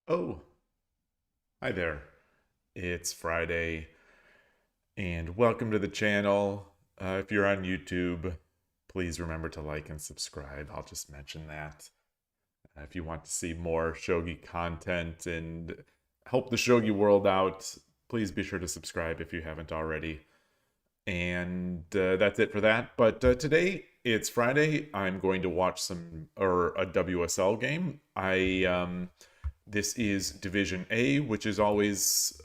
Oh, hi there. It's Friday, and welcome to the channel. If you're on YouTube, please remember to like and subscribe. I'll just mention that. If you want to see more Shogi content and help the Shogi world out, please be sure to subscribe if you haven't already. And that's it for that. But today it's Friday. I'm going to watch a WSL game. This is Division A, which is always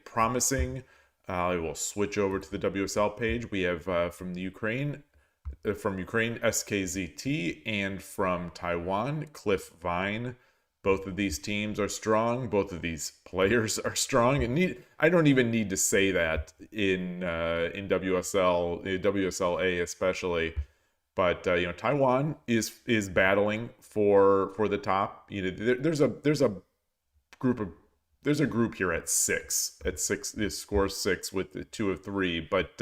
promising. I will switch over to the WSL page. We have from Ukraine, SKZT, and from Taiwan, Cliff Vine. Both of these teams are strong. Both of these players are strong. And I don't even need to say that in WSLA especially. But Taiwan is battling for the top. There's a group of there's a group here at six. This scores six with the two of three, but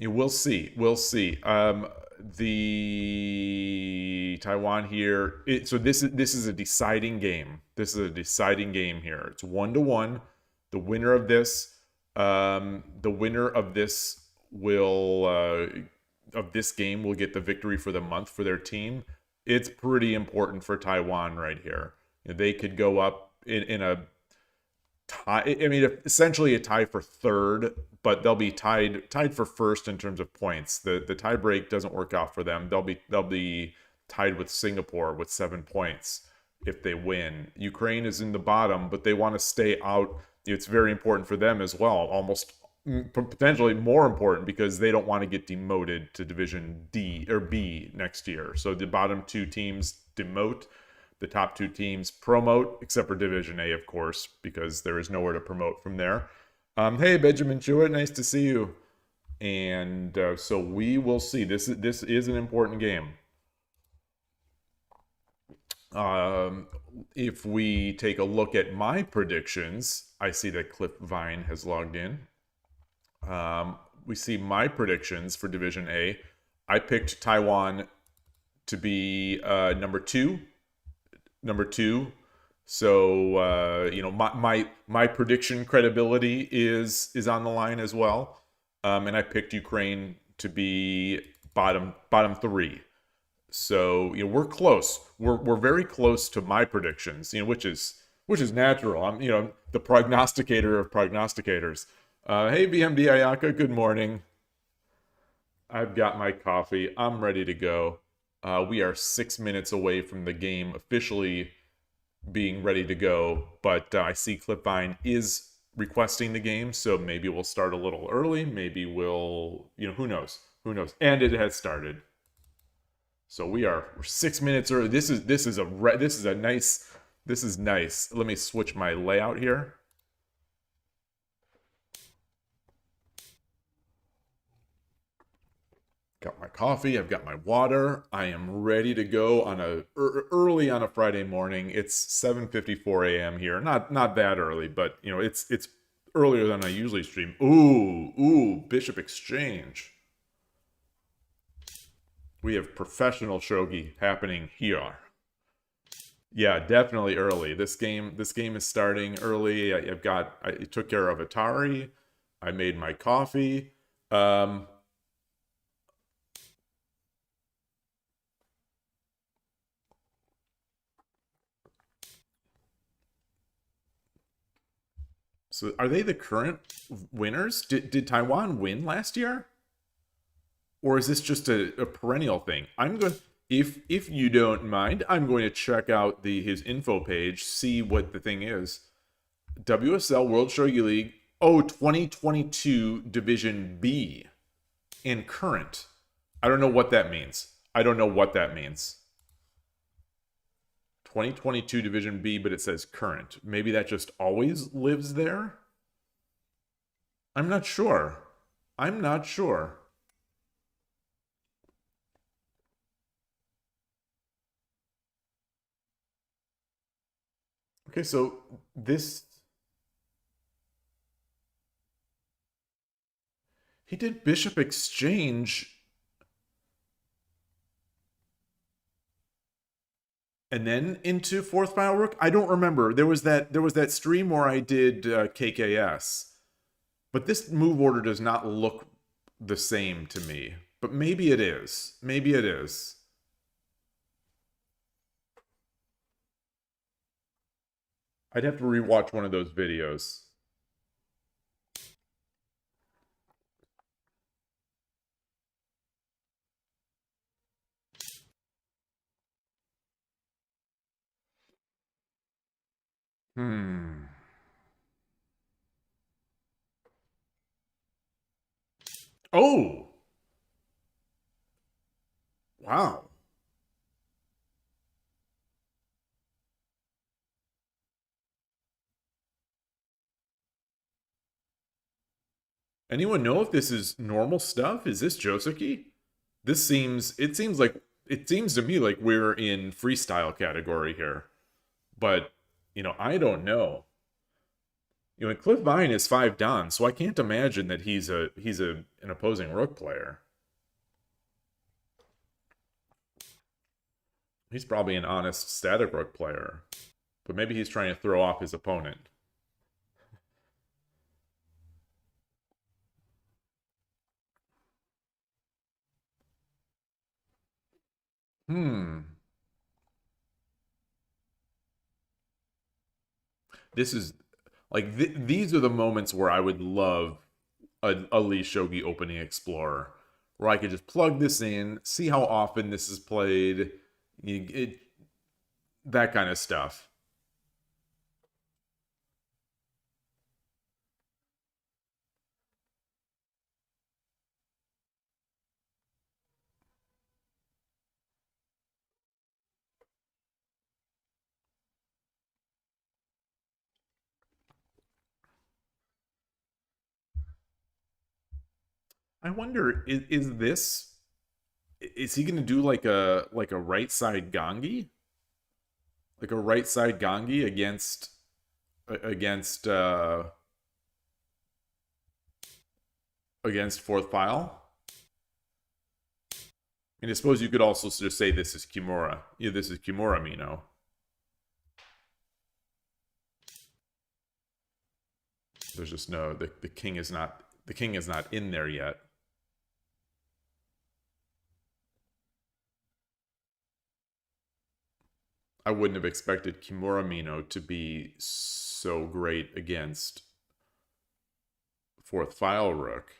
we'll see. We'll see. The Taiwan here. So this is a deciding game. This is a deciding game here. It's 1-1. The winner of this, will of this game will get the victory for the month for their team. It's pretty important for Taiwan right here. They could go up in a tie. I mean, essentially a tie for third, but they'll be tied for first in terms of points. The tie break doesn't work out for them. They'll be tied with Singapore with 7 points if they win. Ukraine is in the bottom, but they want to stay out. It's very important for them as well. Almost potentially more important because they don't want to get demoted to Division D or B next year. So the bottom two teams demote. The top two teams promote, except for Division A, of course, because there is nowhere to promote from there. Hey, Benjamin Jewett, nice to see you. And so we will see. This is an important game. If we take a look at my predictions, I see that Cliff Vine has logged in. We see my predictions for Division A. I picked Taiwan to be number two. So my prediction credibility is on the line as well. And I picked Ukraine to be bottom three. So we're close. We're very close to my predictions. Which is natural. I'm the prognosticator of prognosticators. Hey BMD Ayaka, good morning. I've got my coffee. I'm ready to go. We are 6 minutes away from the game officially being ready to go, but I see Clipvine is requesting the game, so maybe we'll start a little early. Maybe we'll, who knows? Who knows? And it has started. So we're 6 minutes early. This is nice. Let me switch my layout here. Got my coffee, I've got my water. I am ready to go on early on a Friday morning. It's 7:54 a.m. here. Not that early, but it's earlier than I usually stream. Ooh, Bishop Exchange. We have professional shogi happening here. Yeah, definitely early. This game is starting early. I took care of Atari. I made my coffee. So are they the current winners? Did Taiwan win last year? Or is this just a perennial thing? I'm going if you don't mind, I'm going to check out his info page, see what the thing is. WSL World Shogi League 2022 Division B and current. I don't know what that means. 2022 Division B, but it says current. Maybe that just always lives there? I'm not sure. Okay, so this... He did Bishop Exchange and then into fourth file rook. I don't remember. There was that stream where I did KKS, but this move order does not look the same to me. But maybe it is. Maybe it is. I'd have to rewatch one of those videos. Oh! Wow. Anyone know if this is normal stuff? Is this Josuke? It seems to me like we're in freestyle category here. But, I don't know. And Cliff Vine is 5 Dan, so I can't imagine that he's an opposing rook player. He's probably an honest static rook player. But maybe he's trying to throw off his opponent. This is like these are the moments where I would love a Lee Shogi opening Explorer, where I could just plug this in, see how often this is played, that kind of stuff. I wonder, is he gonna do like a right side Gangi? Like a right side Gangi against against fourth file? And I suppose you could also just say this is Kimura. Yeah, this is Kimura Mino. There's just no the king is not in there yet. I wouldn't have expected Kimura Mino to be so great against fourth file rook.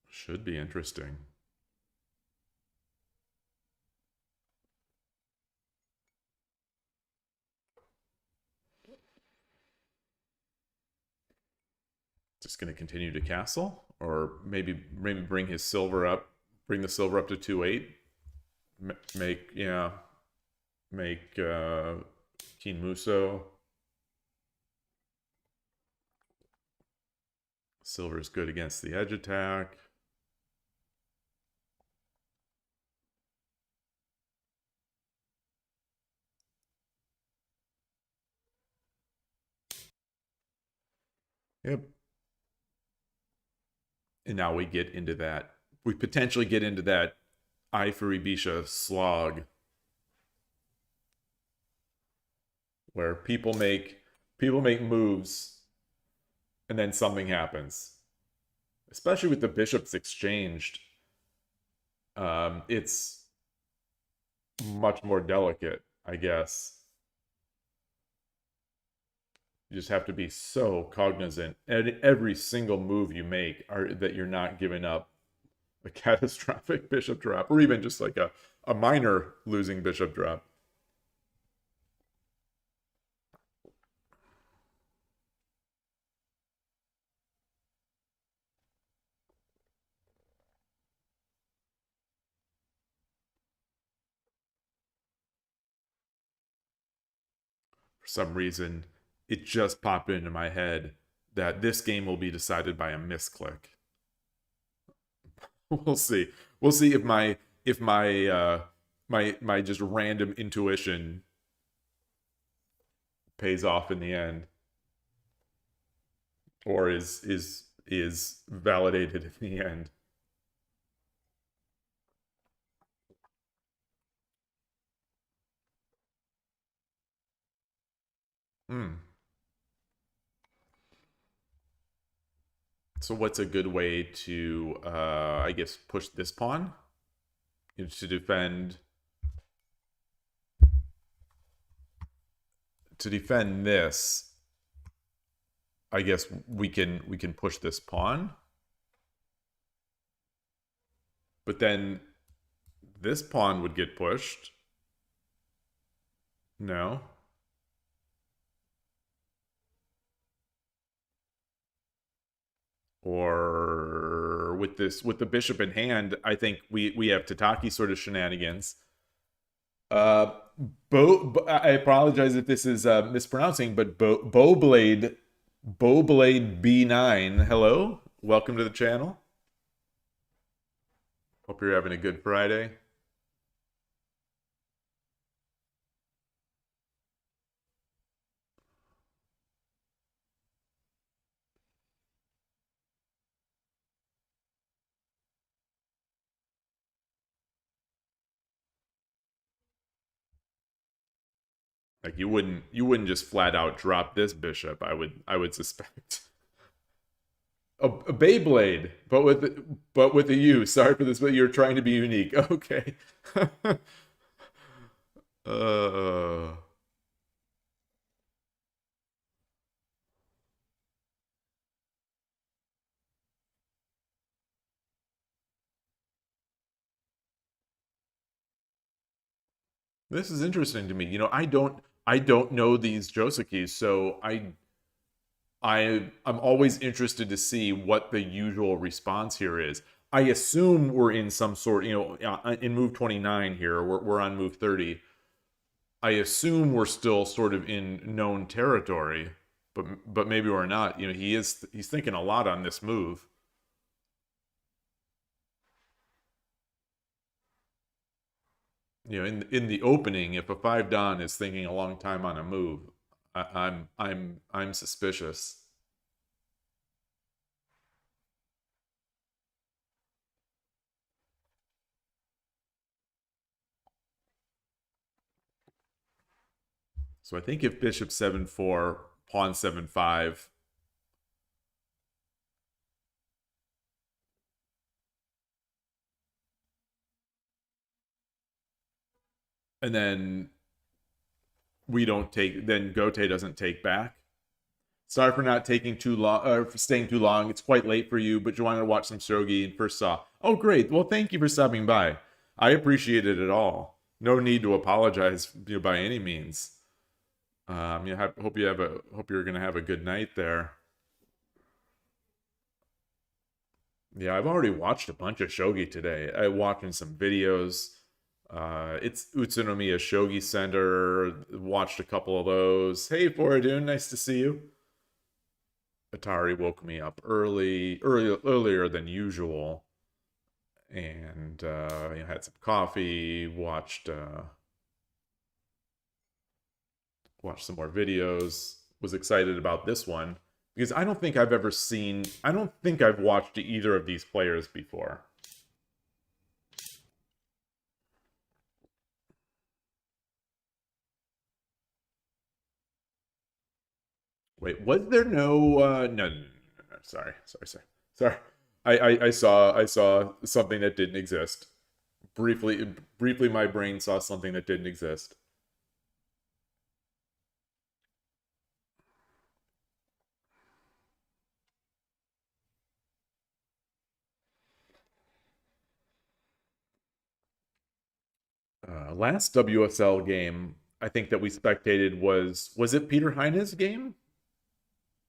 Should be interesting. Just going to continue to castle, or maybe bring his silver up, bring the silver up to 2-8, make King Muso. Silver is good against the edge attack. Yep. And now we get into that. We potentially get into that Ifuribisha slog, where people make moves and then something happens. Especially with the bishops exchanged, it's much more delicate, I guess. You just have to be so cognizant at every single move you make that you're not giving up a catastrophic bishop drop, or even just like a minor losing bishop drop. For some reason, it just popped into my head that this game will be decided by a misclick. We'll see. We'll see if my my just random intuition pays off in the end. or is validated in the end. Hmm. So what's a good way to, I guess, push this pawn? To defend this, I guess we can push this pawn. But then this pawn would get pushed. No. Or with the bishop in hand, I think we have Tataki sort of shenanigans. I apologize if this is mispronouncing, but Bowblade B9. Hello, welcome to the channel. Hope you're having a good Friday. Like you wouldn't just flat out drop this bishop. I would suspect. A Beyblade, but with a U. Sorry for this, but you're trying to be unique. Okay. uh This is interesting to me. You know, I don't know these Joseki, so I'm always interested to see what the usual response here is. I assume we're in some sort, in move 29 here. We're on move 30. I assume we're still sort of in known territory, but maybe we're not. You know, he's thinking a lot on this move. You know, in the opening, if a 5-dan is thinking a long time on a move, I'm suspicious. So I think if bishop 7-4, pawn 7-5, and then we don't take, then Gote doesn't take back. Sorry for not taking too long, for staying too long. It's quite late for you, but you wanted to watch some shogi and first saw. Oh, great. Well, thank you for stopping by. I appreciate it at all. No need to apologize, by any means. Hope you're gonna have a good night there. Yeah, I've already watched a bunch of shogi today. I'm watching some videos. It's Utsunomiya Shogi Center. Watched a couple of those. Hey, Foradun, nice to see you. Atari woke me up earlier than usual, and had some coffee. Watched some more videos. Was excited about this one because I don't think I've watched either of these players before. Wait, was there no, sorry. I saw something that didn't exist. Briefly my brain saw something that didn't exist. Last WSL game I think that we spectated was it Peter Heine's game?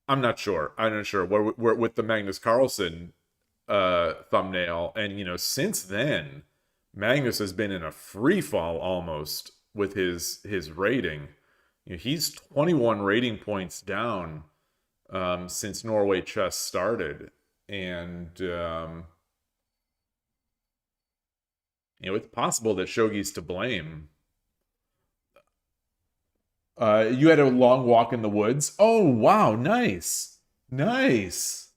I'm not sure. We're with the Magnus Carlsen thumbnail, and since then, Magnus has been in a free fall almost with his rating. He's 21 rating points down since Norway Chess started, and it's possible that Shogi's to blame. You had a long walk in the woods. Oh, wow, nice. Nice.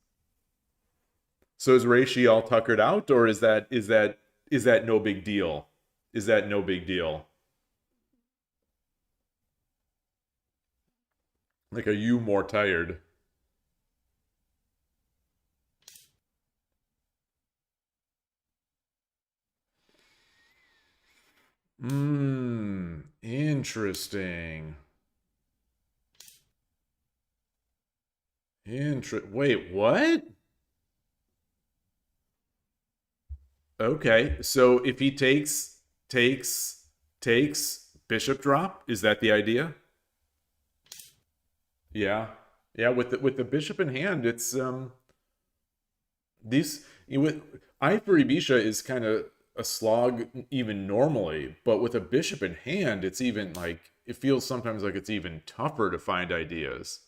So is Reishi all tuckered out, or is that no big deal? Is that no big deal? Like, are you more tired? Interesting. Wait, what? Okay, so if he takes bishop drop, is that the idea? Yeah. Yeah, with the bishop in hand, it's these with Ivory Bisha is kind of a slog even normally, but with a bishop in hand, it's even like it feels sometimes like it's even tougher to find ideas.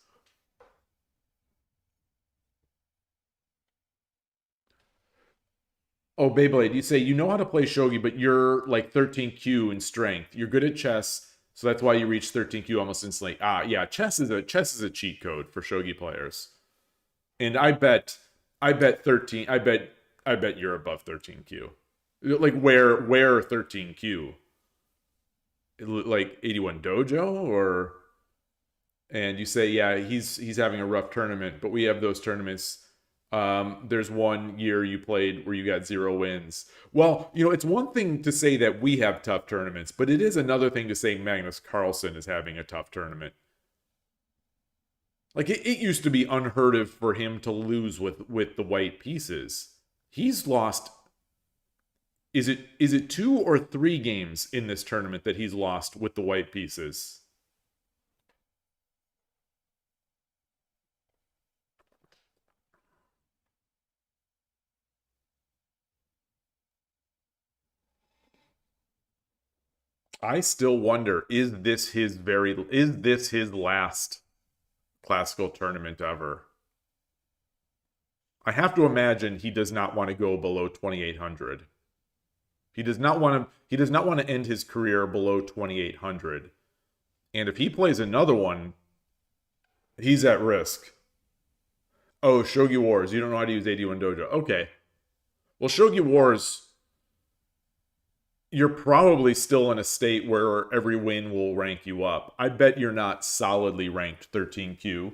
Oh, Beyblade, you say you know how to play shogi, but you're like 13Q in strength. You're good at chess, so that's why you reach 13Q almost instantly. Ah, yeah, chess is a cheat code for shogi players. And I bet 13, I bet you're above 13Q. Like where 13Q? Like 81 Dojo or and you say, yeah, he's having a rough tournament, but we have those tournaments. There's one year you played where you got 0 wins. Well, it's one thing to say that we have tough tournaments, but it is another thing to say Magnus Carlsen is having a tough tournament. Like it used to be unheard of for him to lose with the white pieces. He's lost. Is it 2 or 3 games in this tournament that he's lost with the white pieces? I still wonder, is this his last classical tournament ever? I have to imagine he does not want to go below 2800. He does not want to end his career below 2800. And if he plays another one, he's at risk. Oh, Shogi Wars. You don't know how to use 81 Dojo. Okay. Well, Shogi Wars, you're probably still in a state where every win will rank you up. I bet you're not solidly ranked 13Q.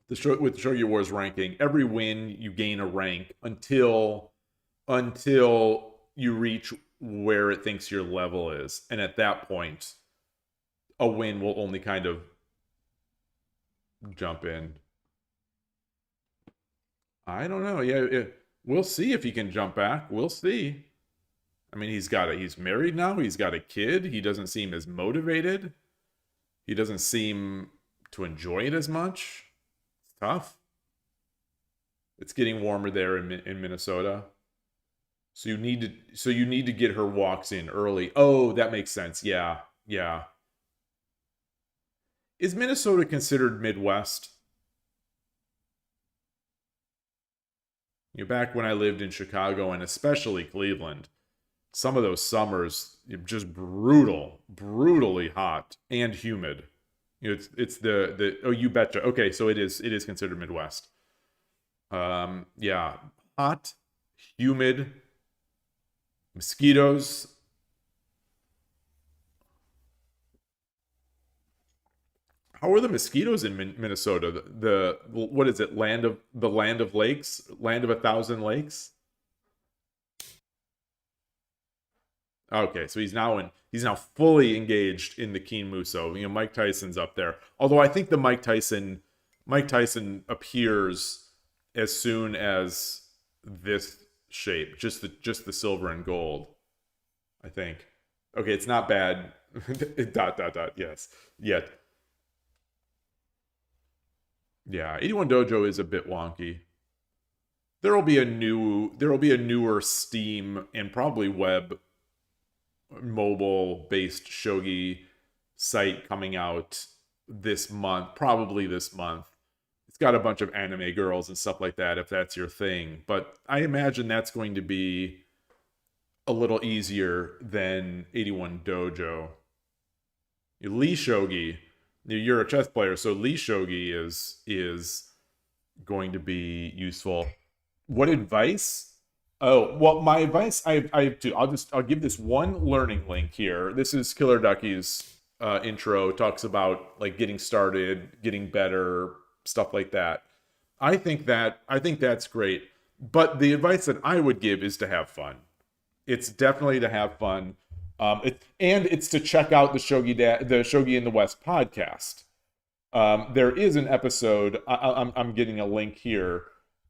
With Shogi Wars ranking, every win you gain a rank until you reach where it thinks your level is, and at that point, a win will only kind of jump in. I don't know. Yeah, we'll see if he can jump back. We'll see. I mean, he's married now. He's got a kid. He doesn't seem as motivated. He doesn't seem to enjoy it as much. It's tough. It's getting warmer there in Minnesota. So you need to get her walks in early. Oh, that makes sense. Yeah. Yeah. Is Minnesota considered Midwest? Back when I lived in Chicago and especially Cleveland, some of those summers just brutally hot and humid. It's the oh, you betcha. Okay, so it is considered Midwest. Yeah, hot, humid, mosquitoes. How are the mosquitoes in Minnesota? The what is it? Land of lakes, land of 1,000 lakes. Okay, so he's now fully engaged in the Keen Muso. Mike Tyson's up there. Although I think the Mike Tyson appears as soon as this shape, just the silver and gold. I think. Okay, it's not bad. dot dot dot. Yes. Yet. Yeah, 81 Dojo is a bit wonky. There will be a newer Steam and probably web mobile based shogi site coming out this month, probably this month. It's got a bunch of anime girls and stuff like that if that's your thing, but I imagine that's going to be a little easier than 81 Dojo. Lee Shogi, you're a chess player, so Lee Shogi is going to be useful. What advice? Oh, well, my advice, I have to. I'll give this one learning link here. This is Killer Ducky's intro. Talks about like getting started, getting better, stuff like that. I think that's great. But the advice that I would give is to have fun. It's definitely to have fun. And it's to check out the Shogi in the West podcast. There is an episode. I'm getting a link here.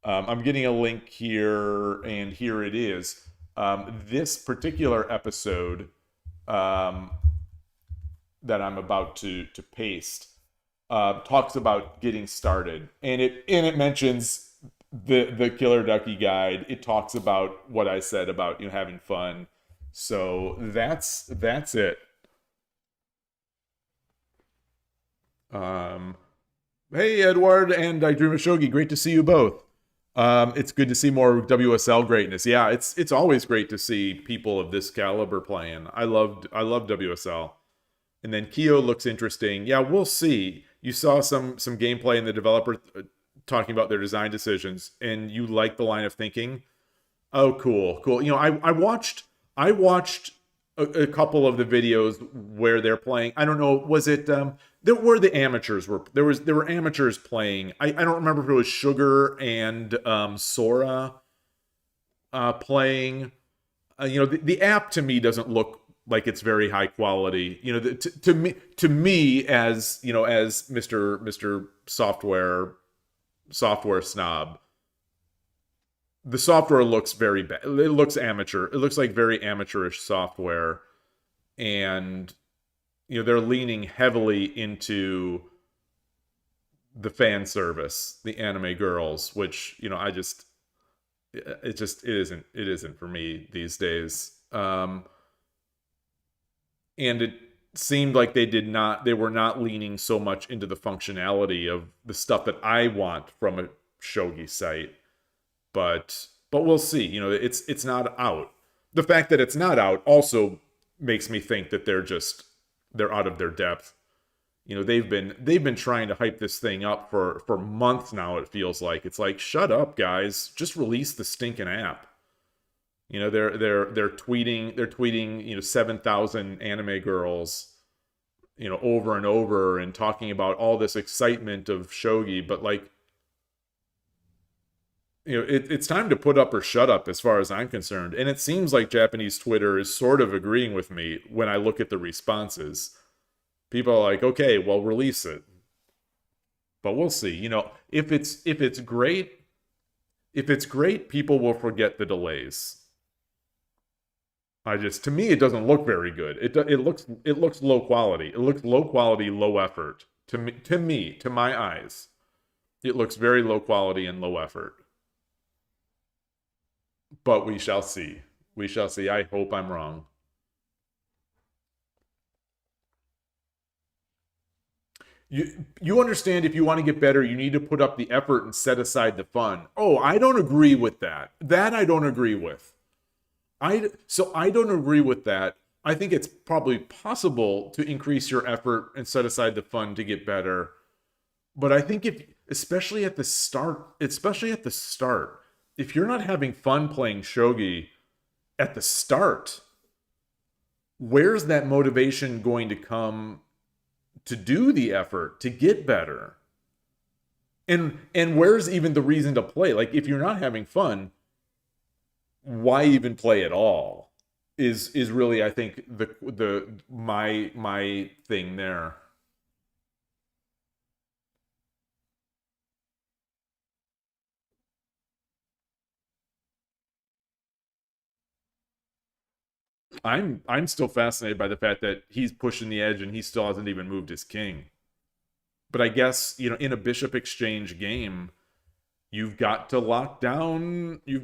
I'm getting a link here, and here it is. This particular episode that I'm about to paste talks about getting started, and it mentions the Killer Ducky guide. It talks about what I said about having fun. So that's it. Hey Edward and I Dream of Shogi, great to see you both. It's good to see more WSL greatness. Yeah, it's always great to see people of this caliber playing. I love WSL. And then Kyo looks interesting. Yeah, we'll see. You saw some gameplay in the developer talking about their design decisions, and you like the line of thinking. Oh, cool. I watched a couple of the videos where they're playing. I don't know, was it there were the amateurs were there were amateurs playing. I don't remember if it was Sugar and Sora playing. The app to me doesn't look like it's very high quality. To me as as Mr. software snob, the software looks very bad. It looks amateur. It looks like very amateurish software, and they're leaning heavily into the fan service, the anime girls, which it isn't for me these days. And it seemed like they were not leaning so much into the functionality of the stuff that I want from a shogi site. But we'll see. It's not out. The fact that it's not out also makes me think that they're out of their depth. They've been trying to hype this thing up for months now. It feels like it's like, shut up, guys, just release the stinking app. They're tweeting 7,000 anime girls over and over and talking about all this excitement of shogi, but like, it's time to put up or shut up as far as I'm concerned. And it seems like Japanese Twitter is sort of agreeing with me when I look at the responses. People are like, okay, well, release it. But we'll see. If it's great, people will forget the delays. To me, it doesn't look very good. It looks low quality. It looks low quality, low effort. To my eyes, it looks very low quality and low effort. But we shall see. We shall see. I hope I'm wrong. You understand, if you want to get better, you need to put up the effort and set aside the fun. Oh, I don't agree with that. That I don't agree with. I don't agree with that. I think it's probably possible to increase your effort and set aside the fun to get better. But I think especially at the start, if you're not having fun playing shogi at the start, where's that motivation going to come to do the effort to get better? And where's even the reason to play? Like, if you're not having fun, why even play at all? Is really, I think, my thing there. I'm still fascinated by the fact that he's pushing the edge and he still hasn't even moved his king. But I guess, in a bishop exchange game, you've got to lock down your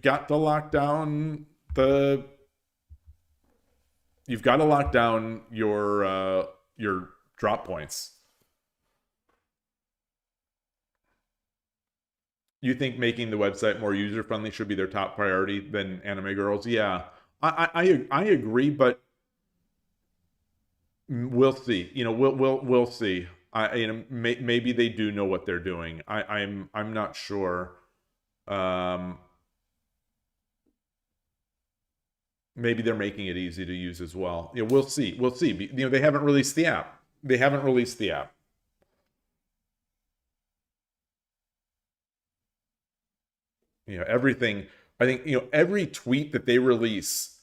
drop points. You think making the website more user friendly should be their top priority than anime girls? Yeah. I agree, but we'll see. We'll see. Maybe they do know what they're doing. I'm not sure. Um, Maybe they're making it easy to use as well. We'll see. We'll see. They haven't released the app. They haven't released the app. Everything. I think every tweet that they release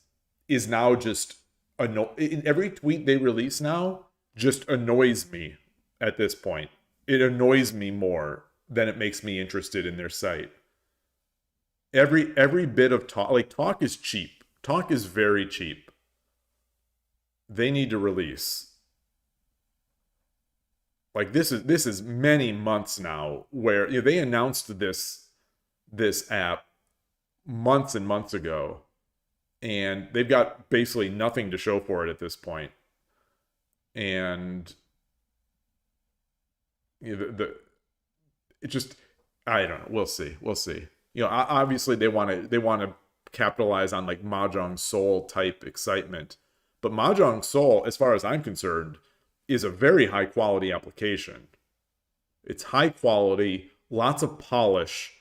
is now just every tweet they release now just annoys me at this point. It annoys me more than it makes me interested in their site. Every bit of talk, like talk is cheap. Talk is very cheap. They need to release. Like this is many months now where they announced this app months and months ago, and they've got basically nothing to show for it at this point. And it just, I don't know. We'll see. We'll see. Obviously they want to capitalize on like Mahjong Soul type excitement, but Mahjong Soul, as far as I'm concerned, is a very high quality application. It's high quality, lots of polish,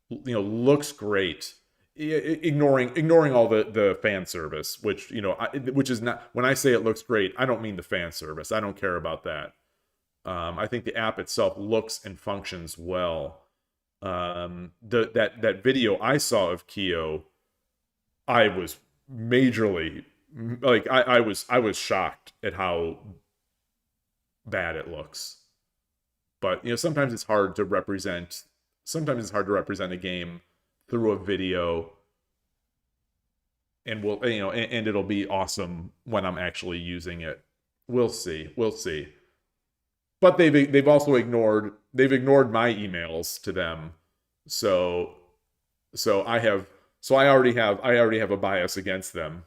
looks great. Ignoring all the fan service, which which is not, when I say it looks great, I don't mean the fan service. I don't care about that. I think the app itself looks and functions well. That video I saw of Kyo, I was majorly like I was shocked at how bad it looks. But sometimes it's hard to represent. Sometimes it's hard to represent a game through a video, and and it'll be awesome when I'm actually using it. We'll see. We'll see. But they've also ignored my emails to them. So I already have a bias against them.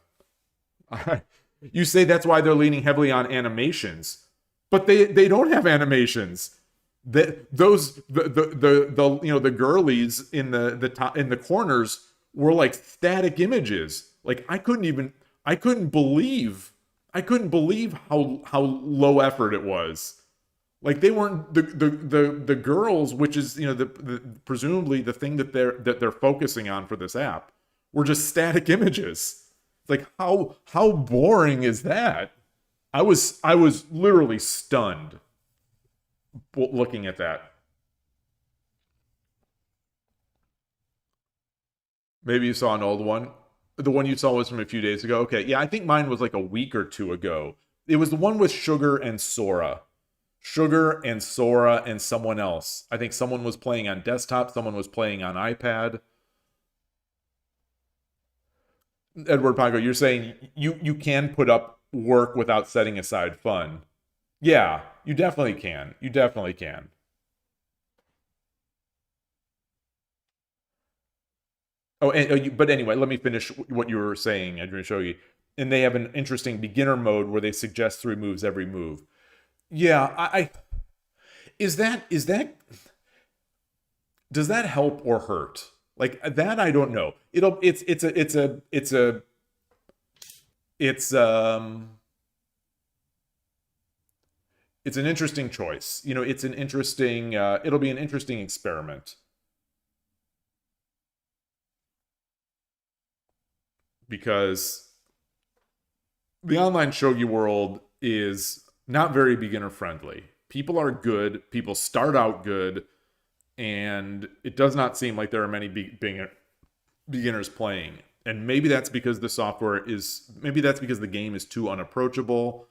You say that's why they're leaning heavily on animations, but they don't have animations. The girlies in the corners were like static images. Like I couldn't believe how low effort it was. Like they weren't the girls, which is presumably the thing that they're focusing on for this app, were just static images. Like how boring is that? I was literally stunned looking at that. Maybe you saw an old one. The one you saw was from a few days ago. Okay, yeah, I think mine was like a week or two ago. It was the one with Sugar and Sora. Sugar and Sora and someone else. I think someone was playing on desktop, someone was playing on iPad. Edward Pongo, you're saying you can put up work without setting aside fun. Yeah, you definitely can. You definitely can. Oh, but anyway, let me finish what you were saying, Adrian Shogi. And they have an interesting beginner mode where they suggest 3 moves every move. Yeah, I is that does that help or hurt? Like that, I don't know. It's an interesting choice. It's an interesting. It'll be an interesting experiment because the online shogi world is not very beginner friendly. People are good. People start out good, and it does not seem like there are many beginners playing. And maybe that's because maybe that's because the game is too unapproachable.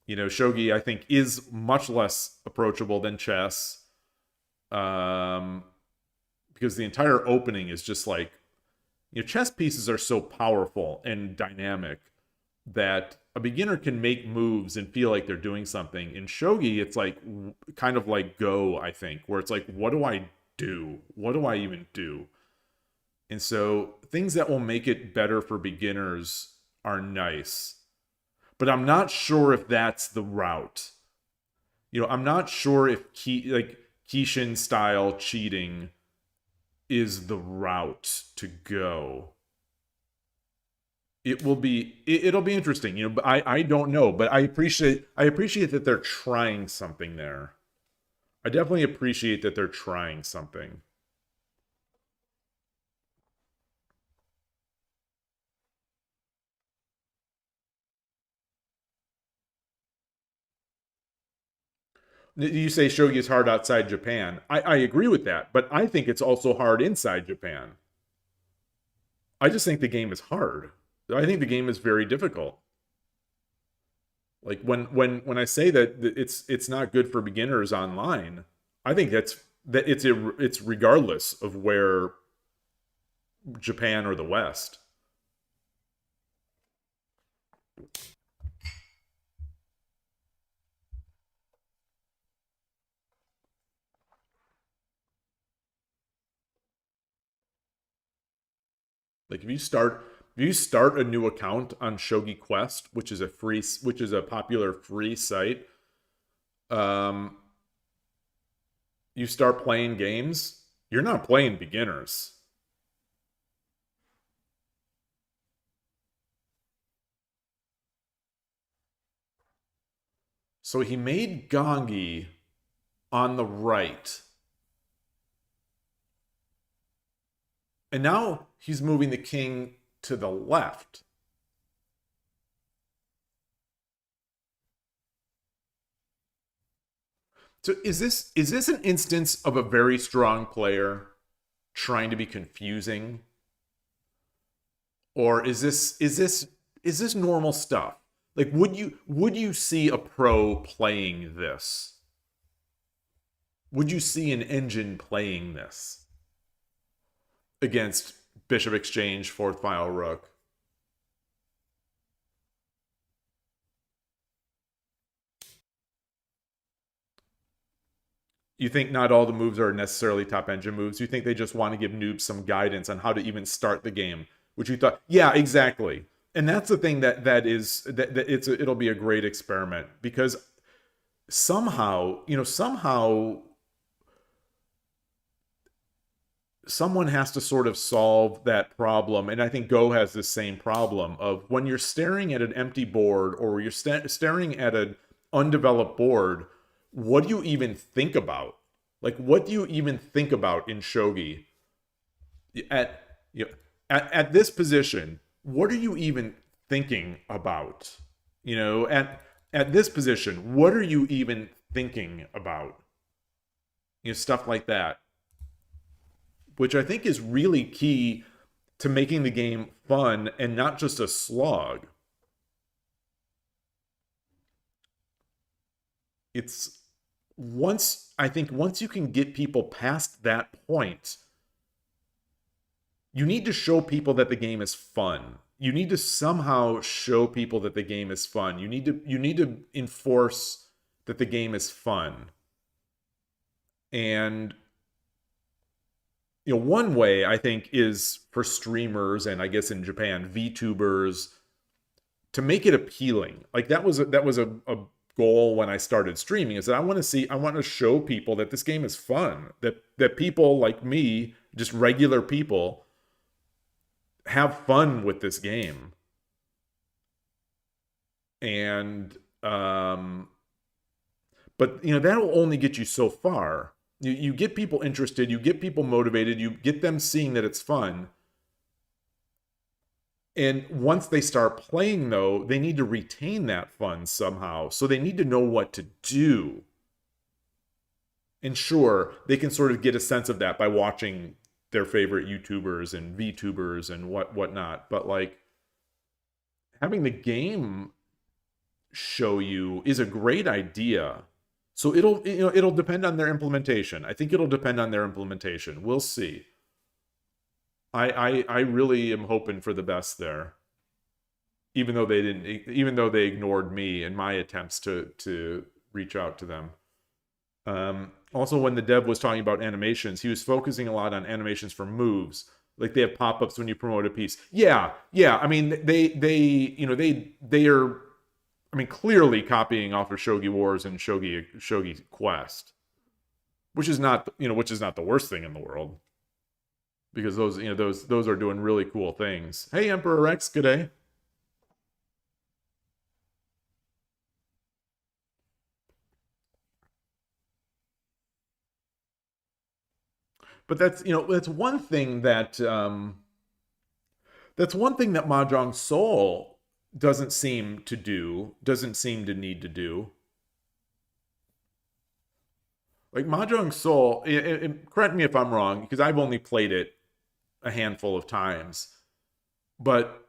Shogi, I think, is much less approachable than chess. Because the entire opening is just like, chess pieces are so powerful and dynamic that a beginner can make moves and feel like they're doing something. In Shogi, it's like kind of like Go, I think, where it's like, what do I do? What do I even do? And so things that will make it better for beginners are nice. But I'm not sure if that's the route. I'm not sure if Kishin style cheating is the route to go. It'll be interesting, you know, but I don't know, but I appreciate that they're trying something there. I definitely appreciate that they're trying something. You say shogi is hard outside Japan. I agree with that, but I think it's also hard inside Japan. I just think the game is hard. I think the game is very difficult. Like when I say that it's not good for beginners online, I think it's regardless of where Japan or the West. Like if you start a new account on Shogi Quest, which is a popular free site, um, you start playing games, you're not playing beginners. So he made Gongi on the right. And now he's moving the king to the left. So is this an instance of a very strong player trying to be confusing? Or is this normal stuff? Like would you see a pro playing this? Would you see an engine playing this against Bishop Exchange, fourth file rook? You think not all the moves are necessarily top engine moves? You think they just want to give noobs some guidance on how to even start the game? Which you thought, yeah, exactly. And that's the thing that it'll be a great experiment because somehow, you know, someone has to sort of solve that problem. And I think Go has the same problem of when you're staring at an empty board or you're staring at an undeveloped board, what do you even think about? Like, what do you even think about in shogi? At you know, at this position, what are you even thinking about? You know, at this position, what are you even thinking about? You know, stuff like that, which I think is really key to making the game fun and not just a slog. It's once you can get people past that point, you need to show people that the game is fun. You need to somehow show people that the game is fun. You need to enforce that the game is fun. And you know, one way I think is for streamers and I guess in Japan, VTubers to make it appealing. Like that was a goal when I started streaming is that I want to show people that this game is fun, that people like me, just regular people, have fun with this game. And but you know, that'll only get you so far. You get people interested, you get people motivated, you get them seeing that it's fun. And once they start playing, though, they need to retain that fun somehow. So they need to know what to do. And sure, they can sort of get a sense of that by watching their favorite YouTubers and VTubers and whatnot. But like having the game show you is a great idea. So it'll depend on their implementation. I think it'll depend on their implementation. We'll see. I really am hoping for the best there. Even though they ignored me in my attempts to reach out to them. Also, when the dev was talking about animations, he was focusing a lot on animations for moves. Like they have pop-ups when you promote a piece. Yeah. I mean, they are, I mean, clearly copying off of Shogi Wars and Shogi Quest, which is not the worst thing in the world, because those are doing really cool things. Hey, Emperor Rex, good day. But that's, that's one thing that Mahjong Soul doesn't seem to need to do. Like Mahjong Soul, correct me if I'm wrong, because I've only played it a handful of times. But,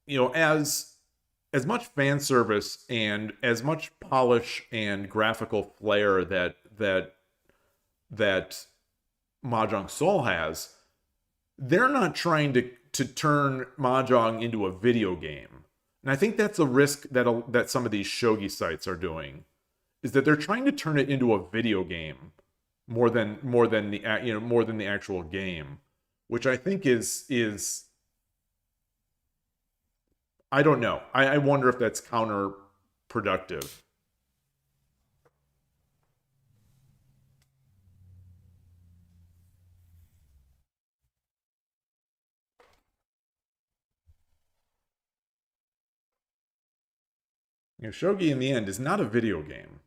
as much fan service and as much polish and graphical flair that Mahjong Soul has, they're not trying to turn Mahjong into a video game. And I think that's a risk that some of these shogi sites are doing, is that they're trying to turn it into a video game more than the actual game, which I think is I don't know. I wonder if that's counterproductive. Shogi in the end is not a video game.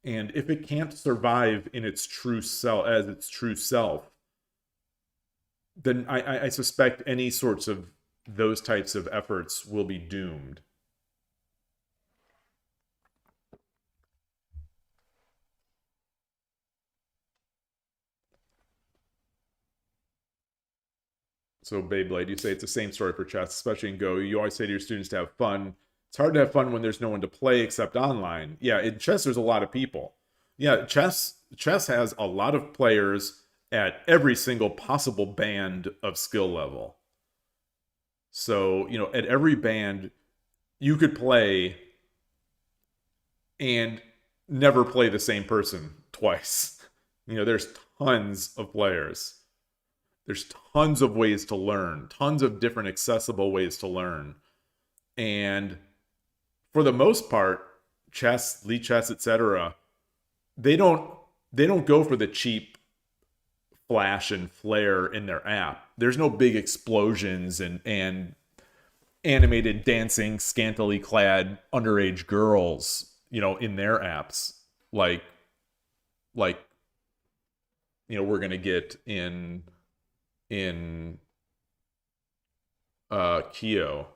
And if it can't survive in its true self, then I suspect any sorts of those types of efforts will be doomed. So Beyblade, you say it's the same story for chess, especially in Go. You always say to your students to have fun. It's hard to have fun when there's no one to play except online. Yeah, in chess there's a lot of people. Yeah, chess has a lot of players at every single possible band of skill level. So, at every band you could play and never play the same person twice. There's tons of players. There's tons of ways to learn, tons of different accessible ways to learn. And for the most part, chess, Lee chess, etc., they don't go for the cheap flash and flare in their app. There's no big explosions and animated dancing, scantily clad underage girls, in their apps, like we're gonna get in Kyo.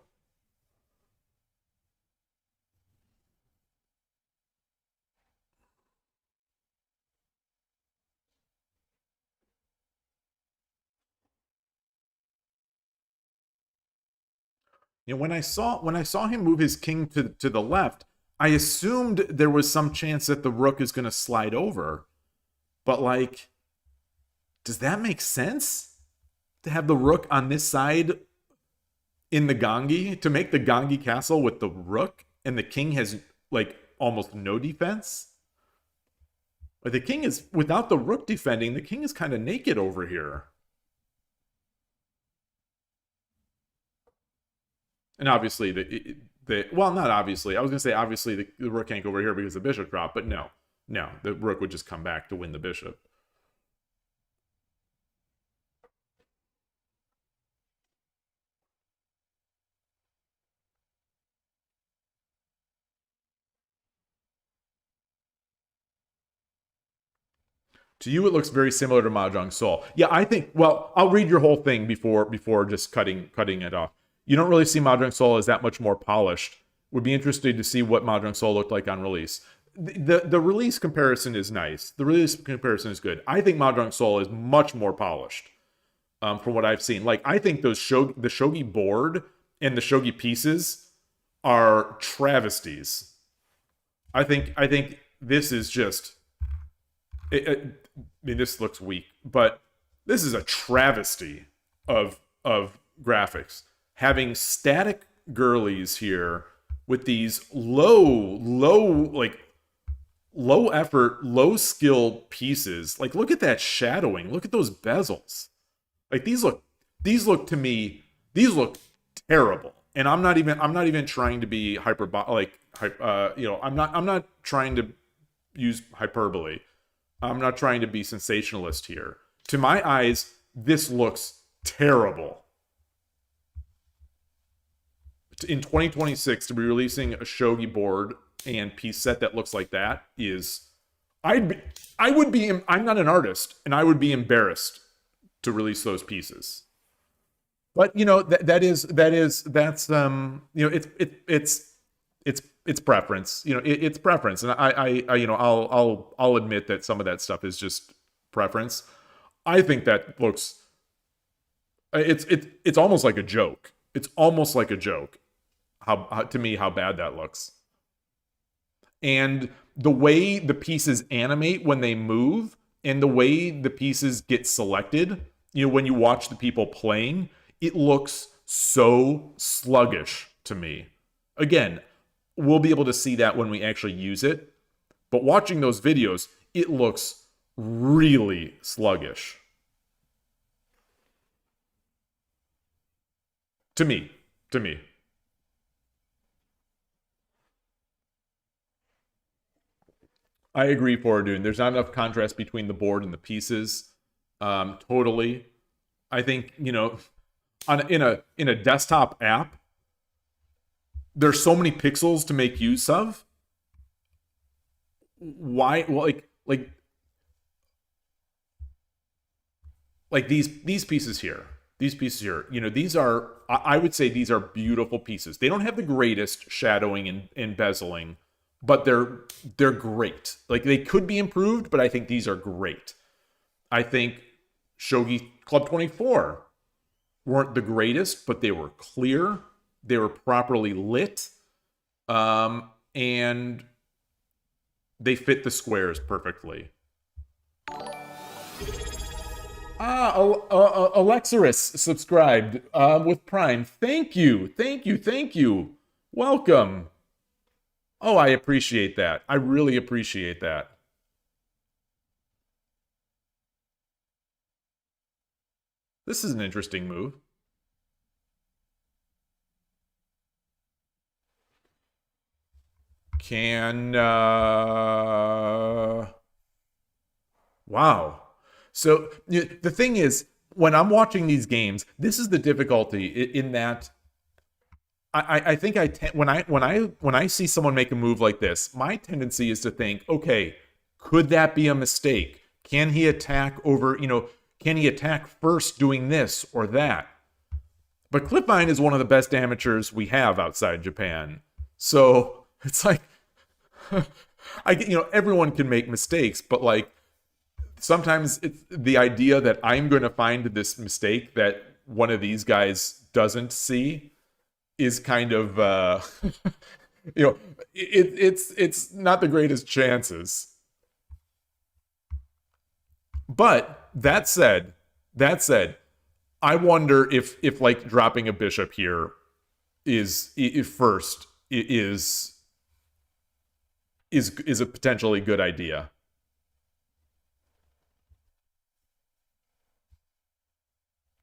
When I saw him move his king to the left, I assumed there was some chance that the rook is going to slide over. But does that make sense? To have the rook on this side in the Gangi, to make the Gangi castle with the rook, and the king has almost no defense? But the king is, without the rook defending, the king is kind of naked over here. And obviously, not obviously. I was going to say, obviously, the rook can't go over here because the bishop dropped, but no, the rook would just come back to win the bishop. To you, it looks very similar to Mahjong Soul. Yeah, I think. Well, I'll read your whole thing before just cutting it off. You don't really see Mahjong Soul as that much more polished. Would be interested to see what Mahjong Soul looked like on release. The release comparison is nice. The release comparison is good. I think Mahjong Soul is much more polished from what I've seen. I think the shogi board and the shogi pieces are travesties. I think this is just. This looks weak, but this is a travesty of graphics. Having static girlies here with these low effort, low skill pieces. Look at that shadowing. Look at those bezels. These look to me, these look terrible. And I'm not even trying to be hyperbolic. I'm not trying to use hyperbole. I'm not trying to be sensationalist here. To my eyes, this looks terrible. In 2026, to be releasing a shogi board and piece set that looks like that is I would be, I'm not an artist, and I would be embarrassed to release those pieces. But you know that's you know it's preference. You know it's preference, and I you know I'll admit that some of that stuff is just preference. I think that looks it's almost like a joke. It's almost like a joke. How to me how bad that looks. And the way the pieces animate when they move, and the way the pieces get selected, you know, when you watch the people playing, it looks so sluggish to me. Again, we'll be able to see that when we actually use it, but watching those videos, it looks really sluggish. To me. To me. I agree, Fordoon. There's not enough contrast between the board and the pieces. Totally. I think, you know, in a desktop app, there's so many pixels to make use of. Why? Well, like these pieces here. These pieces here, you know, these are, I would say these are beautiful pieces. They don't have the greatest shadowing and bezeling, but they're great. Like they could be improved, but I think these are great. I think Shogi Club 24 weren't the greatest, but they were clear, they were properly lit, and they fit the squares perfectly. Alexarus subscribed with Prime. Thank you, thank you, thank you. Welcome. Oh, I appreciate that. I really appreciate that. This is an interesting move. Wow. So the thing is, when I'm watching these games, this is the difficulty in that I think when I see someone make a move like this, my tendency is to think, okay, could that be a mistake? Can he attack over, you know, can he attack first doing this or that? But Clipvine is one of the best amateurs we have outside Japan. So it's like, everyone can make mistakes, but like, sometimes it's the idea that I'm going to find this mistake that one of these guys doesn't see is kind of, it's not the greatest chances. But that said, I wonder if like dropping a bishop here is a potentially good idea.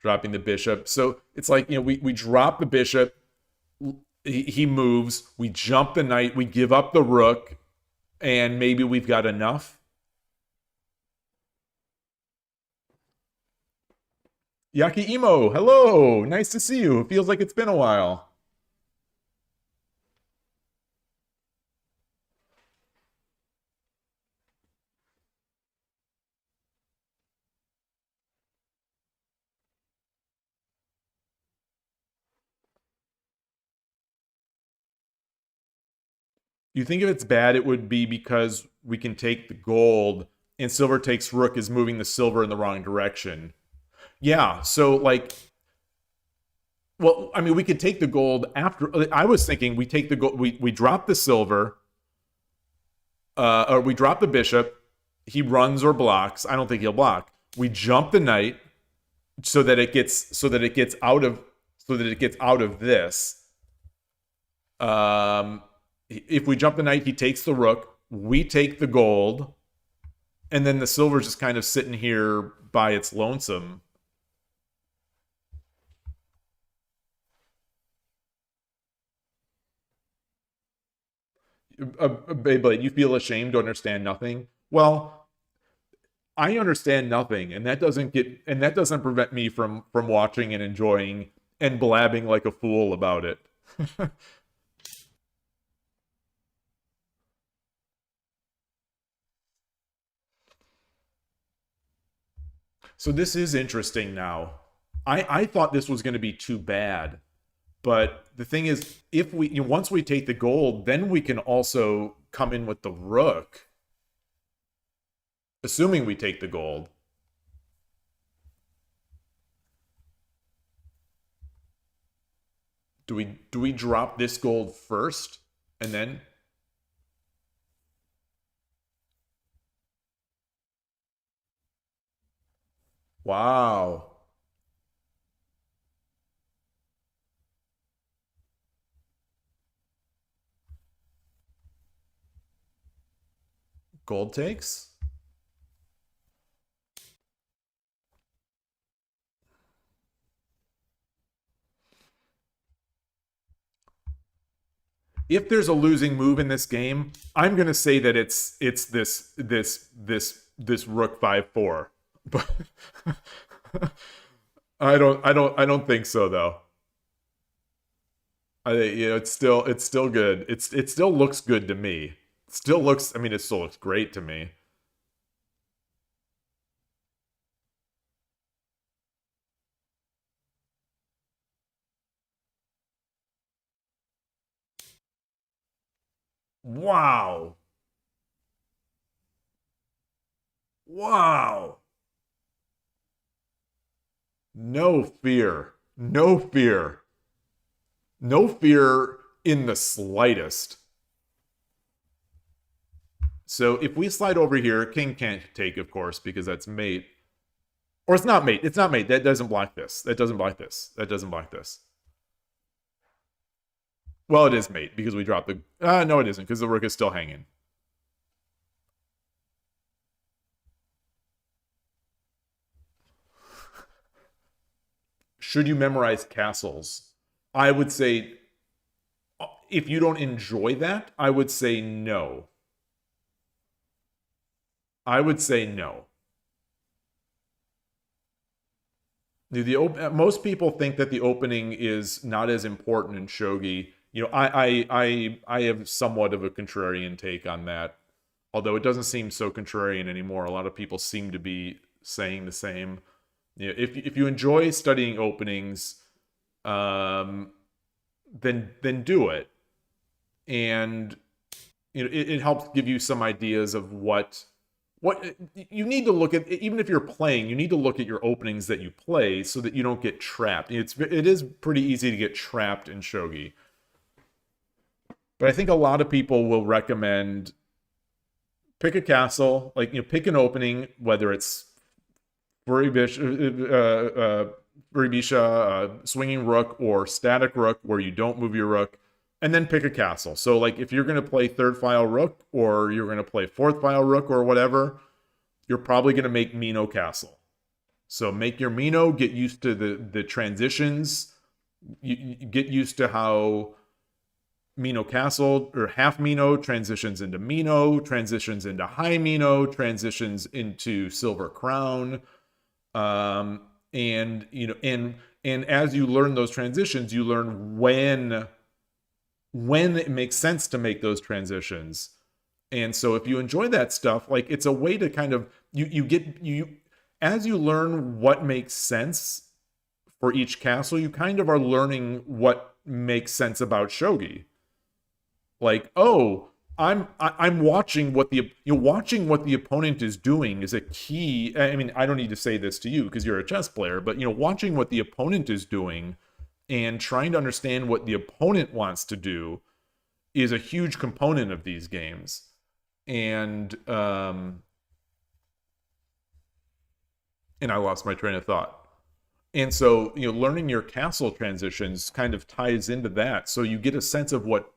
Dropping the bishop. So it's like, you know, we drop the bishop, he moves, we jump the knight, we give up the rook, and maybe we've got enough. Yaki Imo, hello! Nice to see you. It feels like it's been a while. You think if it's bad, it would be because we can take the gold and silver takes rook is moving the silver in the wrong direction. Yeah, so like, well, I mean, we could take the gold after. I was thinking we take the gold, we drop the silver, or we drop the bishop. He runs or blocks. I don't think he'll block. We jump the knight so that it gets out of this. If we jump the knight, he takes the rook. We take the gold, and then the silver's just kind of sitting here by its lonesome. Beyblade, you feel ashamed to understand nothing? Well, I understand nothing, and that doesn't prevent me from watching and enjoying and blabbing like a fool about it. So this is interesting now. I thought this was going to be too bad. But the thing is, if we once we take the gold, then we can also come in with the rook. Assuming we take the gold. Do we drop this gold first and then? Wow. Gold takes? If there's a losing move in this game, I'm gonna say that it's this rook 5-4. But I don't think so though. It's still good. It still looks good to me. It still looks, I mean, it still looks great to me. Wow. Wow. No fear. No fear. No fear in the slightest. So if we slide over here, king can't take, of course, because that's mate. Or it's not mate. It's not mate. That doesn't block this. That doesn't block this. That doesn't block this. Well, it is mate, because we dropped the... no, it isn't, because the rook is still hanging. Should you memorize castles? I would say, if you don't enjoy that, I would say no. I would say no. Most people think that the opening is not as important in shogi. I have somewhat of a contrarian take on that. Although it doesn't seem so contrarian anymore. A lot of people seem to be saying the same. If you enjoy studying openings, then do it. And it helps give you some ideas of what you need to look at. Even if you're playing, you need to look at your openings that you play so that you don't get trapped. It is pretty easy to get trapped in shogi. But I think a lot of people will recommend pick a castle, pick an opening, whether it's Buribisha, swinging rook, or static rook, where you don't move your rook, and then pick a castle. So, if you're going to play third file rook, or you're going to play fourth file rook, or whatever, you're probably going to make Mino castle. So make your Mino, get used to the transitions, you get used to how Mino castle, or half Mino, transitions into Mino, transitions into high Mino, transitions into silver crown. And as you learn those transitions, you learn when it makes sense to make those transitions. And so if you enjoy that stuff, it's a way to kind of, as you learn what makes sense for each castle, you kind of are learning what makes sense about shogi. I'm watching what the opponent is doing is a key. I mean, I don't need to say this to you because you're a chess player, but watching what the opponent is doing and trying to understand what the opponent wants to do is a huge component of these games. And I lost my train of thought. And so, learning your castle transitions kind of ties into that. So you get a sense of what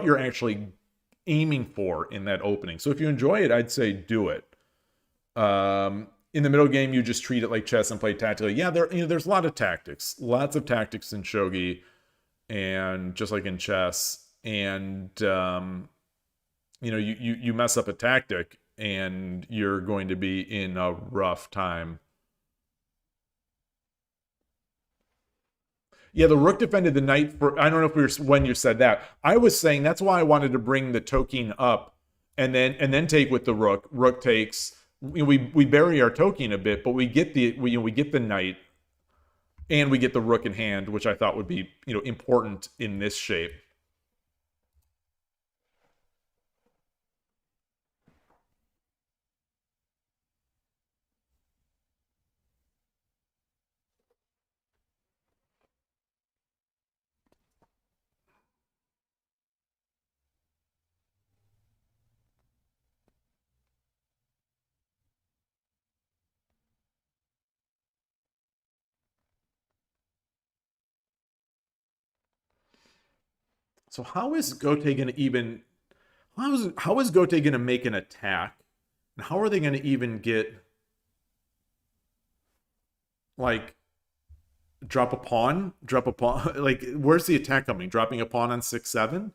you're actually aiming for in that opening. So if you enjoy it, I'd say do it. In the middle game, you just treat it like chess and play tactically. Yeah, there's a lot of tactics. Lots of tactics in shogi, and just like in chess. And you mess up a tactic and you're going to be in a rough time. Yeah, the rook defended the knight for, I don't know if when you said that. I was saying that's why I wanted to bring the token up and then take with the rook. Rook takes, we bury our token a bit, but we get we get the knight and we get the rook in hand, which I thought would be important in this shape. So how is Gote going to even how is Gote going to make an attack? And how are they going to even get like drop a pawn? Drop a pawn? Like where's the attack coming? Dropping a pawn on 6-7?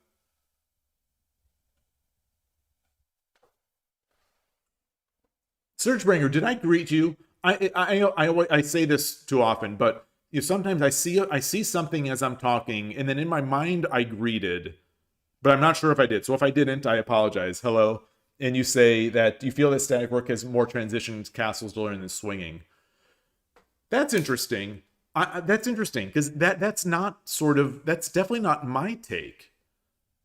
Surgebringer, did I greet you? I say this too often, but sometimes I see something as I'm talking, and then in my mind I greeted, but I'm not sure if I did. So if I didn't, I apologize. Hello, and you say that you feel that static work has more transitions castles to learn than swinging. That's interesting. That's interesting because that's not that's definitely not my take.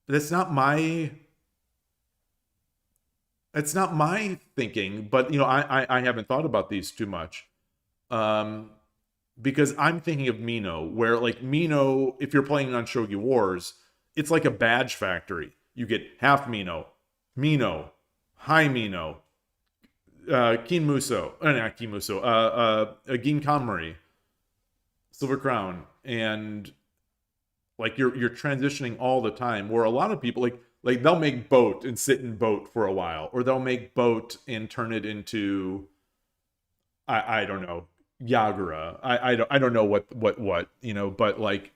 That's not my It's not my thinking, but I haven't thought about these too much, because I'm thinking of Mino, where like Mino, if you're playing on Shogi Wars, it's like a badge factory. You get half Mino, Mino, high Mino, Kinmuso, not Kinmuso, Ginkamari, Silver Crown, and like you're transitioning all the time. Where a lot of people like they'll make boat and sit in boat for a while, or they'll make boat and turn it into I don't know, Yagura. I don't know what but like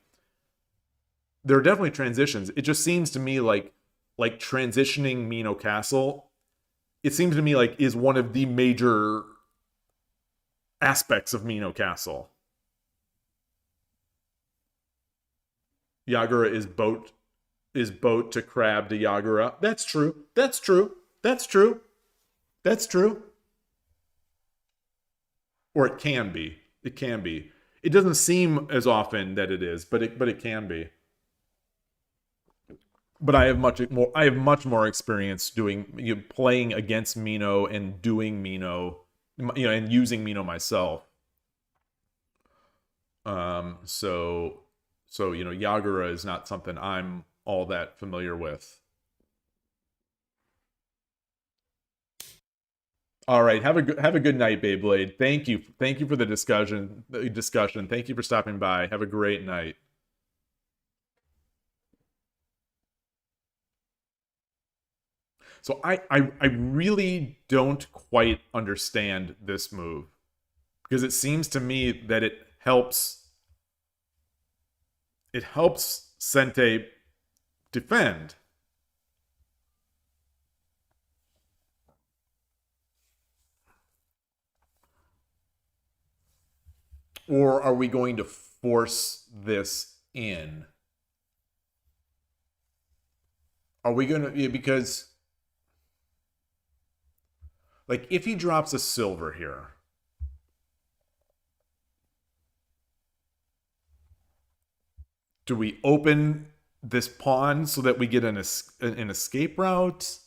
there are definitely transitions. It just seems to me like transitioning Mino Castle, it seems to me like is one of the major aspects of Mino Castle. Yagura is boat to crab to Yagura. That's true. That's true. That's true. That's true. Or it can be. It can be. It doesn't seem as often that it is, but it can be. But I have much more experience doing playing against Mino and doing Mino, and using Mino myself. So Yagura is not something I'm all that familiar with. All right, have a good night, Beyblade. Thank you for the discussion. Thank you for stopping by. Have a great night. So I really don't quite understand this move, because it seems to me that it helps Sente defend. Or are we going to force this in? Are we going to, because like if he drops a silver here, do we open this pawn so that we get an escape route?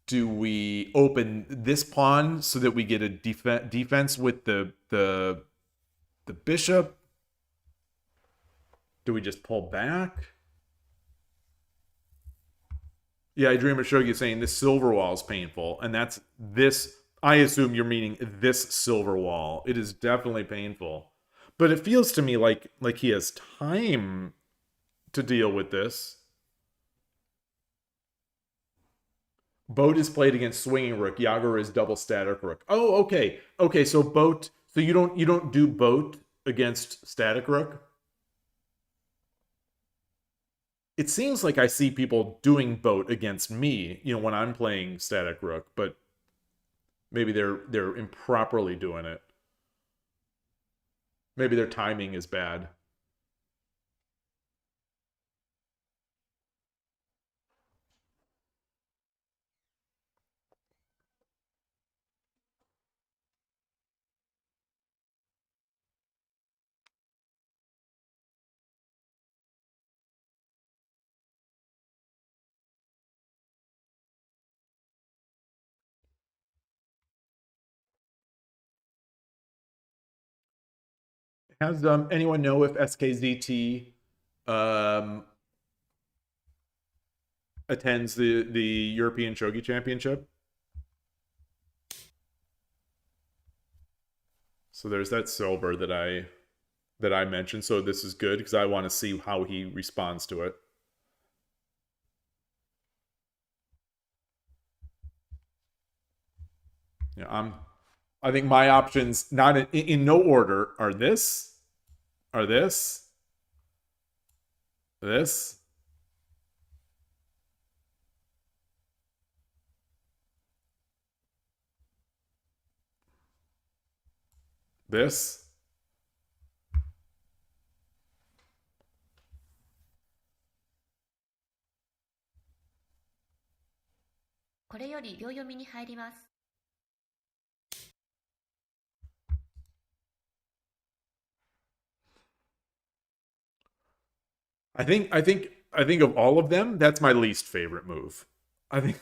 Do we open this pawn so that we get a defense with the bishop? Do we just pull back? Yeah, I dream of Shogi saying this silver wall is painful, and that's this. I assume you're meaning this silver wall. It is definitely painful, but it feels to me like he has time to deal with this. Boat is played against swinging rook. Yagura is double static rook. Oh, okay, okay. So boat. So you don't do boat against static rook. It seems like I see people doing boat against me, when I'm playing static rook, but maybe they're improperly doing it. Maybe their timing is bad. Has anyone know if SKZT attends the European Shogi Championship? So there's that silver that I mentioned. So this is good because I want to see how he responds to it. Yeah, I think my options, not in no order, are this, this, this, this. これより秒読みに入ります。I think of all of them, that's my least favorite move. I think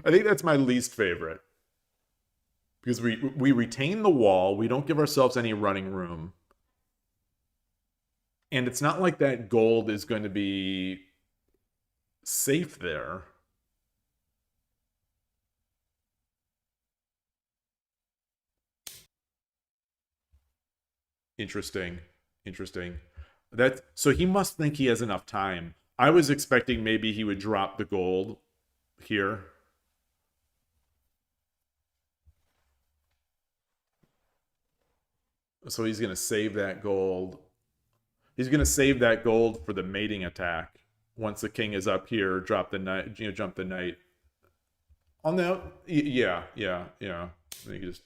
that's my least favorite. Because we retain the wall, we don't give ourselves any running room. And it's not like that gold is going to be safe there. Interesting. So he must think he has enough time. I was expecting maybe he would drop the gold here. So he's going to save that gold. He's going to save that gold for the mating attack. Once the king is up here, drop the knight, jump the knight. Oh no, yeah. You just...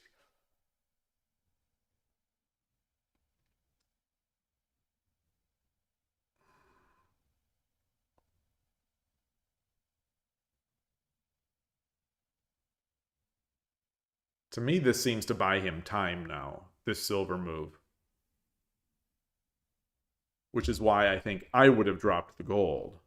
To me, this seems to buy him time now, this silver move. Which is why I think I would have dropped the gold.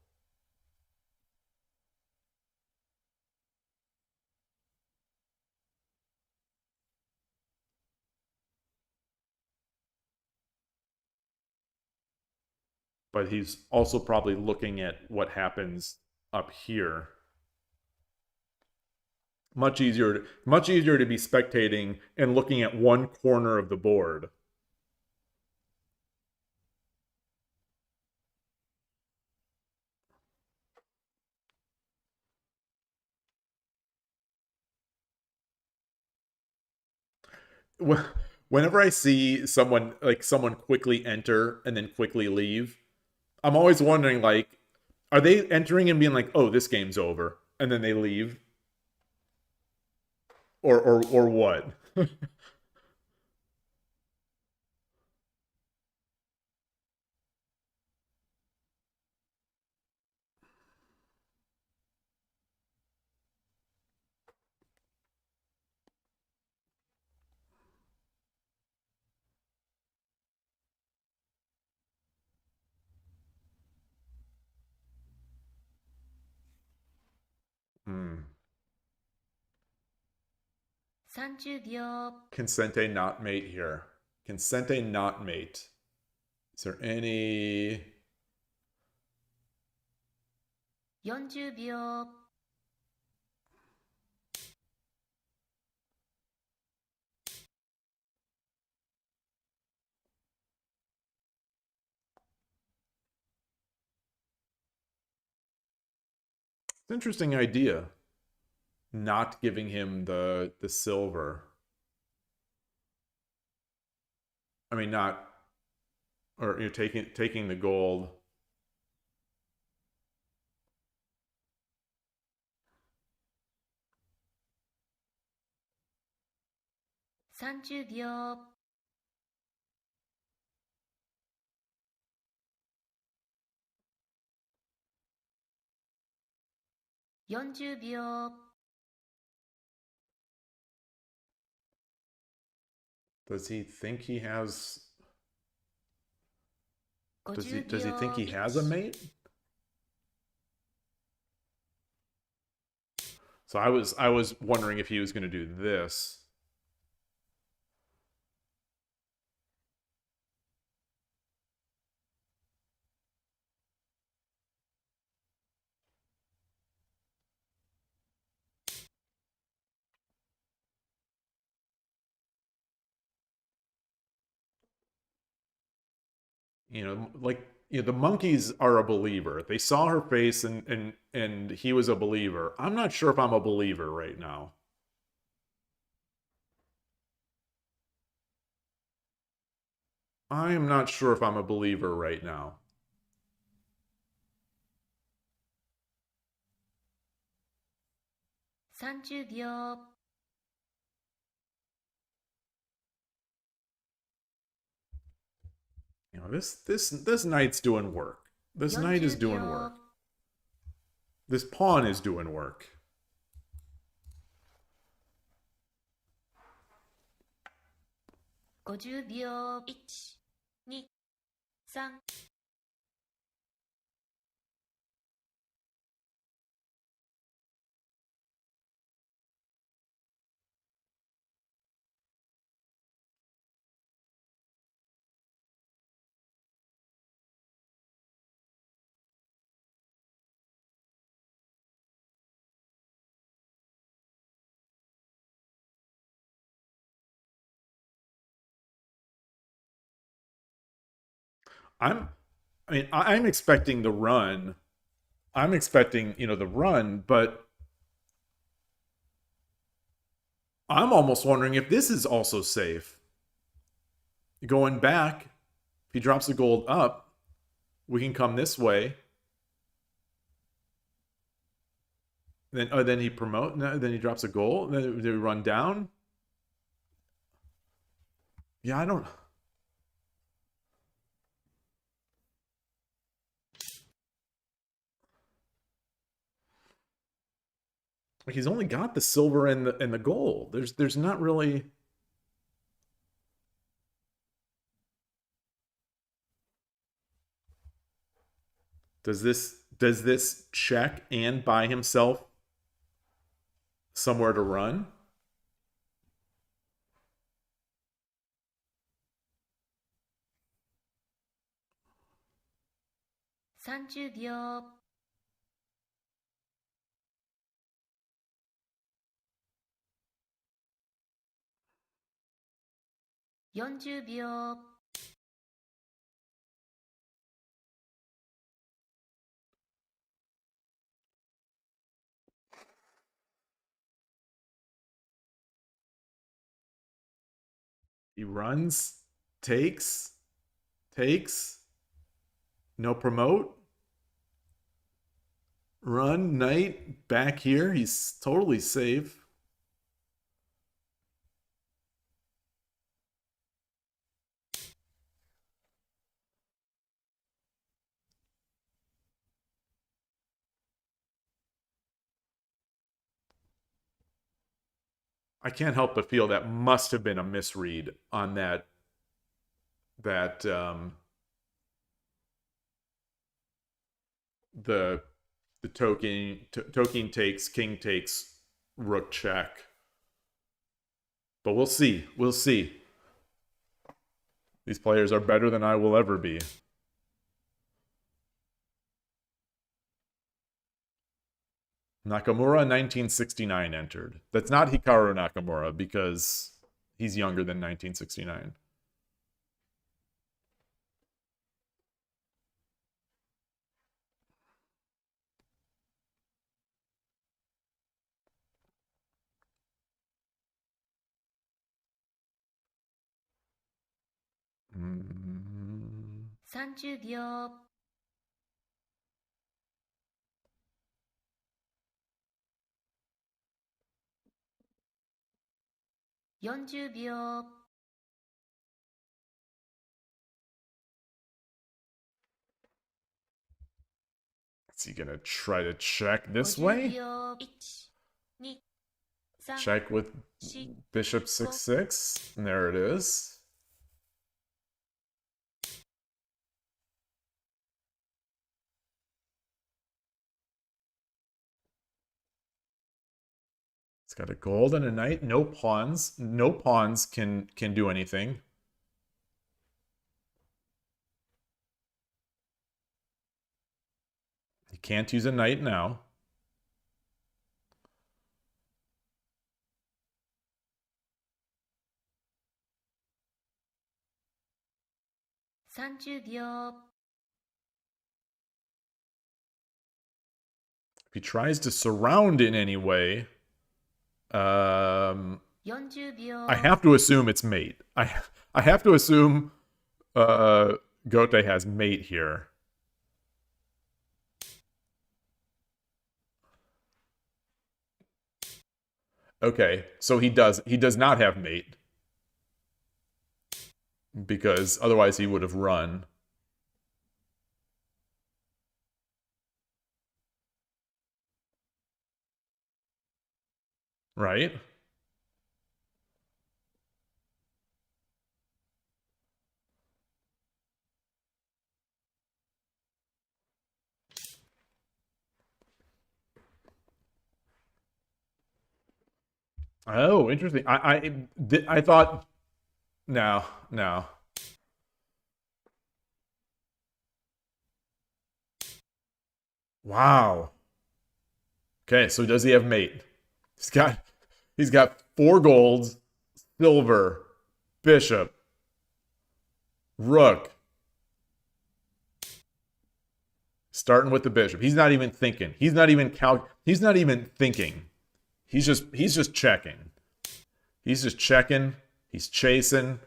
But he's also probably looking at what happens up here. Much easier to be spectating and looking at one corner of the board. Whenever I see someone quickly enter and then quickly leave, I'm always wondering, like, are they entering and being like, oh, this game's over, and then they leave? Or what? Hmm. 30秒。 Consente not mate here. Consente not mate. Is there any... 40秒。 It's an interesting idea. Not giving him the silver. I mean, not... Or you're taking the gold.30秒。 40秒。 Does he think he has... Does he 50 秒。 think he has a mate? So I was wondering if he was going to do this. Like the monkeys are a believer. They saw her face and he was a believer. I'm not sure if I'm a believer right now. I am not sure if I'm a believer right now. 30秒。This knight's doing work. This knight is doing work. This pawn is doing work. 50秒。1、2、3。I'm expecting the run. I'm expecting, the run, but I'm almost wondering if this is also safe. Going back, if he drops the gold up, we can come this way. Then he then he drops a goal, then they run down. Yeah, I don't. Like he's only got the silver and the gold. There's not really. Does this check and buy himself somewhere to run? $30秒。40秒。He runs, takes, no promote. Run, knight, back here. He's totally safe. I can't help but feel that must have been a misread on that the token takes, king takes, rook check. But we'll see. We'll see. These players are better than I will ever be. Nakamura 1969 entered. That's not Hikaru Nakamura because he's younger than 1969. Mm. 30秒。40秒。Is he gonna try to check this way? 1、2、3。 Check with bishop 6/6. And there it is. It's got a gold and a knight. No pawns. No pawns can do anything. He can't use a knight now. 30秒 If he tries to surround in any way, 40秒 I have to assume it's mate. I have to assume Gote has mate here. Okay, so he does not have mate. Because otherwise he would have run. Right? Oh, interesting. I thought no. Wow. Okay, so does he have mate? He's got 4 golds, silver, bishop, rook. Starting with the bishop. He's not even thinking. He's not even thinking. He's just checking. He's just checking. He's chasing.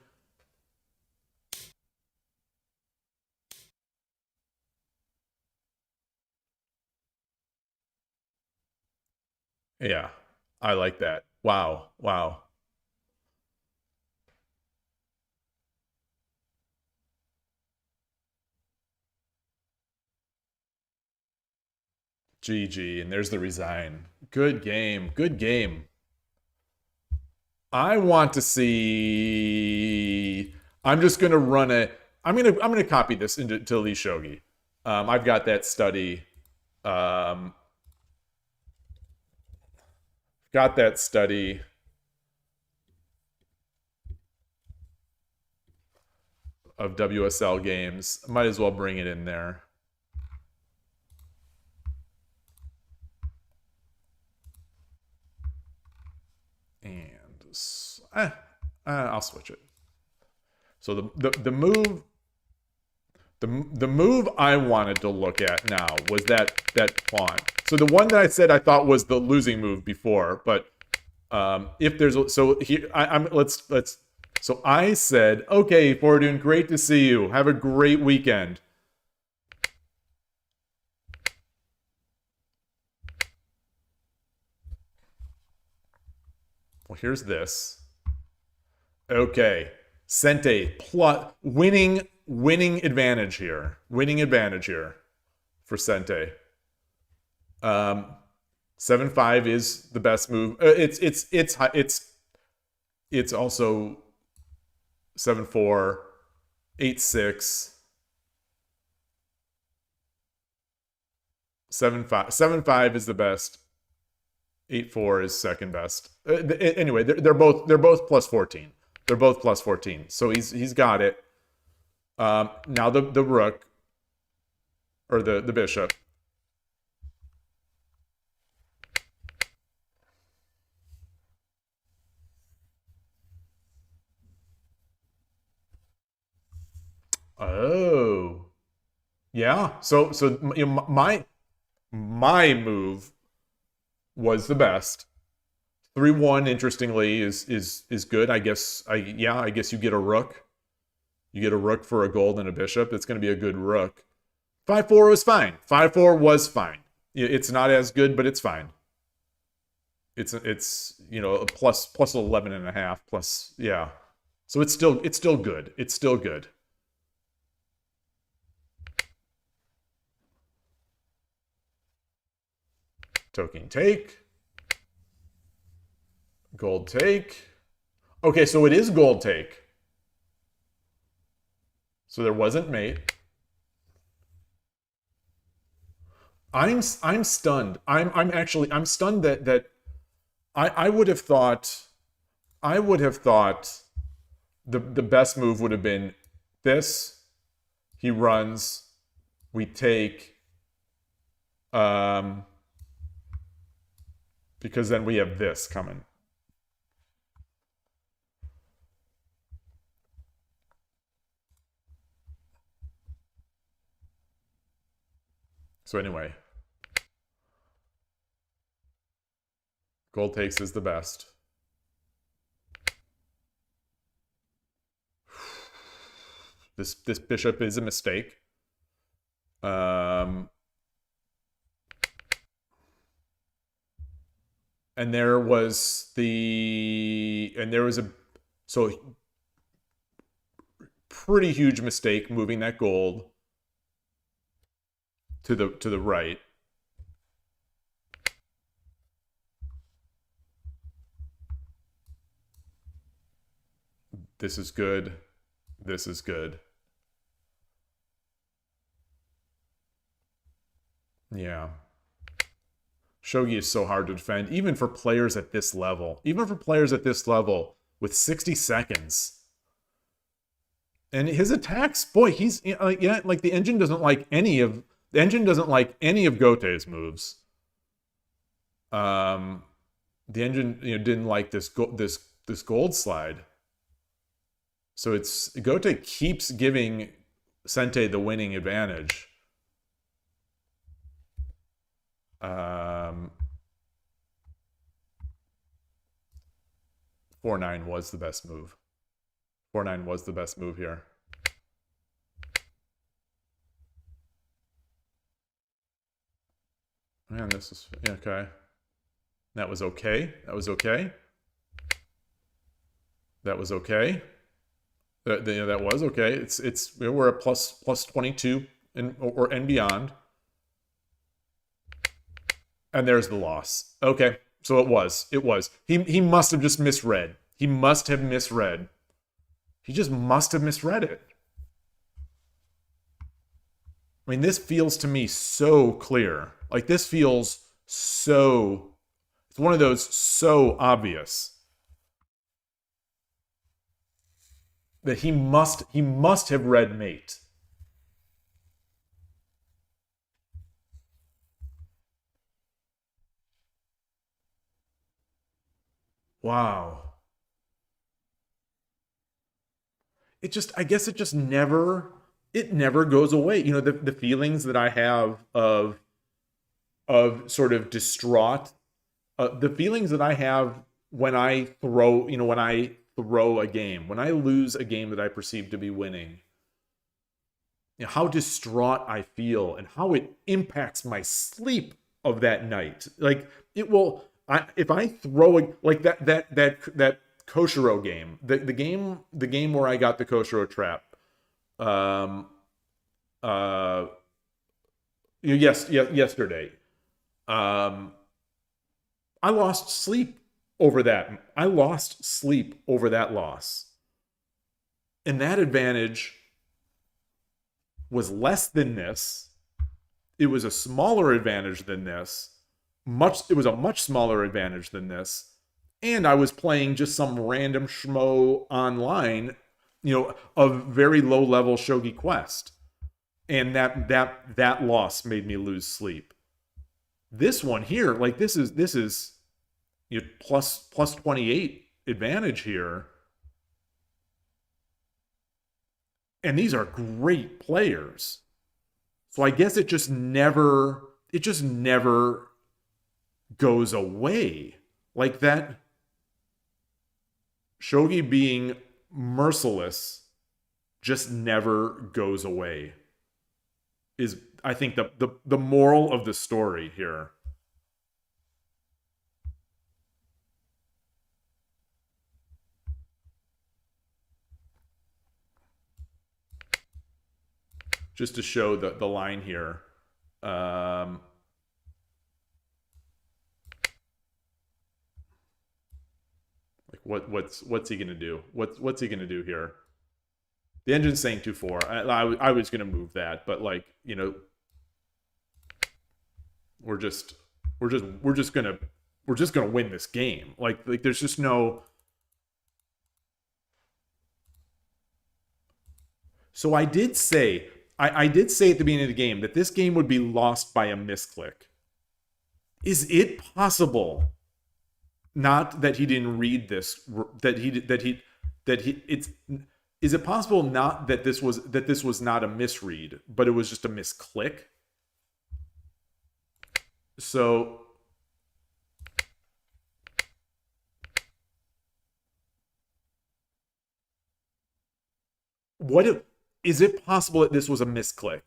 Yeah, I like that. Wow. GG, and there's the resign. Good game. I want to see. I'm just gonna run it. I'm gonna copy this into Lee Shogi. I've got that study. Got that study. Of WSL games. Might as well bring it in there. And I'll switch it. So the move I wanted to look at now was that pawn. So the one that I said I thought was the losing move before, but if there's so here let's so I said, okay, Fortune, great to see you. Have a great weekend. Well, here's this. Okay. Sente plus winning advantage here. Winning advantage here for Sente. 7-5 is the best move. It's also 7-4, 8-6, 7-5. 7-5 is the best. 8-4 is second best. Anyway, they're both plus 14. They're both plus 14. So he's got it. Now the rook or the bishop. Oh. Yeah. So you know, my move was the best. 3-1, interestingly, is good. I guess you get a rook. You get a rook for a gold and a bishop. It's going to be a good rook. 5-4 was fine. 5-4 was fine. It's not as good, but it's fine. It's a plus 11.5 plus, yeah. So it's still good. It's still good. Token take. Gold take. Okay, so it is gold take. So there wasn't mate. I'm stunned. I'm stunned that I would have thought the best move would have been this. He runs. We take. Because then we have this coming. So anyway, gold takes is the best. This bishop is a mistake. And there was a pretty huge mistake moving that gold to the right. This is good. This is good. Yeah. Shogi is so hard to defend, even for players at this level. Even for players at this level with 60 seconds. And his attacks, boy, he's yeah, like the engine doesn't like any of Gotei's moves. The engine, didn't like this gold slide. So Gotei keeps giving Sente the winning advantage. 4-9 was the best move. 4-9 was the best move here. Man, this is okay. That was okay. That was okay. That was okay. That was okay. We're at plus 22 and beyond. And there's the loss. Okay, so it was. He must have just misread. He must have misread. He just must have misread it. I mean, this feels to me so clear. Like, this feels so... It's one of those so obvious. That he must have read mate. Wow. I guess it just never goes away. The feelings that I have of sort of distraught, the feelings that I have when I throw a game, when I lose a game that I perceive to be winning, how distraught I feel and how it impacts my sleep of that night. Like, it will... if I throw like that Koshiro game, the game where I got the Koshiro trap, yesterday, I lost sleep over that. I lost sleep over that loss, and that advantage was less than this. It was a smaller advantage than this. It was a much smaller advantage than this, and I was playing just some random schmo online, of very low level Shogi Quest, and that loss made me lose sleep. This one here, like this is plus 28 advantage here, and these are great players. So I guess it just never goes away. Like, that Shogi being merciless just never goes away is, I think, the moral of the story here. Just to show the line here. What's he gonna do? What's he gonna do here? The engine's saying 2-4. I was gonna move that, but we're just gonna win this game. Like there's just no. So I did say at the beginning of the game that this game would be lost by a misclick. Is it possible? Not that he didn't read this. Is it possible not that this was not a misread, but it was just a misclick? So what if, is it possible that this was a misclick?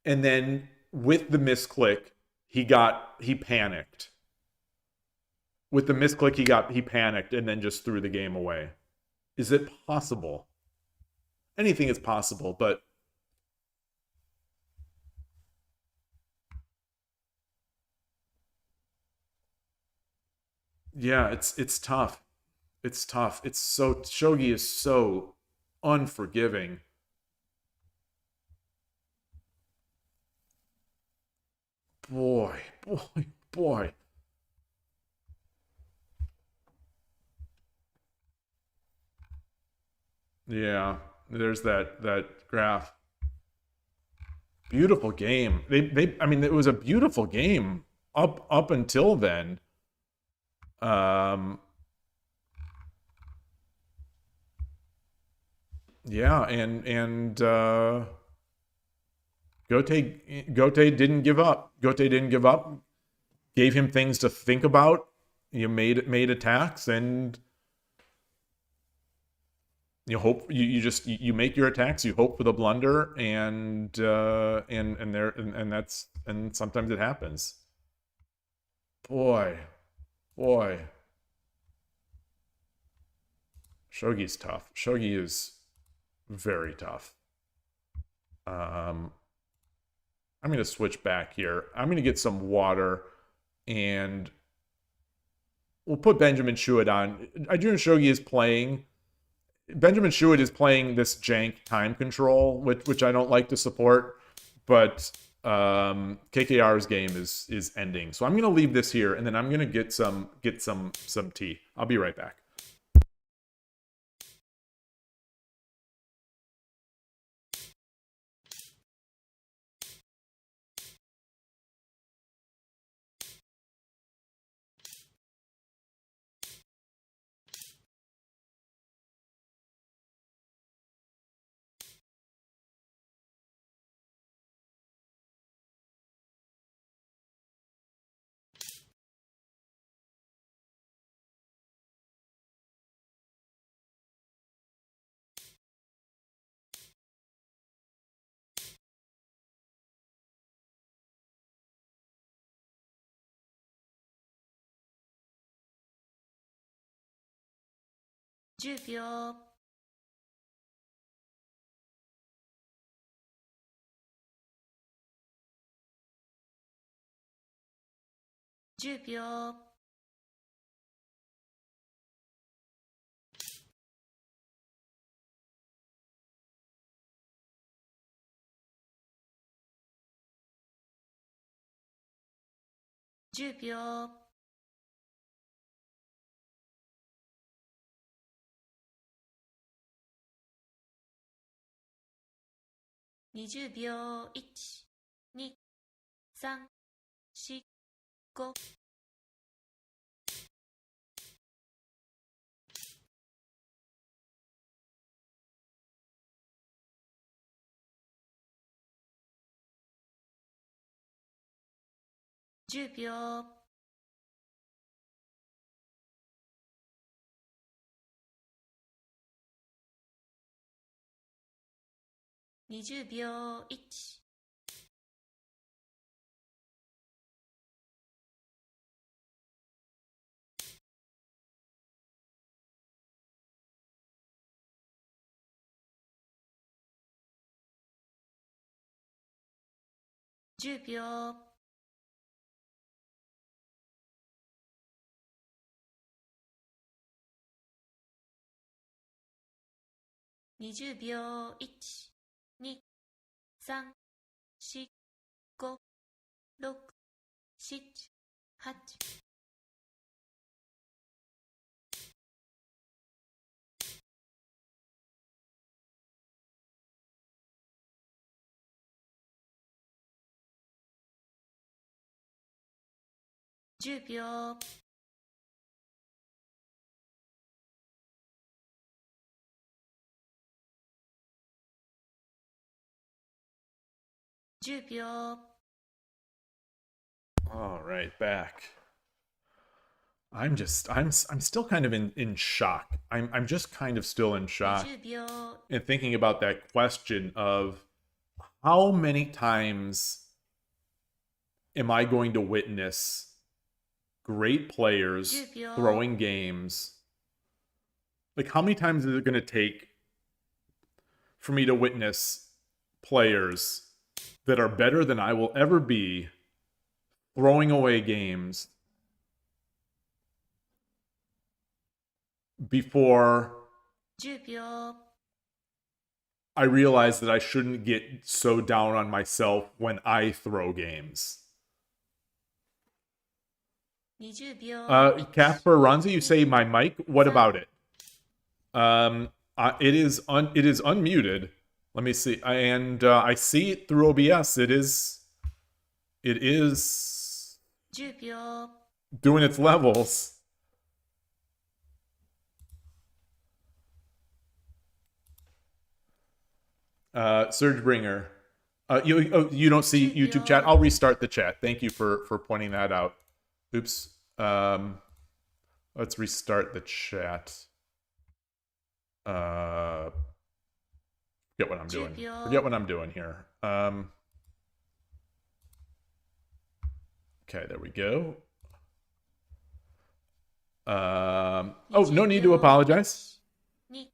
And then with the misclick, he panicked. With the misclick, he panicked and then just threw the game away. Is it possible? Anything is possible, but yeah, it's tough. It's tough. It's so Shogi is so unforgiving. Boy, boy, boy. Yeah, there's that graph. Beautiful game. I mean it was a beautiful game up until then. Um yeah, and Gote didn't give up. Gote didn't give up. Gave him things to think about. You made attacks, and you hope you make your attacks. You hope for the blunder, and that's and sometimes it happens. Boy, boy, Shogi's tough. Shogi is very tough. Um, I'm gonna switch back here. I'm gonna get some water, and we'll put Benjamin Shuid on. Adrian Shogi is playing. Benjamin Shuid is playing this jank time control, which I don't like to support, but KKR's game is ending. So I'm gonna leave this here, and then I'm gonna get some tea. I'll be right back.10秒。10秒。10秒。20秒。1、2、3、4、5。10秒。20秒。1、10秒。20秒。1、2、3、4、5、6、7、8。10秒。10秒 All right, back. I'm still kind of in shock. I'm just kind of still in shock 20秒 and thinking about that question of how many times am I going to witness great players throwing games? Like, how many times is it going to take for me to witness players that are better than I will ever be throwing away games before 10秒 I realize that I shouldn't get so down on myself when I throw games? 20秒 Casper Ronzi, you say my mic? What about it? It is unmuted. Let me see. And I see it through OBS. It is 10秒 doing its levels. Surgebringer. You don't see YouTube chat? I'll restart the chat. Thank you for pointing that out. Oops. Let's restart the chat. Forget what I'm doing. Forget what I'm doing here. Okay, there we go. Oh, no need to apologize. 2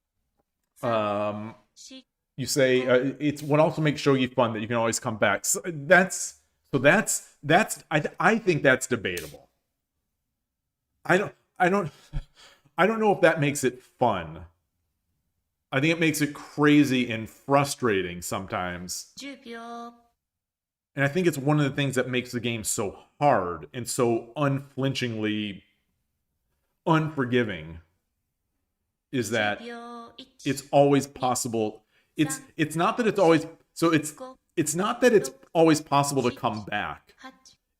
3 Um, 4 you say it's what also makes shogi fun that you can always come back. So that's I think that's debatable. I don't know if that makes it fun. I think it makes it crazy and frustrating sometimes. 10秒 And I think it's one of the things that makes the game so hard and so unflinchingly unforgiving is that 10秒 1 it's always possible. It's not that it's always it's not that it's always possible to come back. 8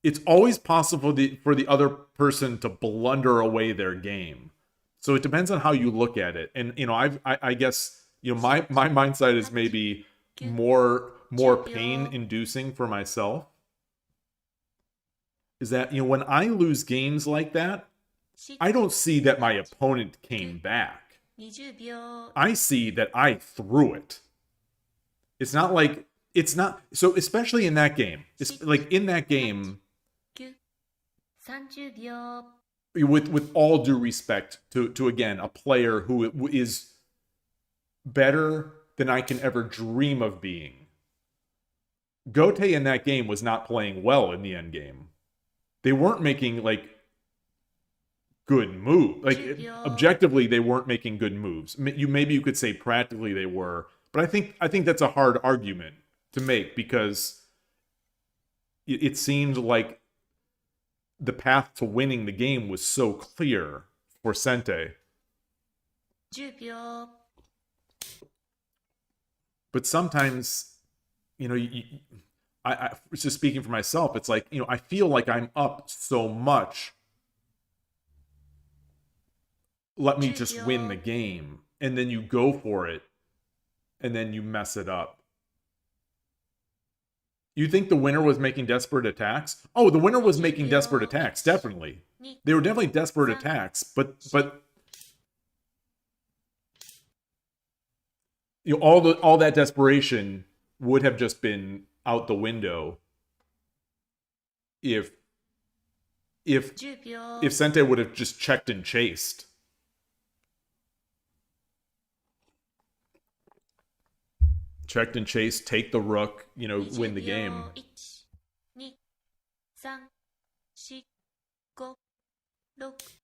It's always possible for the other person to blunder away their game. So it depends on how you look at it. And I guess my mindset is maybe more pain inducing for myself. Is that when I lose games like that, I don't see that my opponent came back. 20秒 I see that I threw it. It's not like so especially in that game. It's like in that game 9 30秒 with all due respect to again a player who is better than I can ever dream of being. Gote in that game was not playing well in the end game. They weren't making good moves. Objectively, they weren't making good moves. Maybe you could say practically they were, but I think that's a hard argument to make because it seemed like the path to winning the game was so clear for Sente. 10秒 But sometimes, I just speaking for myself, it's like, I feel like I'm up so much. Let me just win the game. And then you go for it. And then you mess it up. You think the winner was making desperate attacks? Oh, the winner was making desperate attacks, definitely. They were definitely desperate attacks, but all that desperation would have just been out the window if 10秒 Sente would have just checked and chased. Checked and chased, take the rook, win the game. 1 2 3 4 5 6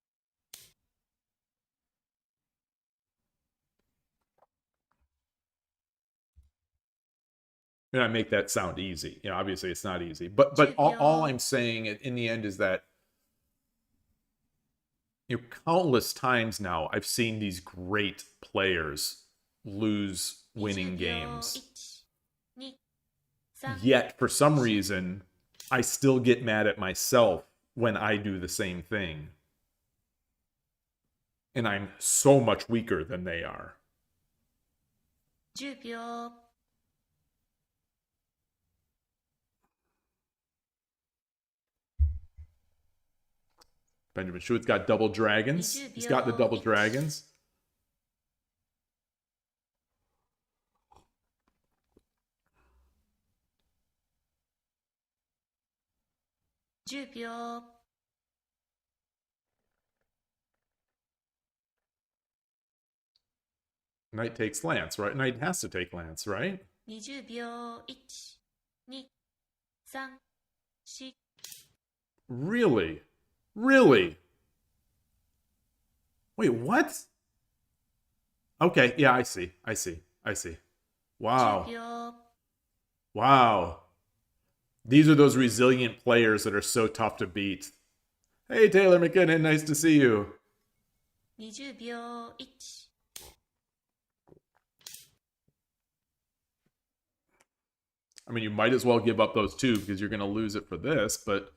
And I make that sound easy. Obviously it's not easy. But all I'm saying in the end is that countless times now I've seen these great players lose winning games. 1 2 3 Yet for some reason I still get mad at myself when I do the same thing. And I'm so much weaker than they are. 10秒 Benjamin Schuett's got double dragons. He's got the double dragons. Knight takes lance, right? Knight has to take lance, right? 20秒1、2、3、4 Really? Really? Wait, what? Okay, yeah, I see. Wow. 10秒 Wow. These are those resilient players that are so tough to beat. Hey, Taylor McKinnon, nice to see you. 20秒1 I mean, you might as well give up those two because you're going to lose it for this, but...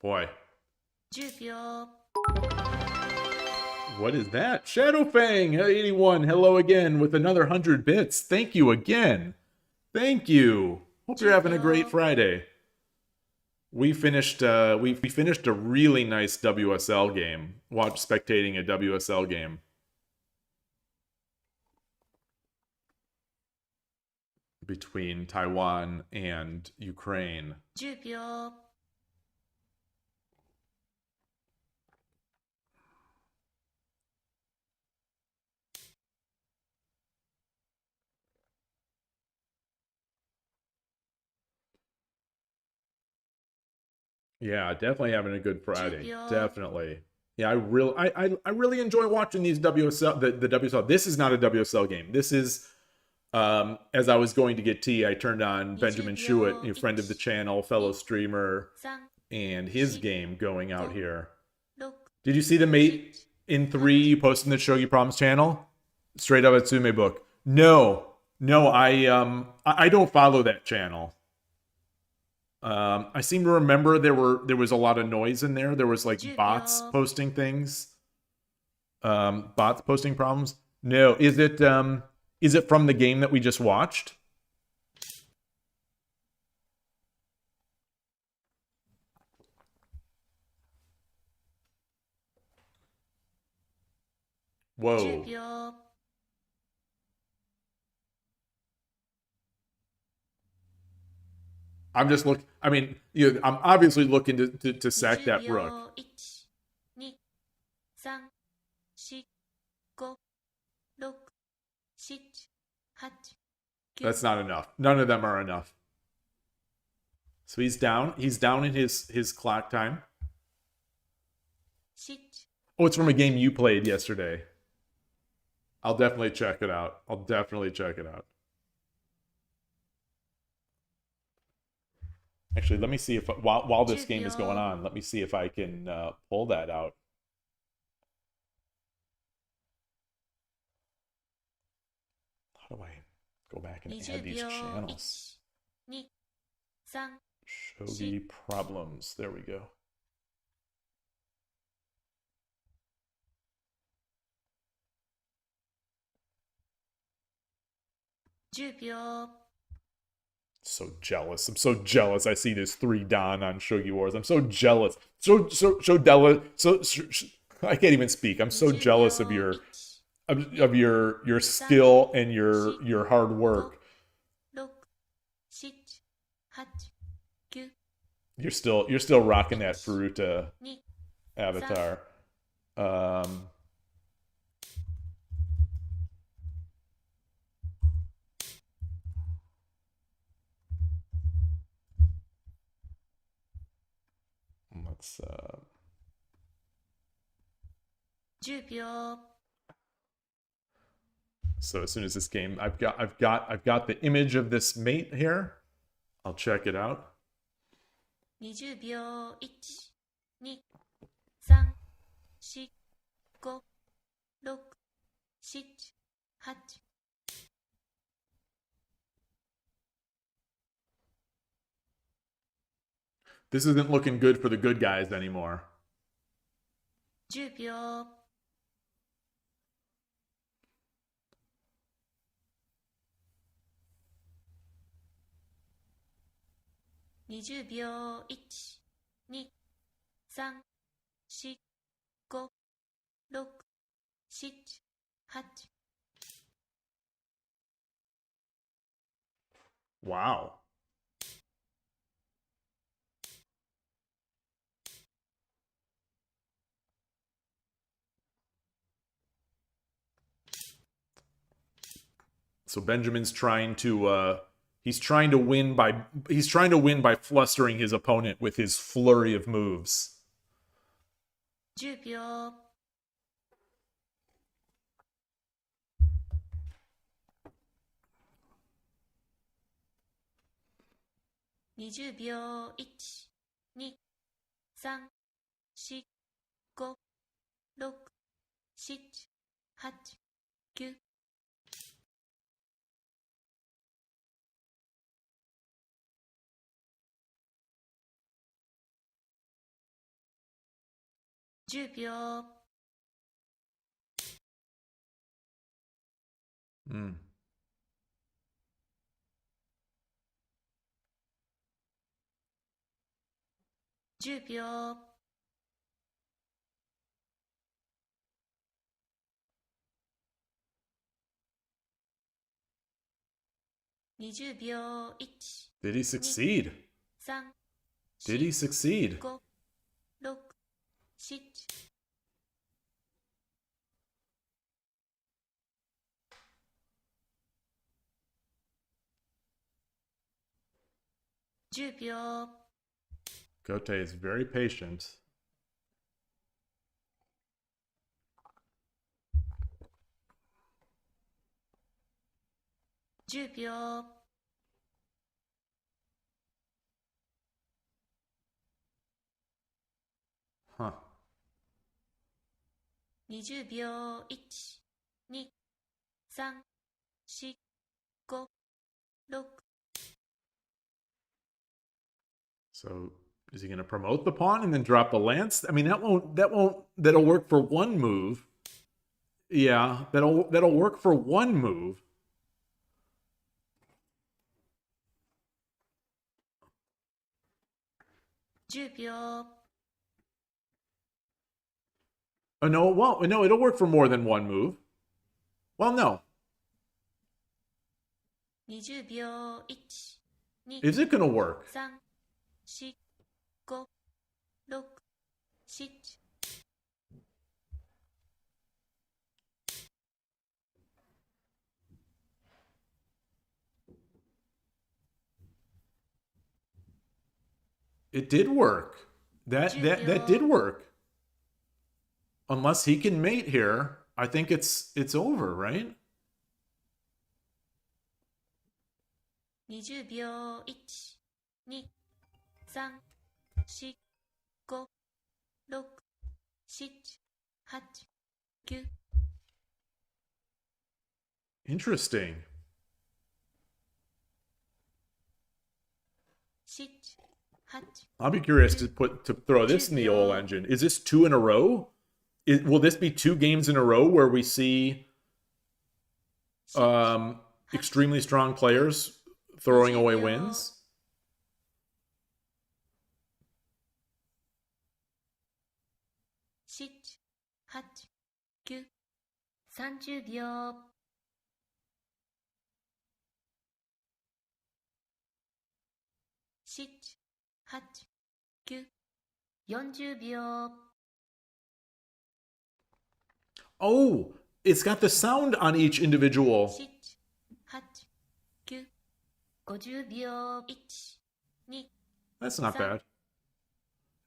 Boy. 10秒 What is that? Shadowfang81, hello again with another 100 bits. Thank you again. Thank you. Hope you're having a great Friday. We finished a really nice WSL game. Spectating a WSL game. Between Taiwan and Ukraine. 10秒 Yeah, definitely having a good Friday. Cheerio. Definitely. Yeah, I really enjoy watching these WSL the WSL. This is not a WSL game. This is as I was going to get tea, I turned on Benjamin Schuett, a friend of the channel, fellow streamer, 3 and his game going out here. 6 Did you see the mate in 3 you posted in the Shogi Problems channel? Straight up at tsume book. No, I don't follow that channel. I seem to remember there was a lot of noise in there. There was like bots posting things. Bots posting problems. No, is it from the game that we just watched? Whoa. 10秒 I'm just look. I mean, I'm obviously looking to sack that rook. 1、2、3、4、5、6、7、8、9 That's not enough. None of them are enough. So he's down. He's down in his clock time. 7 Oh, it's from a game you played yesterday. I'll definitely check it out. Actually, let me see if while this game is going on, let me see if I can pull that out. How do I go back and add these 20秒 channels? 1、2、3 Shogi Problems. There we go.10秒 So jealous. I'm so jealous. I see this 3 Dan on Shogi Wars. I'm so jealous. So I can't even speak. I'm so jealous of your skill and your hard work. 6、7、8、9 You're still rocking that Furuta 2 avatar. Let's 10秒 So as soon as this game, I've got the image of this mate here. I'll check it out. 20秒 1、2、3、4、5、6、7、8 This isn't looking good for the good guys anymore. 10秒 I 20秒1、2、3、4、5、6、7、8。Wow. So Benjamin's trying to he's trying to win by flustering his opponent with his flurry of moves. 10秒。20秒1、2、3、4、5、6、7、8、9。10秒。10秒。20秒1、 Did he succeed? 3、 Did he succeed? 5、6、7。10秒。 Gote is very patient.10秒。 Huh. 20秒1、2、3、4、5、6。 So is he going to promote the pawn and then drop a lance? I mean, that'll work for one move. Yeah, that'll work for one move. Oh, no, it won't. No, it'll work for more than one move. Well, no. 20秒1、2、 Is it going to work? 3、4、5、6、7。 It did work. That did work. Unless he can mate here, I think it's over, right? 20秒1、2、3、4、5、6、7、8、9。 Interesting. 7、8。 I'll be curious to throw this in the OL engine. Is this 2 in a row? Will this be 2 games in a row where we see extremely strong players throwing away wins? 7、8、9。 30秒。 7、8、9。 40秒。 Oh, it's got the sound on each individual. 7、8、9。 50秒。 1、2。 That's not bad.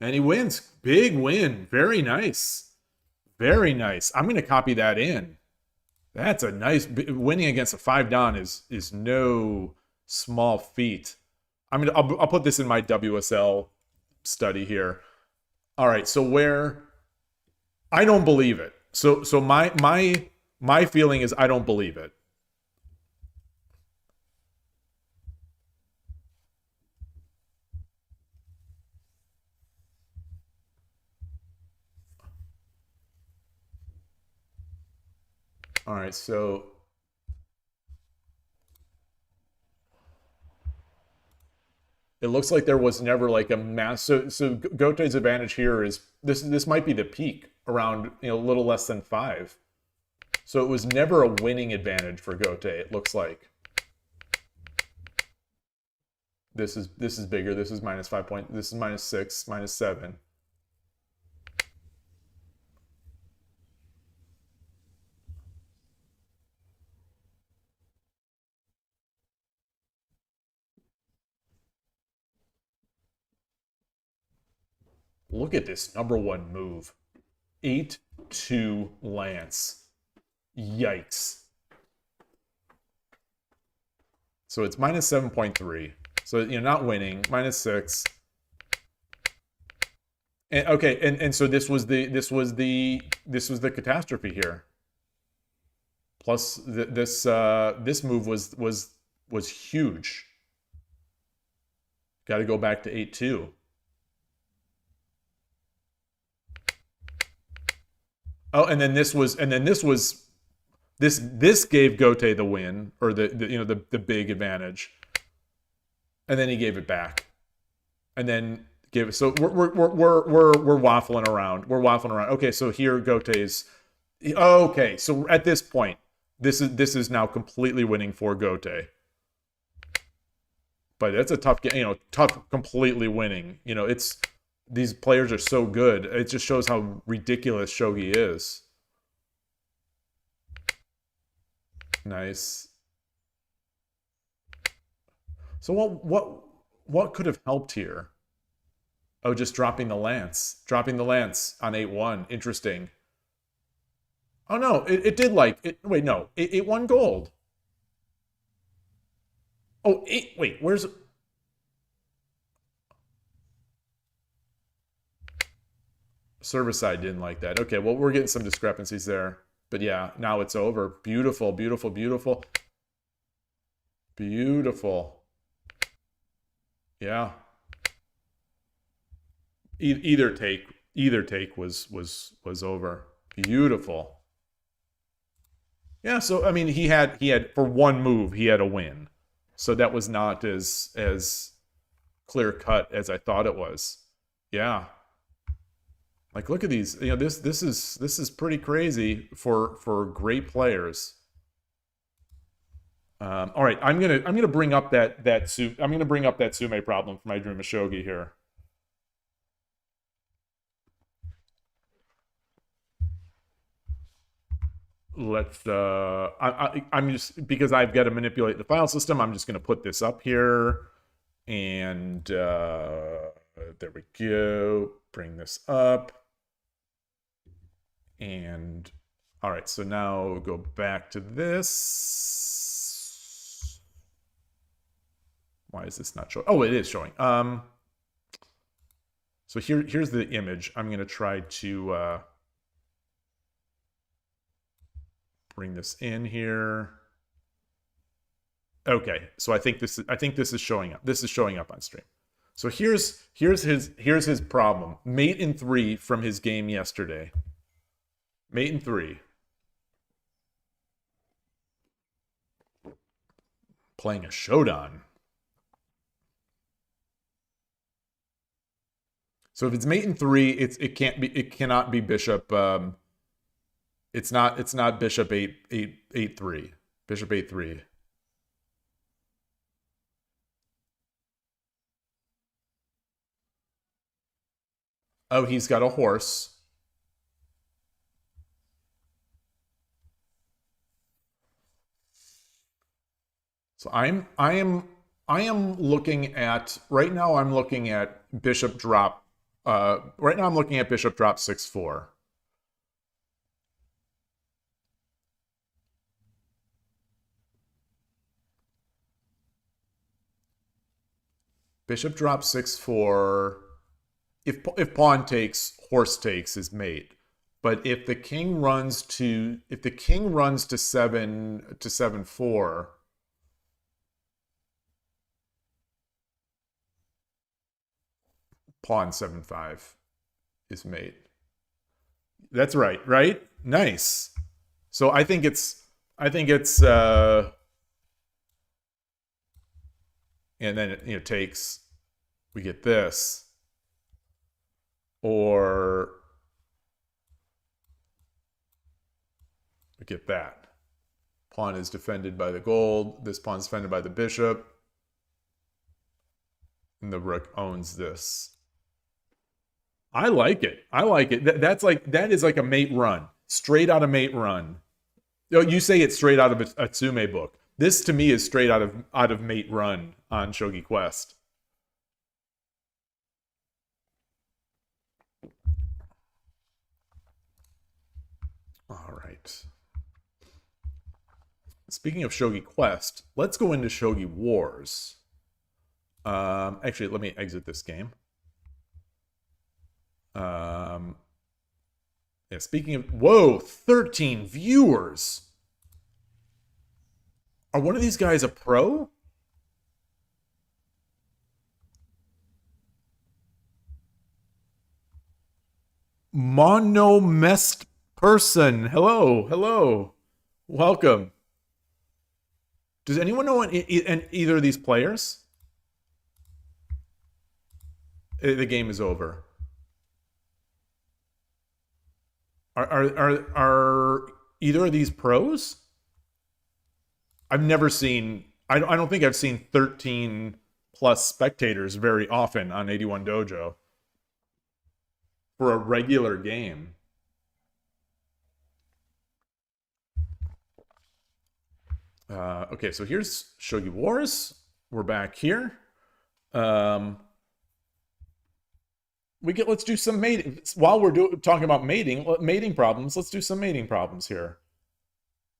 And he wins. Big win. Very nice. Very nice. I'm going to copy that in. That's a nice... Winning against a 5-dan is no small feat. I'll put this in my WSL study here. All right, so where... I don't believe it. So my feeling is I don't believe it. All right, so It looks like there was never like a mass. So Gote's advantage here is this might be the peak around, you know, a little less than 5. So it was never a winning advantage for Gote, it looks like. This is bigger. This is -5 point. This is -6, -7. Look at this #1 move. 8-2 Lance. Yikes. So it's -7.3. So you're not winning. -6. And okay, and so this was the catastrophe here. Plus this move was huge. Got to go back to 8-2. Oh, and then this gave Gote the win, or the big advantage, and then he gave it back, and then gave it. So we're waffling around. We're waffling around. Okay, so here Gote's. Okay, so at this point, this is now completely winning for Gote. But that's a tough game. Tough completely winning. It's. These players are so good. It just shows how ridiculous Shogi is. Nice. So what could have helped here? Oh, just dropping the lance. Dropping the lance on 8-1. Interesting. Oh no, it did like it. Wait, no, it won gold. Oh, wait, where's? Server side didn't like that. Okay, well, we're getting some discrepancies there. But yeah, now it's over. Beautiful, beautiful, beautiful. Beautiful. Yeah. Either take was over. Beautiful. Yeah, so I mean he had for one move, he had a win. So that was not as clear cut as I thought it was. Yeah. Like, look at these. This is pretty crazy for great players. All right, I'm gonna bring up that tsume problem for my Dream of Shogi here. Let's. I'm just, because I've got to manipulate the file system. I'm just gonna put this up here, and there we go. Bring this up. And all right, so now go back to this. Why is this not showing? Oh, it is showing. So here's the image. I'm gonna try to bring this in here. Okay, so I think this is showing up. This is showing up on stream. So here's his problem. Mate in 3 from his game yesterday. Mate in 3. Playing a Shodan. So if it's mate in 3, it cannot be bishop. It's not bishop 8-3. Bishop 8-3. Oh, he's got a horse. So I am looking at right now. I'm looking at bishop drop. Right now I'm looking at bishop drop 6-4. Bishop drop 6-4. If pawn takes, horse takes is mate. But if the king runs to 7-4. Pawn 7-5 is mate. That's right, right? Nice. So I think it's and then it takes. we get this. Or we get that. Pawn is defended by the gold. This pawn is defended by the bishop. And the rook owns this. I like it. I like it. That is like a mate run. Straight out of mate run. You say it's straight out of a tsume book. This to me is straight out of mate run on Shogi Quest. All right. Speaking of Shogi Quest, let's go into Shogi Wars. Actually, let me exit this game. Yeah, speaking of... Whoa, 13 viewers! Are one of these guys a pro? Monomest person. Hello, hello. Welcome. Does anyone know either of these players? The game is over. Are either of these pros? I've never seen... I don't think I've seen 13 plus spectators very often on 81 Dojo for a regular game. Okay, so here's Shogi Wars. We're back here. Let's do some mating. While we're talking about mating problems, let's do some mating problems here.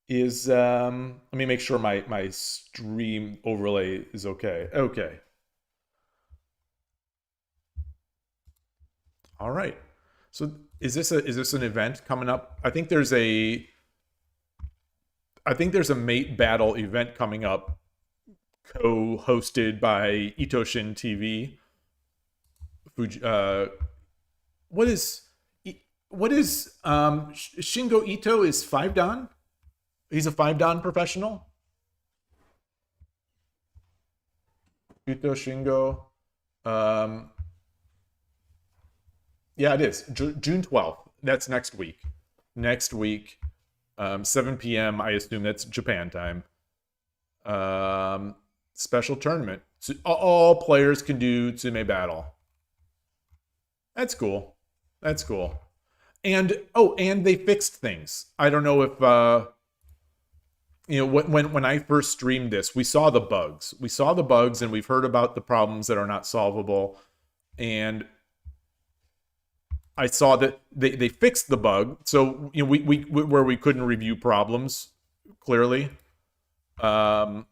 Let me make sure my stream overlay is okay. Okay. All right. So is this an event coming up? I think there's a mate battle event coming up, co-hosted by Itoshin TV. What is Shingo Ito is 5-dan? He's a 5-dan professional? Ito Shingo. Yeah, it is. June 12th. That's next week. Next week. 7 p.m. I assume that's Japan time. Special tournament. So all players can do Tsume battle. That's cool. That's cool. And they fixed things. I don't know if when I first streamed this, we saw the bugs. We saw the bugs, and we've heard about the problems that are not solvable. And I saw that they fixed the bug. So we where we couldn't review problems clearly. Where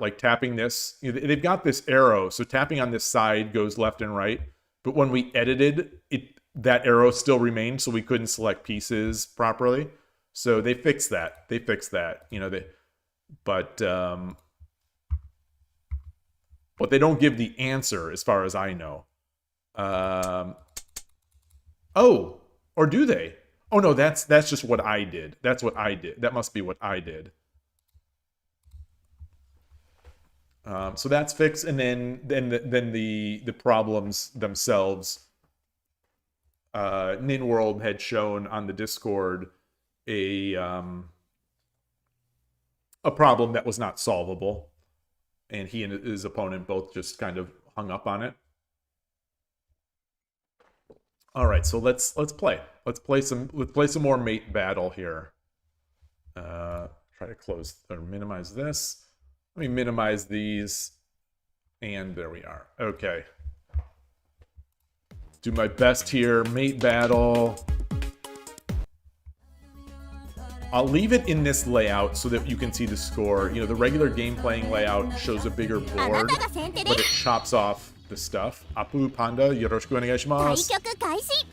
like tapping this, they've got this arrow, so tapping on this side goes left and right. But when we edited it, that arrow still remained, so we couldn't select pieces properly. So they fixed that. But they don't give the answer as far as I know. Oh, or do they? Oh no, that's just what I did. That's what I did. That must be what I did. So that's fixed, and then the problems themselves. NinWorld had shown on the Discord a problem that was not solvable, and he and his opponent both just kind of hung up on it. All right, so let's play. Let's play some more mate battle here. Try to close or minimize this. Let me minimize these, and there we are. Okay. Do my best here. Mate battle. I'll leave it in this layout so that you can see the score. The regular game playing layout shows a bigger board, but it chops off the stuff. Apu Panda, yoroshiku onegaishimasu.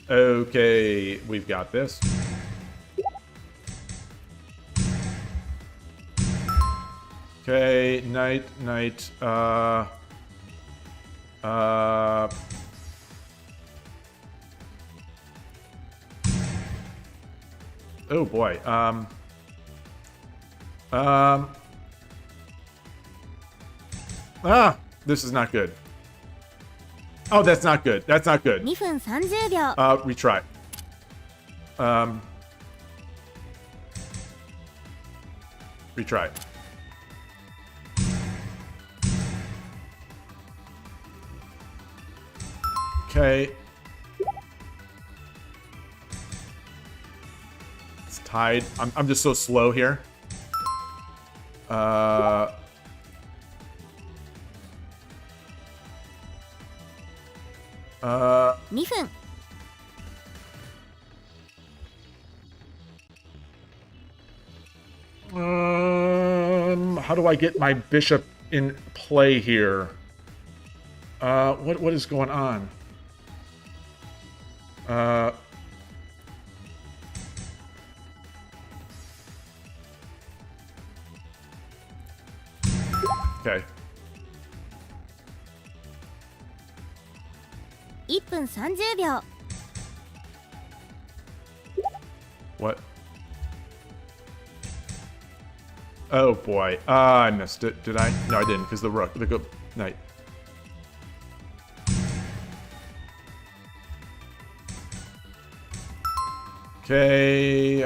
Okay, we've got this. Okay, knight. Oh boy. This is not good. Oh, that's not good. That's not good. 2分30秒 Retry. Retry. Okay. It's tied. I'm just so slow here. 2分 How do I get my bishop in play here? What is going on? Okay. 1分30秒 What? Oh boy. I missed it. Did I? No, I didn't, because the rook, the good knight. Okay,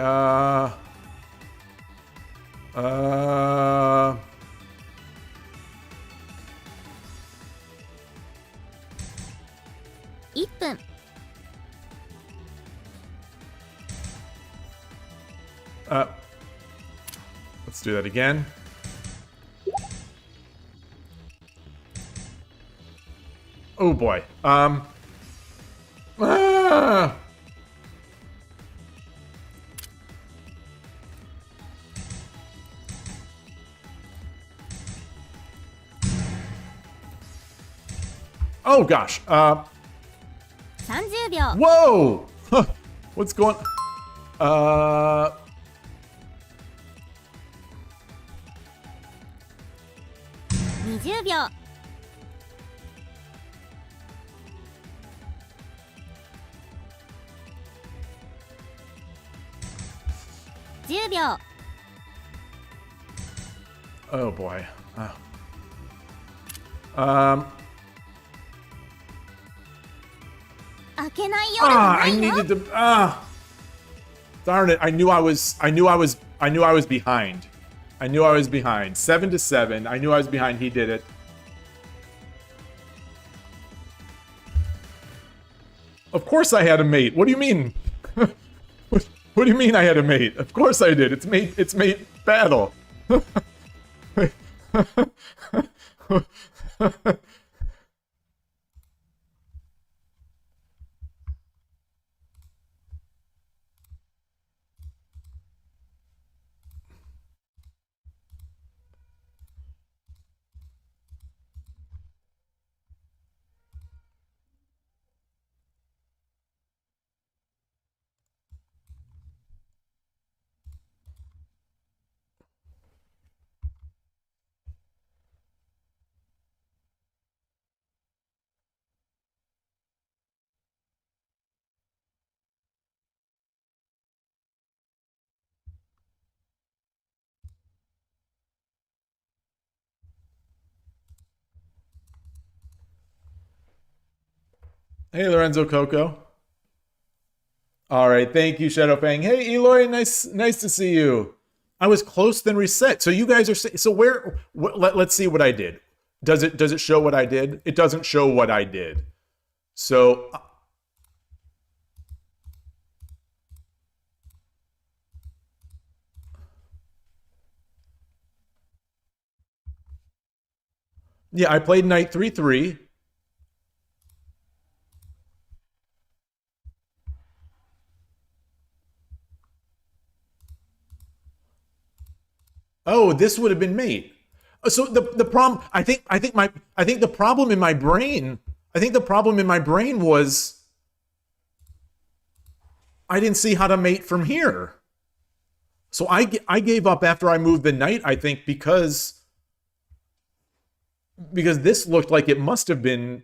1分 let's do that again. Oh boy. Ah! Oh gosh. 30秒 Whoa! Huh. What's going? 20秒 10秒 Oh boy. Um. 開けないようでも Ah, な I いよ needed to. Ah. Darn it! I knew I was behind. I knew I was behind. 7-7. I knew I was behind. He did it. Of course I had a mate. What do you mean? what do you mean I had a mate? Of course I did. It's mate battle. Hey, Lorenzo Coco. All right, thank you, Shadowfang. Hey, Yloigh, nice to see you. I was close, then reset. So you guys are so where? Let's see what I did. Does it show what I did? It doesn't show what I did. So. Yeah, I played knight 3-3. Oh, this would have been mate. So the problem, I think the problem in my brain, was I didn't see how to mate from here. So I gave up after I moved the knight, I think, because this looked like it must have been.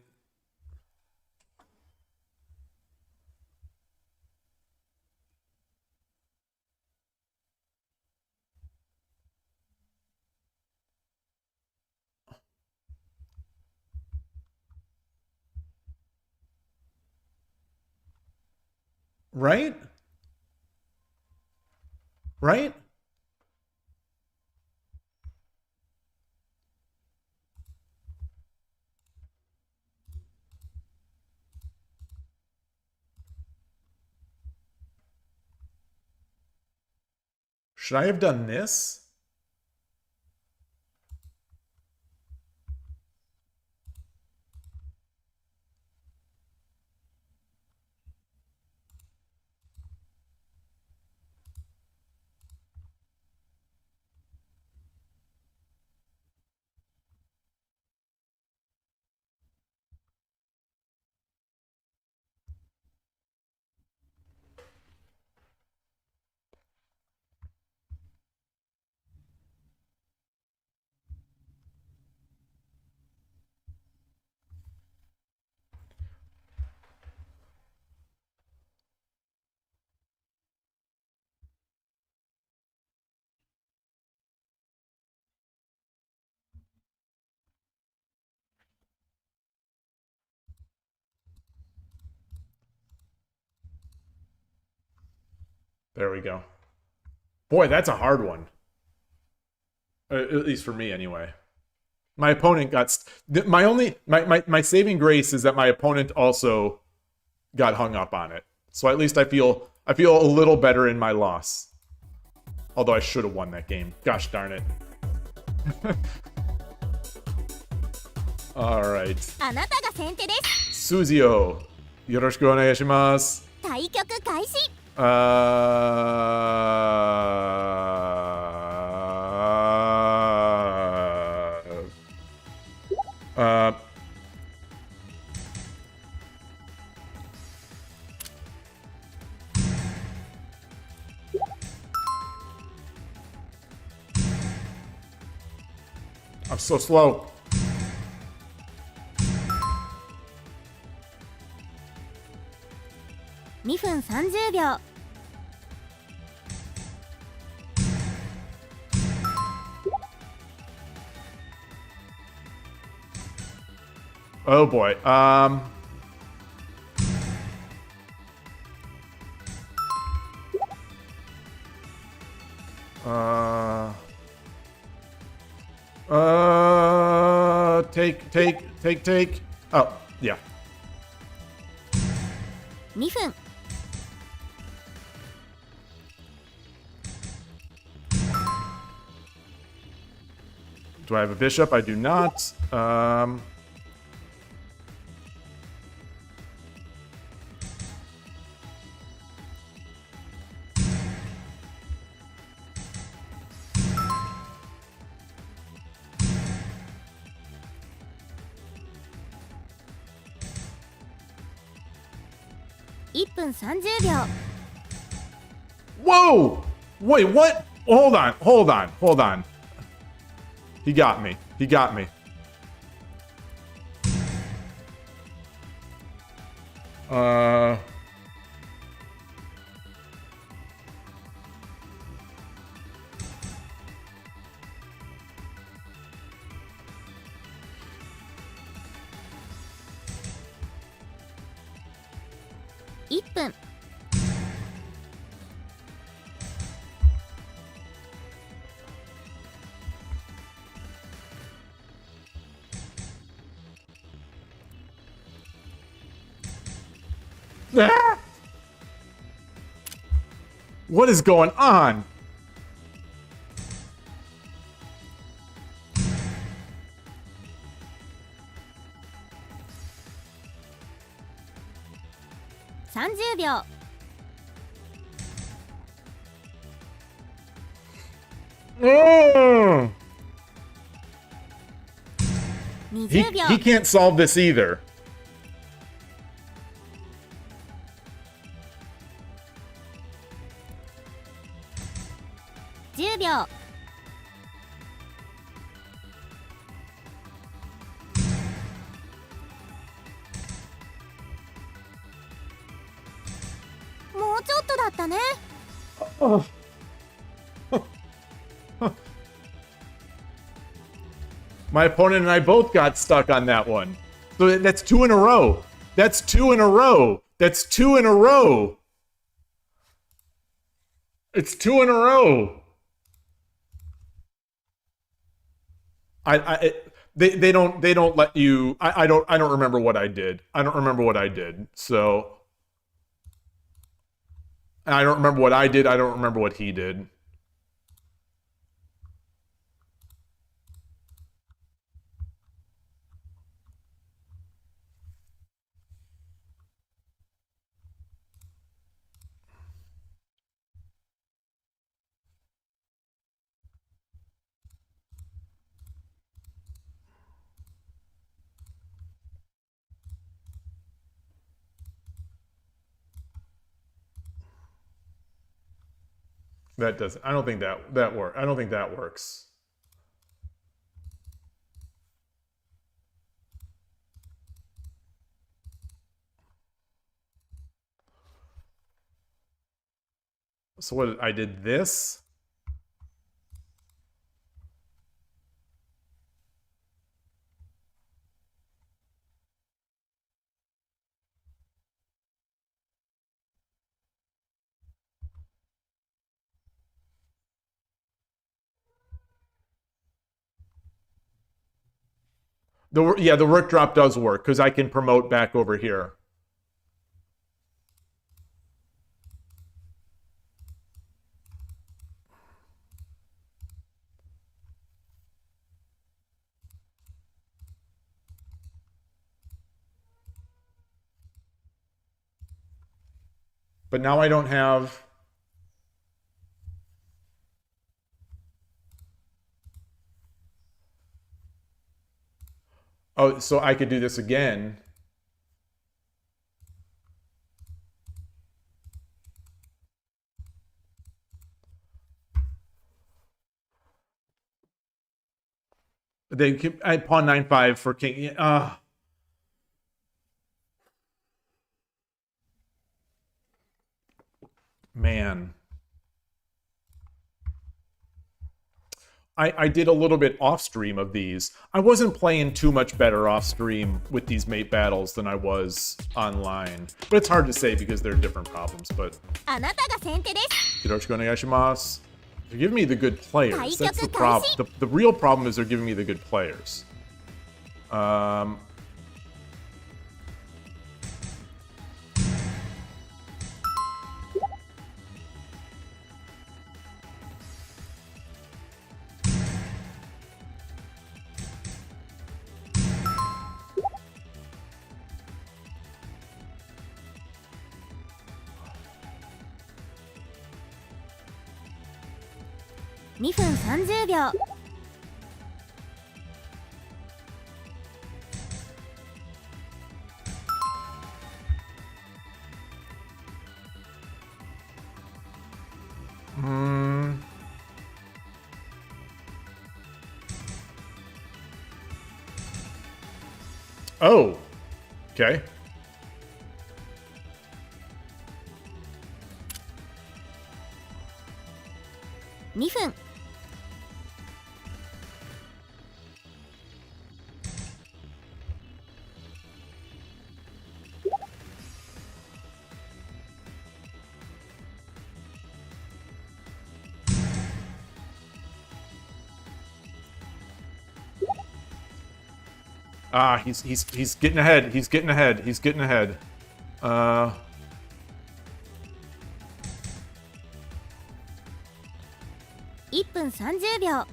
Right? Right? Should I have done this? There we go. Boy, that's a hard one. At least for me, anyway. My opponent got... My saving grace is that my opponent also got hung up on it. So at least I feel a little better in my loss. Although I should have won that game. Gosh darn it. Alright. あなたが先手です。Suzio. よろしくお願いします。対局開始。I'm so slow. 2分30秒。Oh boy. Take. Oh, yeah. 2分。Do I have a bishop? I do not. Whoa! Wait, what? Hold on. He got me. 1分。What is going on? ?30 秒。20秒。He can't solve this either. 10秒。もうちょっとだったね。My opponent and I both got stuck on that one. So that's 2 in a row. That's 2 in a row. It's 2 in a row. They don't let you. I don't remember what I did. I don't remember what I did. So I don't remember what I did. I don't remember what he did. That doesn't. I don't think that work. I don't think that works. So what I did this. The rook drop does work because I can promote back over here. But now I don't have. Oh, so I could do this again. I pawn 9-5 for king. Man. I did a little bit off stream of these. I wasn't playing too much better off stream with these mate battles than I was online. But it's hard to say because they're different problems. But Yoroshiku onegaishimasu. They're giving me the good players. That's the problem. The real problem is they're giving me the good players. 2分30秒。Oh, okay.2分。He's getting ahead. He's getting ahead. He's getting ahead. 1分30秒。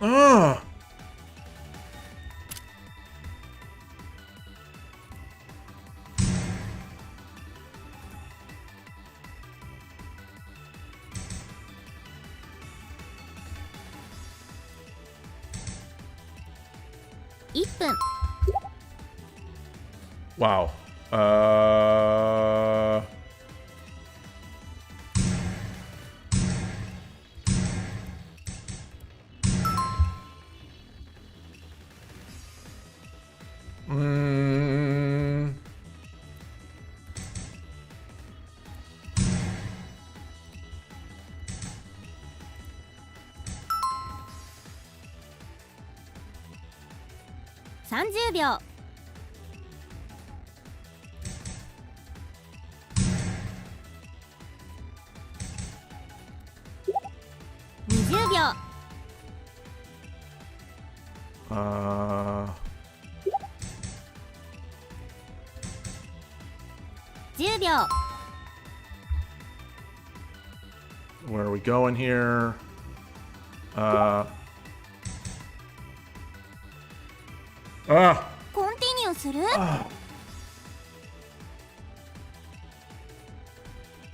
1分。 Wow. 30秒。20秒。10秒。 Where are we going here?コンティニューする？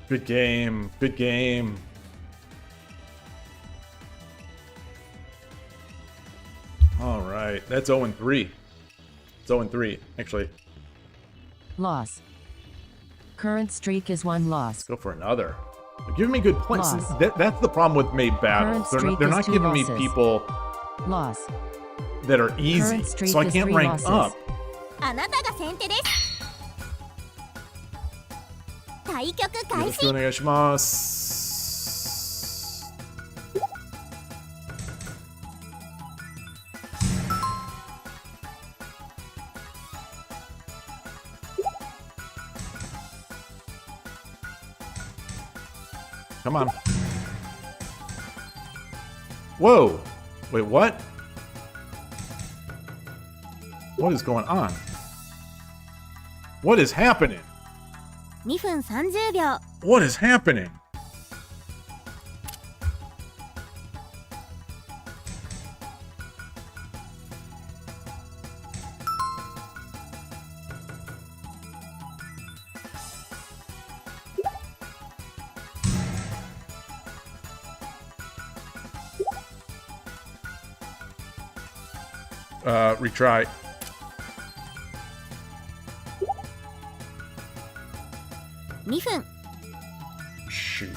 Good game. Good game. All right. That's 0-3. It's 0-3, actually. Loss. Current streak is 1 loss. Let's go for another. They're giving me good points. Loss. That's the problem with made battles. Current They're streak not is 2 giving me losses. people Loss. that are easy, Current streak so I is can't 3 rank losses. up. あなたが先手です。対局開始。よろしくお願いします。Come on. Whoa! Wait, what? What is going on? What is happening? 2分30秒。 What is happening? Retry. Shoot.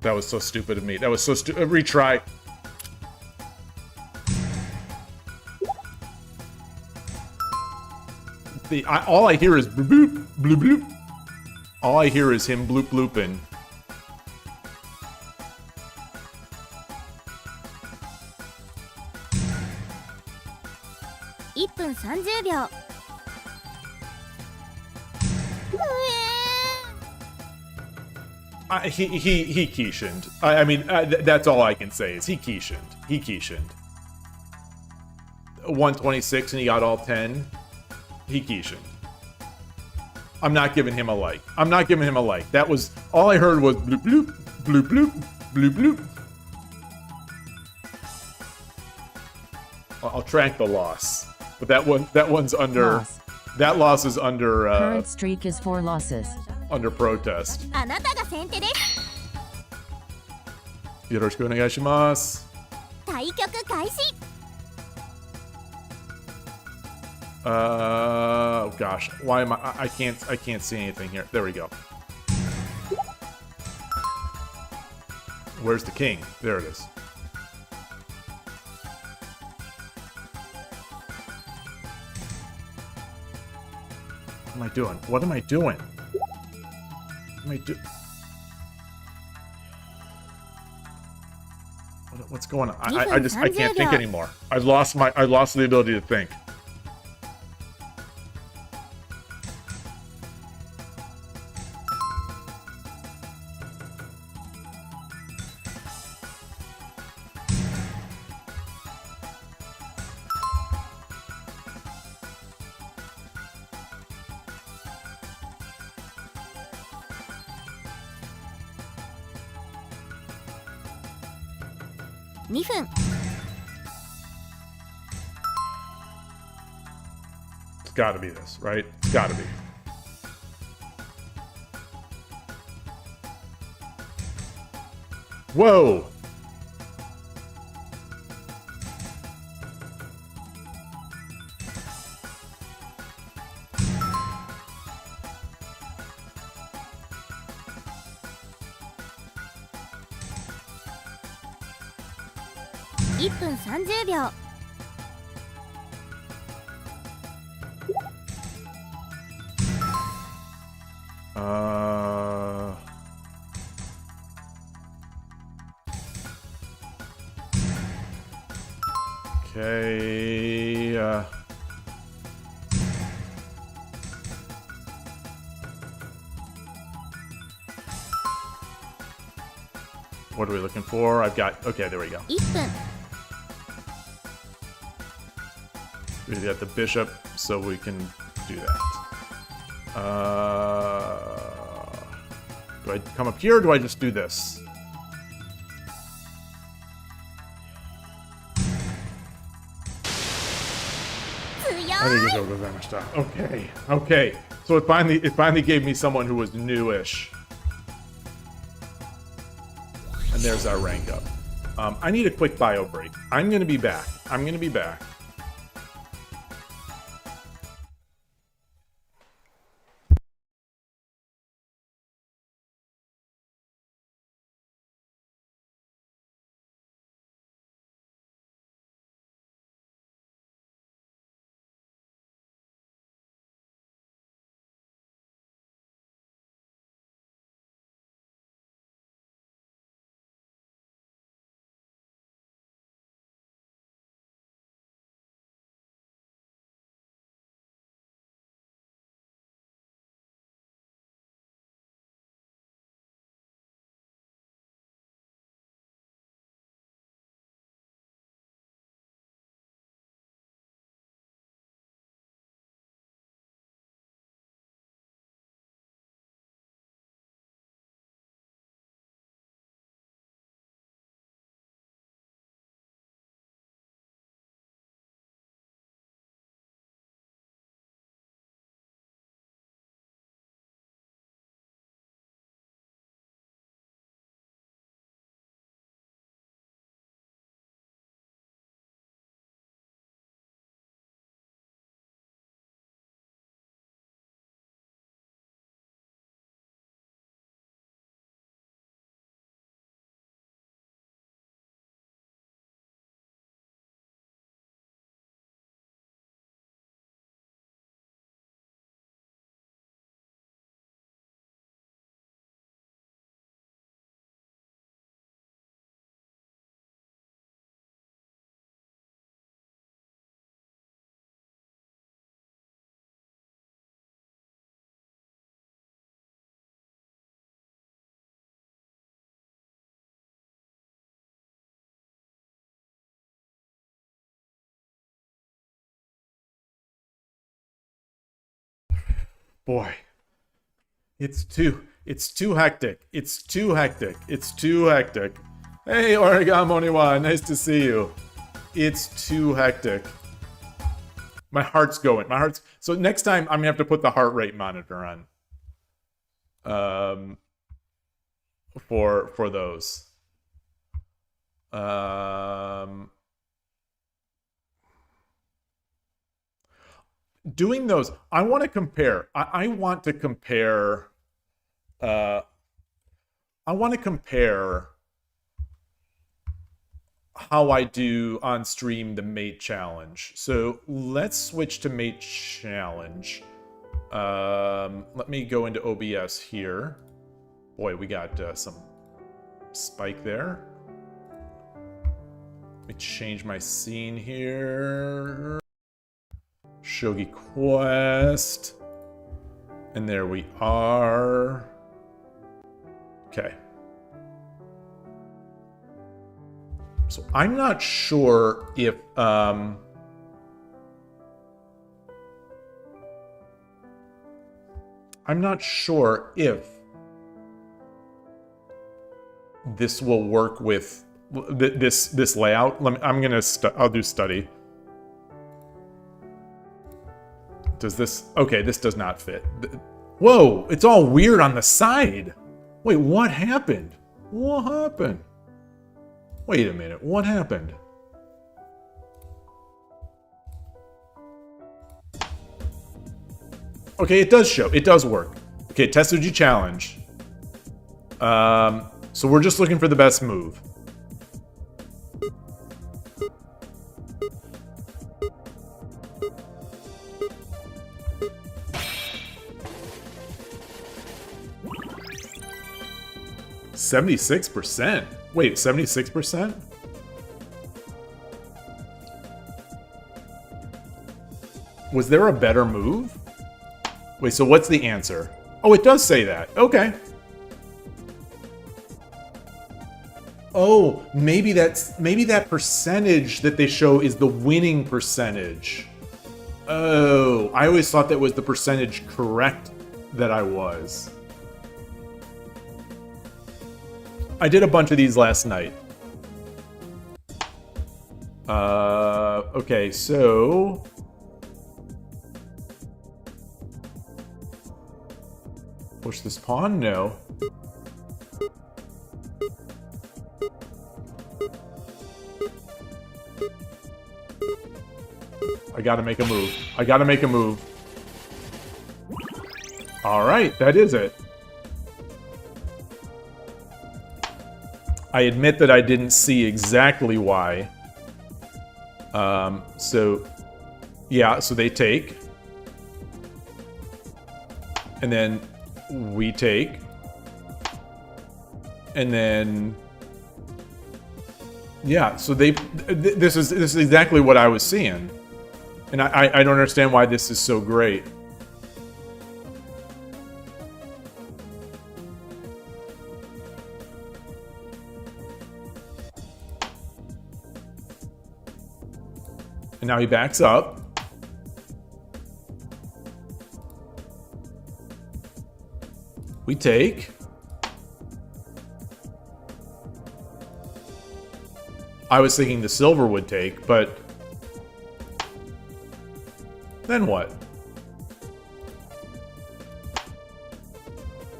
That was so stupid of me. That was so stupid. Retry. All I hear is bloop bloop bloop bloop. All I hear is him bloop blooping. 1分30秒。 He Keishined. I mean, that's all I can say is he Keishined. He Keishined. 126 and he got all 10. He Keishined. I'm not giving him a like. I'm not giving him a like. That was all I heard was bloop bloop bloop bloop bloop bloop. I'll track the loss, but that one's under. Loss. That loss is under. Current streak is 4 losses. Under protest. あなたが先手です。よろしくお願いします。対局開始。 Oh gosh, why am I can't see anything here. There we go. Where's the king? There it is. What am I doing? What am I doing? What am I do? What's going on? I can't think anymore. I lost the ability to think.2分。 It's gotta be this, right? It's gotta be. Whoa!1分30秒。Okay. What are we looking for? I've got... Okay, there we go. 1分 We got the bishop, so we can do that. Do I come up here, or do I just do this? I think it's over there stuff. Okay, okay. So it finally gave me someone who was newish. And there's our rank up. I need a quick bio break. I'm gonna be back. Boy, it's too hectic. It's too hectic. Hey, Origamoniwa, nice to see you. It's too hectic. My heart's going. So next time I'm gonna have to put the heart rate monitor on. For those. Doing those, I want to compare. I want to compare how I do on stream the mate challenge. So let's switch to mate challenge. Let me go into OBS here. Boy, we got some spike there. Let me change my scene here. Shogi Quest. And there we are. Okay. So I'm not sure if I'm not sure if this will work with this layout. I'll do study. Does this... Okay, this does not fit. Whoa, it's all weird on the side. Wait, what happened? What happened? Wait a minute, what happened? Okay, it does show. It does work. Okay, Tetsuji challenge. So we're just looking for the best move. %. Wait, 76%? Was there a better move? Wait, so what's the answer? Oh, it does say that. Okay. Oh, maybe that percentage that they show is the winning percentage. Oh, I always thought that was the percentage correct that I was. I did a bunch of these last night. Okay, so... Push this pawn? No. I gotta make a move. I gotta make a move. Alright, that is it. I admit that I didn't see exactly why. So, yeah, so they take. And then we take. And then... Yeah, so this is exactly what I was seeing. And I don't understand why this is so great. And now he backs up. We take. I was thinking the silver would take, but then what?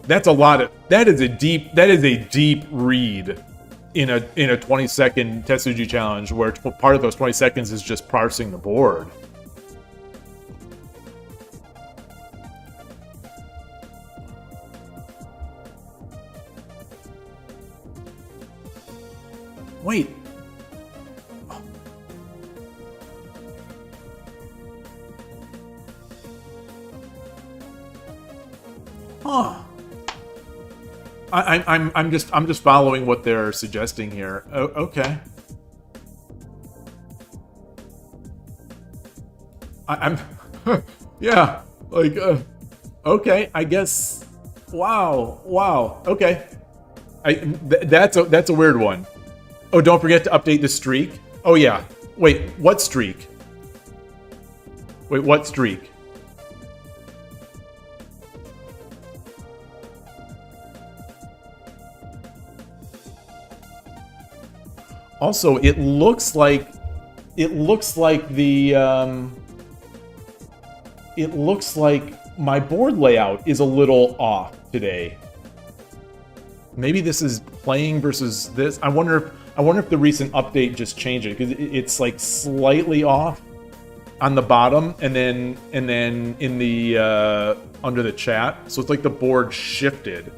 That's a lot of that is a deep read in a 20-second Tetsuji challenge where part of those 20 seconds is just parsing the board. Wait. Huh. I'm just following what they're suggesting here. Oh, okay. I'm yeah, like okay, I guess. Wow. Okay. That's a weird one. Oh, don't forget to update the streak. Oh yeah. Wait, what streak? Wait, what streak? Also, it looks like my board layout is a little off today. Maybe this is playing versus this. I wonder if the recent update just changed it, because it's like slightly off on the bottom and then in the under the chat. So it's like the board shifted.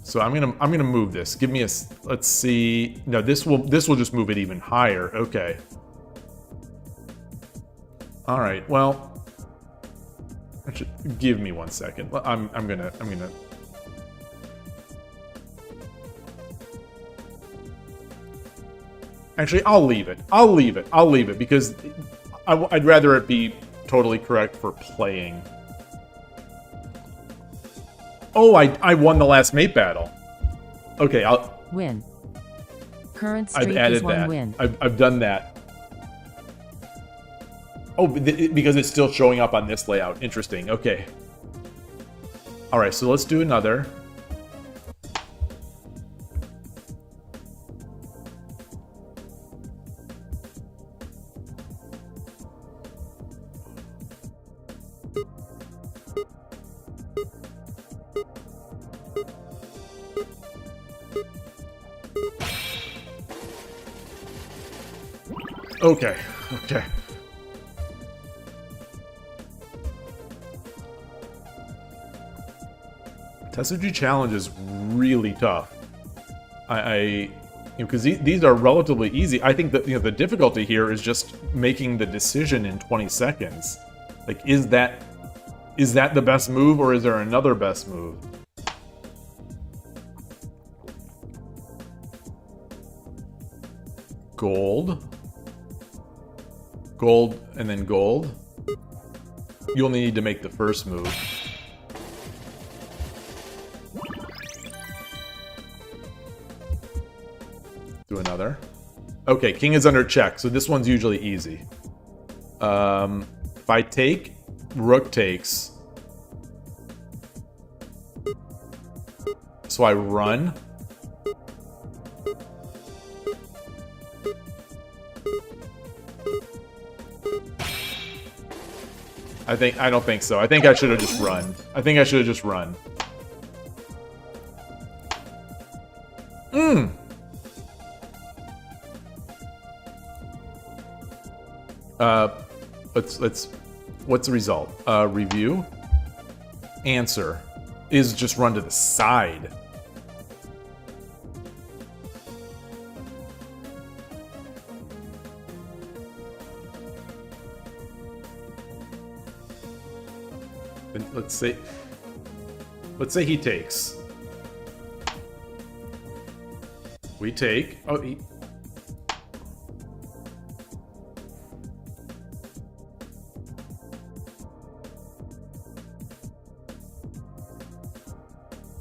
So I'm gonna move this. Give me a, let's see. No, this will just move it even higher. Okay. All right. Well, actually, give me 1 second. I'm gonna. Actually, I'll leave it. I'll leave it because I'd rather it be totally correct for playing. Oh, I won the last mate battle. Okay, I'll win. Current streak I've added is 1 that. win. I've done that. Oh, because it's still showing up on this layout. Interesting. Okay. All right, so let's do another. Okay. Tetsuji challenge is really tough. Because these are relatively easy. I think that the difficulty here is just making the decision in 20 seconds. Like, is that the best move, or is there another best move? Gold. Gold and then gold. You only need to make the first move. Do another. Okay, king is under check, so this one's usually easy. If I take, rook takes. So I run. I don't think so. I think I should have just run. I think I should have just run. What's the result? Review. Answer is just run to the side. Let's say he takes. We take. Oh, he.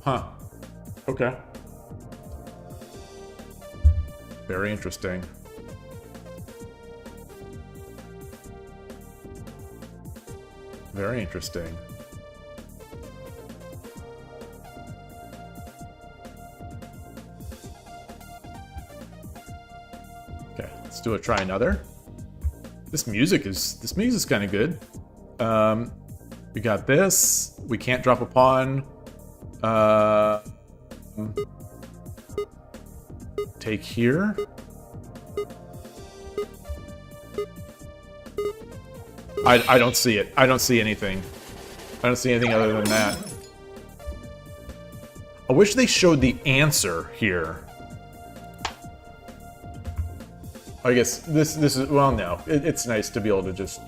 Huh. Okay. Very interesting. Very interesting. Okay, let's do it. Try another. This music is kind of good. We got this. We can't drop a pawn. Take here. I don't see it. I don't see anything. I don't see anything other than that. I wish they showed the answer here. I guess this is, well, no. It's nice to be able to just...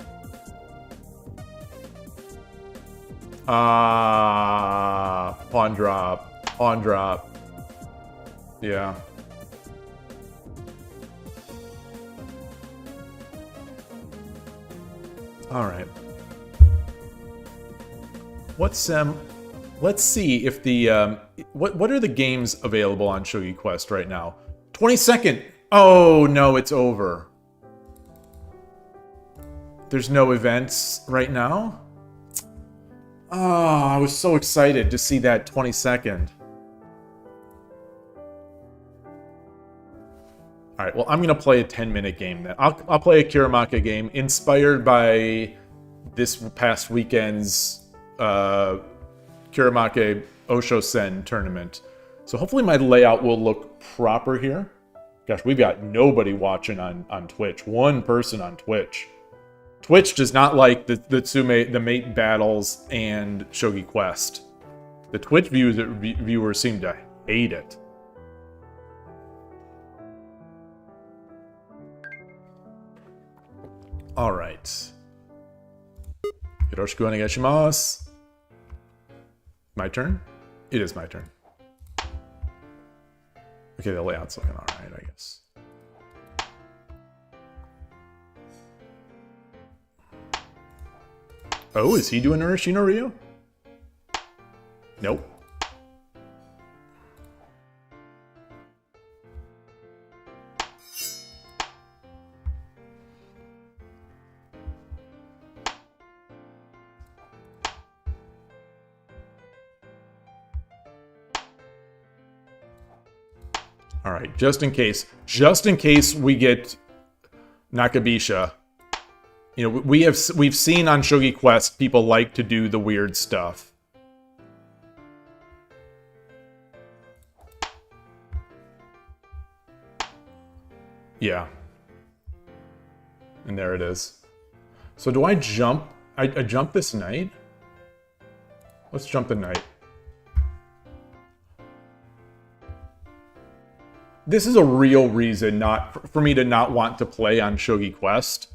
pawn drop. Pawn drop. Yeah. Alright. Let's see if the, what are the games available on Shogi Quest right now? 22nd! Oh, no, it's over. There's no events right now? Oh, I was so excited to see that 22nd. Alright, well, I'm going to play a 10-minute game then. I'll play a Kiramaka game inspired by this past weekend's Kiramaka Osho-sen tournament. So hopefully my layout will look proper here. Gosh, we've got nobody watching on Twitch. One person on Twitch. Twitch does not like the tsume, the mate battles, and Shogi Quest. The Twitch viewers seem to hate it. All right. Yoroshiku onegaishimasu. My turn? It is my turn. Okay, the layout's looking all right, I guess. Oh, is he doing Urashino Ryu? Nope. All right, just in case we get Nakabisha. You know, we've seen on Shogi Quest people like to do the weird stuff. Yeah. And there it is. So do I jump? I jump this knight? Let's jump the knight. This is a real reason for me to not want to play on Shogi Quest.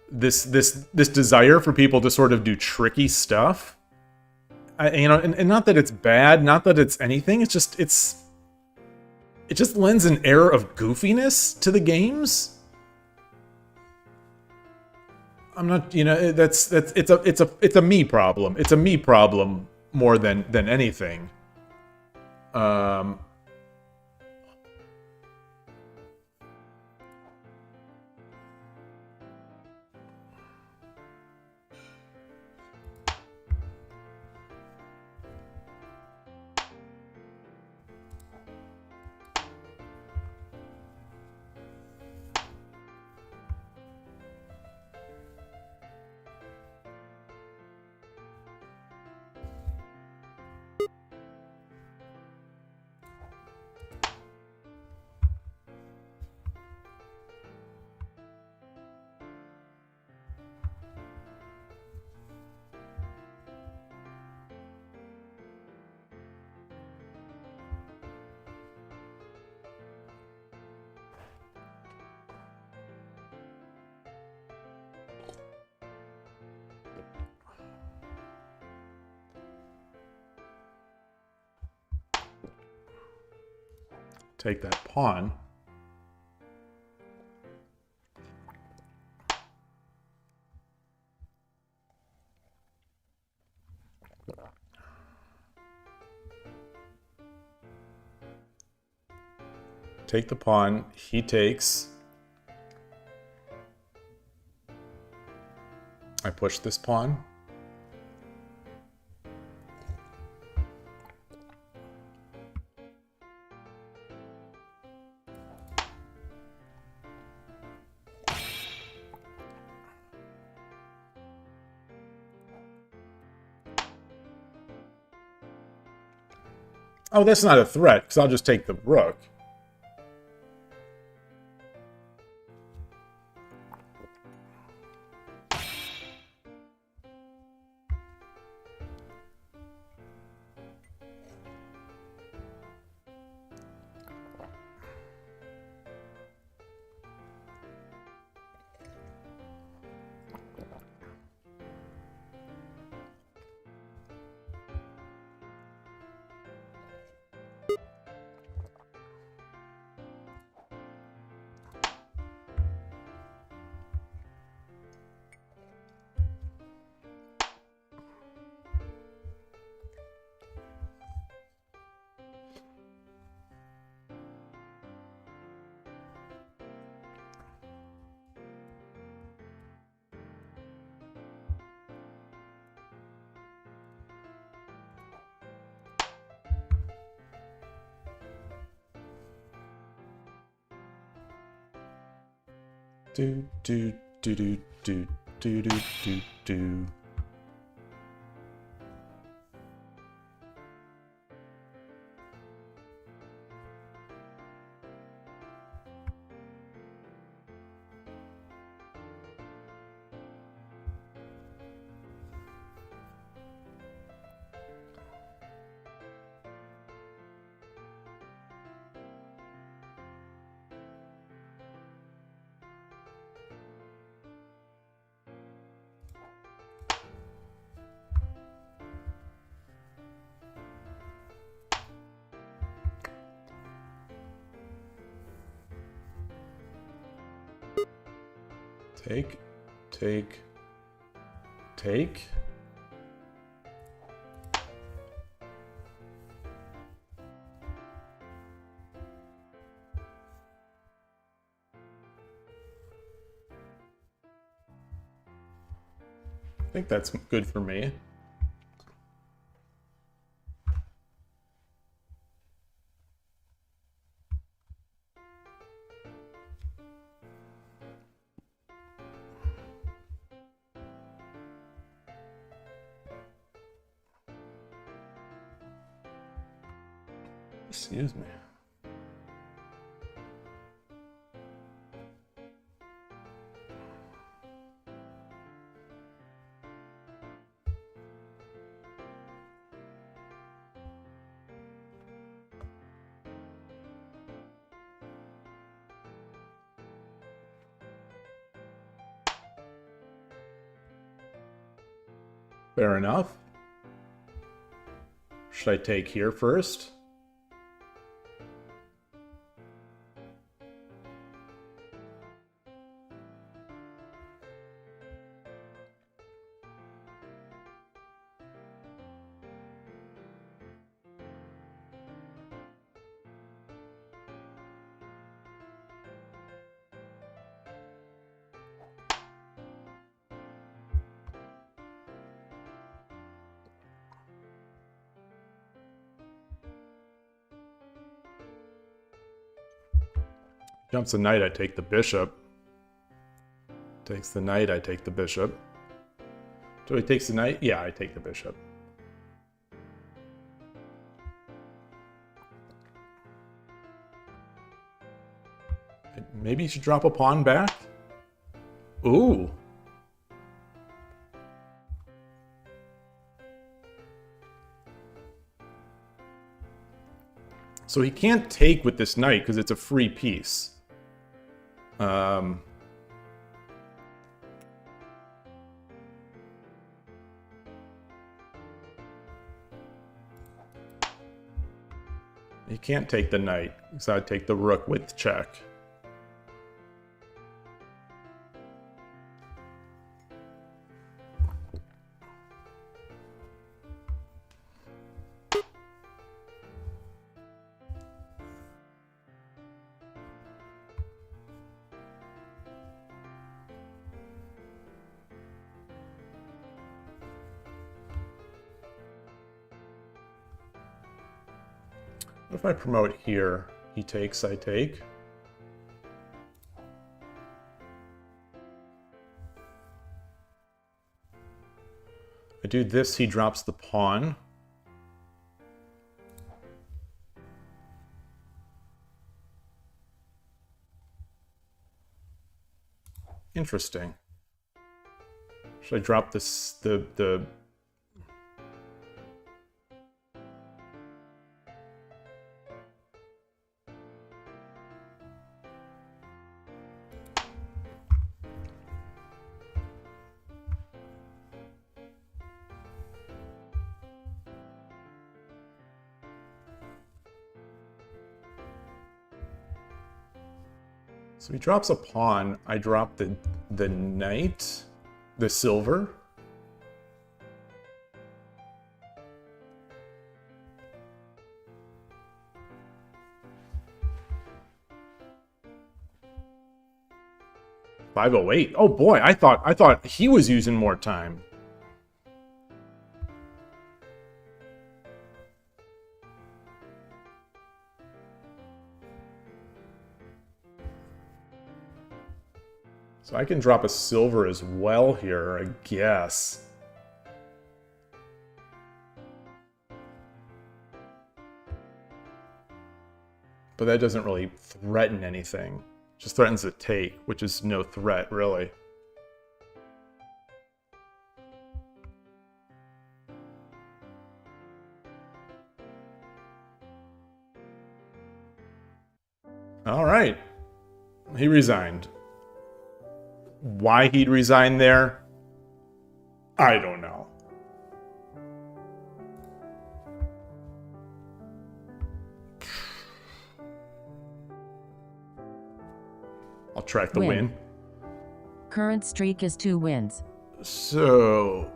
This desire for people to sort of do tricky stuff. You know, and not that it's bad, not that it's anything. It just lends an air of goofiness to the games. I'm not, you know, it's a me problem. It's a me problem more than anything. Take that pawn. Take the pawn, he takes. I push this pawn. Oh, that's not a threat, because I'll just take the rook. Do do do do do do do do do. Take, take, take. I think that's good for me. Excuse me. Fair enough. Should I take here first? Jumps the knight, I take the bishop. Takes the knight, I take the bishop. So he takes the knight? Yeah, I take the bishop. Maybe you should drop a pawn back? Ooh. So he can't take with this knight because it's a free piece. He can't take the knight, so I'd take the rook with check. What if I promote here? He takes, I take. I do this, he drops the pawn. Interesting. Should I drop this, the So he drops a pawn, I drop the knight, the silver. $508. Oh boy, I thought he was using more time. So I can drop a silver as well here, I guess. But that doesn't really threaten anything. Just threatens the take, which is no threat, really. All right. He resigned. Why he'd resign there, I don't know. I'll track the win. Current streak is 2 wins. So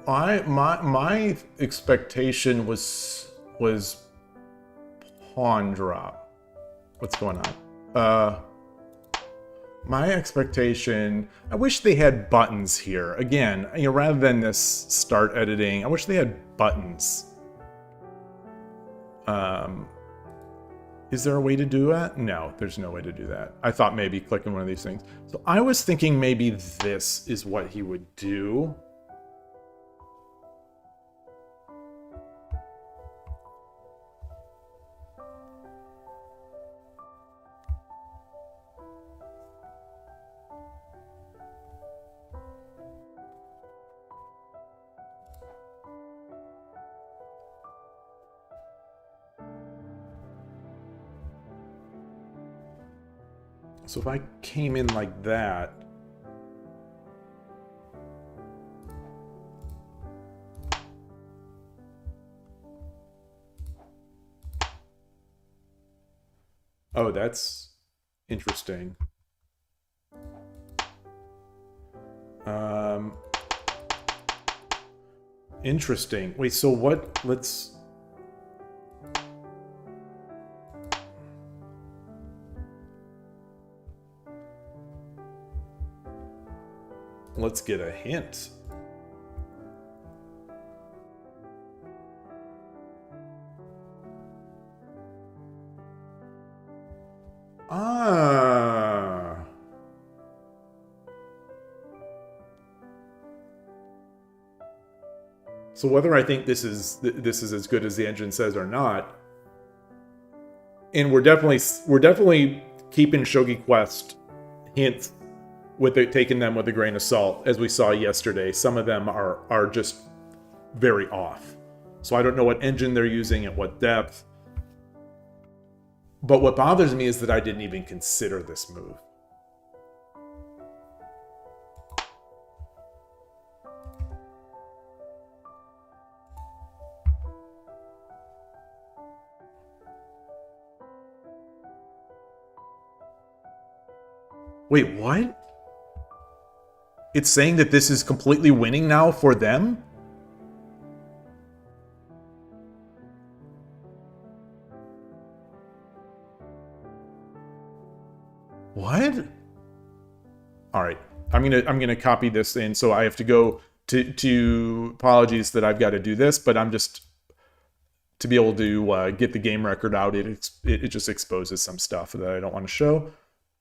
my expectation was pawn drop. What's going on? My expectation, I wish they had buttons here. Again, you know, rather than this start editing, I wish they had buttons. Is there a way to do that? No, there's no way to do that. I thought maybe clicking one of these things. So I was thinking maybe this is what he would do. So if I came in like that, oh, that's interesting. Interesting. Wait, so what? Let's get a hint. So whether I think this is as good as the engine says or not, and we're definitely keeping Shogi Quest hints with it, taking them with a grain of salt, as we saw yesterday. Some of them are just very off. So I don't know what engine they're using at what depth. But what bothers me is that I didn't even consider this move. Wait, what? It's saying that this is completely winning now for them? What? All right, I'm gonna copy this in. So I have to go to apologies that I've got to do this, but I'm just to be able to get the game record out. It just exposes some stuff that I don't want to show.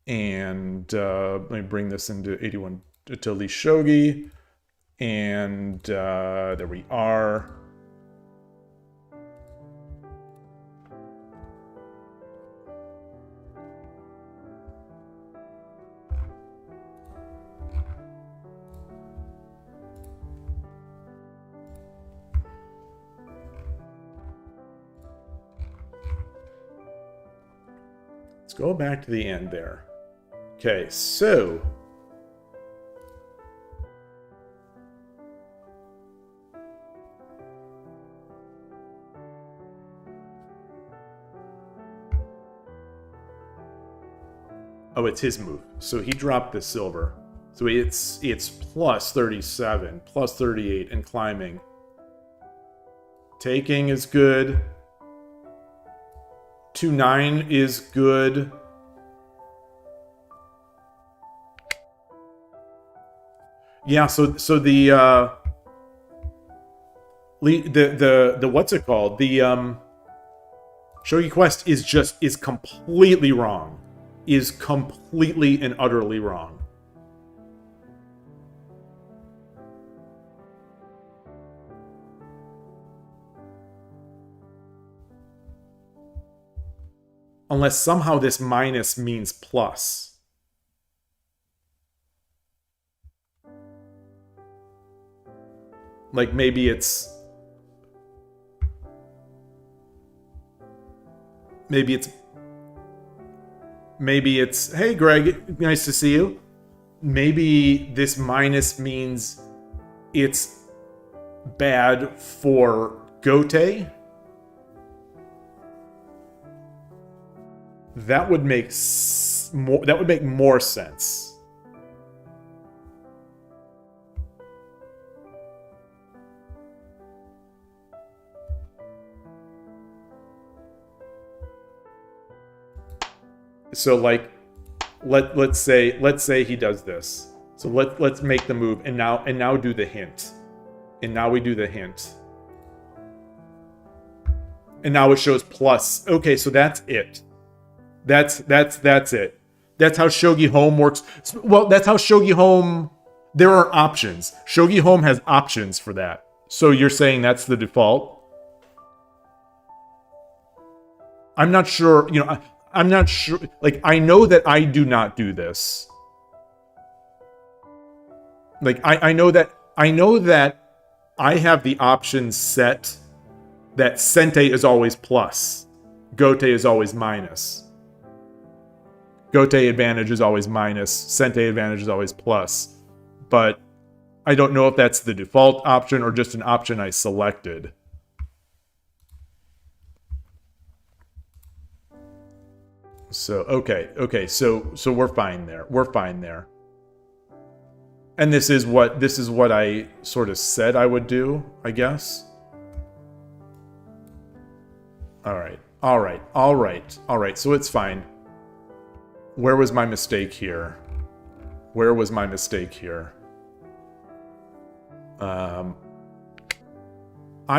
And let me bring this into 81 to Lee Shogi, and there we are. Let's go back to the end there. Okay, so oh, it's his move. So he dropped the silver. So it's plus 37, plus 38, and climbing. Taking is good. 2-9 is good. Yeah, so the what's it called? The Shogi Quest is completely wrong. Is completely and utterly wrong. Unless somehow this minus means plus. Like maybe it's hey Greg, nice to see you. Maybe this minus means it's bad for Gote. That would make more sense. So like let's say he does this. So let's make the move and now do the hint. And now we do the hint. And now it shows plus. Okay, so that's it. That's it. That's how Shogi Home works. Well, that's how Shogi Home, there are options. Shogi Home has options for that. So you're saying that's the default? I'm not sure, I'm not sure. Like, I know that I do not do this. Like, I know that I have the options set that Sente is always plus. Gote is always minus. Gote advantage is always minus. Sente advantage is always plus. But I don't know if that's the default option or just an option I selected. So, okay, so we're fine there. We're fine there. And this is what I sort of said I would do, I guess. All right. So it's fine. Where was my mistake here? I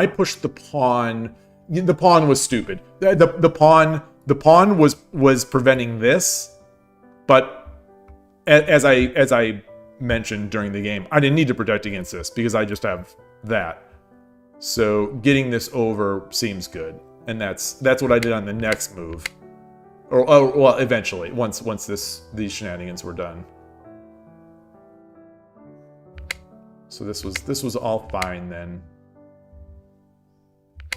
pushed the pawn. The pawn was stupid. The pawn was preventing this, but as I mentioned during the game, I didn't need to protect against this because I just have that. So getting this over seems good. And that's what I did on the next move. Or oh, well, eventually, once these shenanigans were done. So this was all fine then.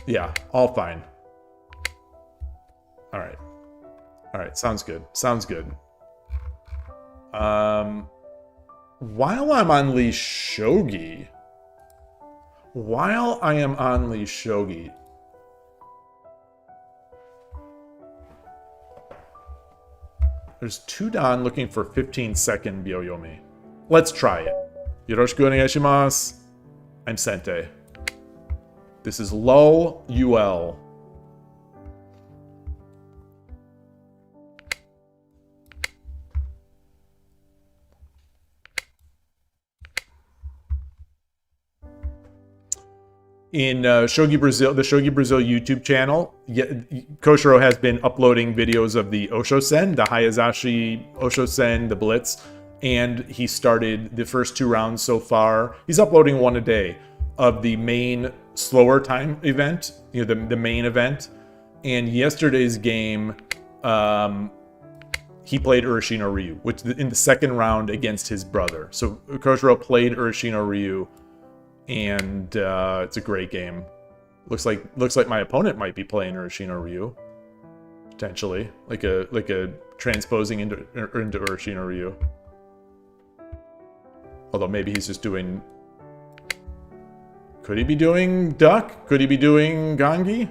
Yeah, all fine. All right. All right, sounds good. Sounds good. While I'm on leash Shogi, there's two Dan looking for 15-second Byoyomi. Let's try it. Yoroshiku onegaishimasu. I'm Sente. This is Lull UL. In Shogi Brazil, the Shogi Brazil YouTube channel, Koshiro has been uploading videos of the Oshosen, the Hayazashi Oshosen, the Blitz, and he started the first 2 rounds so far. He's uploading 1 a day of the main slower time event, you know, the main event. And yesterday's game, he played Urashino Ryu, which in the second round against his brother. So Koshiro played Urashino Ryu. And it's a great game. Looks like my opponent might be playing Urashino Ryu, potentially, like a transposing into Urashino Ryu. Although maybe he's just doing. Could he be doing Duck? Could he be doing Gangi?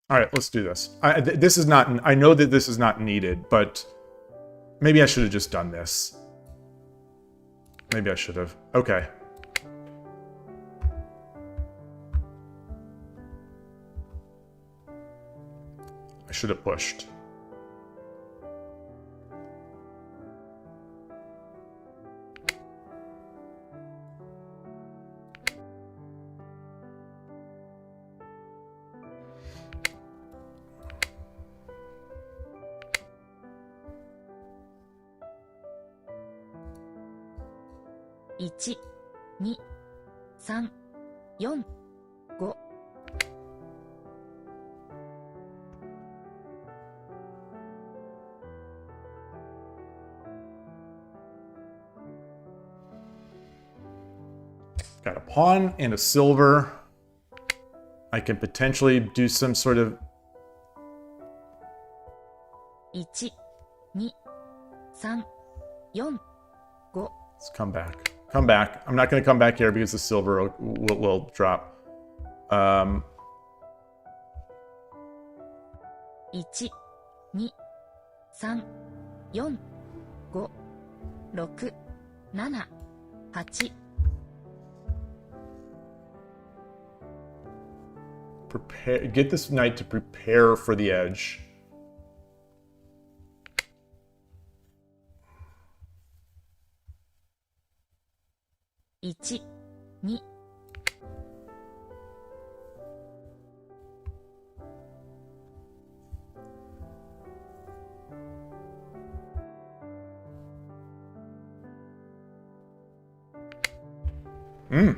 All right, let's do this. This is not. I know that this is not needed, but maybe I should have just done this. Maybe I should have. Okay. I should have pushed. One, 2, 3, 4, 5. Got a pawn and a silver. I can potentially do some sort of. 1, 2, 3, 4, 5. Let's come back. Come back. I'm not going to come back here because the silver will drop. 1, 2, 3, 4, 5, 6, 7, 8. Prepare. Get this knight to prepare for the edge. One, 2. Mm. 1.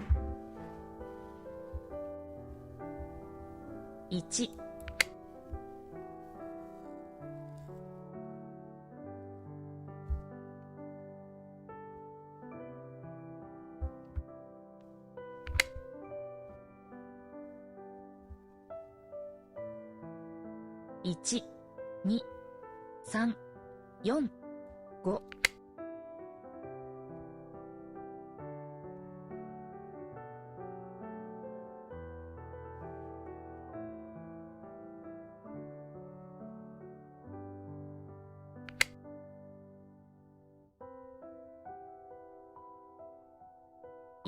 1, 2, 3, 4, 5.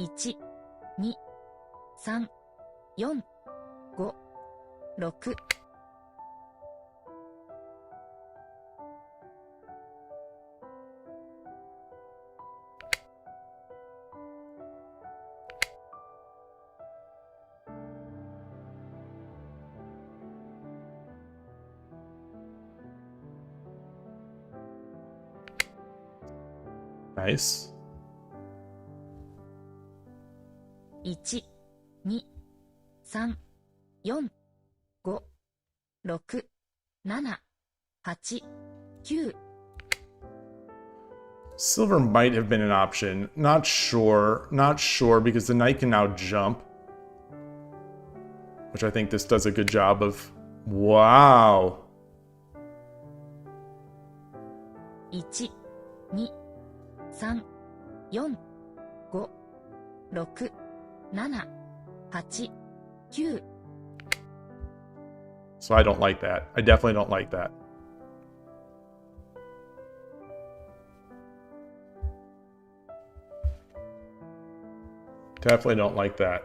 1、2、3、4、5、6。Nice. 1、2、3、4、5、6、7、8、9。Silver might have been an option. Not sure. Not sure because the knight can now jump. Which I think this does a good job of. Wow. 1、2、3、4、5、6、7、8、9。So I don't like that. I definitely don't like that. Definitely don't like that.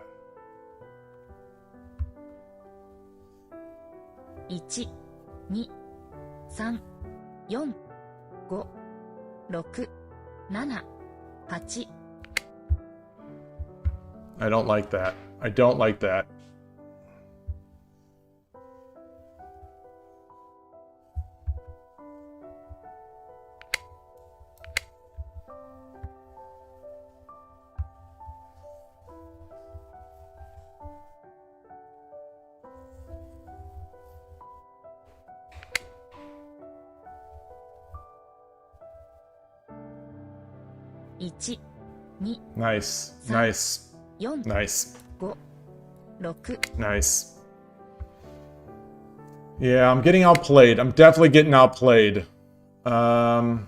1、2、3、4、5、6、7、8。I don't like that. I don't like that. Nice. Nice. 4、 Nice. 5、6。 Nice. Yeah, I'm getting outplayed. I'm definitely getting outplayed. Definitely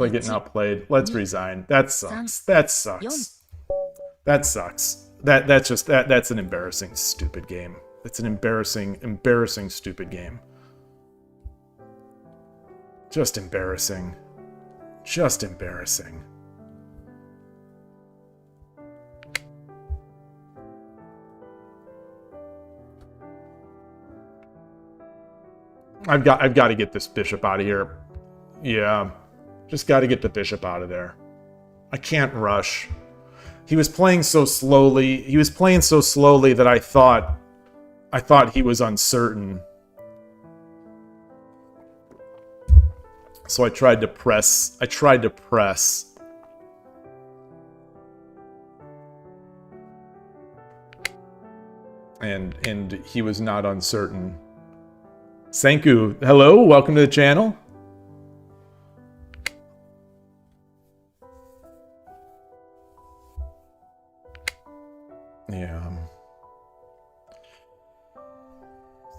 getting outplayed. Let's resign. That sucks. That sucks. That sucks. That's an embarrassing, stupid game. It's an embarrassing, stupid game. Just embarrassing. Just embarrassing. I've got to get this bishop out of here. Yeah. Just got to get the bishop out of there. I can't rush. He was playing so slowly. He was playing so slowly that I thought he was uncertain. So I tried to press. And he was not uncertain. Senku, hello, welcome to the channel. Yeah.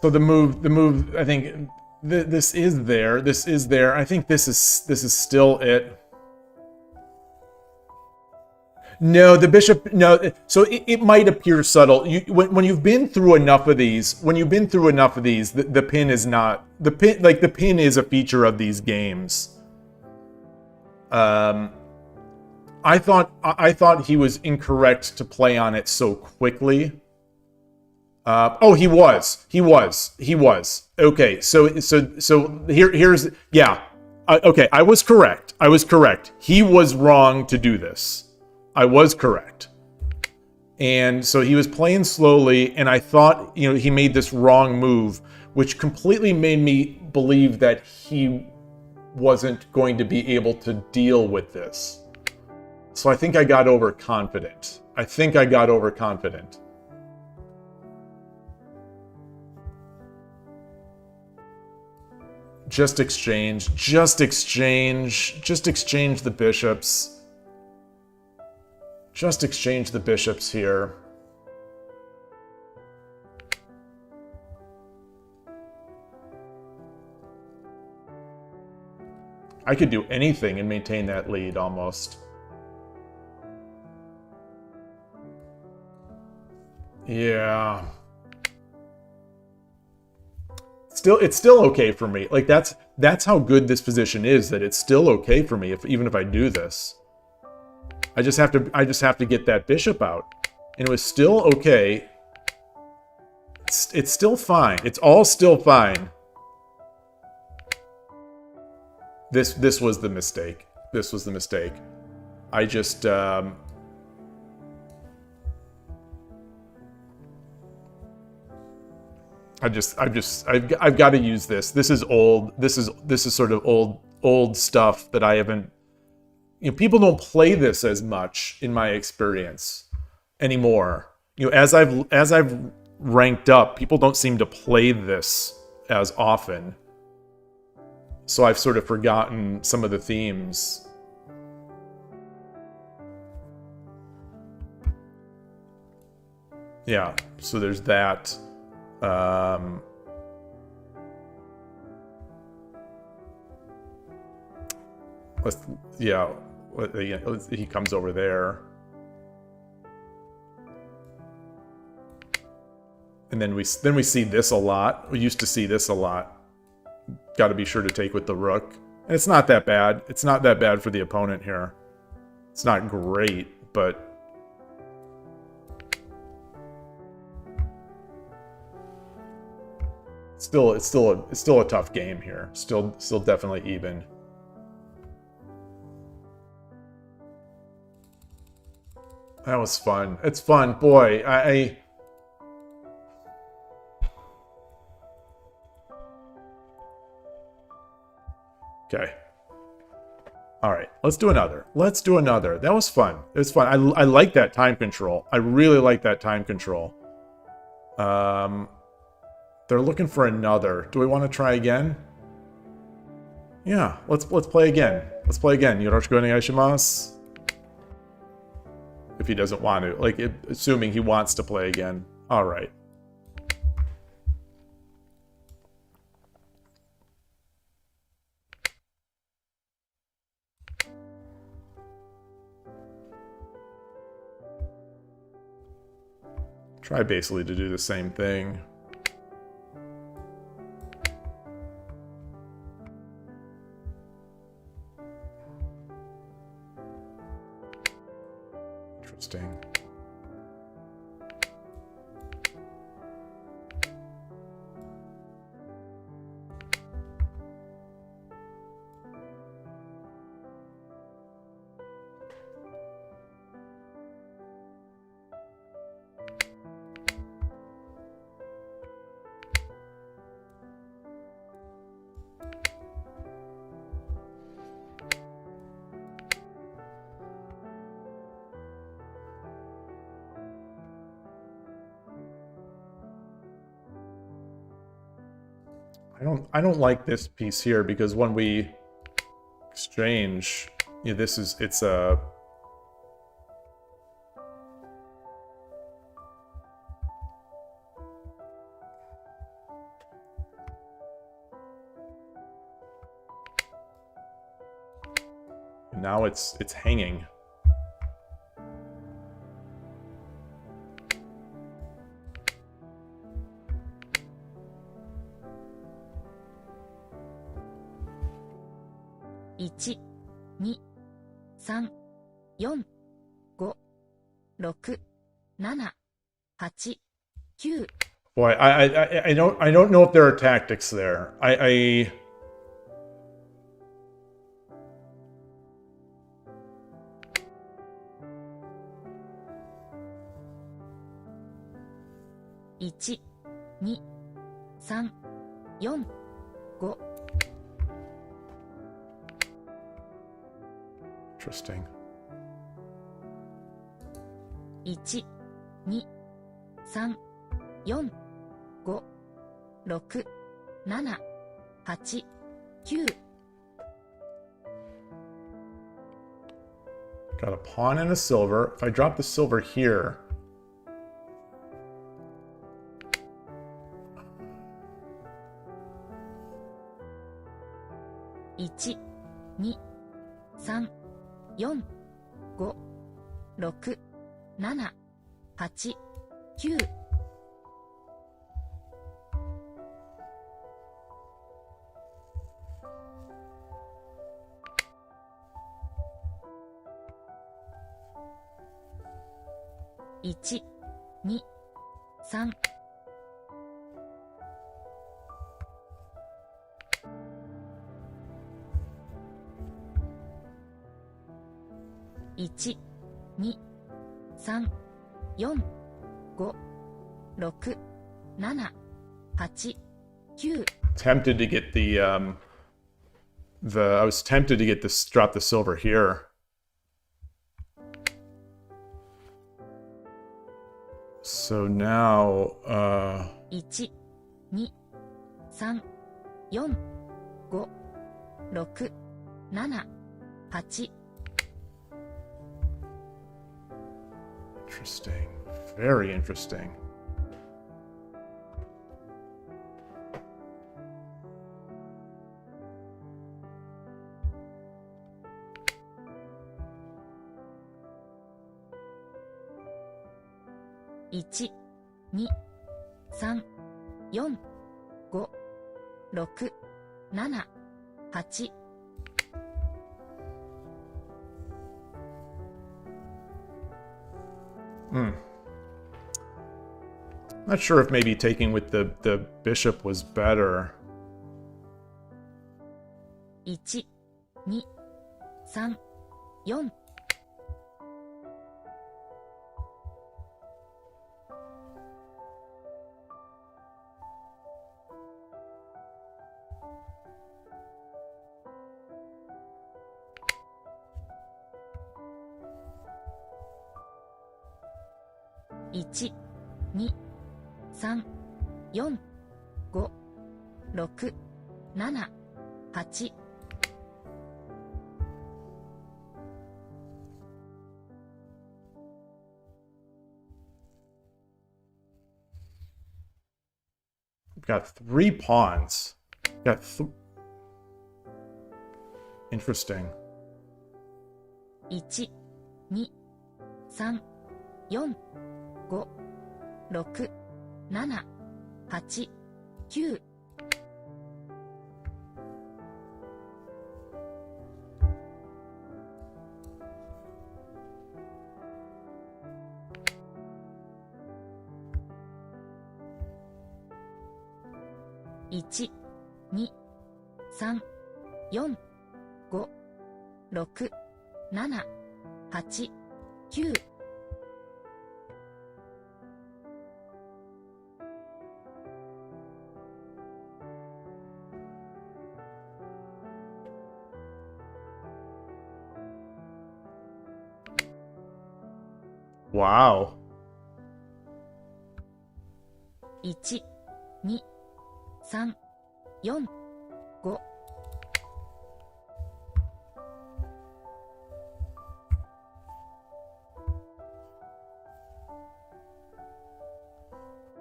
So the move. I think this is there. This is there. I think this is still it. No, the bishop. No, so it might appear subtle. When you've been through enough of these, the pin is not the pin. Like the pin is a feature of these games. I thought he was incorrect to play on it so quickly. Oh, he was. Okay, so here's yeah. Okay, I was correct. He was wrong to do this. I was correct. And so he was playing slowly, and I thought, he made this wrong move, which completely made me believe that he wasn't going to be able to deal with this. So I think I got overconfident. Just exchange the bishops. Just exchange the bishops here. I could do anything and maintain that lead almost. Yeah. It's still okay for me. Like that's how good this position is, that it's still okay for me even if I do this. I just have to get that bishop out. And it was still okay. It's still fine. It's all still fine. This was the mistake. This was the mistake. I just I've got to use this. This is old. This is sort of old stuff that I haven't. People don't play this as much in my experience anymore. As I've ranked up, people don't seem to play this as often. So I've sort of forgotten some of the themes. Yeah, so there's that. He comes over there. And then we see this a lot. We used to see this a lot. Got to be sure to take with the rook. And it's not that bad. It's not that bad for the opponent here. It's not great, but it's still a tough game here. Still definitely even. That was fun. It's fun, boy. Okay. All right. Let's do another. That was fun. It was fun. I like that time control. I really like that time control. They're looking for another. Do we want to try again? Yeah. Let's play again. Let's play again. Yoroshiku onegaishimasu. If he doesn't want to, assuming he wants to play again. All right. Try basically to do the same thing. Interesting. I don't like this piece here because when we exchange, it's a now it's hanging. One, 2, 3, 4, 5, 6, 7, 8, 9. Boy, I don't know if there are tactics there. One, 2, 3, 4, 5. Interesting. 1, 2, 3, 4, 5, 6, 7, 8, 9. Got a pawn and a silver. If I drop the silver here, One, 2, 3, 4, 5, 6, 7, 8, 9. 1、2、3、1、2、3、4、5、6、7、8、9。 Tempted to get I was tempted to get this, drop the silver here. So now, 1、2、3、4、5、6、7、8。 interesting. Very interesting.1、2、3、4、5、6、7、8。 Not sure if maybe taking with the bishop was better. 1、2、3、4。 1、2、3、4、5、6、7、8。 We've got 3 pawns. Got interesting. 1、2、3、4、5、6、7、8、9。 1、2、3、4、5、6、7、8、9。 Wow. 1、2、3、4、5。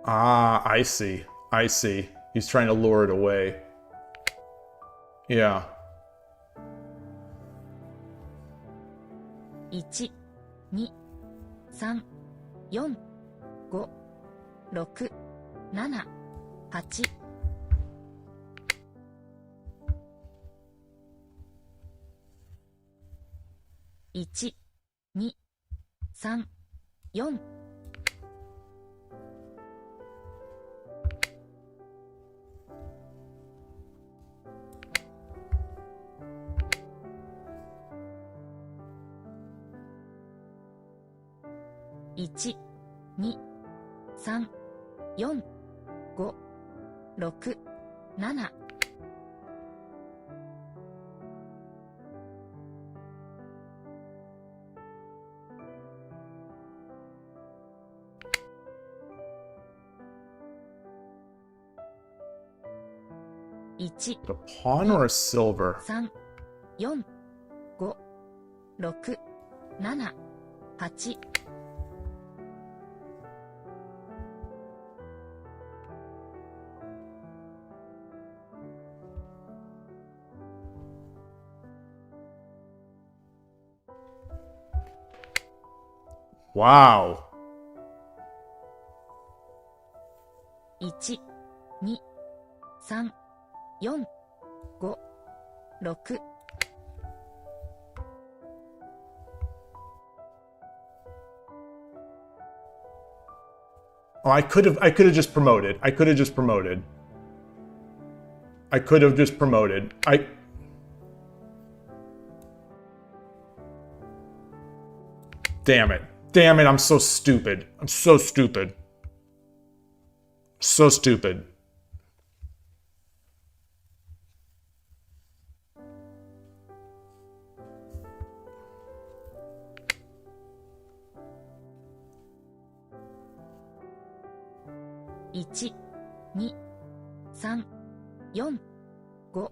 Ah, I see. I see. He's trying to lure it away. Yeah. 1、2、3、4、5、6、7、8。 1、2、3、4。 1、2、3、4、5、6、7。 1、 A pawn or a silver? 3、4、5、6、7、8。 Wow. 1、2、3、4、5、6。 1、I could have just promoted. I could have just promoted. Damn it. Damn it, I'm so stupid. I'm so stupid. So stupid. One, 2, 3, 4,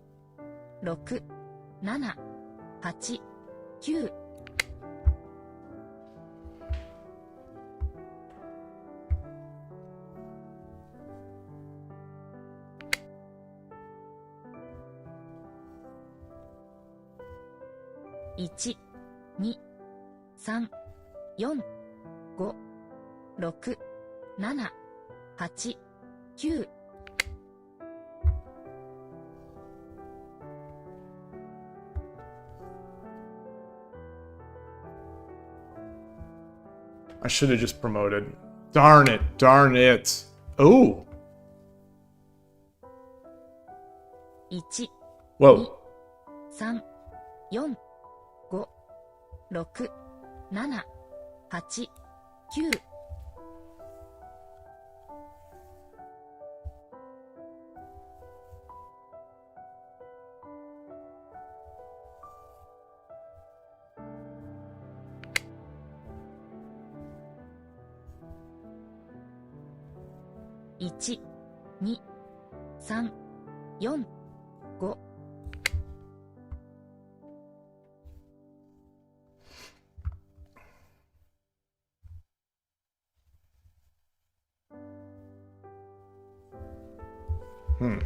5, 6, 7, 8, 9. 1、2、3、4、5、6、7、8、9。I should have just promoted. Darn it. Darn it. Oh. 1、Whoa. 2、3、4、5、6、7、8、9。1、2、3、4、5。Hmm.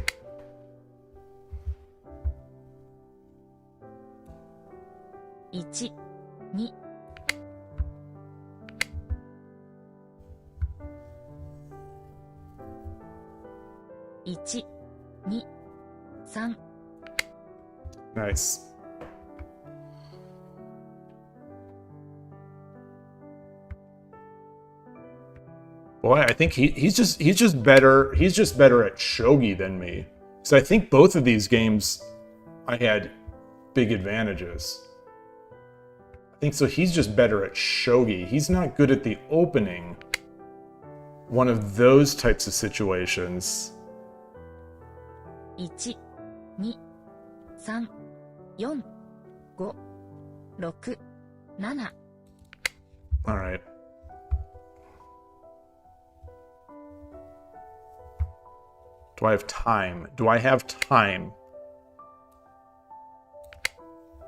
1、2、1、2、3。Nice. Boy, I think he's just better at shogi than me. So I think both of these games I had big advantages. I think so he's just better at shogi. He's not good at the opening. One of those types of situations. 1、2、3、4、5、6、7。All right. Do I have time? Do I have time?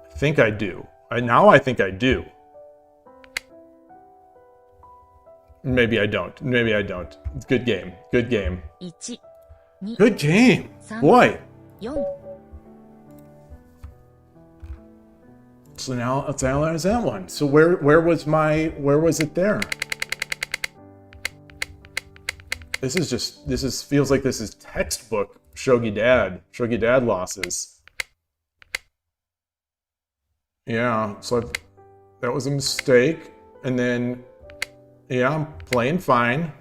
I think I do. Now I think I do. Maybe I don't. Maybe I don't. It's a good game. Good game. 1、2、 Good game. Boy. 4。So now let's analyze that one. So where was it there? This feels like this is textbook Shogi Dad. Shogi Dad losses. Yeah, so that was a mistake. And then, yeah, I'm playing fine.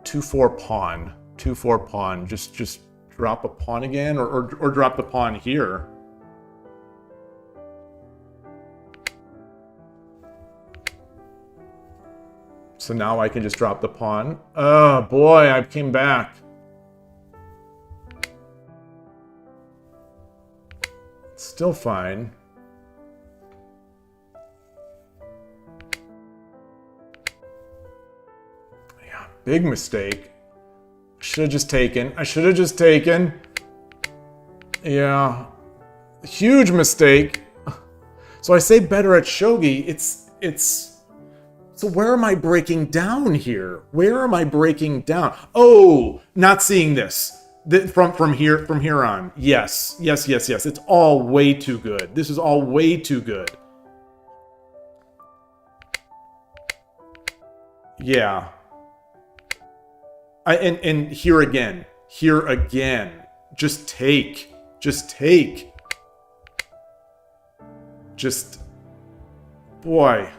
2-4 pawn. 2-4 pawn. Just drop a pawn again, or drop the pawn here. So now I can just drop the pawn. Oh boy, I came back. Still fine. Yeah, big mistake. Should have just taken. I should have just taken. Yeah. Huge mistake. So I say better at shogi. It's So where am I breaking down here? Where am I breaking down? Oh, not seeing this. From here on. Yes. It's all way too good. This is all way too good. Yeah. And here again. Here again. Just take. Just take. Just, boy.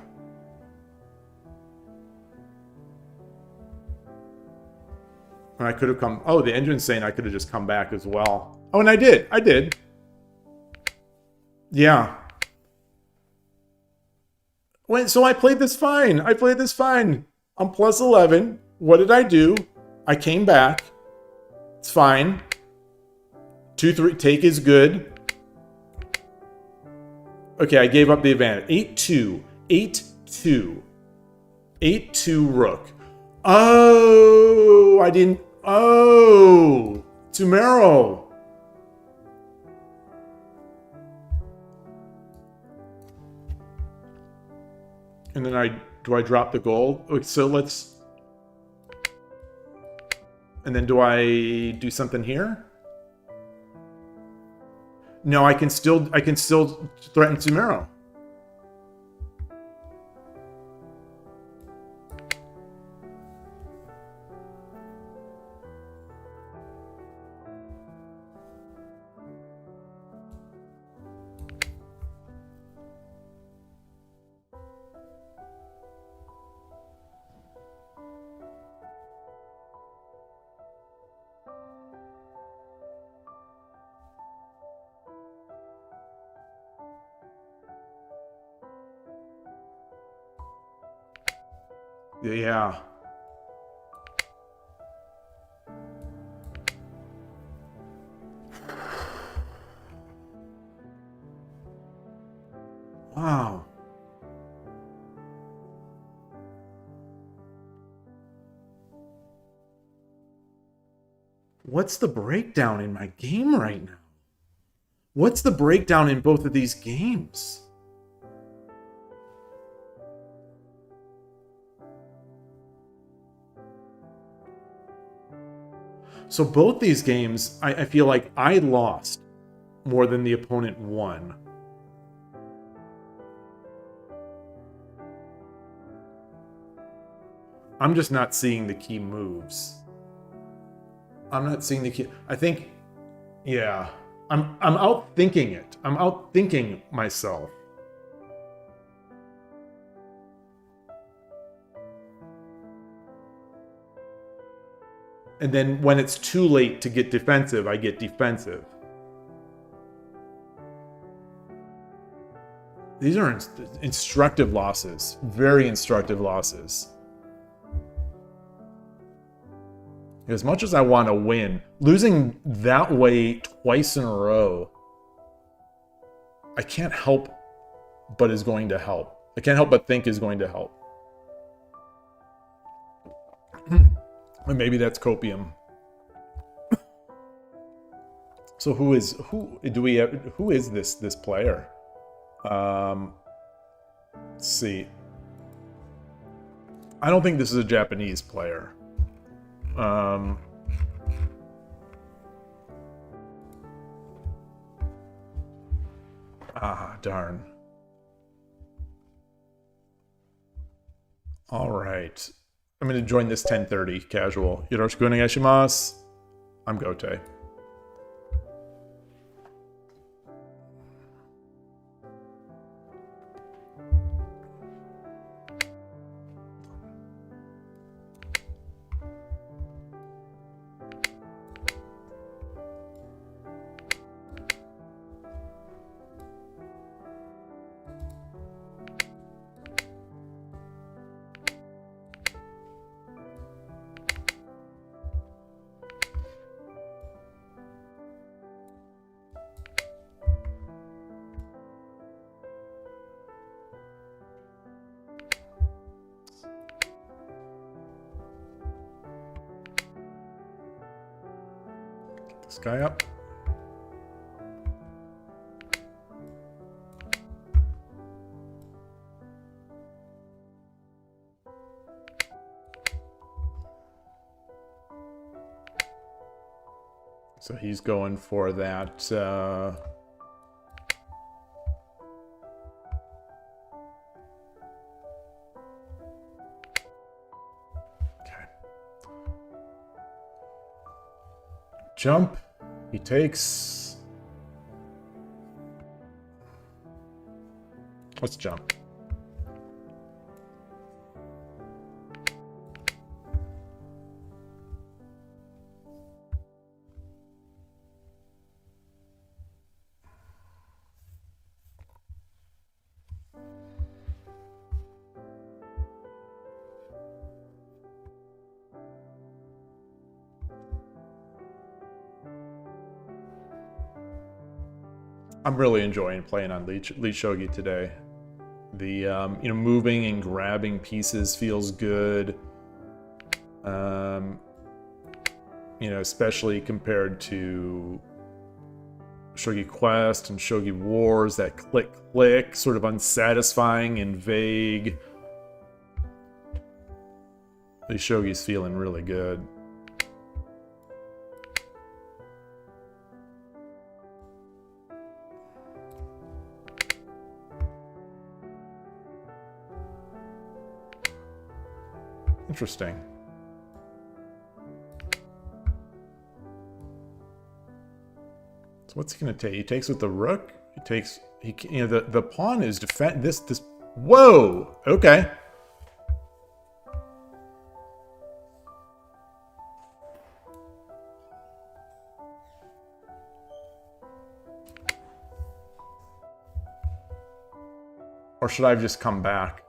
Or I could have come... Oh, the engine's saying I could have just come back as well. Oh, and I did. I did. Yeah. Wait, so I played this fine. I played this fine. I'm plus 11. What did I do? I came back. It's fine. 2-3. Take is good. Okay, I gave up the advantage. 8-2. 8-2. 8-2 rook. Oh, I didn't... Oh, Tumero. And then do I drop the gold? Okay, so let's... And then do I do something here? No, I can still threaten Tumero. Yeah. Wow. What's the breakdown in my game right now? What's the breakdown in both of these games? So both these games, I feel like I lost more than the opponent won. I'm just not seeing the key moves. I'm not seeing the key. I think, yeah, I'm outthinking it. I'm outthinking myself. And then when it's too late to get defensive, I get defensive. These are instructive losses. Very instructive losses. As much as I want to win, losing that way twice in a row, I can't help but is going to help. I can't help but think is going to help. And maybe that's copium. So who is this player? Let's see. I don't think this is a Japanese player. Darn. All right. I'm going to join this 10:30 casual. Yoroshiku onegaishimasu. I'm Gote. This guy up. So he's going for that. Jump. He takes. Let's jump. I'm really enjoying playing on Lead Shogi today. The you know, moving and grabbing pieces feels good. You know, especially compared to Shogi Quest and Shogi Wars, that click, sort of unsatisfying and vague. The Shogi's feeling really good. Interesting. So what's he gonna take? He takes with the rook. He takes. You know, the pawn is defend. This. Whoa. Okay. Or should I have just come back?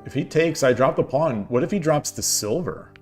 If he takes, I drop the pawn. What if he drops the silver?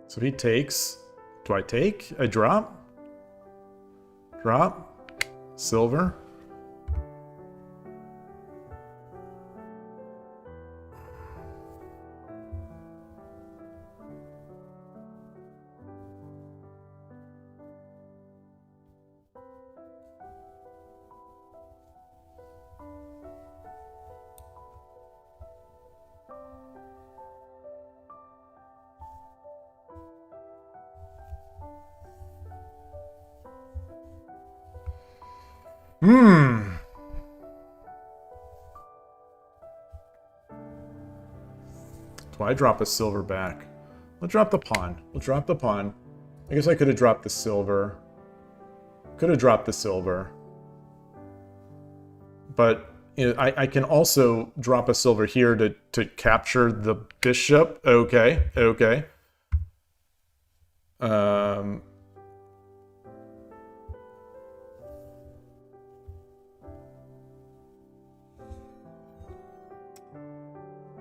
So he takes. Do I take? I drop? Drop. Silver. Do I drop a silver back? We'll drop the pawn. We'll drop the pawn. I guess I could have dropped the silver. Could have dropped the silver. But you know, I can also drop a silver here to capture the bishop. Okay, okay.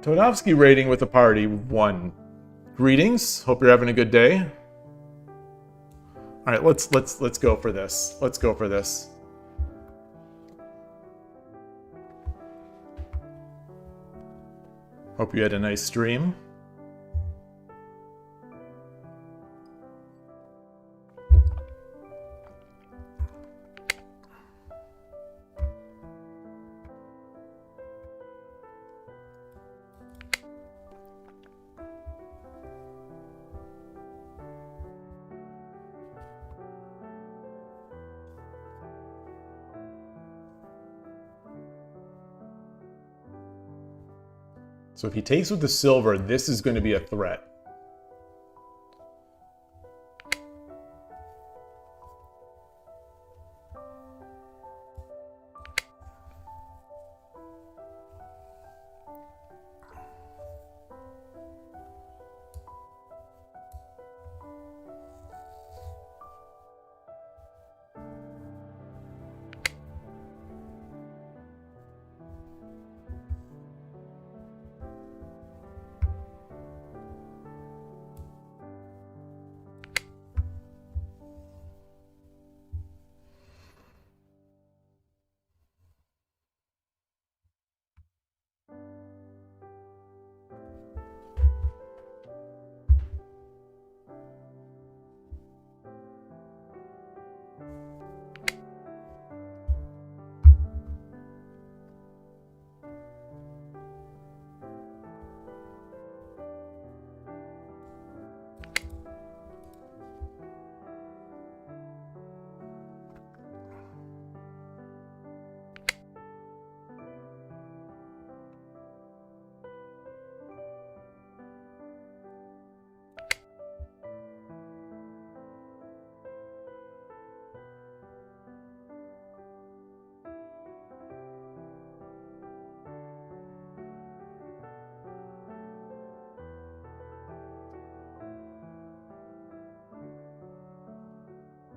Todovsky rating with the party 1. Greetings. Hope you're having a good day. All right, let's go for this. Let's go for this. Hope you had a nice stream. So if he takes with the silver, this is going to be a threat.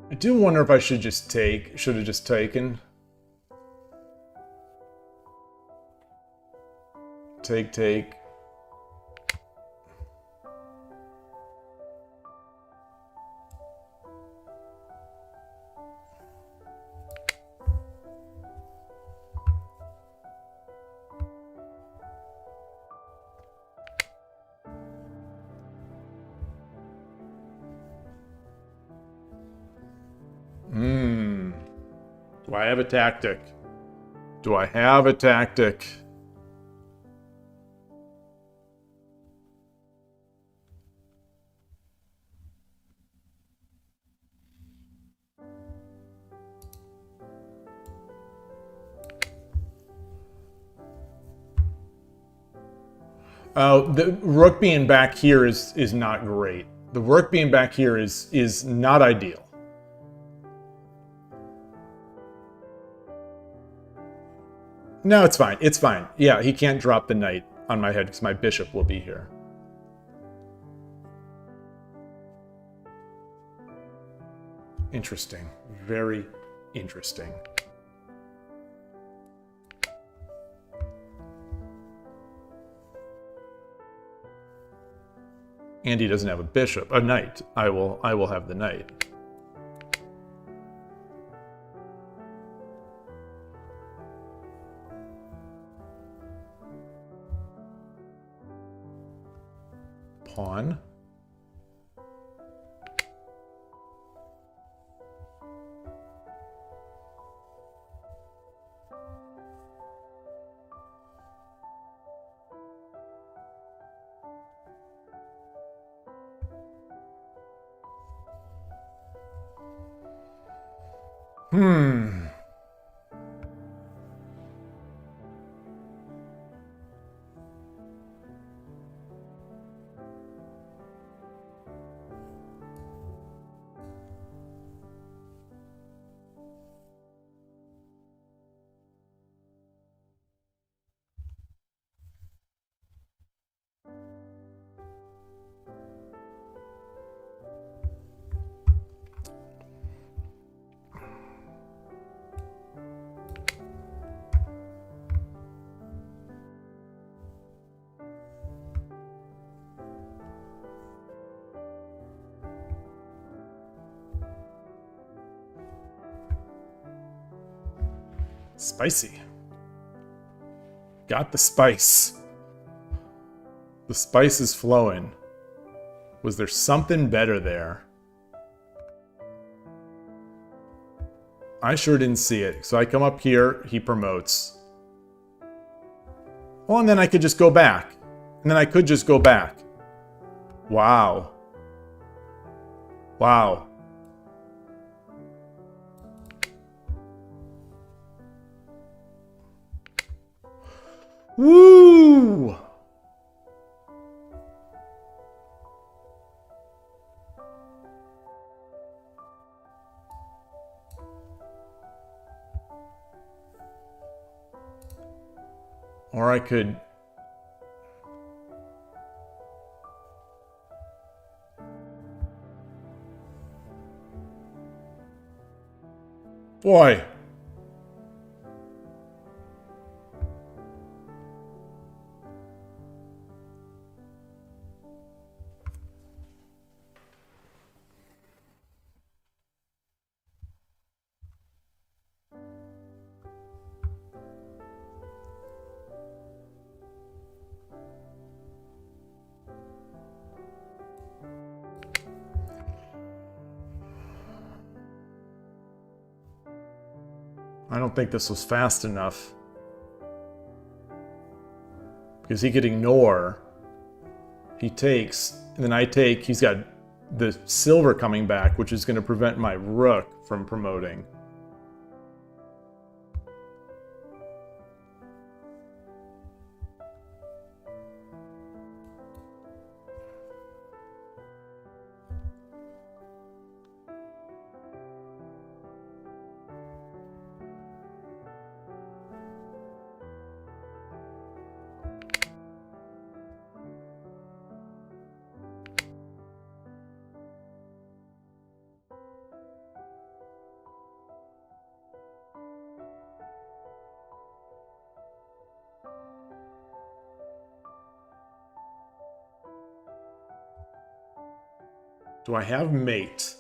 I do wonder if I should just take, should have just taken. Take. Do I have a tactic? Do I have a tactic? The rook being back here is not great. The rook being back here is not ideal. No, it's fine. It's fine. Yeah, he can't drop the knight on my head because my bishop will be here. Interesting. Very interesting. And he doesn't have a bishop, a knight. I will have the knight. Pawn. Spicy. Got the spice. The spice is flowing. Was there something better there? I sure didn't see it. So I come up here, he promotes. Well, and then I could just go back. And then I could just go back. Wow. Wow. Woo! Or I could... Boy! I don't think this was fast enough. Because he could ignore. He takes, and then I take. He's got the silver coming back, which is going to prevent my rook from promoting. Do I have mate?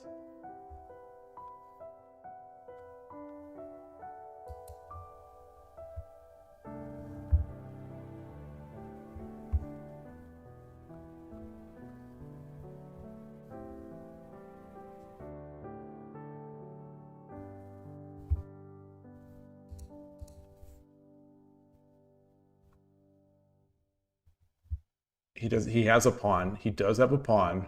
He has a pawn. He does have a pawn.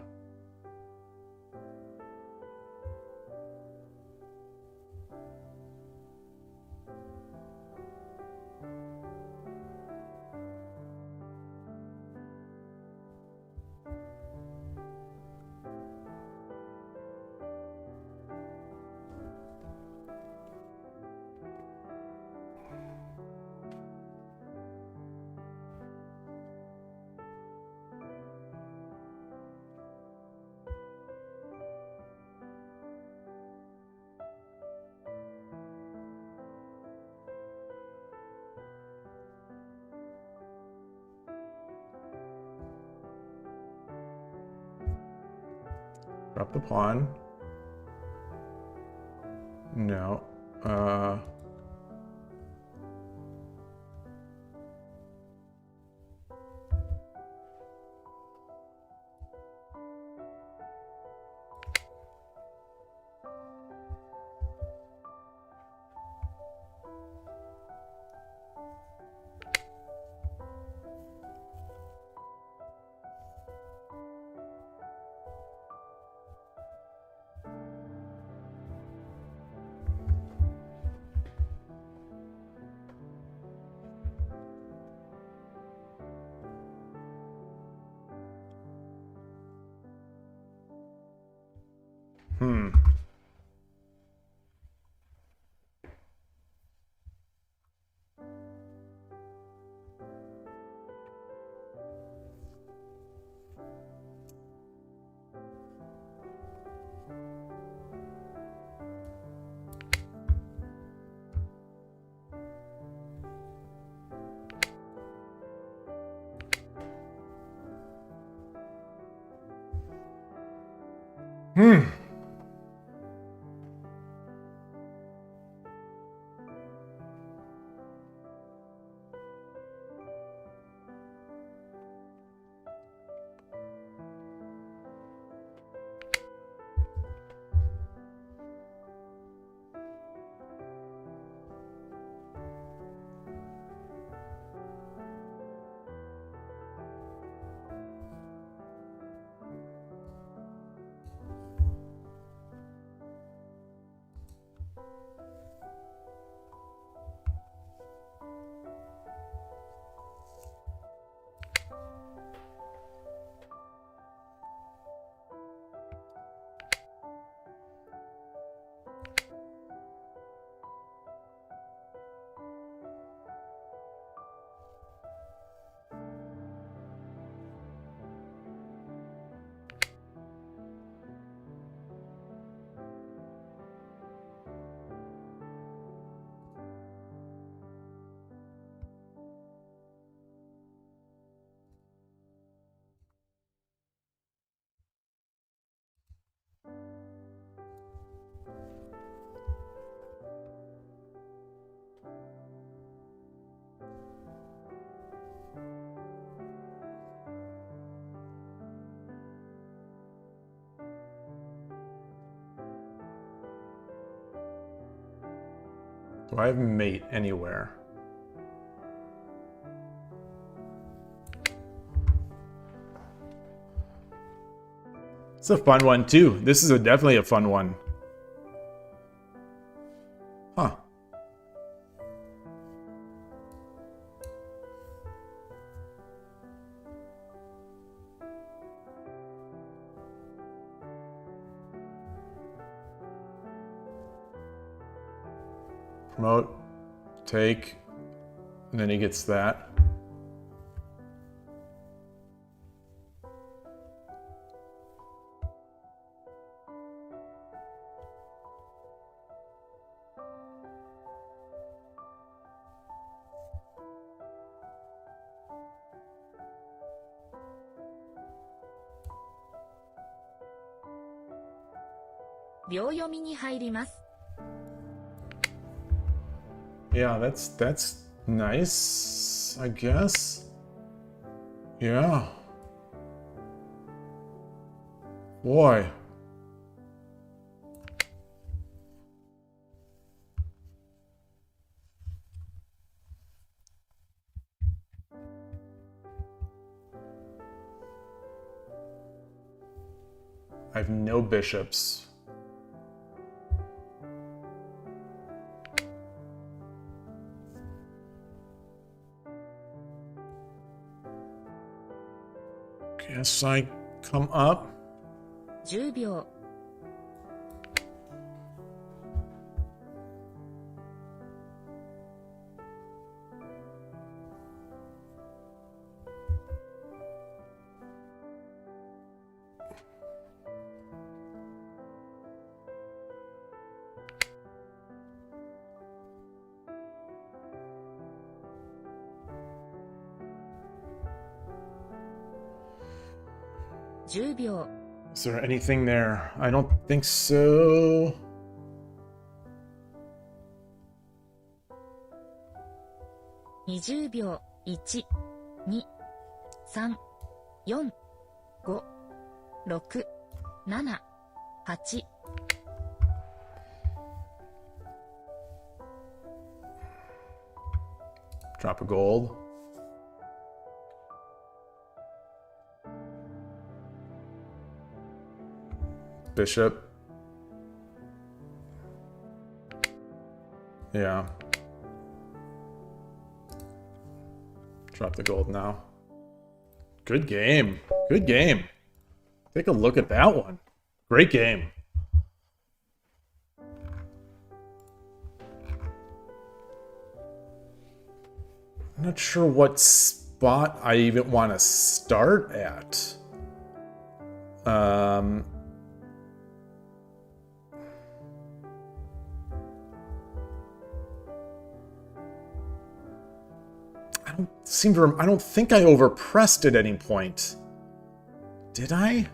Drop the pawn. No. Do I have mate anywhere? It's a fun one too. This is definitely a fun one. Huh. Promote, take, and then he gets that. 秒読みに入ります。 Yeah, that's nice, I guess. Yeah. Boy. I have no bishops. Guess I come up. 10秒。 10秒。 Is there anything there? I don't think so. 20秒。1、2、3、4、5、6、7、8。 Drop a gold. Bishop. Yeah. Drop the gold now. Good game. Good game. Take a look at that one. Great game. I'm not sure what spot I even want to start at. I don't think I overpressed at any point. Did I?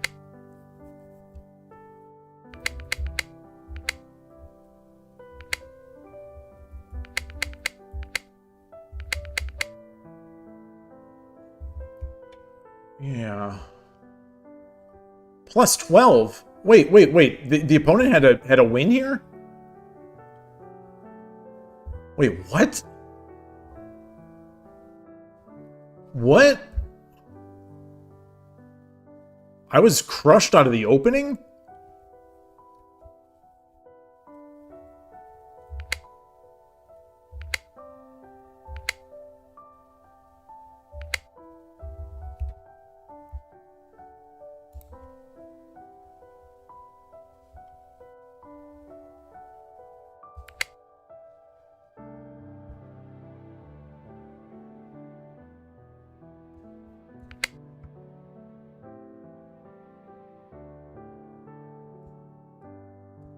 Yeah. Plus 12. Wait. The opponent had a win here? Wait, what? What? I was crushed out of the opening?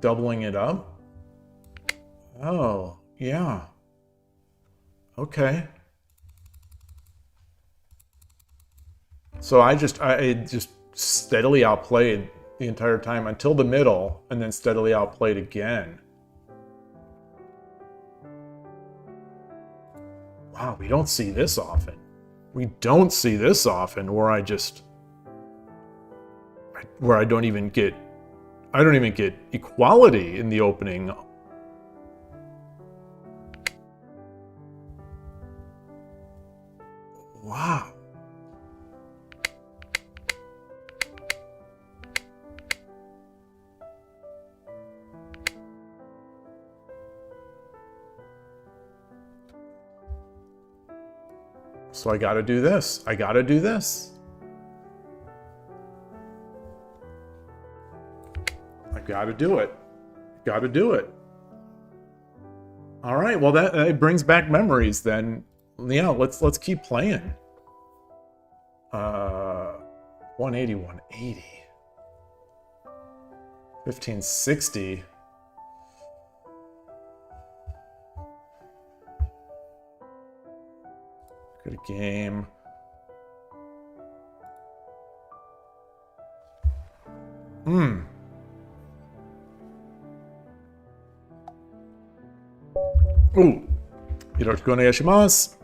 Doubling it up? Oh, yeah. Okay. So I just steadily outplayed the entire time until the middle, and then steadily outplayed again. Wow, we don't see this often. We don't see this often where I don't even get equality in the opening. Wow. So I gotta do this. I gotta do this. Gotta do it. Gotta do it. All right. Well, that brings back memories. Then, yeah. Let's keep playing. 180, 180, 1560. Good game. Yoroshiku onegaishimasu.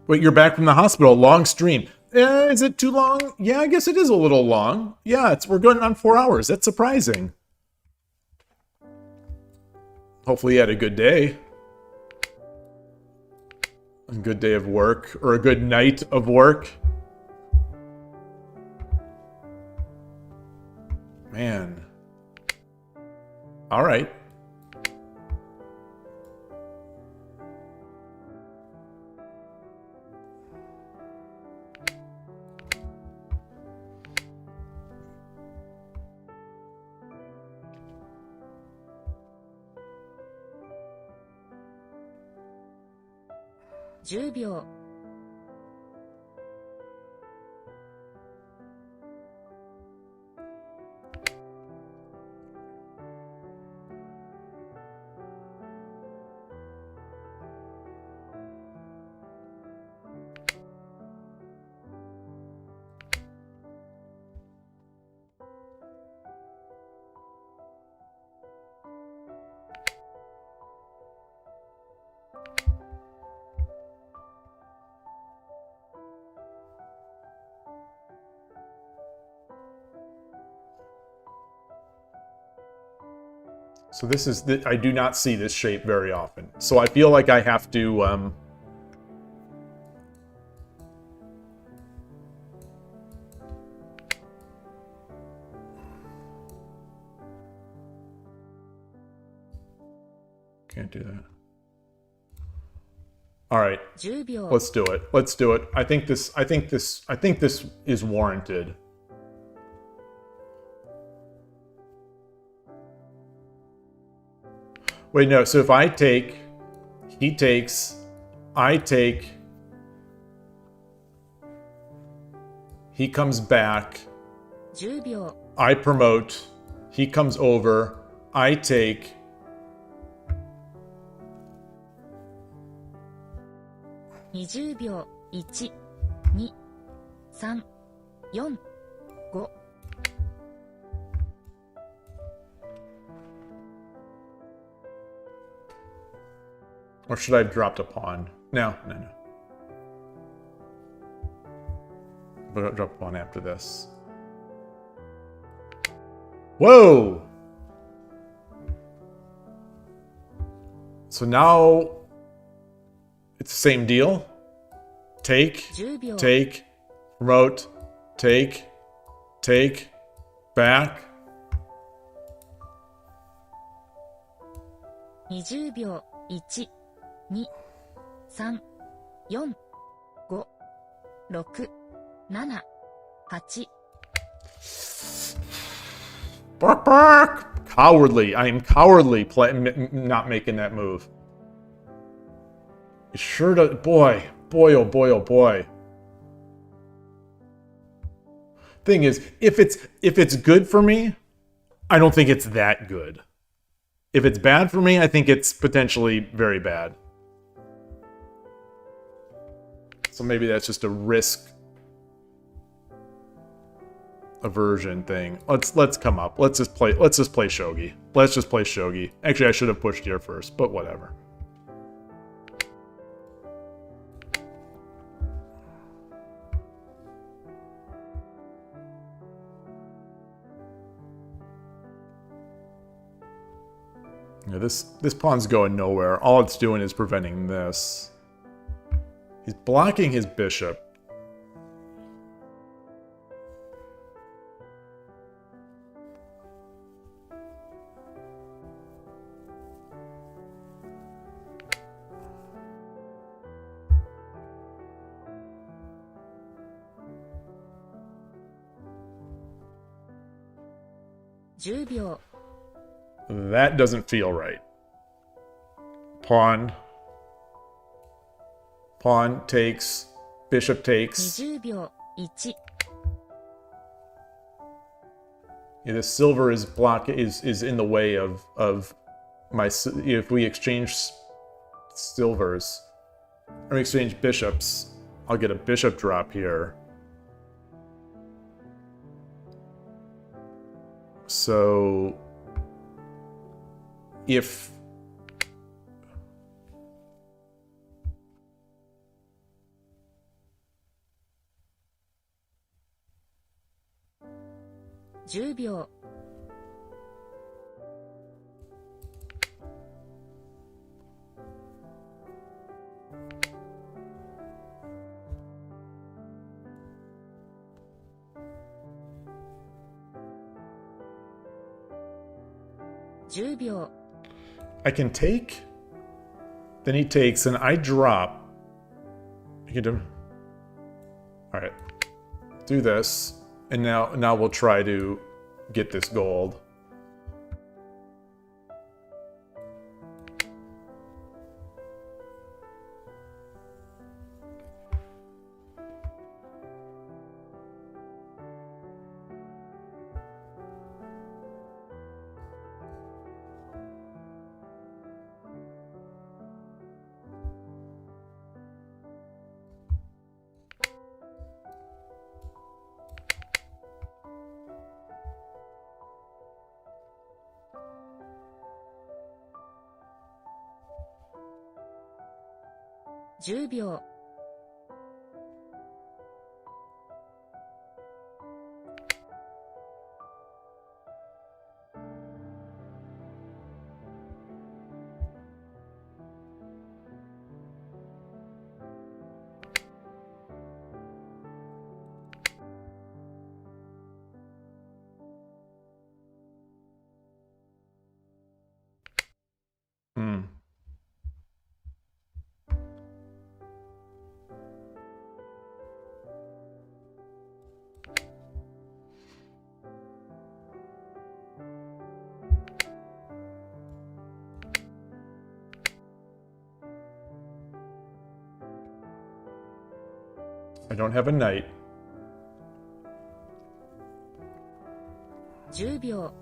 Wait, you're back from the hospital. Long stream. Is it too long? Yeah, I guess it is a little long. Yeah, we're going on 4 hours. That's surprising. Hopefully you had a good day. A good day of work, or a good night of work. Man. All right. $10 秒 So this is, I do not see this shape very often. So I feel like I have to, can't do that. All right, 10秒 let's do it. Let's do it. I think this is warranted. Wait, no, so if I take, he takes, I take, he comes back, 10秒 I promote, he comes over, I take, 20秒 1、2、3、4、5 or should I have dropped a pawn? No. But I'll drop a pawn after this. Whoa! So now it's the same deal. Take, 10秒 take, promote, take, back. 20秒 1、2、3、4、5、6、7、8 Bark, bark! Cowardly. I am cowardly not making that move. It sure does. Boy, oh boy, oh boy. Thing is, if it's good for me, I don't think it's that good. If it's bad for me, I think it's potentially very bad. So maybe that's just a risk aversion thing. Let's come up. Let's just play shogi. Let's just play shogi. Actually, I should have pushed here first, but whatever. Yeah, this pawn's going nowhere. All it's doing is preventing this. He's blocking his bishop.10秒 That doesn't feel right. Pawn takes, bishop takes. 20秒 1 Yeah, the silver is is in the way of my. If we exchange silvers, or exchange bishops, I'll get a bishop drop here. So if 10秒 10秒 I can take. Then he takes, and I drop. You can do. All right. Do this, and now we'll try to get this gold.10秒 Hmm. I don't have a knight. 10秒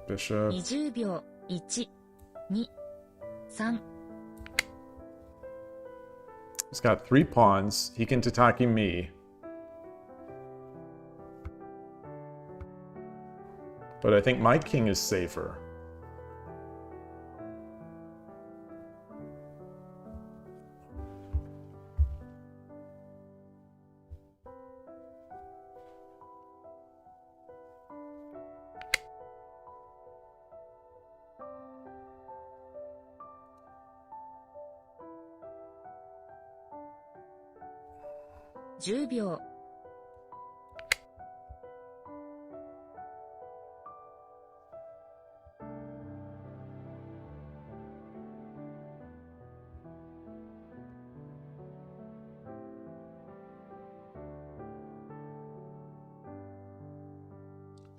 Bishop. 20秒 1、2、3 He's got 3 pawns. He can tataki me. But I think my king is safer.10秒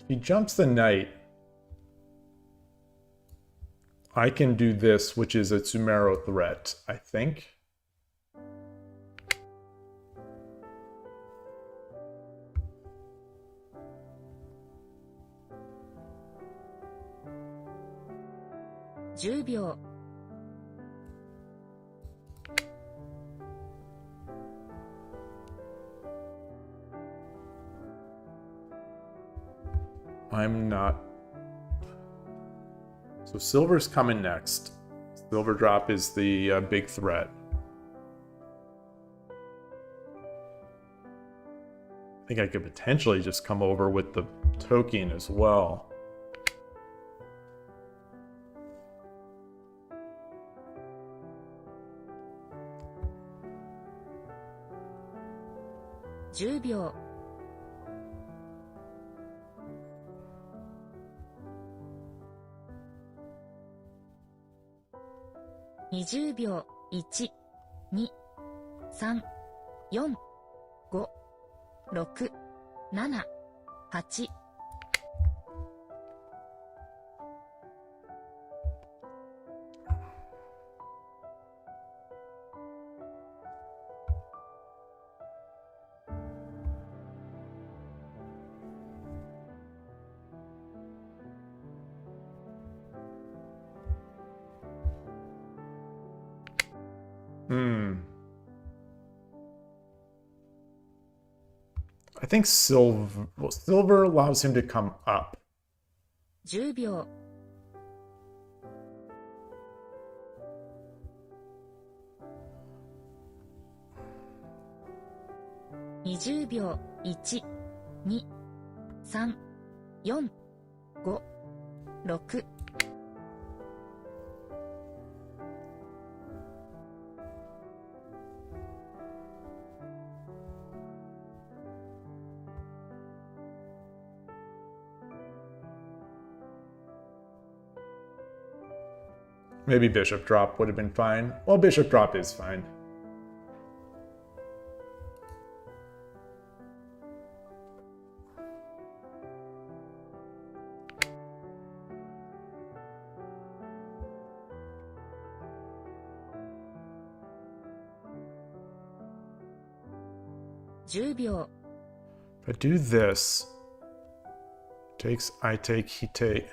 If he jumps the knight, I can do this, which is a Tsumero threat, I think.10秒 I'm not. So silver's coming next. Silver drop is the big threat. I think I could potentially just come over with the token as well.10秒 20秒 1、2、3、4、5、6、7、8 I think silver allows him to come up. 10秒 I 20秒。1、2、3、4、5、6。Maybe bishop drop would have been fine. Well, bishop drop is fine. If I do this, takes, I take, he take.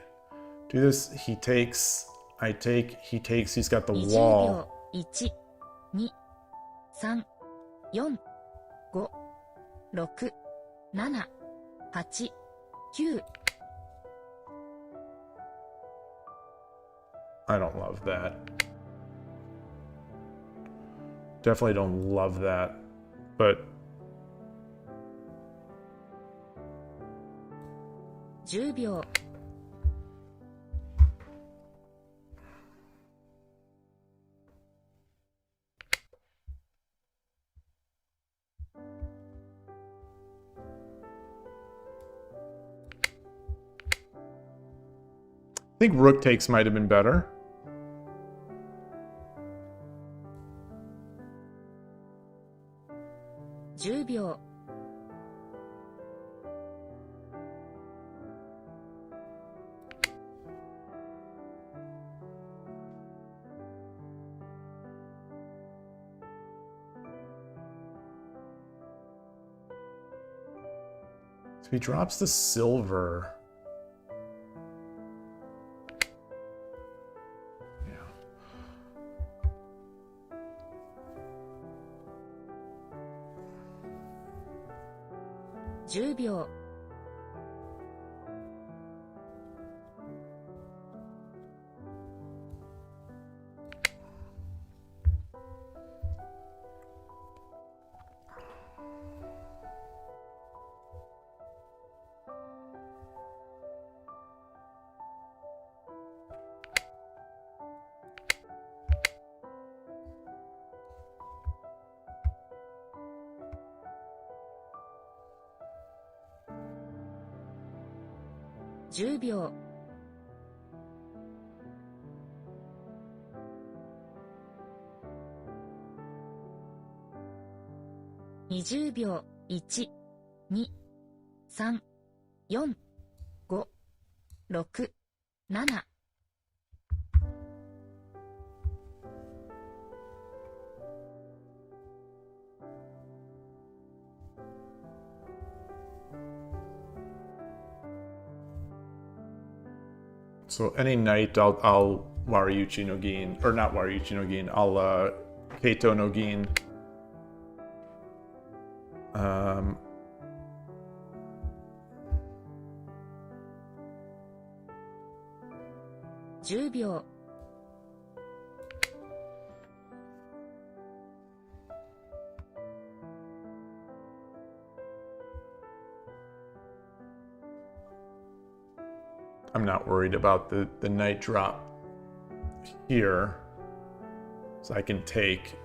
Do this, he takes, I take, he takes, he's got the wall. 1、2、3、4、5、6、7、8、9。I don't love that. Definitely don't love that. But 10秒。I think rook takes might have been better. $10. So he drops the silver. $10 秒。10秒。20秒。1、2、3、4、5、6、7。So any knight, I'll Wariuchi no Gin, or not Wariuchi no Gin, I'll Keito no Gin.10秒。I'm not worried about the knight drop here, so I can take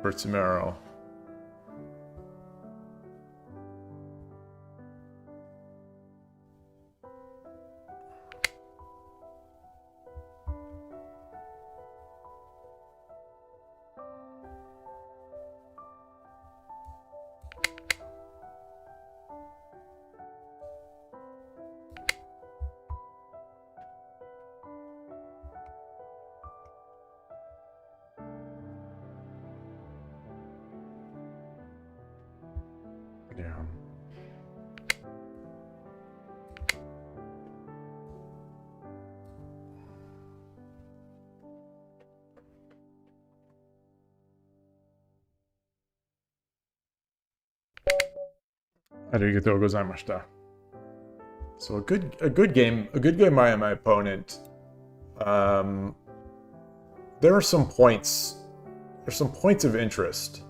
for Tsumero. Yeah. Arigatou gozaimashita. So a good game by my opponent. There are some points. There's some points of interest.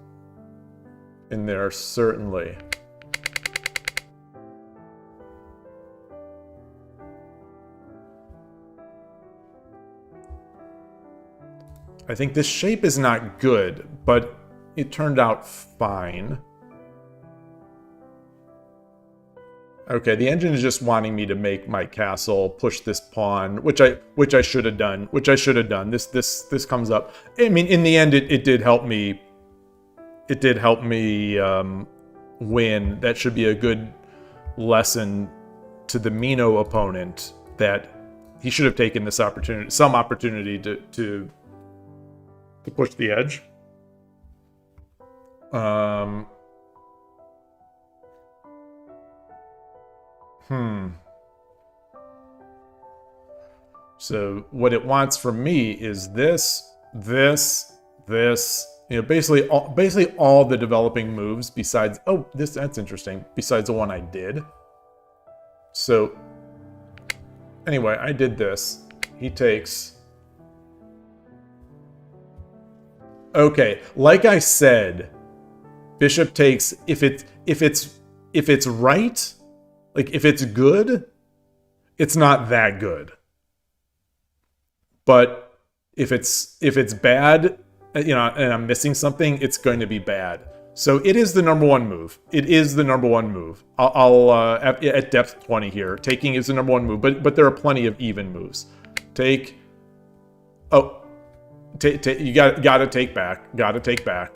in there, certainly. I think this shape is not good, but it turned out fine. Okay, the engine is just wanting me to make my castle, push this pawn, which I should have done. This comes up. I mean, in the end, it did help me. It did help me win. That should be a good lesson to the Mino opponent that he should have taken this opportunity, some opportunity to push the edge. So what it wants from me is this. You know, basically all the developing moves besides, oh, that's interesting, besides the one I did. So anyway, I did this. He takes. Okay, like I said, bishop takes, if it's right, like if it's good, it's not that good. But if it's bad, you know, and I'm missing something, it's going to be bad. So it is the number one move. It is the number one move. I'll at depth 20 here, taking is the number one move, but there are plenty of even moves. Take. Oh. You gotta take back. Gotta take back.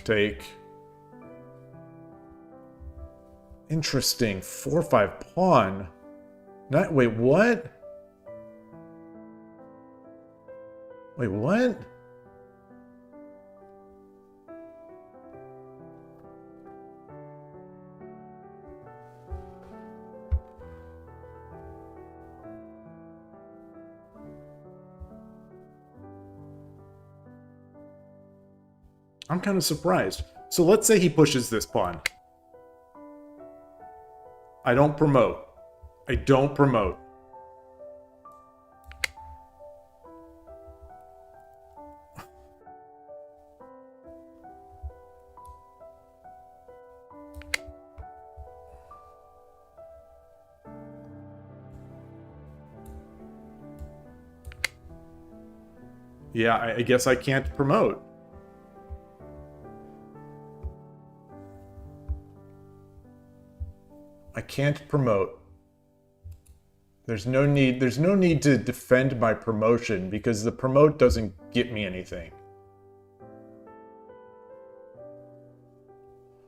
Take. Interesting. 4-5 pawn. Wait, what? Wait, what? I'm kind of surprised. So let's say he pushes this pawn. I don't promote. I don't promote. Yeah, I guess I can't promote. I can't promote. There's no need to defend my promotion because the promote doesn't get me anything.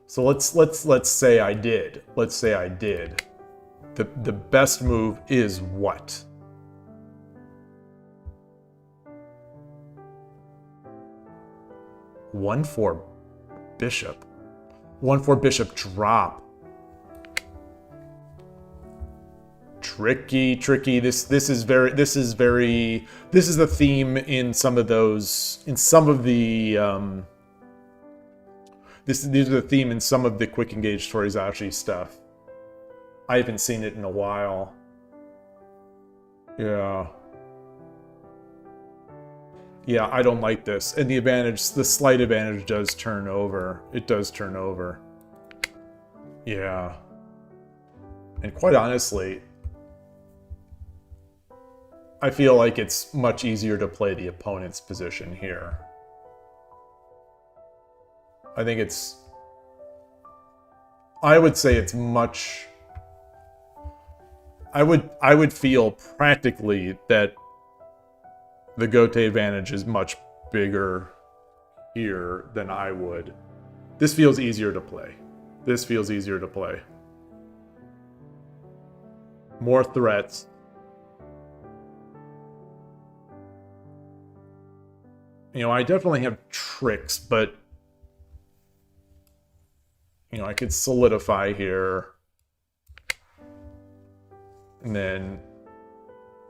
So let's say I did. Let's say I did. The best move is what? One for bishop. 1-4 bishop drop. Tricky. This is the theme in some of those, in some of the these are the theme in some of the quick engage Torizashi stuff. I haven't seen it in a while. Yeah, I don't like this. And the slight advantage does turn over. It does turn over. Yeah. And quite honestly, I feel like it's much easier to play the opponent's position here. I think it's... I would say it's much... I would feel practically that the Gote advantage is much bigger here than I would. This feels easier to play. This feels easier to play. More threats. You know, I definitely have tricks, but... You know, I could solidify here. And then...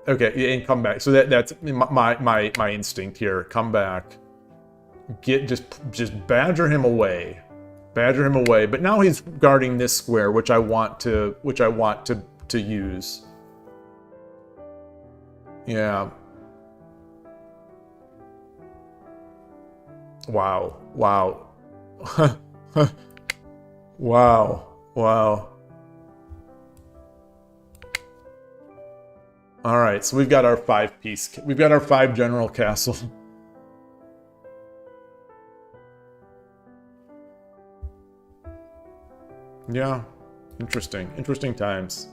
Okay, and come back. So that's my instinct here. Come back. Just badger him away. Badger him away. But now he's guarding this square, which I want to use. Yeah. Wow. Wow. Wow. Wow. All right, so we've got our 5-piece. We've got our 5 general castle. Yeah. Interesting. Interesting times.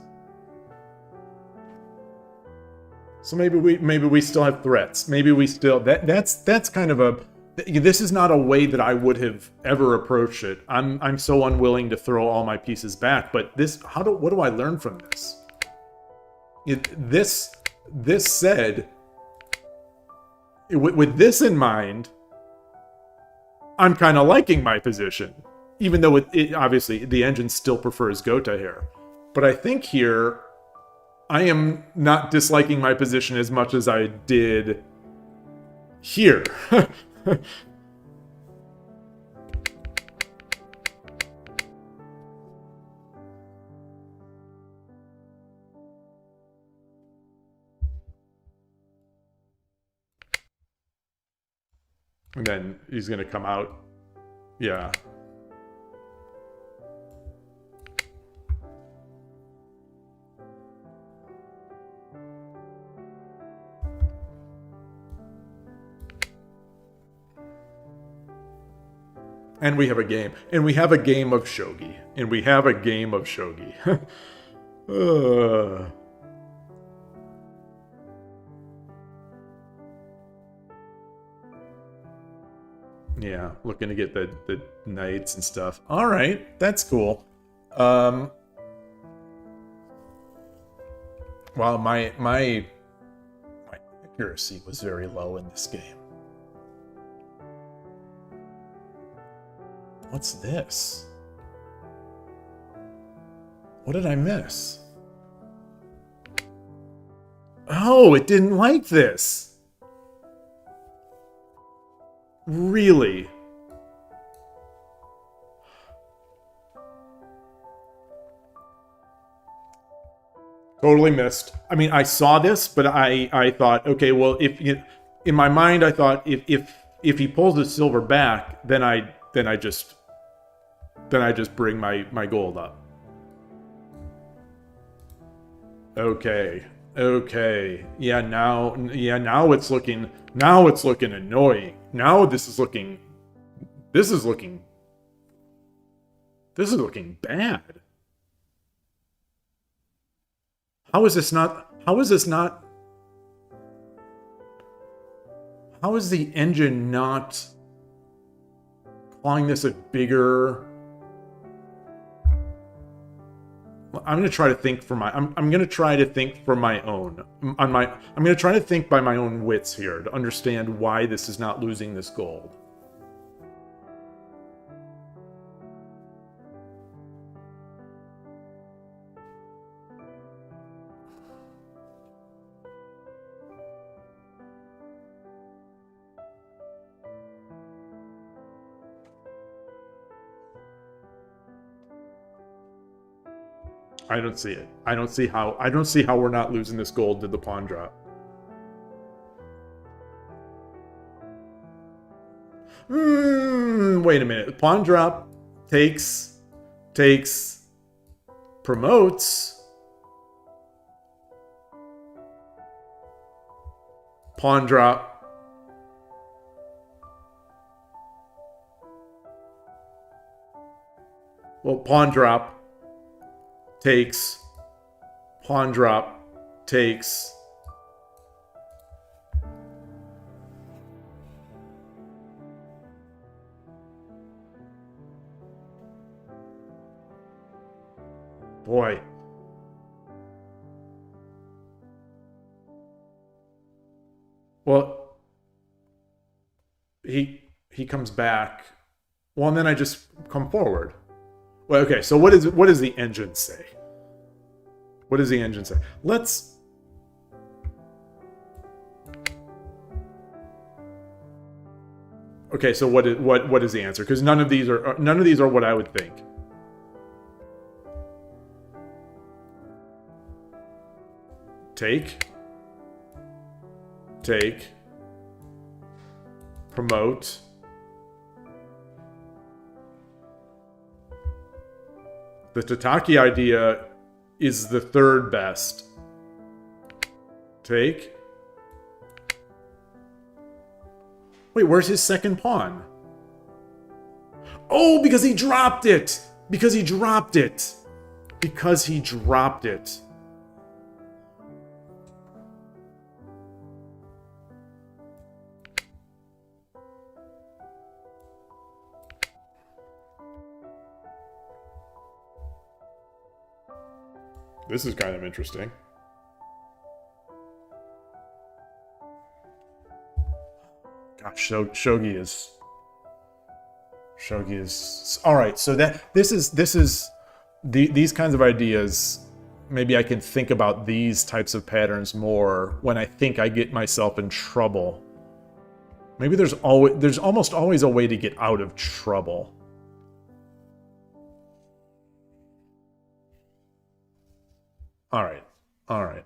So maybe we still have threats. Maybe we still that's kind of a this is not a way that I would have ever approached it. I'm so unwilling to throw all my pieces back, but this what do I learn from this? This said, with this in mind, I'm kind of liking my position, even though it obviously the engine still prefers Gota here. But I think here I am not disliking my position as much as I did here. And then he's going to come out. Yeah. And we have a game. And we have a game of Shogi. And we have a game of Shogi. Yeah, looking to get the knights and stuff. All right, that's cool. Wow, my accuracy was very low in this game. What's this? What did I miss? Oh, it didn't like this. Really? Totally missed. I mean, I saw this, but I thought, okay, well, in my mind, I thought if he pulls the silver back, then I just bring my gold up. Okay. Yeah, now it's looking annoying. Now this is looking bad. How is the engine not calling this a bigger? I'm going to try to think for my I'm going to try to think for my own I'm going to try to think by my own wits here to understand why this is not losing this gold. I don't see it. I don't see how we're not losing this gold to the pawn drop. Wait a minute. Pawn drop takes promotes. Pawn drop. Well, pawn drop takes, pawn drop takes. Boy. Well, he comes back. Well, and then I just come forward. Well, okay, so what does the engine say? What does the engine say? Let's... Okay, so what is the answer? Because none of these are what I would think. Take. take, promote, the Tataki idea is the third best. Take. Wait, where's his second pawn? Oh, because he dropped it! Because he dropped it! Because he dropped it. This is kind of interesting. Gosh, Shogi is all right. So these kinds of ideas. Maybe I can think about these types of patterns more when I think I get myself in trouble. Maybe there's almost always a way to get out of trouble. All right. All right,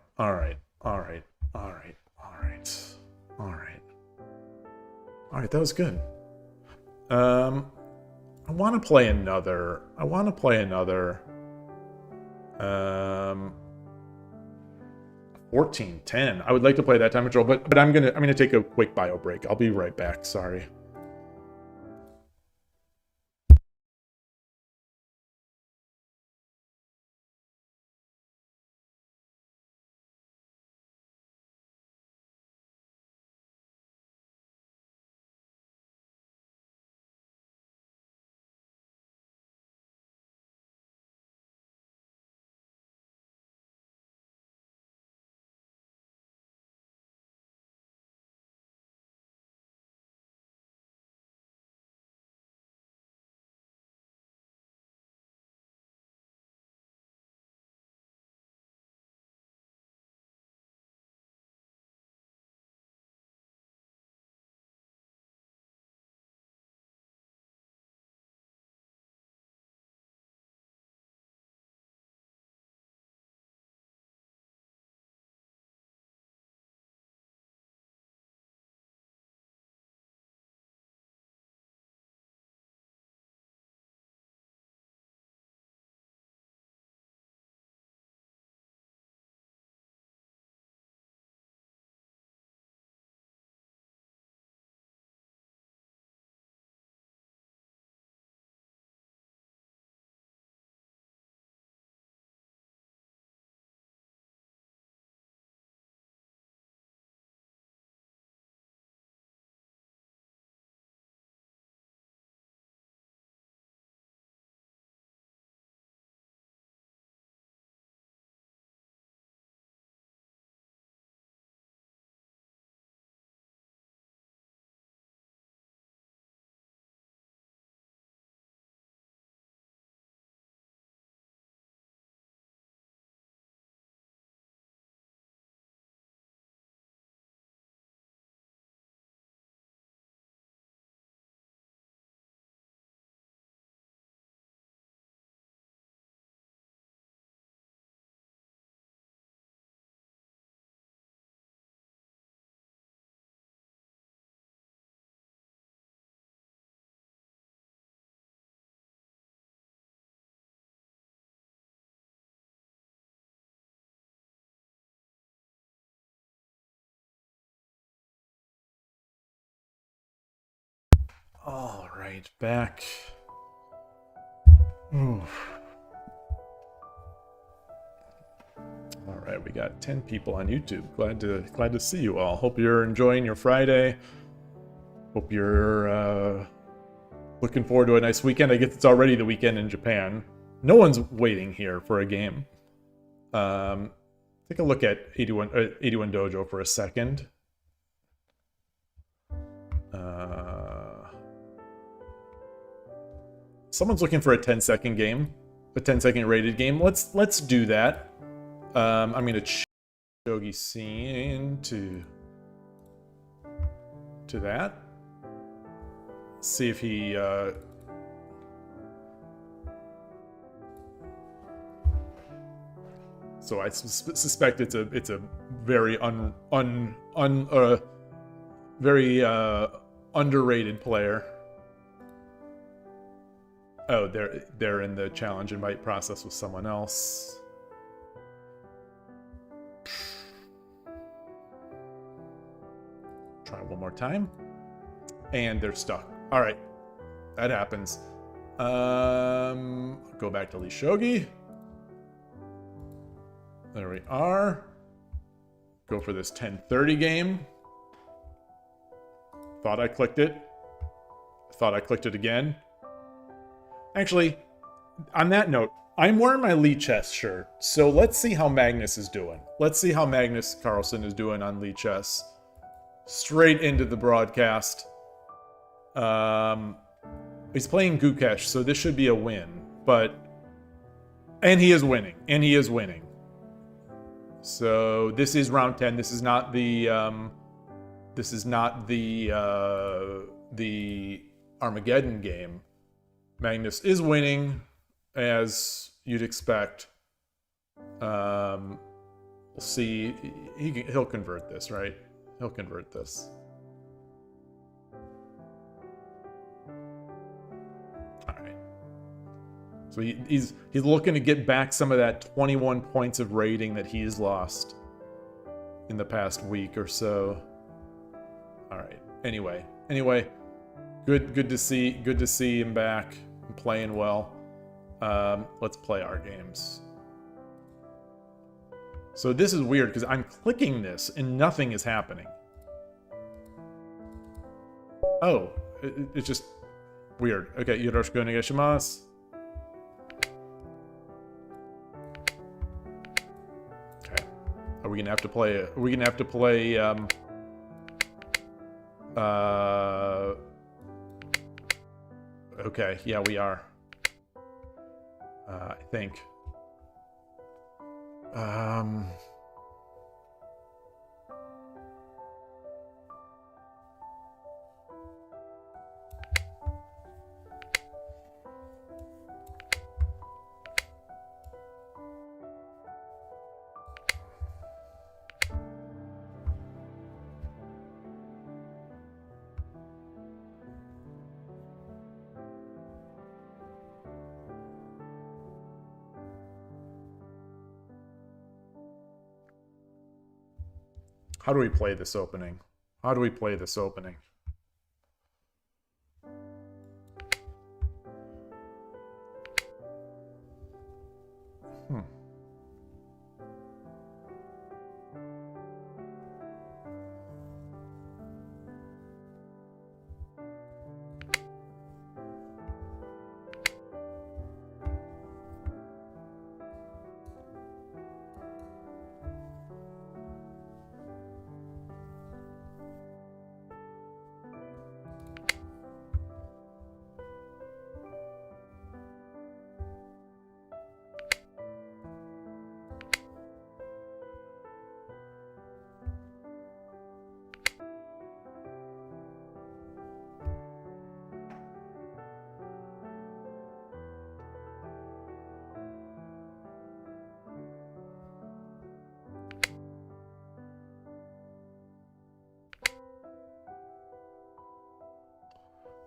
that was good. I want to play another. 14-10. I would like to play that time control, but I'm gonna take a quick bio break. I'll be right back. Sorry. All right, back. Oof. All right, we got 10 people on YouTube. Glad to see you all. Hope you're enjoying your Friday. Hope you're looking forward to a nice weekend. I guess it's already the weekend in Japan. No one's waiting here for a game. Take a look at 81 Dojo for a second. Someone's looking for a 10-second game, a 10-second rated game. Let's do that. I'm gonna Shogi scene to that. See if he So I suspect it's a very very underrated player. Oh, they're in the challenge invite process with someone else. Try one more time. And they're stuck. All right. That happens. Go back to Lee Shogi. There we are. Go for this 10:30 game. Thought I clicked it. Thought I clicked it again. Actually, on that note, I'm wearing my Lee Chess shirt. So let's see how Magnus is doing. Let's see how Magnus Carlsen is doing on Lee Chess. Straight into the broadcast. He's playing Gukesh, so this should be a win. And he is winning. And he is winning. So this is round 10. This is not the Armageddon game. Magnus is winning, as you'd expect. We'll see. He'll convert this, right? He'll convert this. All right. So he's looking to get back some of that 21 points of rating that he's lost in the past week or so. All right. Anyway, good to see him back and playing well. Let's play our games. So this is weird because I'm clicking this and nothing is happening. Oh, it's just weird. Okay, yoroshiku onegaishimasu. Okay, are we gonna have to play? Are we gonna have to play? Okay, yeah, we are. I think. How do we play this opening? How do we play this opening?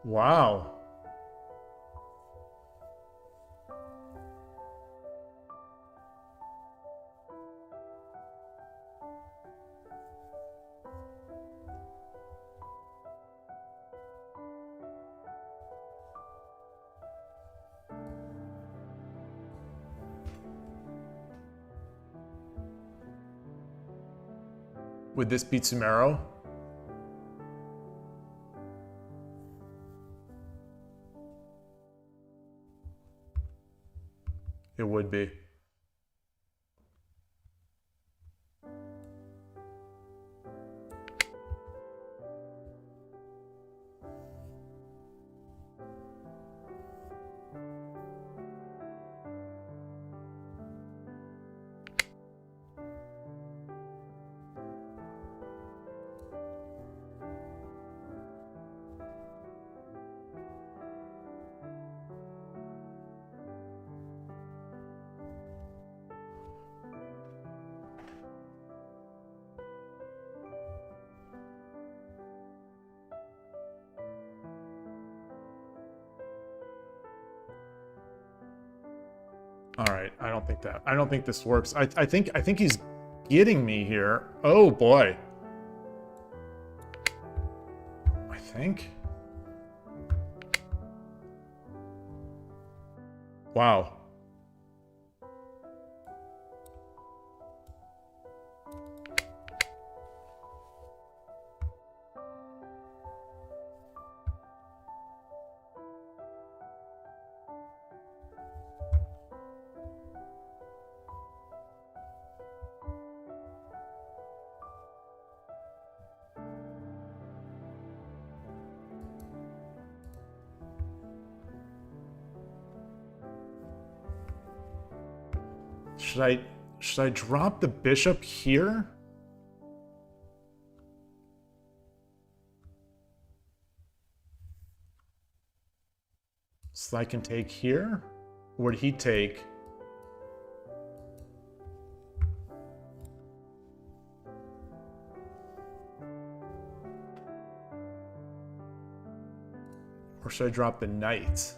Wow. Would this be Tsumero? It would be. All right, I don't think this works. I think he's getting me here. Oh boy. I think. Wow. Should I drop the bishop here? So I can take here? Or would he take? Or should I drop the knight?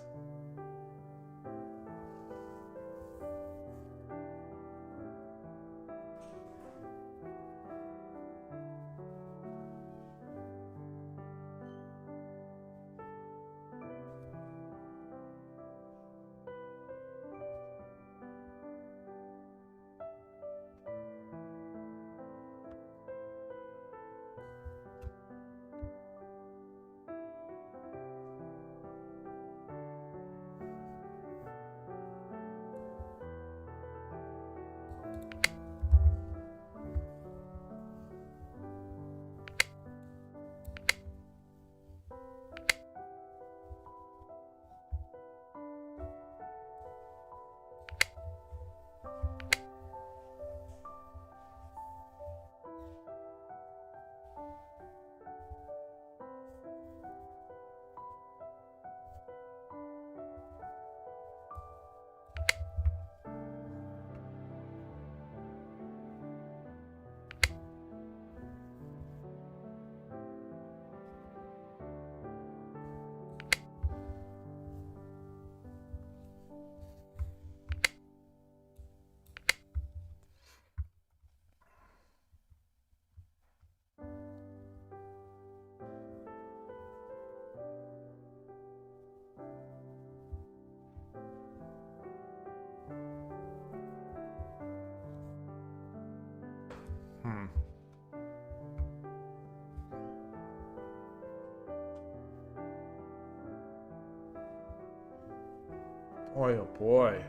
Boy, oh boy.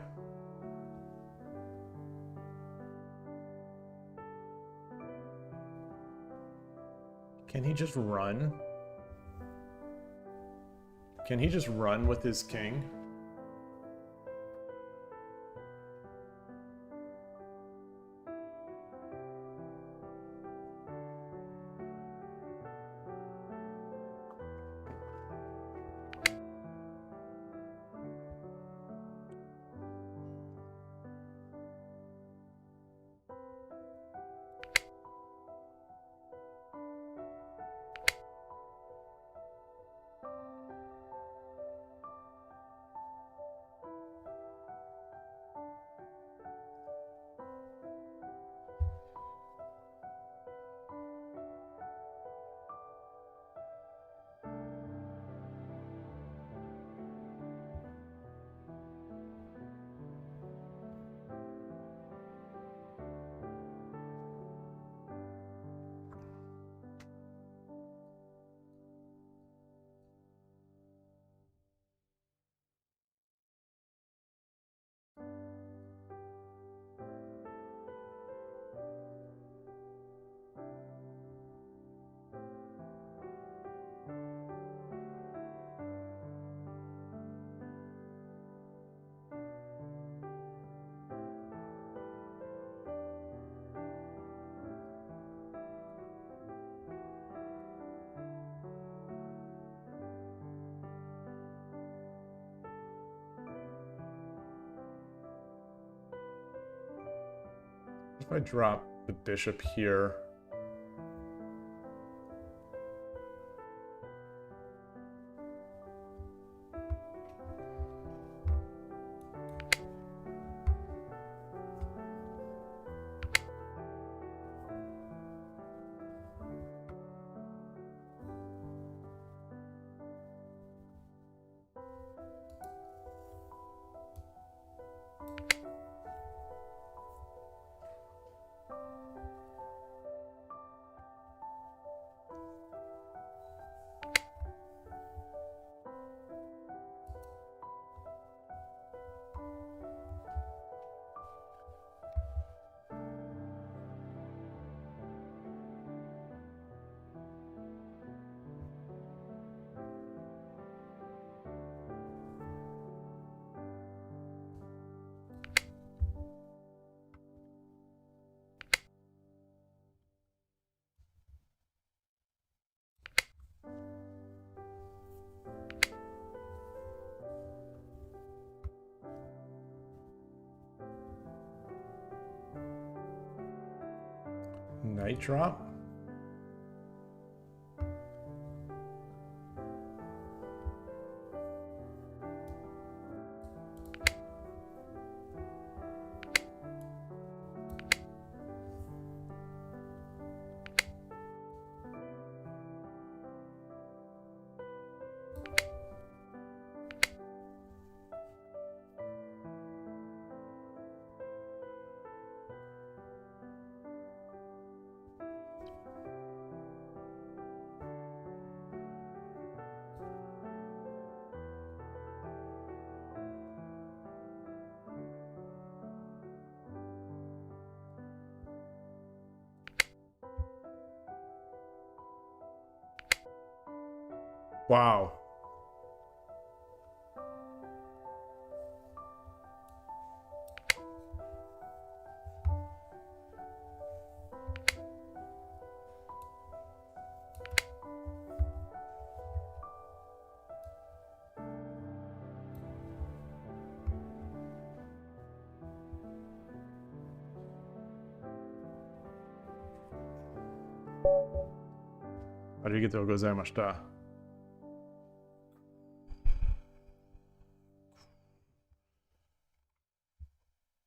Can he just run? Can he just run with his king? If I drop the bishop here. Knight drop. Wow. Arigatou gozaimashita.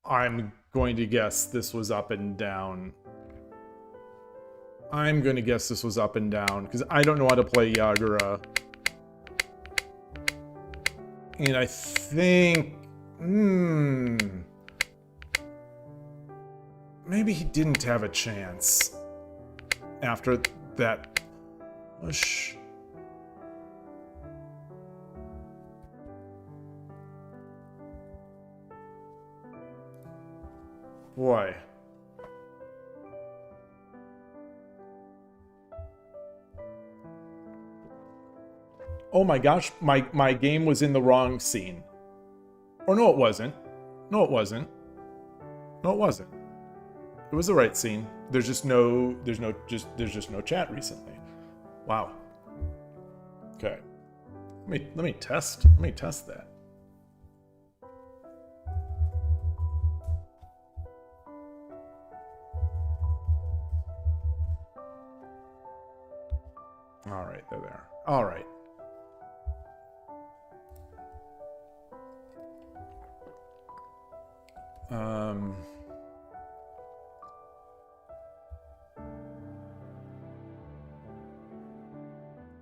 I'm going to guess this was up and down. I'm going to guess this was up and down because I don't know how to play Yagura. And I think... maybe he didn't have a chance after that push. Boy. Oh my gosh, my game was in the wrong scene. Or no, it wasn't. No, it wasn't. No, it wasn't. It was the right scene. There's just no chat recently. Wow. Okay. Let me test that. All right, they're there. All right.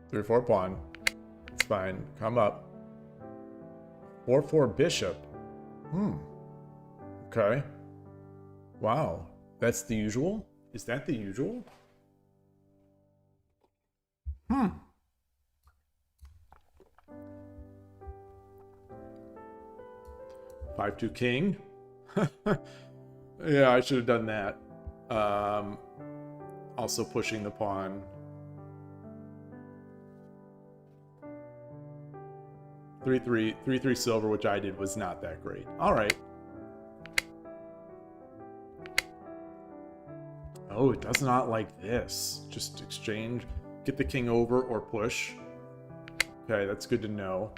Three, 4 pawn. It's fine. Come up. 4-4 bishop. Okay. Wow. That's the usual? Is that the usual? 5-2 king. Yeah, I should have done that. Also pushing the pawn. 3-3 silver, which I did, was not that great. All right. Oh, it does not like this. Just exchange. Get the king over or push. Okay, that's good to know.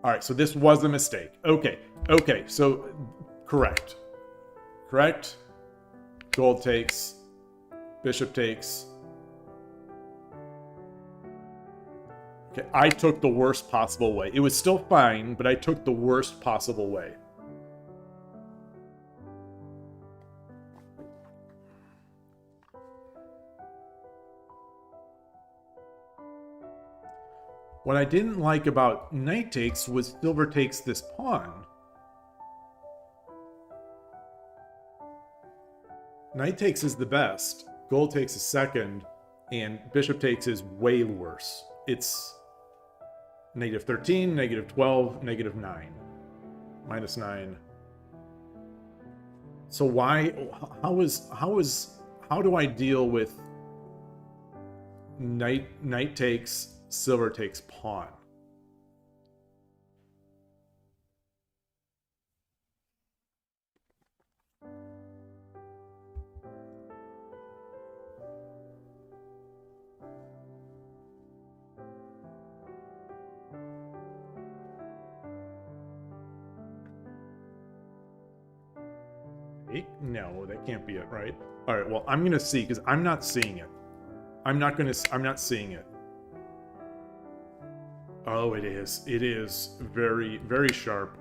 All right, so this was a mistake. Okay, so correct. Correct. Gold takes. Bishop takes. Okay, I took the worst possible way. It was still fine, but I took the worst possible way. What I didn't like about knight takes was silver takes this pawn. Knight takes is the best, gold takes is second, and bishop takes is way worse. It's -13, -12, -9. -9. So how do I deal with knight takes, silver takes pawn? fake? No, that can't be it, right? All right, well, I'm gonna see because I'm not seeing it. I'm not seeing it. Oh, it is. It is very, very sharp.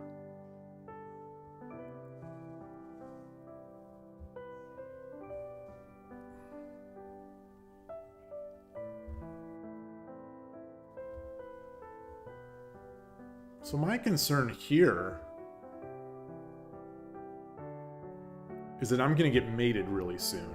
So my concern here is that I'm going to get mated really soon.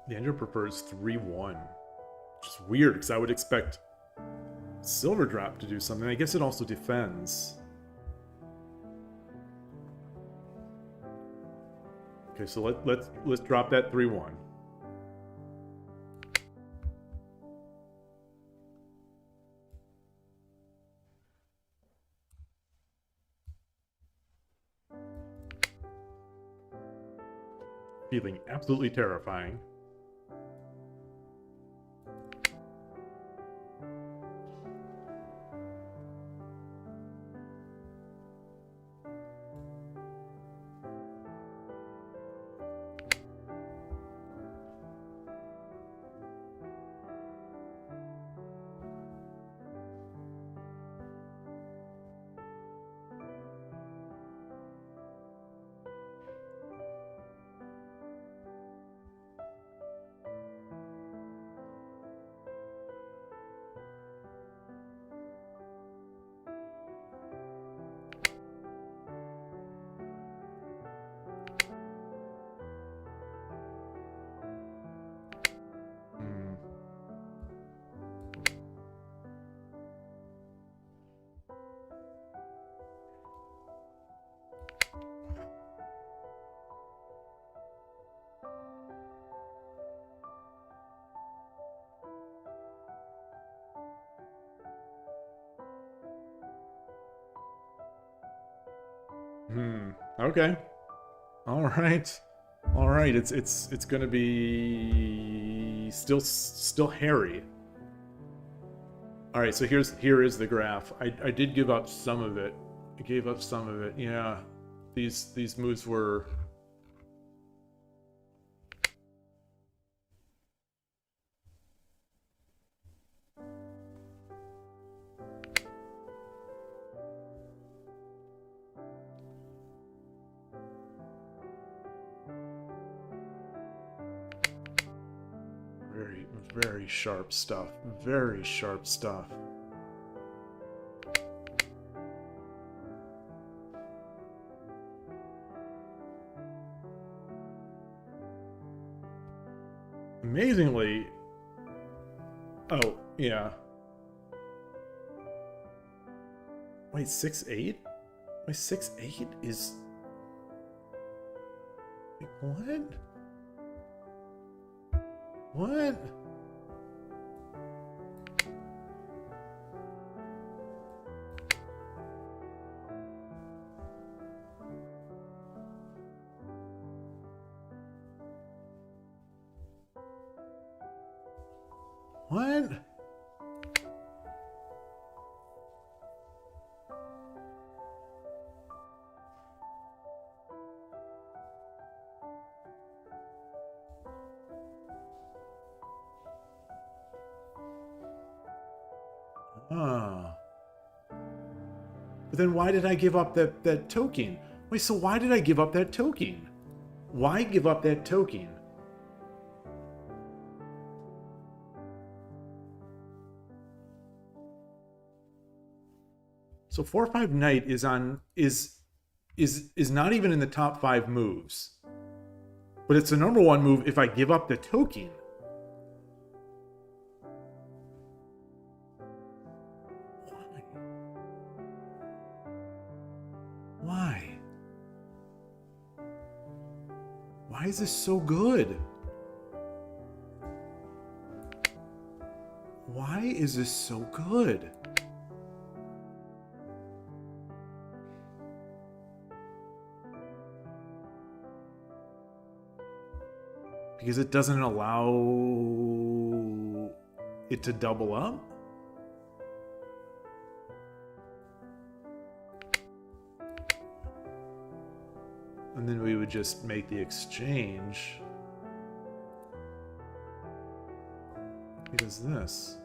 The Andrew prefers 3-1. Which is weird, because I would expect Silver Drop to do something. I guess it also defends. Okay, so let's drop that 3-1. Feeling absolutely terrifying. Okay. All right. All right. It's gonna be still hairy. All right. So here is the graph. I did give up some of it. I gave up some of it. Yeah. These moves were. Very sharp stuff. Very sharp stuff. Amazingly... Oh, yeah. Wait, 6-8? Wait, 6-8 is... Wait, what? What? What? But then why did I give up that token? Wait, so why did I give up that token? Why give up that token? So 4-5 Knight is not even in the top 5 moves. But it's the number 1 move if I give up the token. Why? Why is this so good? is this so good? Because it doesn't allow it to double up? And then we would just make the exchange. What is this?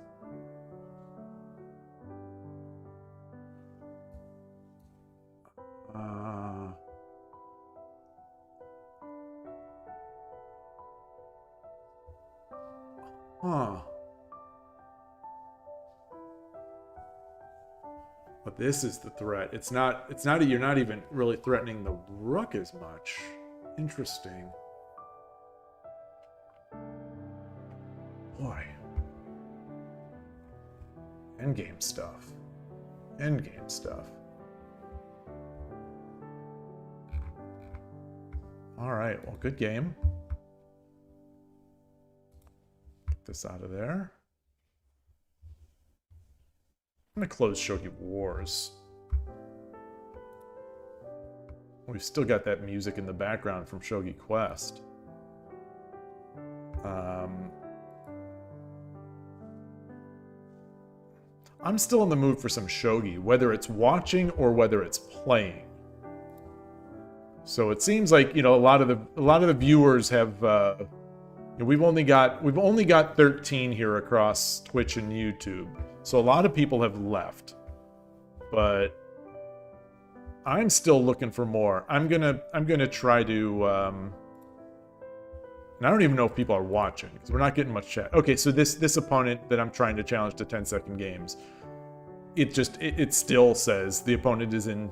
Huh. But this is the threat. It's not you're not even really threatening the rook as much. Interesting. Boy. Endgame stuff. Endgame stuff. Alright, well, good game. Get this out of there. I'm gonna close Shogi Wars. We've still got that music in the background from Shogi Quest. I'm still in the mood for some shogi, whether it's watching or whether it's playing. So it seems like, you know, a lot of the viewers have we've only got 13 here across Twitch and YouTube. So a lot of people have left. But I'm still looking for more. I'm gonna try to and I don't even know if people are watching because we're not getting much chat. Okay, so this opponent that I'm trying to challenge to 10-second games, it still says the opponent is in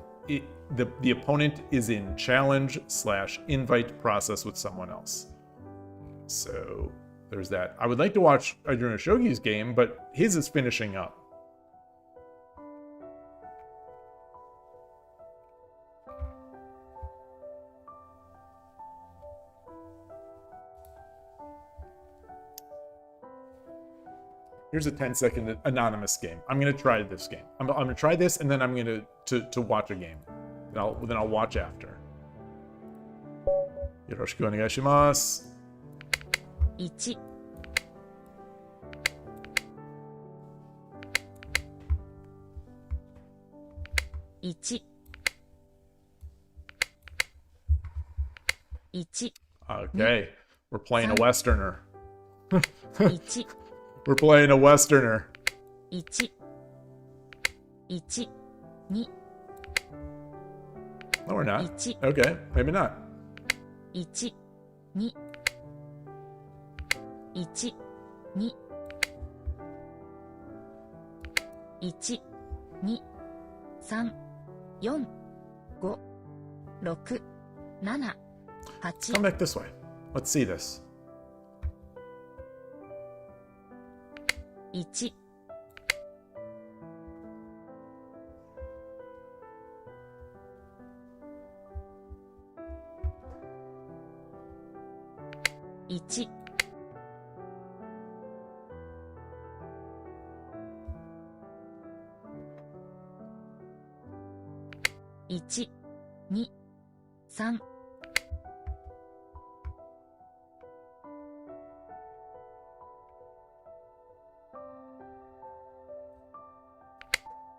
the opponent is in challenge/invite process with someone else. So there's that. I would like to watch Arjuna Shogi's game, but his is finishing up. Here's a 10-second anonymous game. I'm gonna try this game. I'm gonna try this, and then I'm gonna to watch a game. Then I'll watch after. Yoroshiku onegaishimasu. 1 1 1 Okay, we're playing a Westerner. 1 We're playing a Westerner. 1 1 2 No, we're not. 1 Okay, maybe not. 1 2 1 2 1 2 3 4 5 6 7 8 Come back this way. Let's see this. 1 1 1 2 3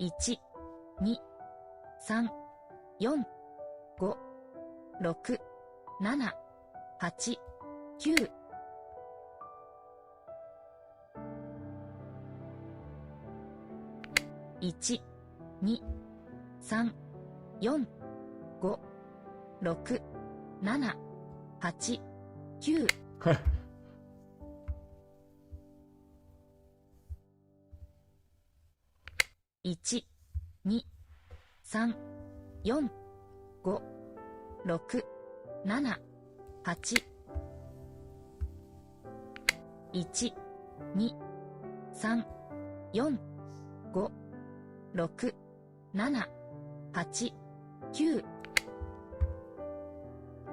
1 2 3 4 5 6 7 8 9 1 2 3 4 5 6 7 8 9 1 2 3 4 5 6 7 8 1 2 3 4 5 6 7 8 9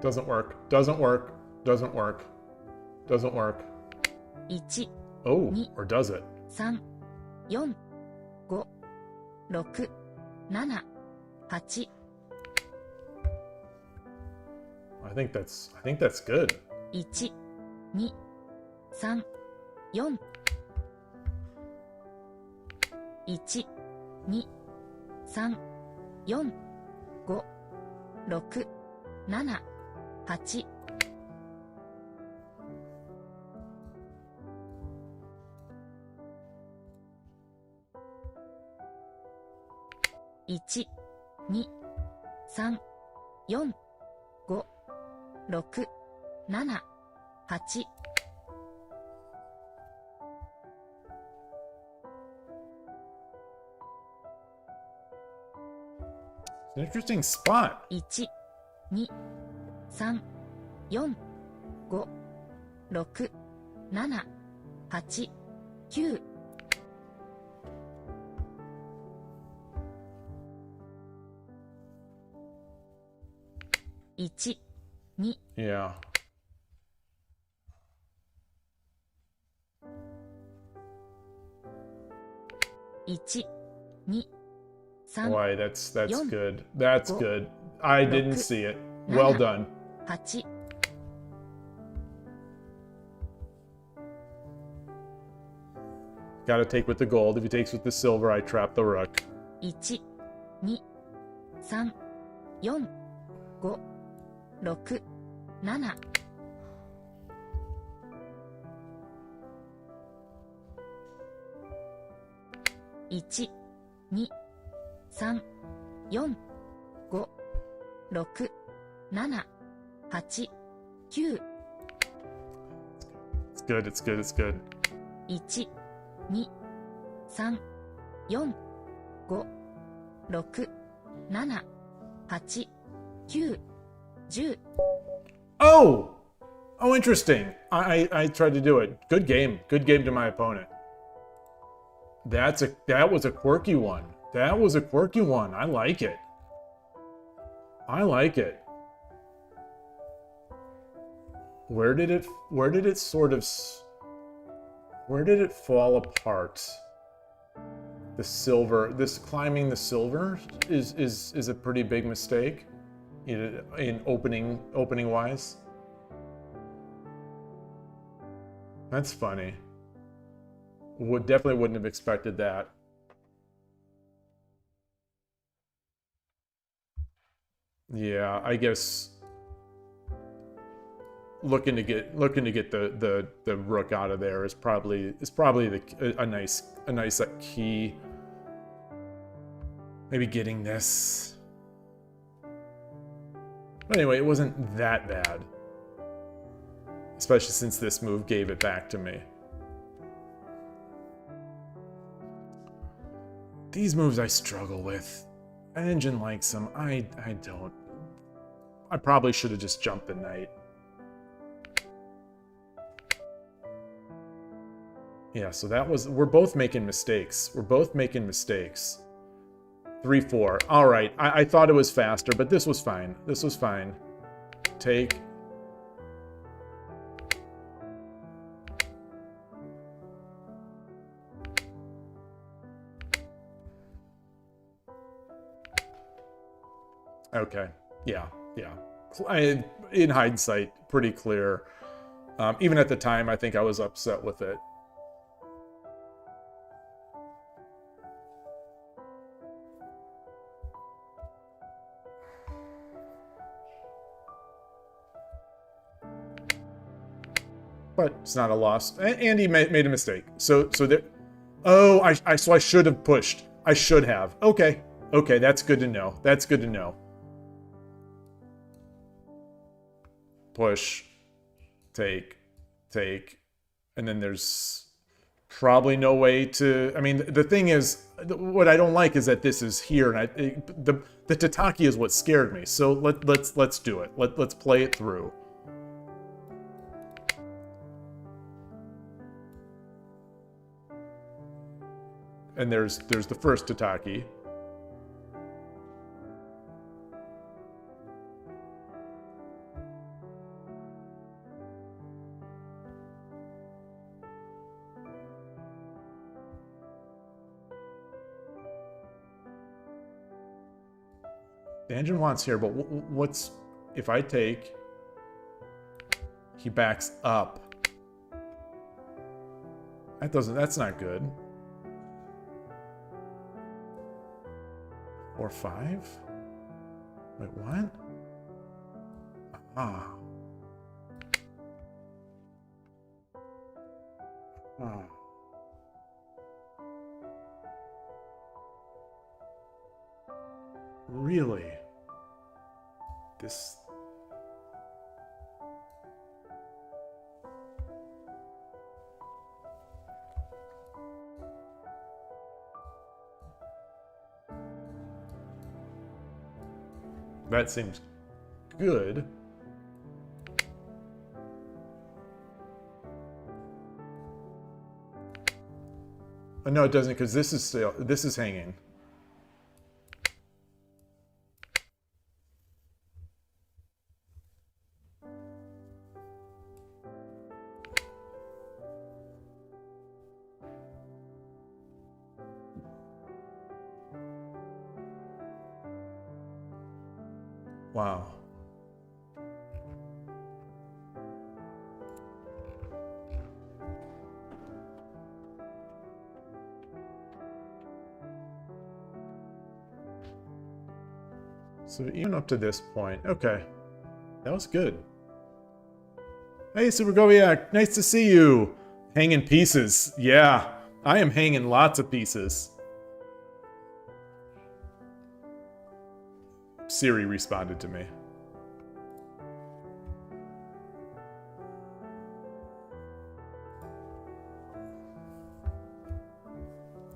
Doesn't work. Doesn't work. Doesn't work. Doesn't work. 1 Oh, or does it? 3 4、5、6、7、8、I think that's good. 1、2、3、4、1、2、3、4、5、6、7、8、1、2、3、4、5、6、7、8、It's an interesting spot. 1、2、3、4、5、6、7、8、9、1、2、 Yeah. 1、2、3、 Boy, that's Yum. good. That's Go. good. I didn't Look. see it. Well Nana. done. 8、 Gotta take with the gold. If he takes with the silver, I trap the rook. 1、2、3、4、5、6、7、 1、2、3、4、5、6、7、8、9、 It's good. It's good. It's good. 1、2、3、4、5、6、7、8、9、10。 Oh! Oh, interesting. I tried to do it. Good game. Good game to my opponent. That was a quirky one. That was a quirky one. I like it. I like it. Where did it fall apart? The silver, this climbing the silver is a pretty big mistake in opening wise. That's funny. Definitely wouldn't have expected that. Yeah, I guess looking to get the rook out of there is probably a nice key. Maybe getting this. But anyway, it wasn't that bad. Especially since this move gave it back to me. These moves I struggle with. Engine likes them. I don't. I probably should have just jumped the knight. Yeah, so that was... We're both making mistakes. 3-4. All right. I thought it was faster, but this was fine. Take... Okay. Yeah. In hindsight, pretty clear. Even at the time, I think I was upset with it. But it's not a loss. And he made a mistake. So there... Oh, so I should have pushed. I should have. Okay, that's good to know. Push, take, and then there's probably no way to... I mean, the thing is, what I don't like is that this is here, and the tataki is what scared me. So let's do it. Let's play it through. And there's the first tataki. The engine wants here, but what's... If I take... He backs up. That doesn't... That's not good. 4-5? Wait, what? Ah. Ah. Really? This... That seems good. Oh, no, it doesn't, because this is still... This is hanging. Wow. So even up to this point, okay. That was good. Hey, Supergoviak, nice to see you. Hanging pieces. Yeah, I am hanging lots of pieces. Siri responded to me.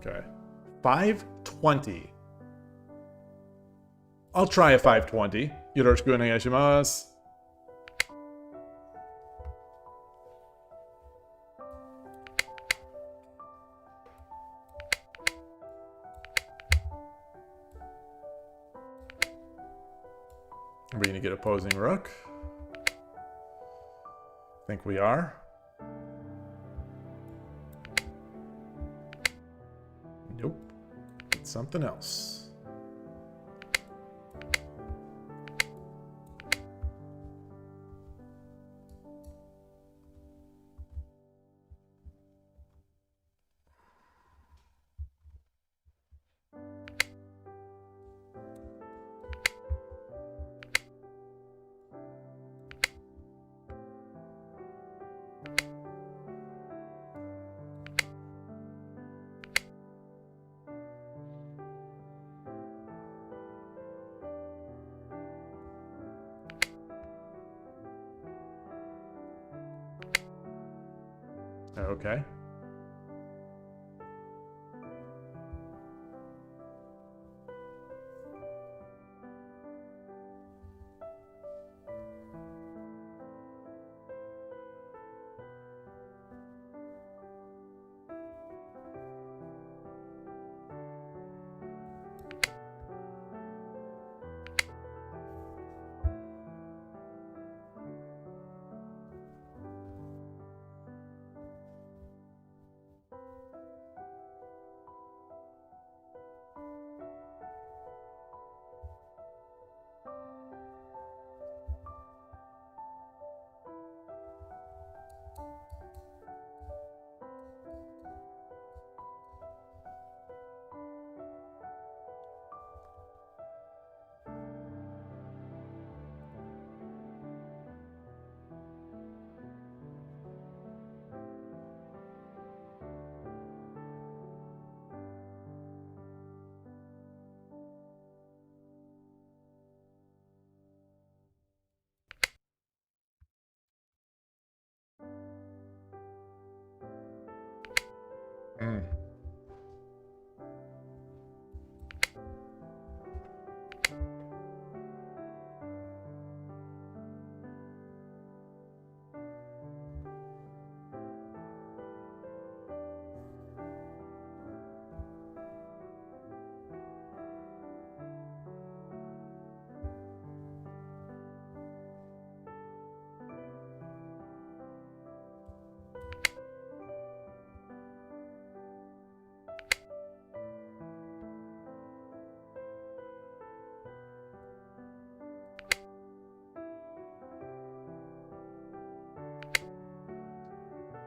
Okay. 520. I'll try a 520. Yoroshiku onegaishimasu. Are we going to get opposing rook? I think we are. Nope. It's something else. Okay.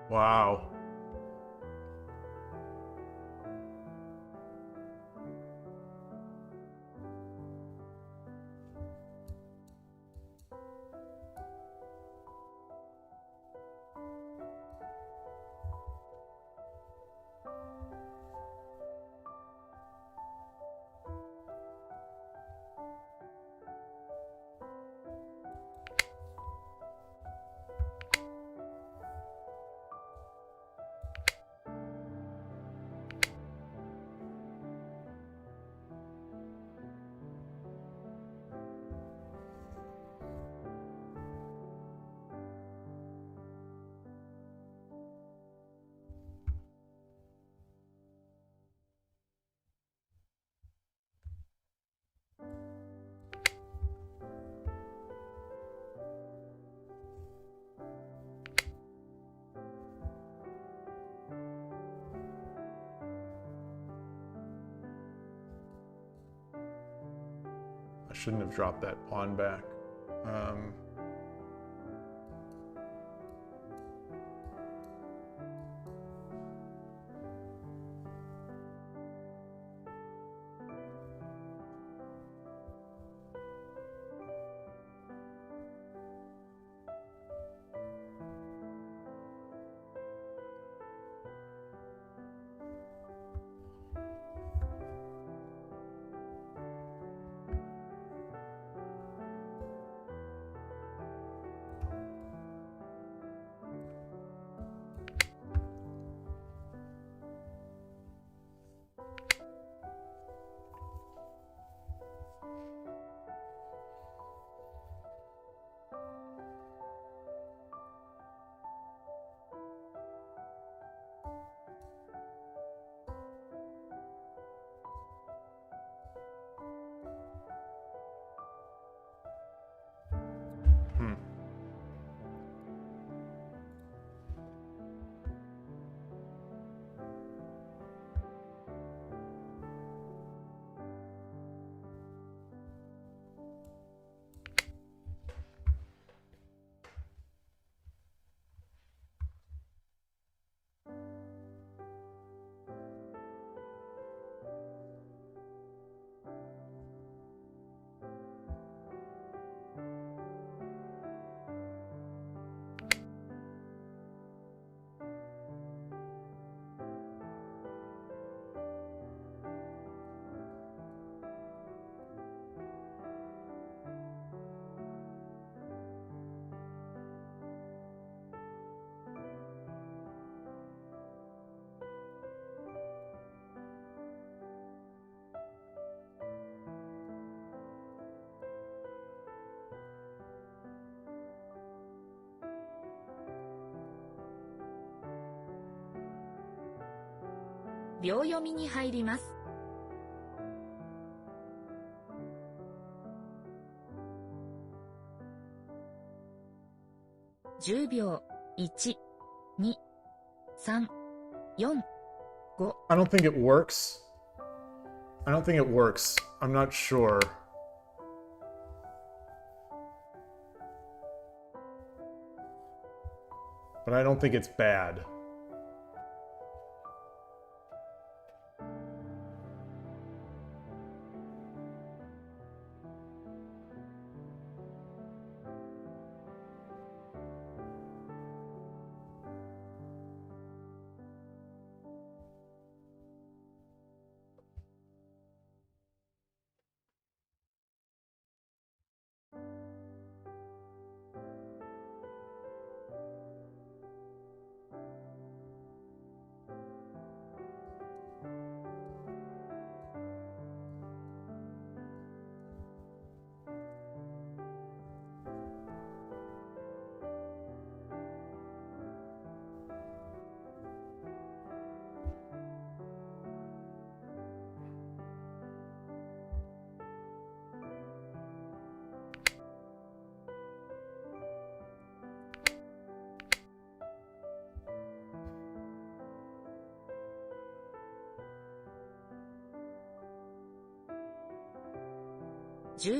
Wow. I shouldn't have dropped that pawn back.秒読みに入ります。10秒、1、2、3、4、5。I don't think it works. I don't think it works. I'm not sure. But I don't think it's bad.10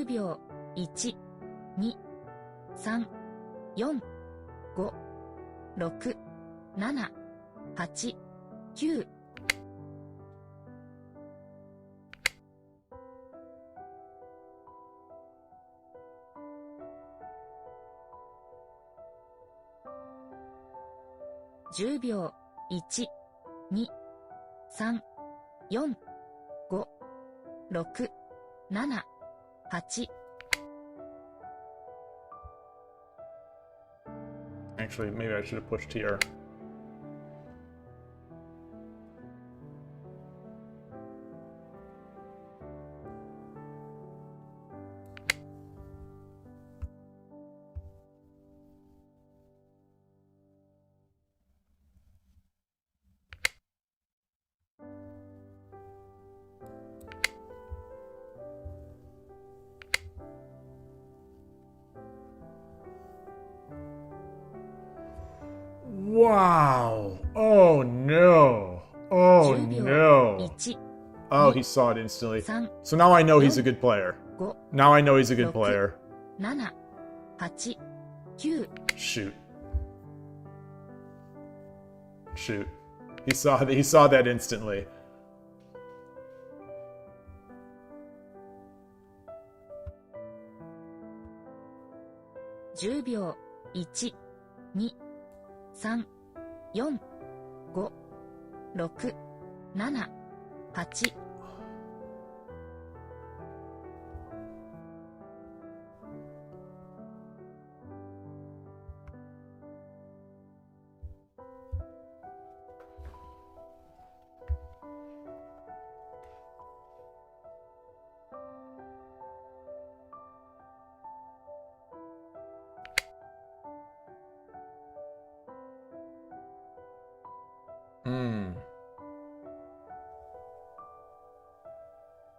秒、1、2、3、4、5、6、7、8、9、10秒。1、2、3、4、5、6、7、8。Actually, maybe I should have pushed here. Wow. Oh no. Oh 10秒。 no. 1、 Oh, he saw it instantly. 3、 So now I know he's a good player. 5、 Now I know he's a good 6、 player. 7、8、9。 Shoot. Shoot. He saw that instantly.10秒。1、2、3、4、5、6、7、8。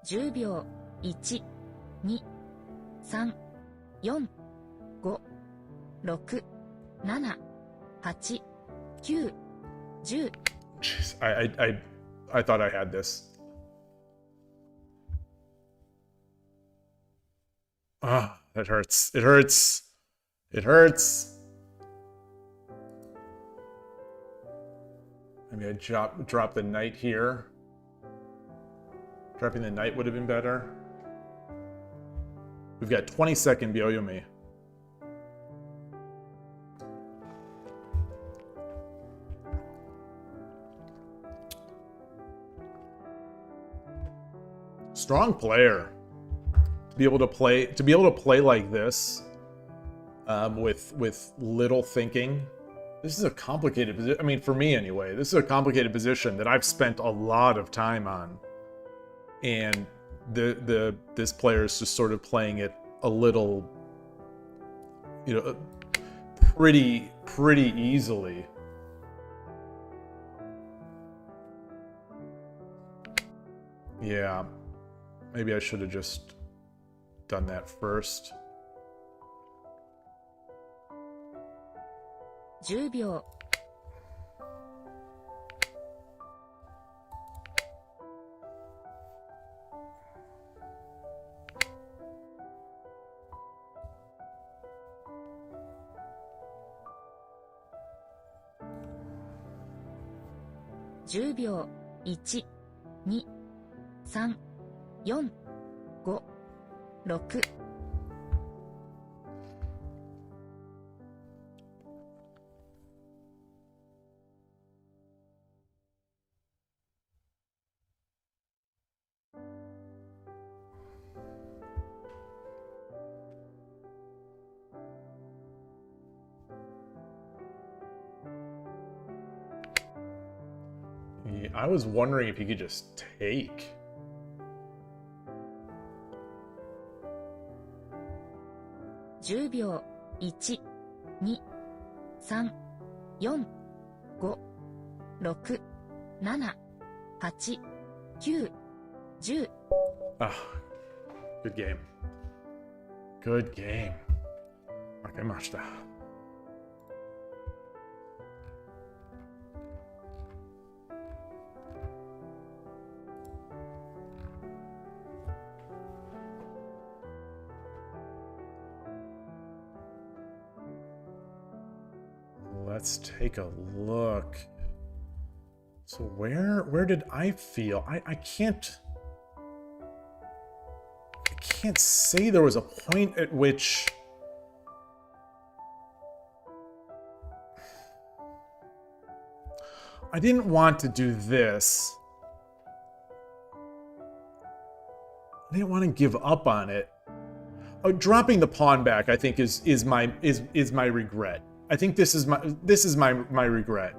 10秒。1、2、3、4、5、6、7、8、9、10。 Jeez, I thought I had this. Ah, that hurts. It hurts. It hurts. Maybe I drop the knight here. Dropping the knight would have been better. We've got 20-second Byoyomi. Strong player. To be able to play like this, with little thinking. This is a complicated position. I mean, for me anyway, this is a complicated position that I've spent a lot of time on. And this player is just sort of playing it a little, pretty easily. Yeah, maybe I should have just done that first. 10秒。10秒。1、2、3、4、5、6。Yeah, I was wondering if he could just take.10秒。1、2、3、4、5、6、7、8、9、10。 Ah, good game. Good game. Makemashita. let's take a look. So where did I feel? I can't say there was a point at which I didn't want to do this. I didn't want to give up on it. Oh, dropping the pawn back, I think, is my regret. I think this is my regret.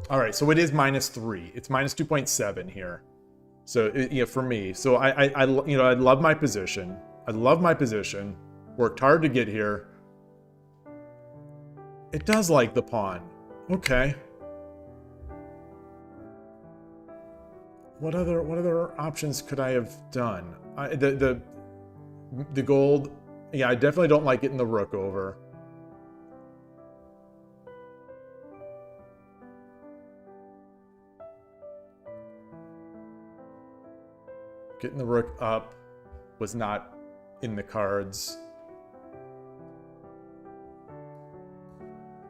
All right, so it is -3. It's minus 2.7 here. So yeah, for me. So I you know, I love my position. I love my position. Worked hard to get here. It does like the pawn. Okay. What other options could I have done? The gold. Yeah, I definitely don't like getting the rook over. Getting the rook up was not in the cards.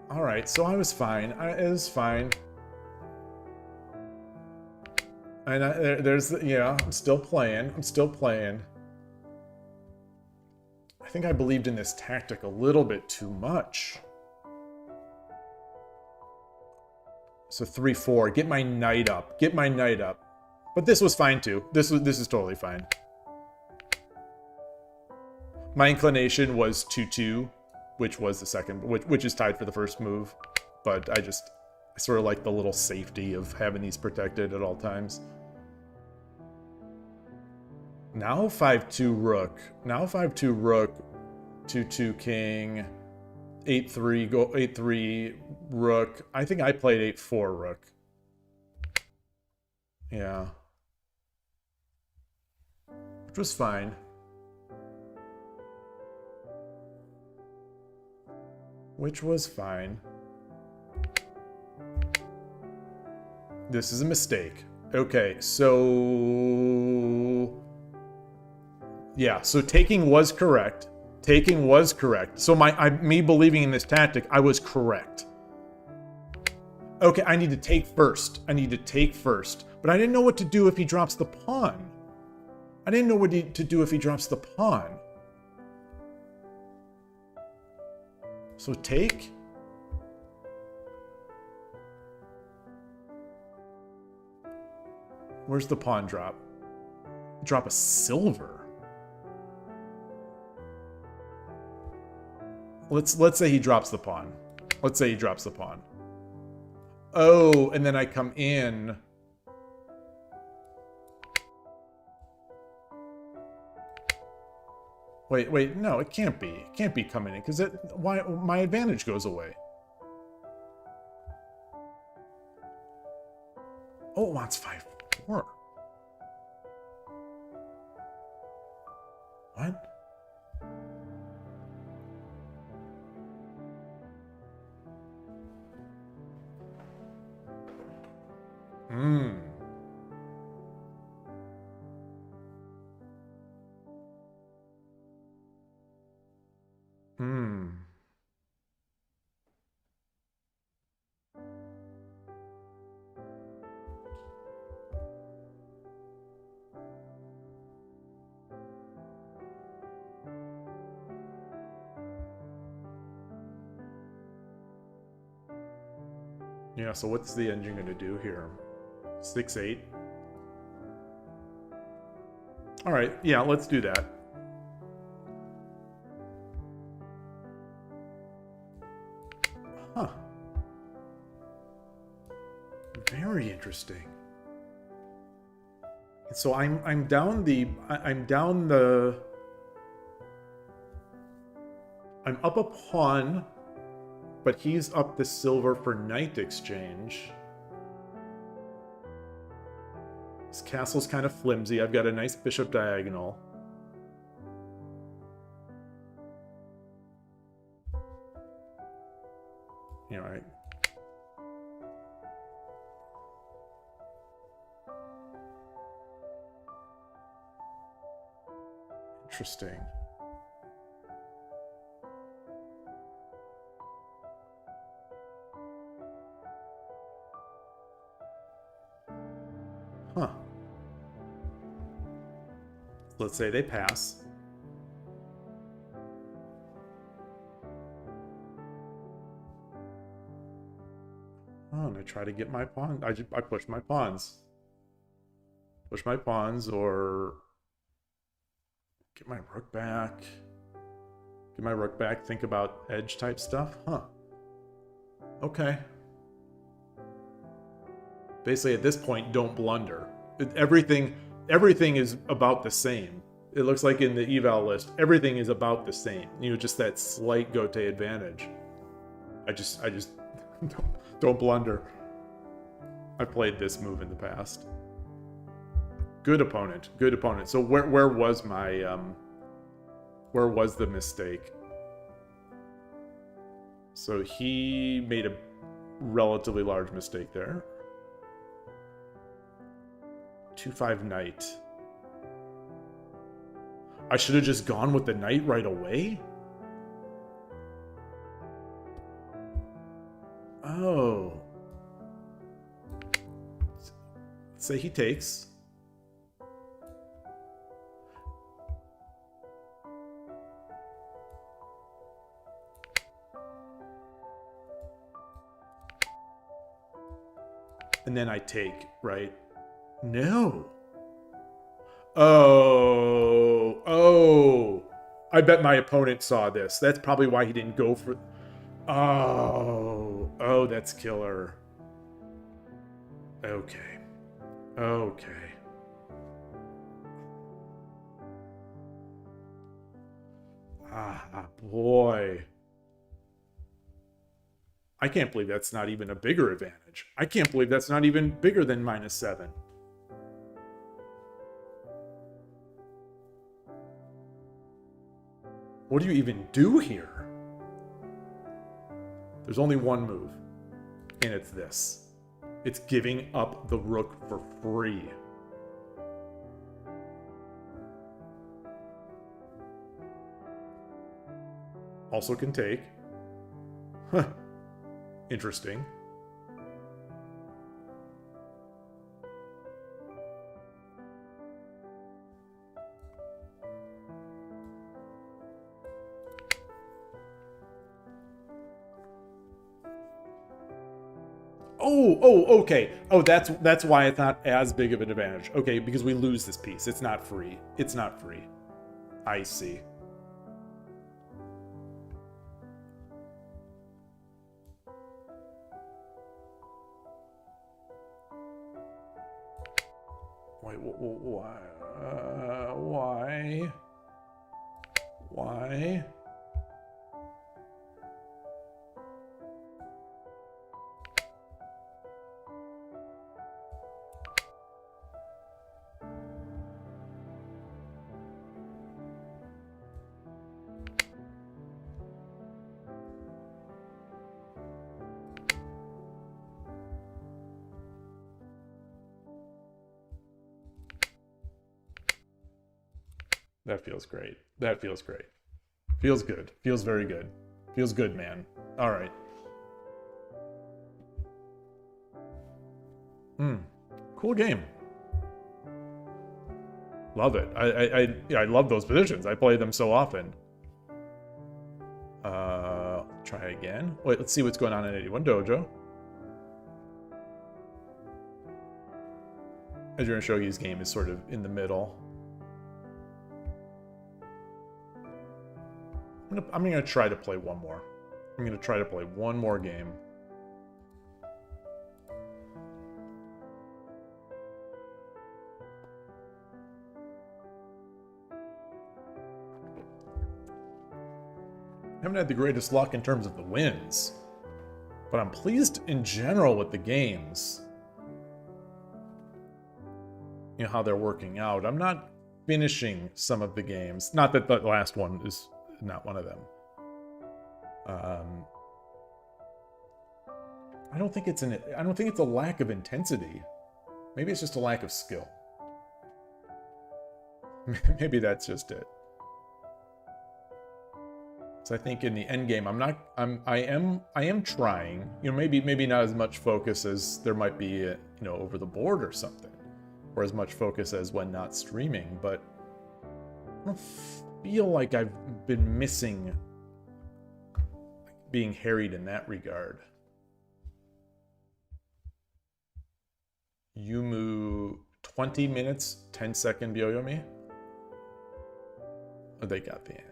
All right, so I was fine. It was fine. And yeah, I'm still playing. I'm still playing. I think I believed in this tactic a little bit too much. So 3-4. Get my knight up. Get my knight up. But this was fine too. This is totally fine. My inclination was 2-2, which was the second, which is tied for the first move. But I sort of like the little safety of having these protected at all times. Now 5-2 rook. Now 5-2 rook. 2-2 king. 8-3 go 8-3 rook. I think I played 8-4 rook. Yeah. Which was fine. Which was fine. This is a mistake. Okay, so... yeah, so taking was correct. Taking was correct. So me believing in this tactic, I was correct. Okay, I need to take first. I need to take first. But I didn't know what to do if he drops the pawn. I didn't know what to do if he drops the pawn. So take. Where's the pawn drop? Drop a silver. Let's say he drops the pawn. Let's say he drops the pawn. Oh, and then I come in. Wait, no, it can't be. It can't be coming in, because why my advantage goes away. Oh, it wants 5-4. What? Yeah, so what's the engine going to do here? 6-8. All right, yeah, let's do that. Huh. Very interesting. So I'm up a pawn, but he's up the silver for knight exchange. This castle's kind of flimsy. I've got a nice bishop diagonal. You know, right? Interesting. Huh. Let's say they pass. Oh, and I try to get my pawn. I push my pawns. Push my pawns or get my rook back. Get my rook back. Think about edge type stuff. Huh. Okay. Basically, at this point, don't blunder. Everything is about the same. It looks like in the eval list, everything is about the same. You know, just that slight gote advantage. I just don't blunder. I played this move in the past. Good opponent. Good opponent. So where was my where was the mistake? So he made a relatively large mistake there. 2-5 knight. I should have just gone with the knight right away? Oh. Let's say he takes. And then I take, right? No. Oh. I bet my opponent saw this. That's probably why he didn't go for... Oh, that's killer. Okay. Boy. I can't believe that's not even a bigger advantage. I can't believe that's not even bigger than -7. What do you even do here? There's only one move, and it's this. It's giving up the rook for free. Also can take. Huh. Interesting. Okay. Oh, that's why it's not as big of an advantage. Okay, because we lose this piece. It's not free. It's not free. I see. Wait, why? Why? That feels great. That feels great. Feels good. Feels very good. Feels good, man. All right. Cool game. Love it. I love those positions. I play them so often. Try again. Wait, let's see what's going on in 81 Dojo. Adrian Shogi's game is sort of in the middle. I'm gonna try to play one more. I'm gonna try to play one more game. I haven't had the greatest luck in terms of the wins, but I'm pleased in general with the games. You know, how they're working out. I'm not finishing some of the games. Not that the last one is not one of them. I don't think it's a lack of intensity. Maybe it's just a lack of skill. Maybe that's just it. So I think in the end game, I am trying, you know, maybe not as much focus as there might be, you know, over the board or something, or as much focus as when not streaming, but I don't feel like I've been missing being harried in that regard. Yumu, 20 minutes, 10-second Byoyomi. Oh, they got the end.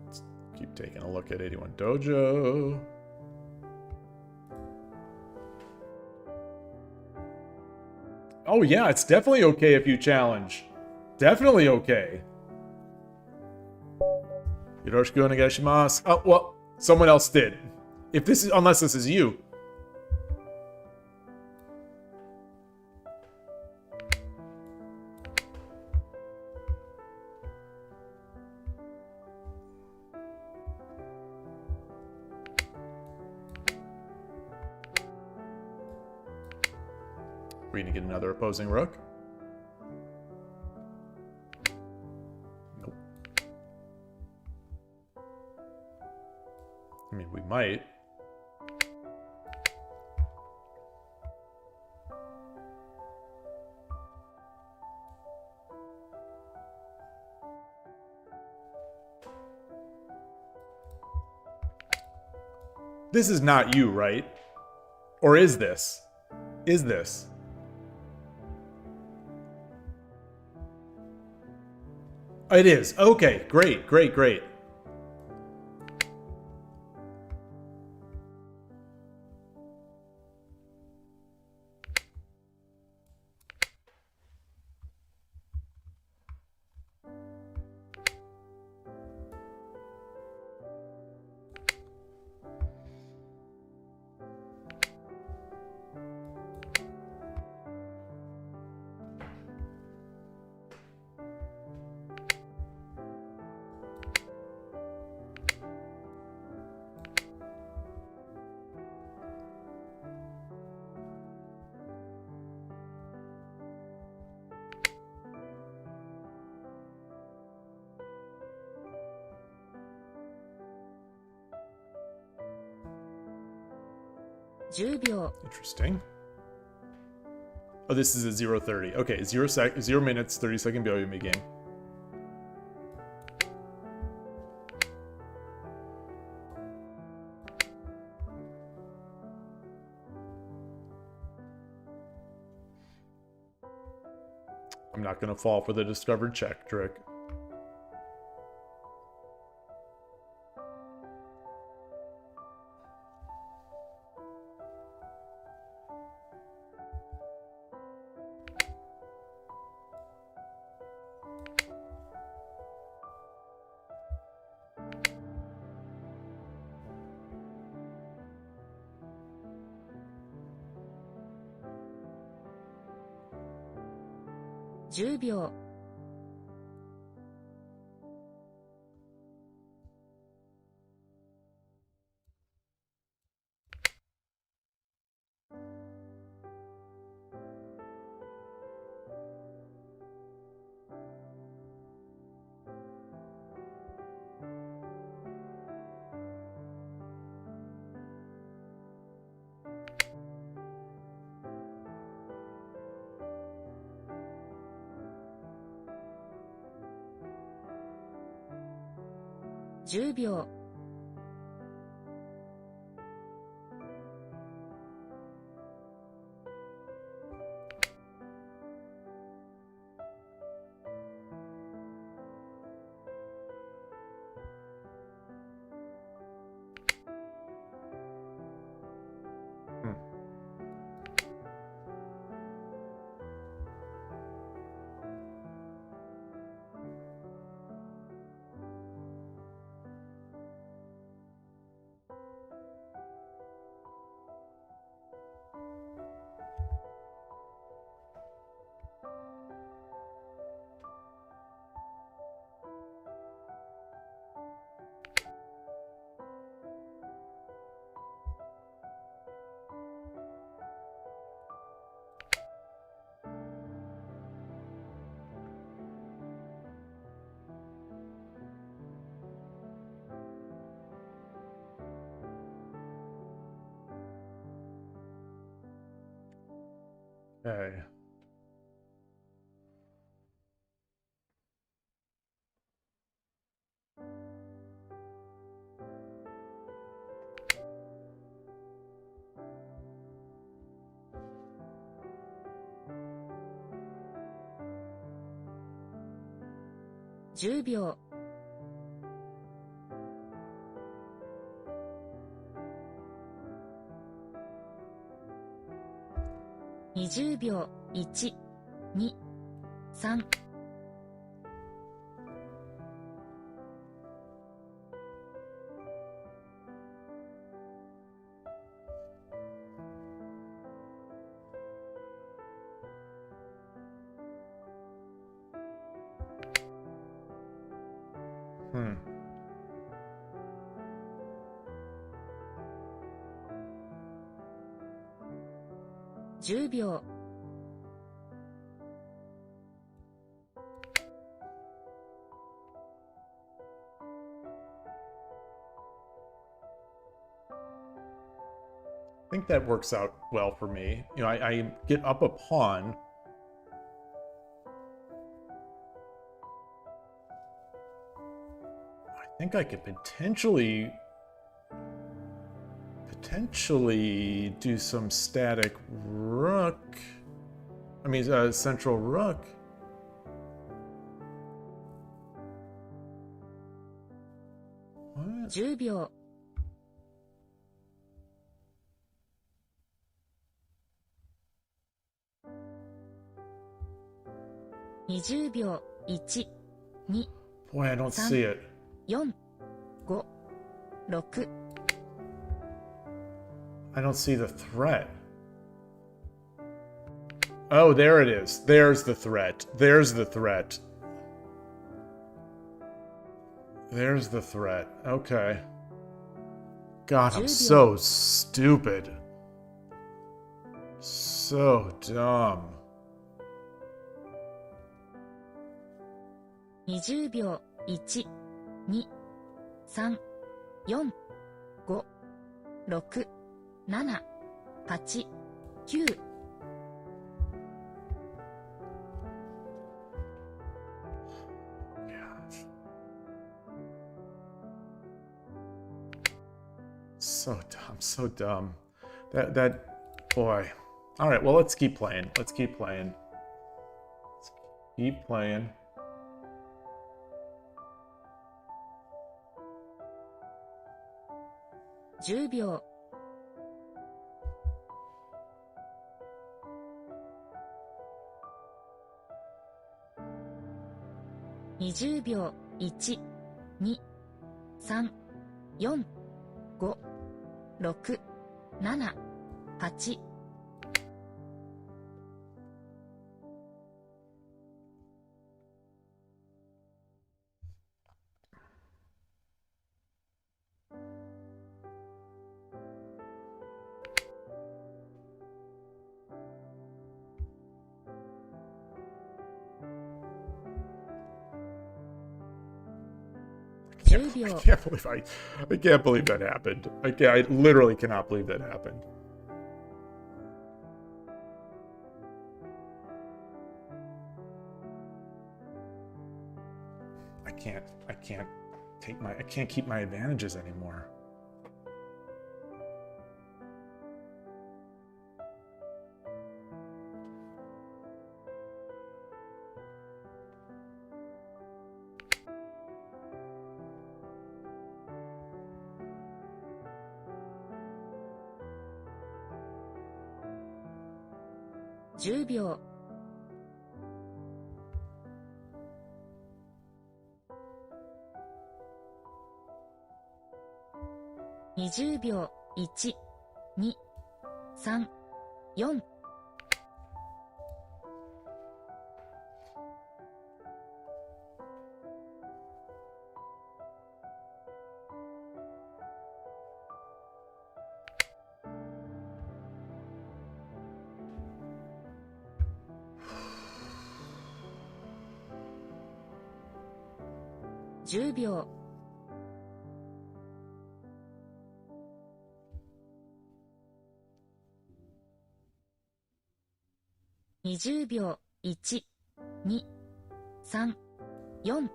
Let's keep taking a look at 81 Dojo. Oh yeah, it's definitely okay if you challenge. Definitely okay. Yoroshiku onegaishimasu. Oh, well, someone else did. If this is, unless this is you. We're gonna get another opposing rook. Nope. I mean, we might. This is not you, right? Or is this? Is this? It is. Okay, great, great, great. Interesting. Oh, this is a 0:30. Okay, 0 minutes, 30-second Byoyomi game. I'm not gonna fall for the discovered check trick. Okay. $10 秒 20 秒 1、2、3 10秒 I think that works out well for me. You know, I get up a pawn. I think I could potentially do some static rook. I mean, central rook. What? 10秒 20秒 1、2、 Boy, I don't see it. 4、5、6 I don't see the threat. Oh, there it is. There's the threat. There's the threat. There's the threat. Okay. God, I'm so stupid. So dumb. 20秒 1、2、3、4、5、6、7、8、9 So dumb, so dumb. That boy. All right, well, let's keep playing. Let's keep playing. Let's keep playing. $10 秒 20秒 1、2、3、4、5、6、7、8 10秒 I can't believe that happened. I literally cannot believe that happened. I can't keep my advantages anymore. $10秒 20秒 1、2、3、4 10秒 I 20秒。1、2、3、4。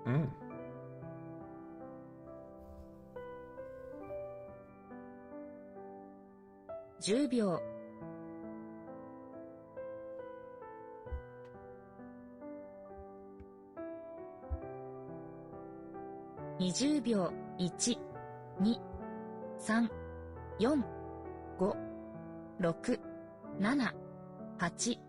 Mm. 10秒。20秒。1、2、3、4、5、6、7、8。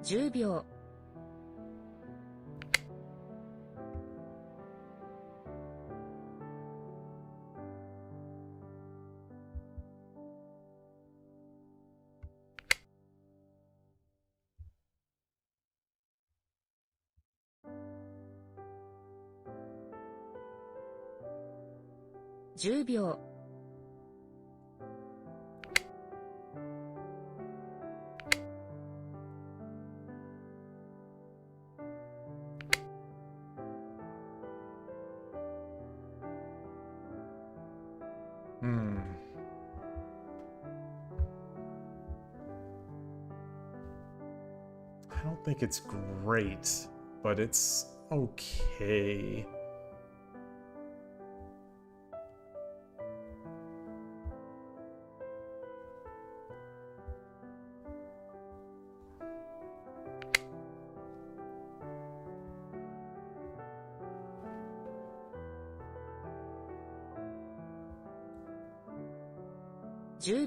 10秒。10秒。Hmm. I don't think it's great, but it's okay.10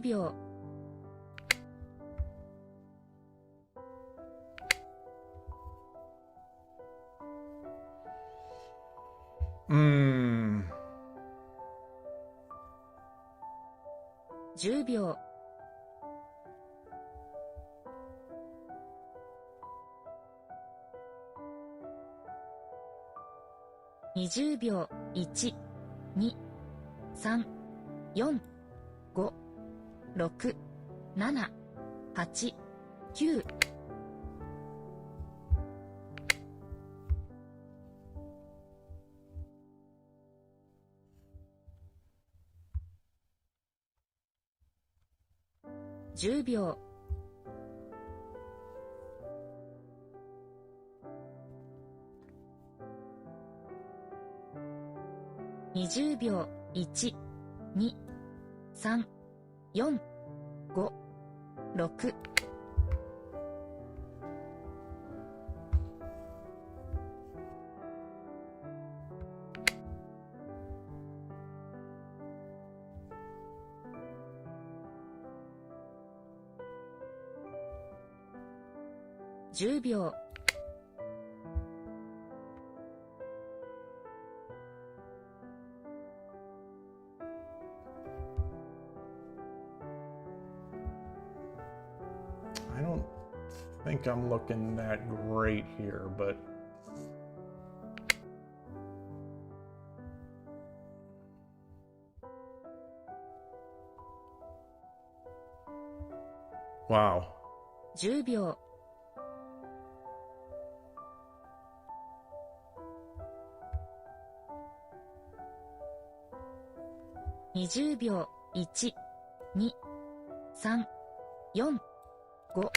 秒。10秒。20秒。1、2、3、4、5、6、7、8、9。10秒。20秒。1、2、3、4、5、6。10秒。I don't think I'm looking that great here, but wow. 10秒。20秒。1、2、3、4、5。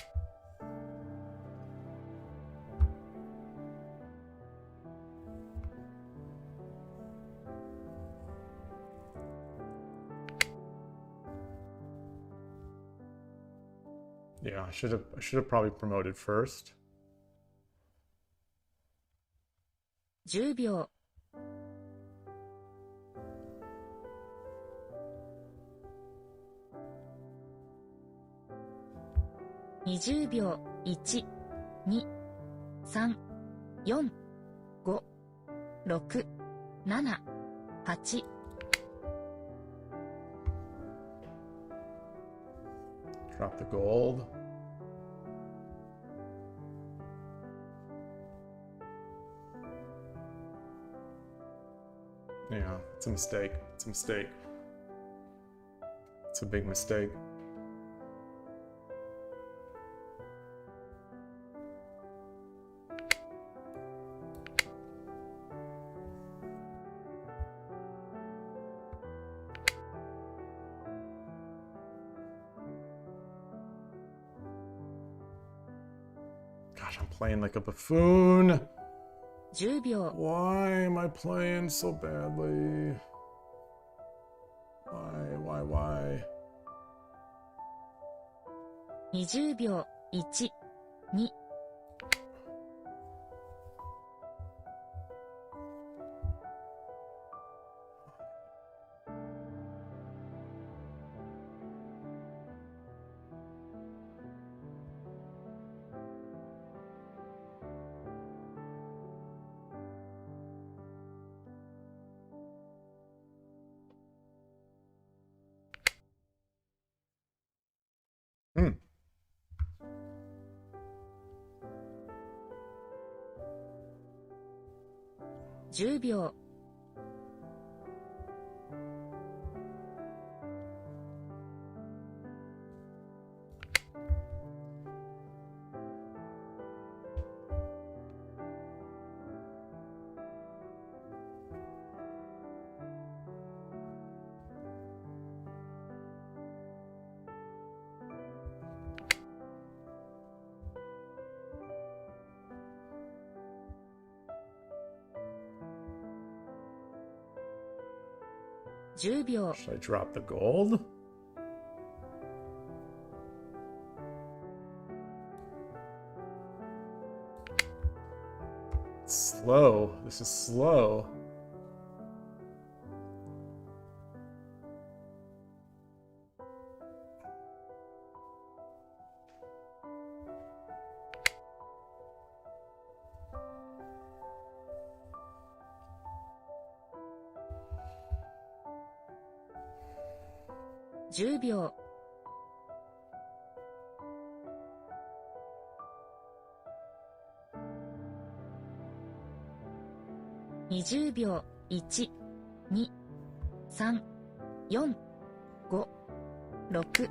Yeah, I should have probably promoted first. 10秒。20秒。1、2、3、4、5、6、7、8。Drop the gold. Yeah, it's a mistake. It's a mistake. It's a big mistake. Gosh, I'm playing like a buffoon. 10秒。 Why am I playing so badly? Why? 20秒。1、2。10秒。10秒。 Should I drop the gold? Slow. This is slow.10秒。20秒。1、2、3、4、5、6。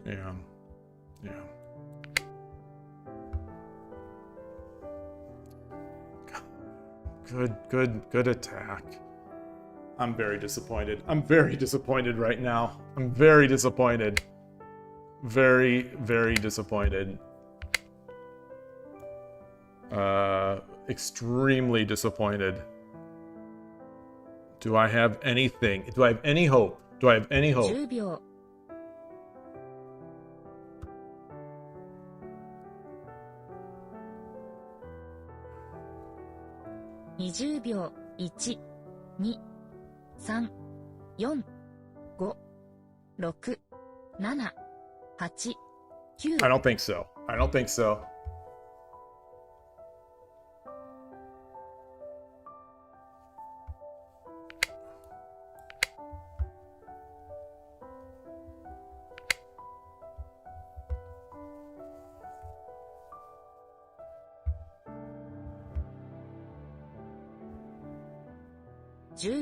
Yeah. Good attack. I'm very disappointed. I'm very disappointed right now. I'm very disappointed. Very disappointed. Extremely disappointed. Do I have anything? Do I have any hope? Do I have any hope? 10秒。20秒。1、2、3、4、5、6、7、8、9。 I don't think so. I don't think so.10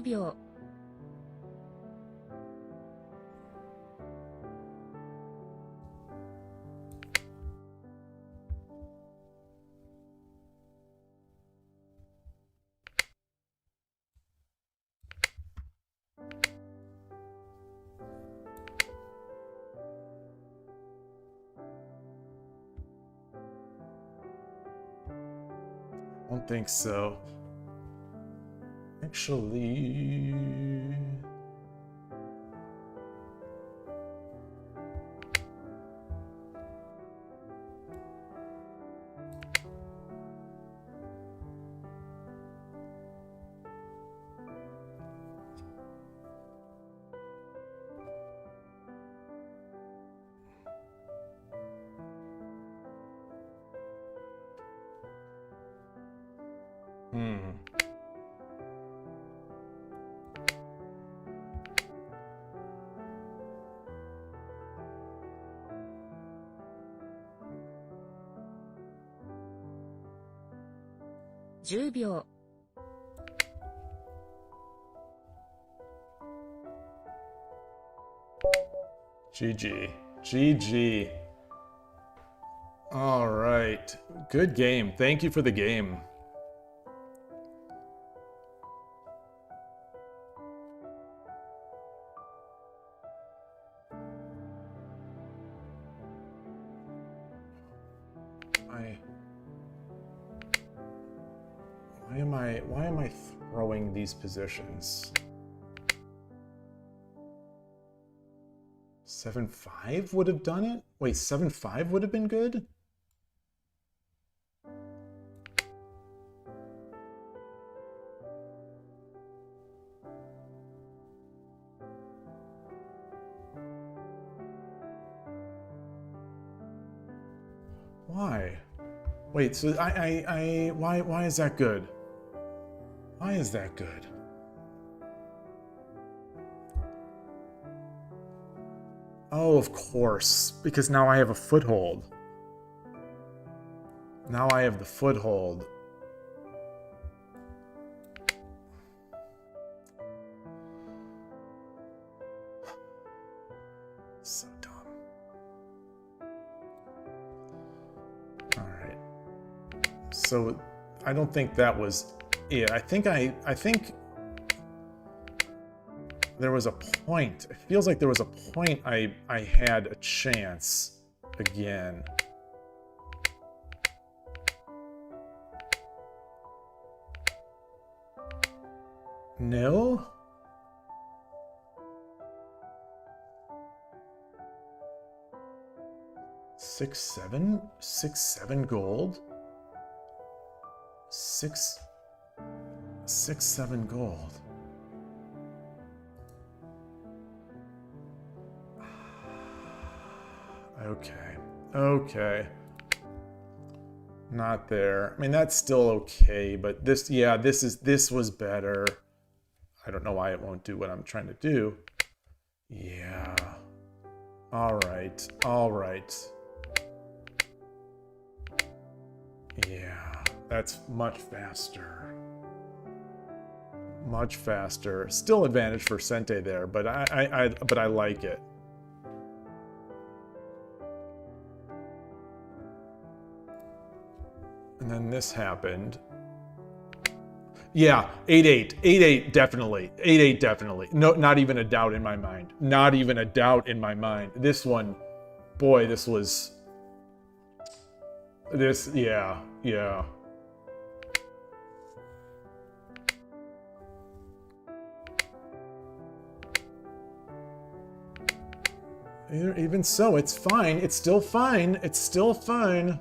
秒。I don't think so. Actually...10秒。 GG. GG. All right. Good game. Thank you for the game. Why am I throwing these positions? 7-5 would have done it? Wait, 7-5 would have been good? Why? Wait, so why is that good? Why is that good? Oh, of course, because now I have a foothold. Now I have the foothold. So dumb. All right. So I don't think that was it. I think there was a point. It feels like there was a point I had a chance again. No? Six, seven gold? Six, seven gold. Okay. Not there. I mean, that's still okay, but this, yeah, this was better. I don't know why it won't do what I'm trying to do. Yeah. All right. Yeah, that's much faster. Much faster. Still advantage for Sente there, but I like it. And then this happened. Yeah, 8-8. 8-8 definitely. 8-8 definitely. No, not even a doubt in my mind. Not even a doubt in my mind. This one, boy, this was... This, yeah. Even so, it's fine. It's still fine. It's still fine.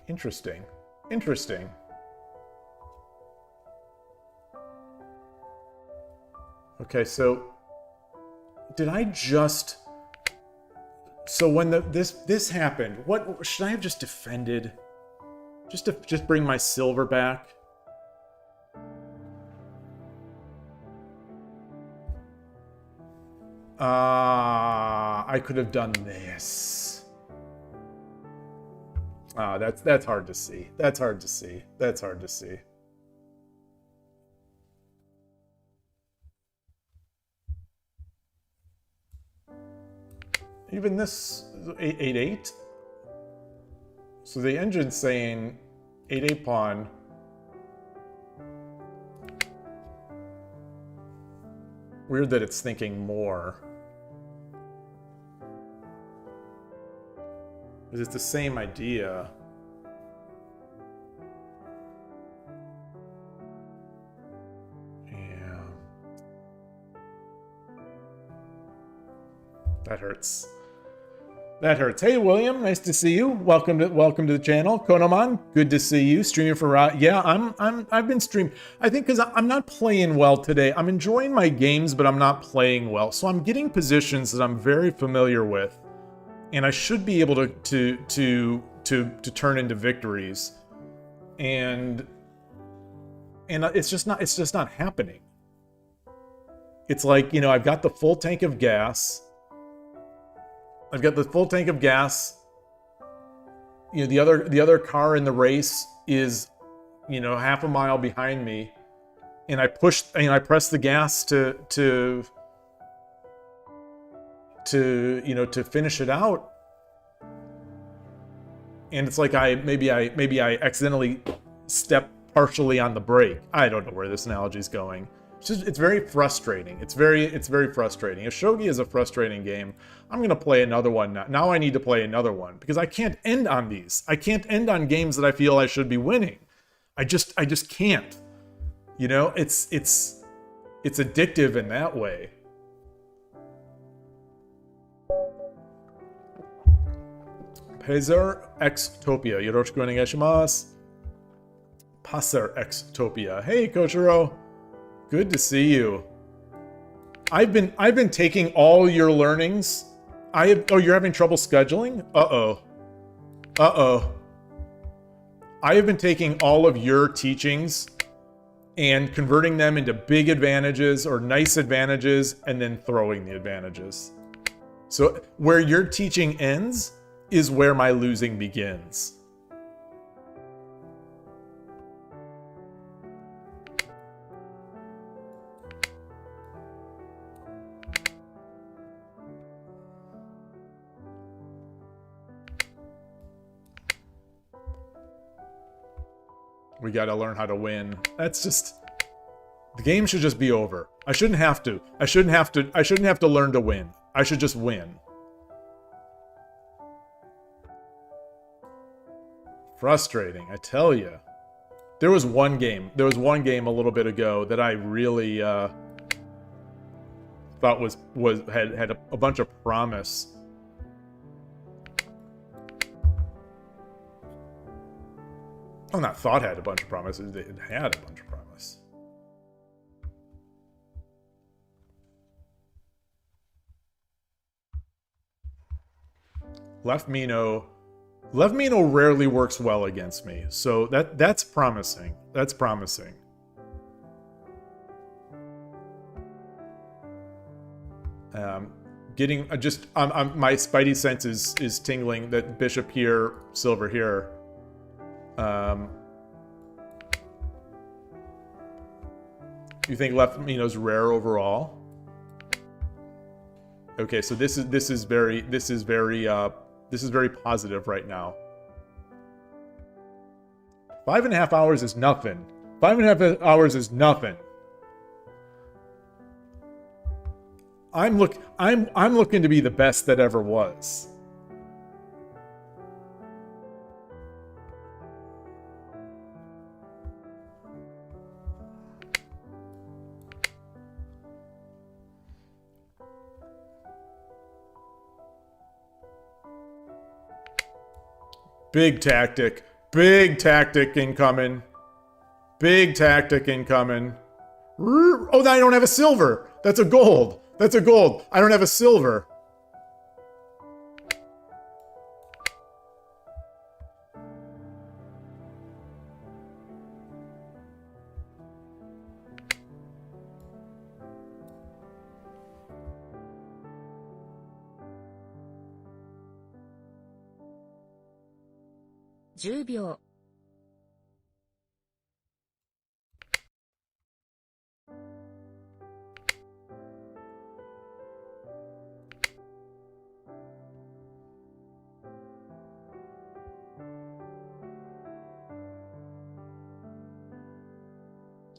Interesting. Okay, so did I just... So when this happened, what should I have just defended? Just bring my silver back? I could have done this. That's hard to see. That's hard to see. Even this 8-8. So the engine's saying 8-8 pawn. Weird that it's thinking more. Because it's the same idea. Yeah. That hurts. That hurts. Hey William, nice to see you. Welcome to the channel. Konoman, good to see you. Streaming for yeah, I've been streaming. I think because I'm not playing well today. I'm enjoying my games, but I'm not playing well. So I'm getting positions that I'm very familiar with, and I should be able to turn into victories. And it's just not happening. It's like, you know, I've got the full tank of gas. You know, the other car in the race is, you know, half a mile behind me, and I press the gas to you know, to finish it out. And it's like maybe I accidentally step partially on the brake. I don't know where this analogy is going. It's very frustrating. It's very frustrating. If Shogi is a frustrating game, I'm gonna play another one now. Now I need to play another one because I can't end on these. I can't end on games that I feel I should be winning. I just can't. You know, it's addictive in that way. Pazer Xtopia. Yoroshiku onegai shimasu. Pazer Xtopia. Hey Koshiro. Good to see you. I've been taking all your learnings. Oh, you're having trouble scheduling? Uh-oh. I have been taking all of your teachings and converting them into big advantages or nice advantages and then throwing the advantages. So where your teaching ends is where my losing begins. We gotta learn how to win. That's just... The game should just be over. I shouldn't have to learn to win. I should just win. Frustrating, I tell you. There was one game a little bit ago that I really thought had a bunch of promise. Well, not thought had a bunch of promises, it had a bunch of promise. Left Mino rarely works well against me, so that's promising. That's promising. Getting my spidey sense is tingling that bishop here, silver here. You think left Mino's rare overall? Okay, so this is very positive right now. 5.5 hours is nothing. 5.5 hours is nothing. I'm looking to be the best that ever was. Big tactic incoming. Big tactic incoming. Oh, I don't have a silver. That's a gold. That's a gold. I don't have a silver. $10 秒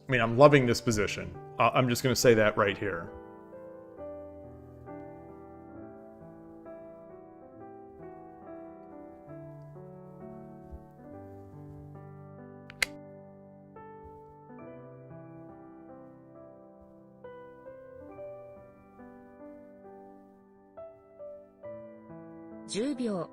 I mean, I'm loving this position. I'm just going to say that right here. 10秒。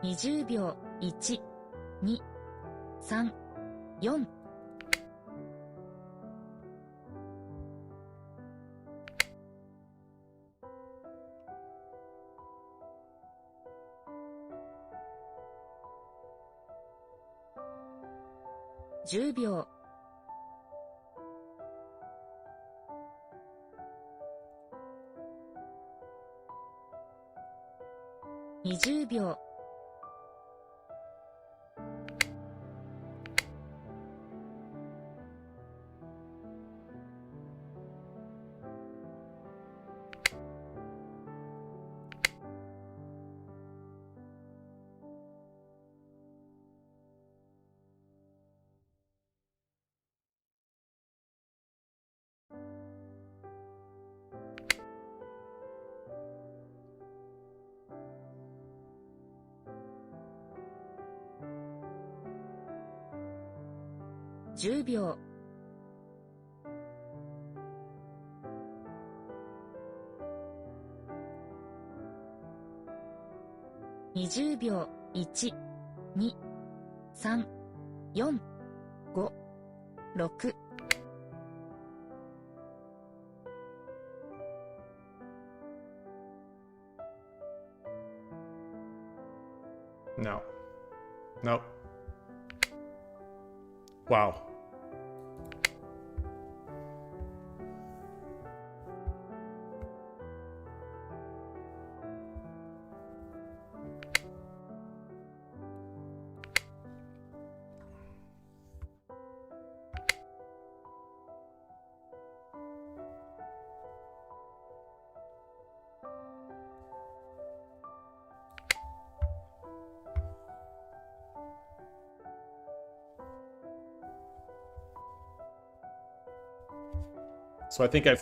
20秒。1、2、3、4。10秒。20秒。10秒。20秒。1、2、3、4、5、6。No. Nope. Wow. So I think I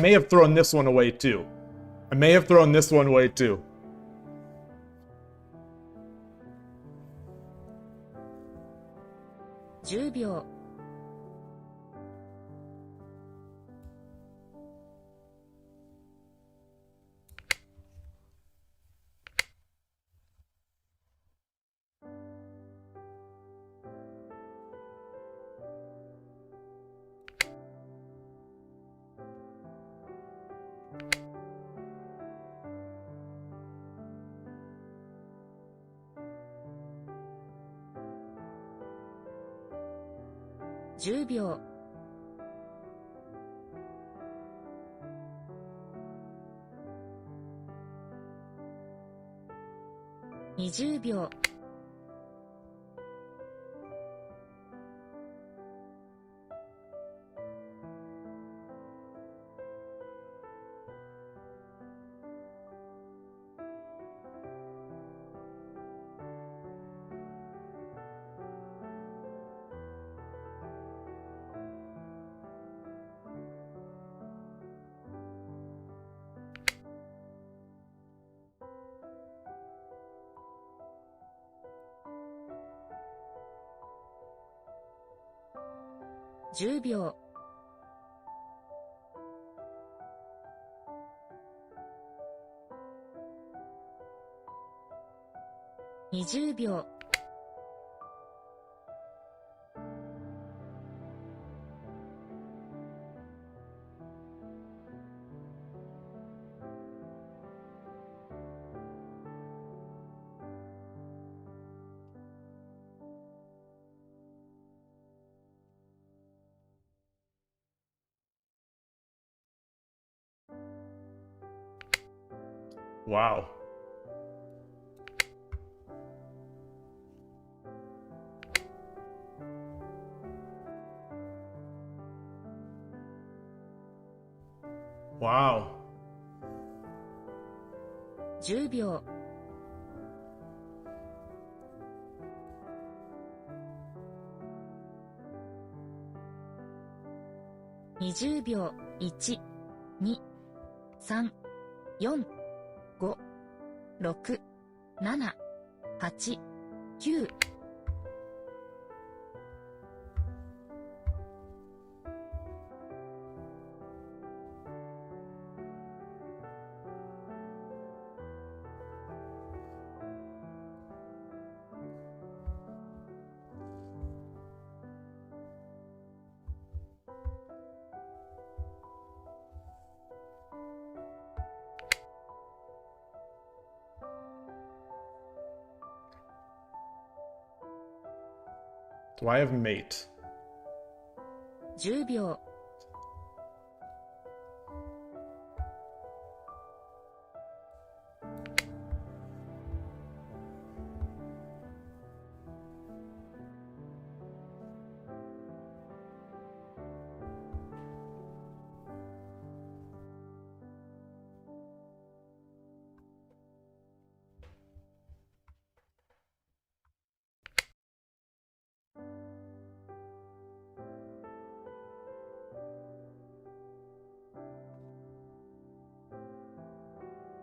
may have thrown this one away too. I may have thrown this one away too. 10秒。10秒。20秒。10秒。20秒。Wow. Wow. 10秒。20秒。1、2、3、4、5、6、7、8、9。Do I have mate? 10秒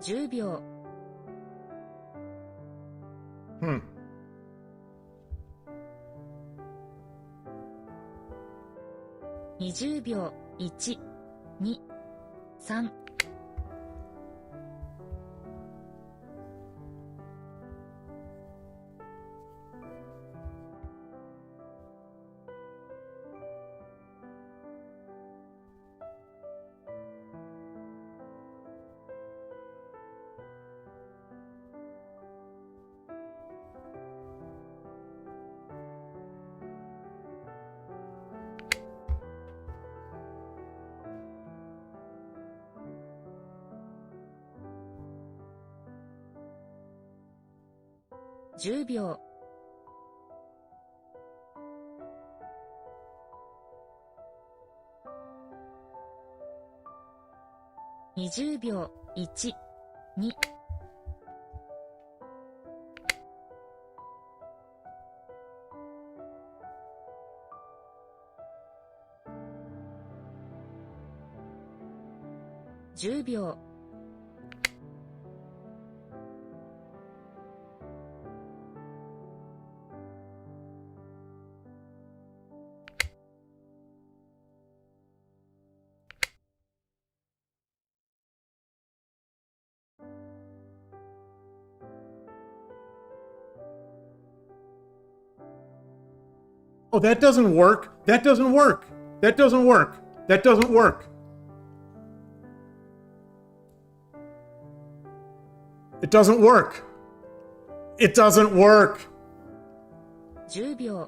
10秒 20秒 1、2、3 10秒 20秒 1、2 10秒 Oh, that doesn't work. That doesn't work. That doesn't work. That doesn't work. It doesn't work. It doesn't work. 10秒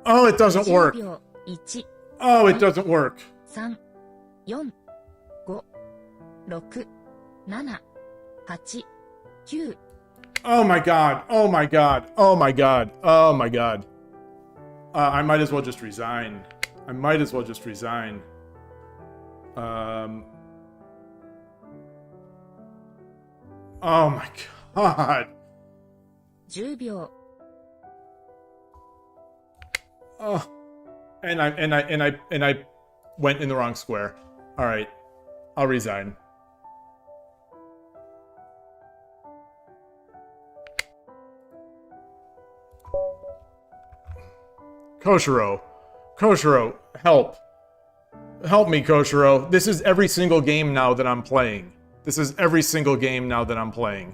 Oh, it doesn't 10 work. 秒 1、 Oh, it doesn't work. 3、4、5、6、7、8、9 Oh my god. Oh my god. Oh my god. Oh my god. I might as well just resign. I might as well just resign. Oh my god. 10秒 Oh. And I went in the wrong square. All right. I'll resign. Koshiro. Koshiro, help. Help me, Koshiro. This is every single game now that I'm playing. This is every single game now that I'm playing.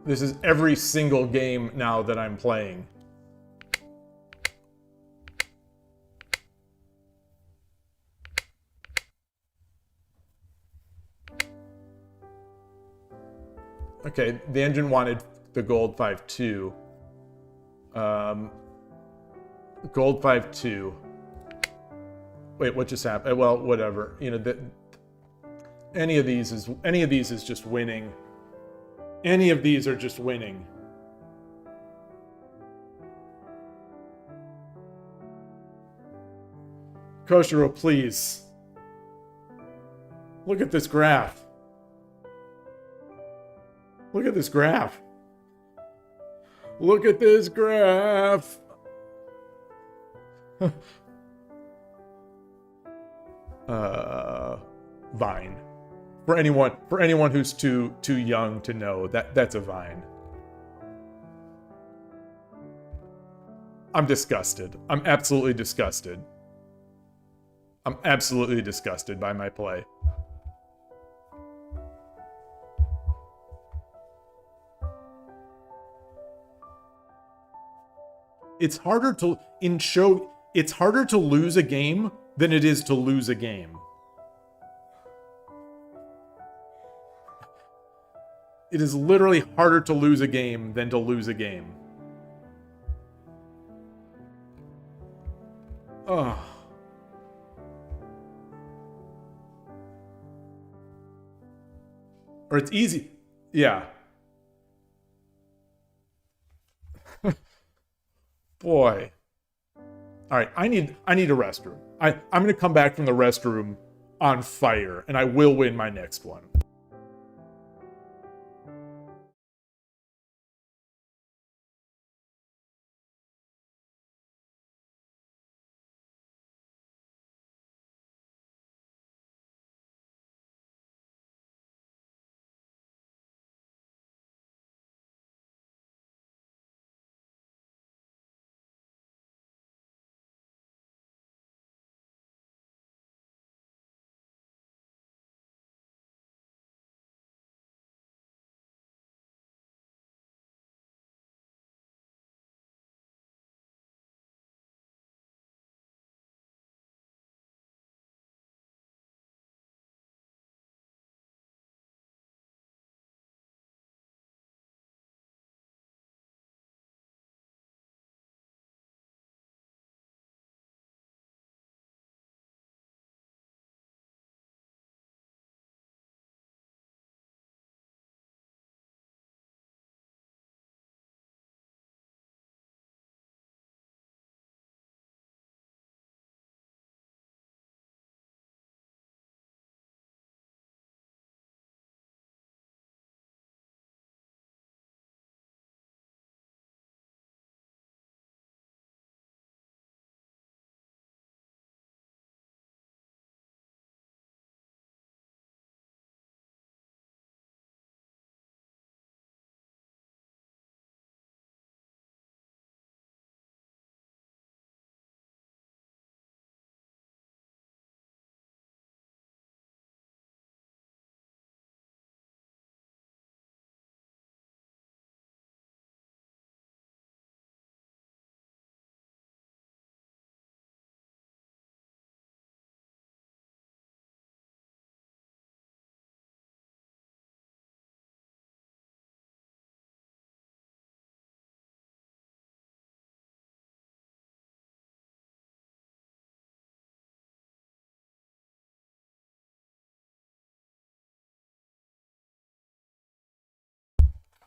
This is every single game now that I'm playing. Okay, the engine wanted the gold 5-2. Gold 5-2. Wait, what just happened? Well, whatever. You know, any of these is just winning. Any of these are just winning. Koshiro, please. Look at this graph. Look at this graph. Look at this graph. Vine. For anyone who's too young to know, that's a Vine. I'm disgusted. I'm absolutely disgusted. I'm absolutely disgusted by my play. It's harder to lose a game than it is to lose a game. It is literally harder to lose a game than to lose a game. Ugh. Or it's easy. Yeah. Boy. All right, I need a restroom. I'm going to come back from the restroom on fire, and I will win my next one.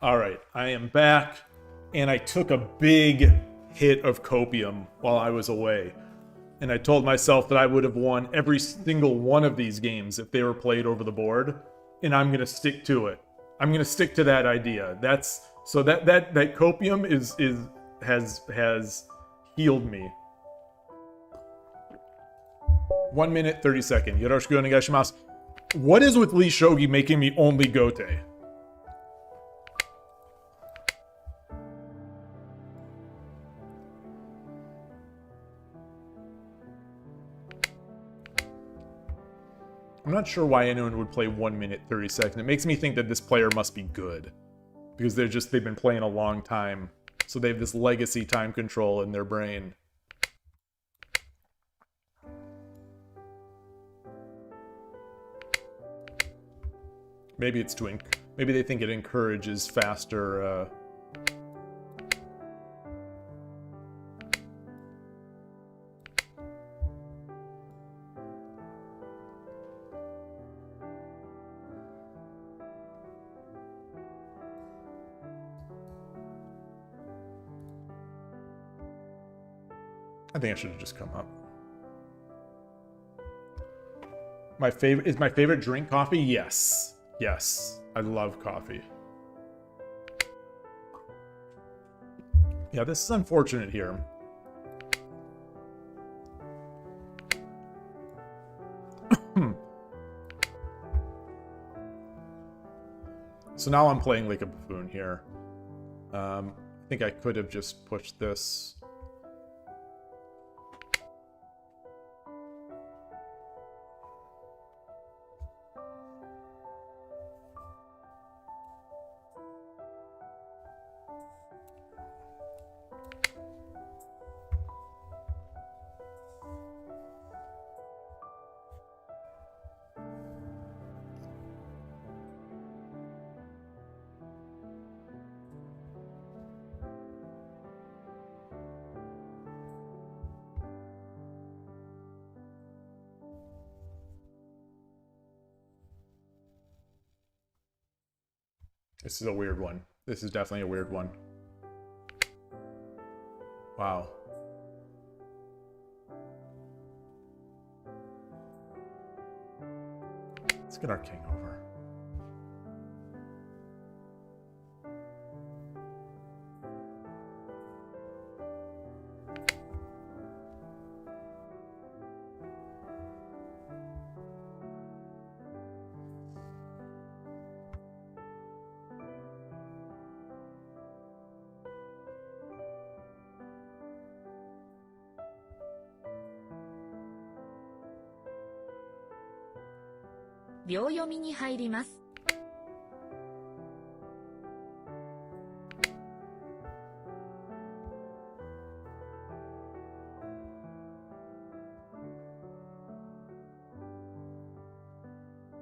All right, I am back, and I took a big hit of copium while I was away. And I told myself that I would have won every single one of these games if they were played over the board, and I'm going to stick to it. I'm going to stick to that idea. That's so that copium has healed me. 1 minute 30 seconds. Yoroshiku onegaishimasu. What is with Lee Shogi making me only Gote? I'm not sure why anyone would play 1 minute 30 seconds. It makes me think that this player must be good. Because they've been playing a long time. So they have this legacy time control in their brain. Maybe it's maybe they think it encourages faster I think I should have just come up. Is my favorite drink coffee? Yes. Yes. I love coffee. Yeah, this is unfortunate here. So now I'm playing like a buffoon here. I think I could have just pushed this. This is a weird one. This is definitely a weird one. Wow. Let's get our king over.秒読みに入ります。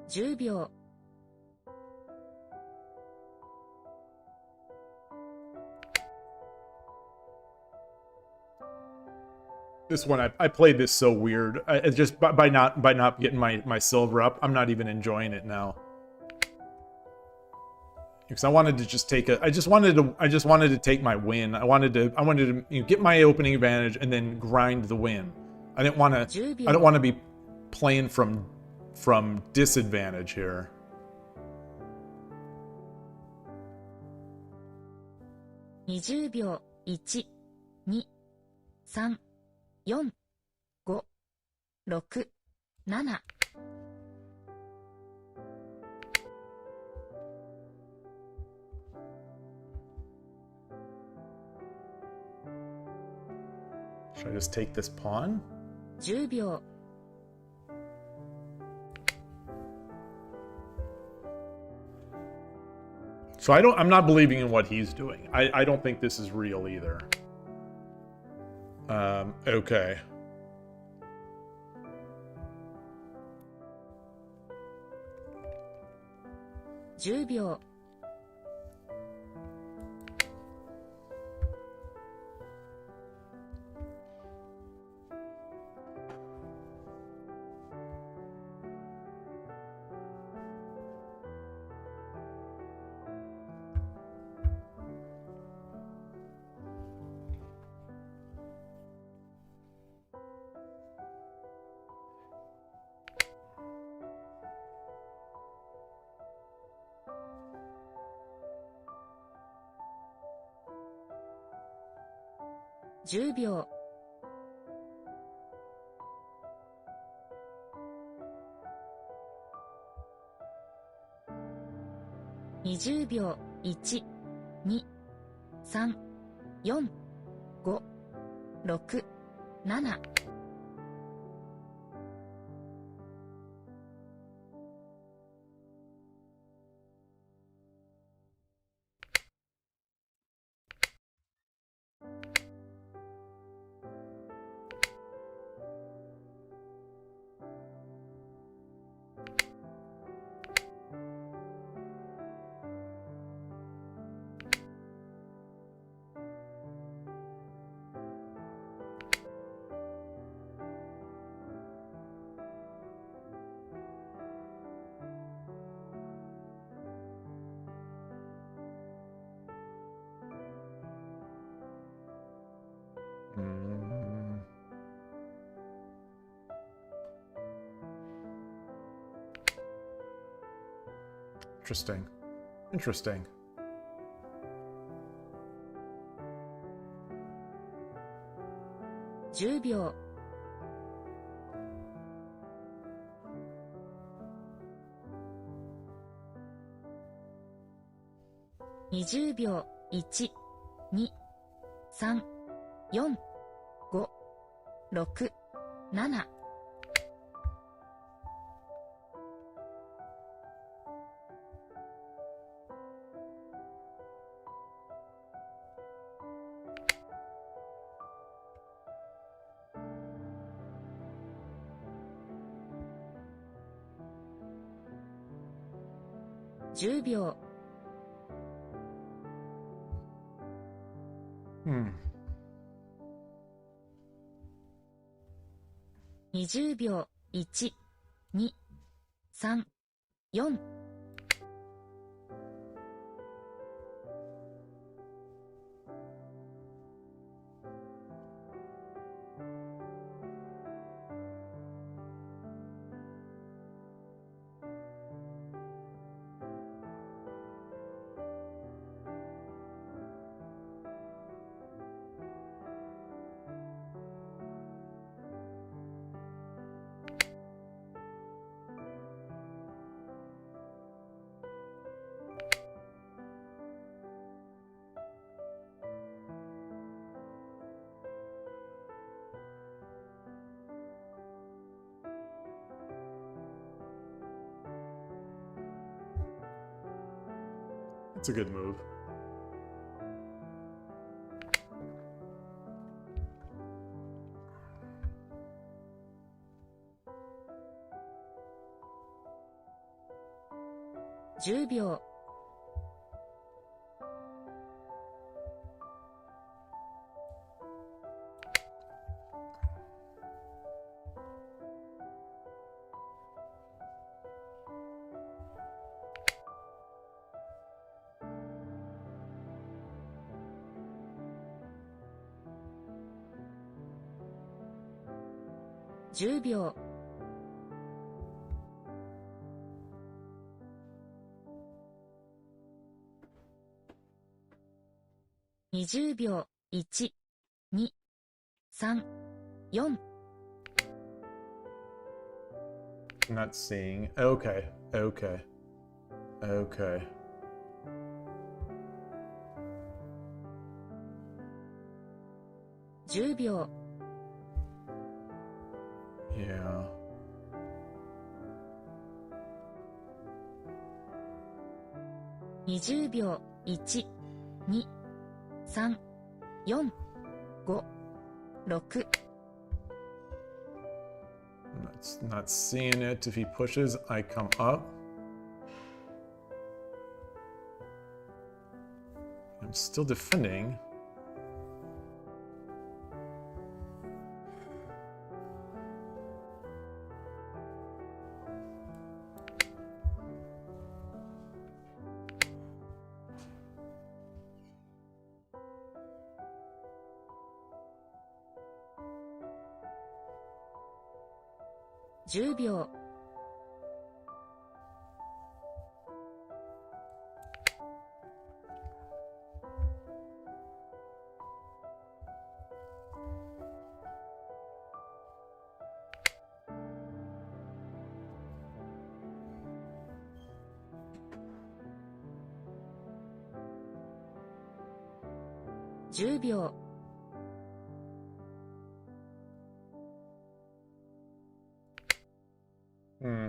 10秒。This one, I played this so weird. I just by not getting my silver up, I'm not even enjoying it now. Because I wanted to just take I just wanted to take my win. I wanted to get my opening advantage and then grind the win. I don't want to be playing from disadvantage here. 20秒。1、2、3、4、5、6、7。Should I just take this pawn? 10秒。So I'm not believing in what he's doing. I don't think this is real either. Okay.10秒。10秒。20秒。1、2、3、4、5、6、7。Interesting. Interesting.10秒。20秒。1、2、3、4、5、6、7。10秒。20秒。1、2、3、4。It's a good move. Ten秒 10秒 20秒 1、2、3、4 I'm not seeing. Okay. Okay. Okay. 10秒 Yeah. 20秒 1、2、3、4、5、6 Not seeing it. If he pushes, I come up. I'm still defending.10秒 10秒 Hmm.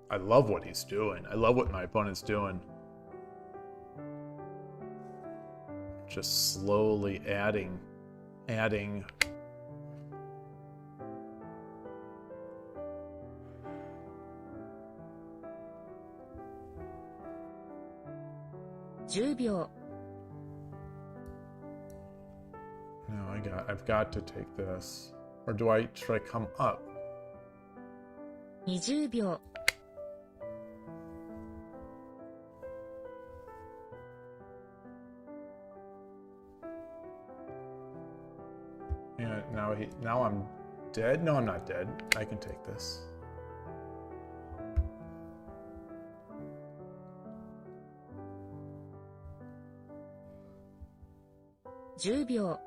I love what he's doing. I love what my opponent's doing. Just slowly adding. 10秒 No, I've got to take this. Or should I come up? 20秒 Yeah, now I'm dead? No, I'm not dead. I can take this. 10秒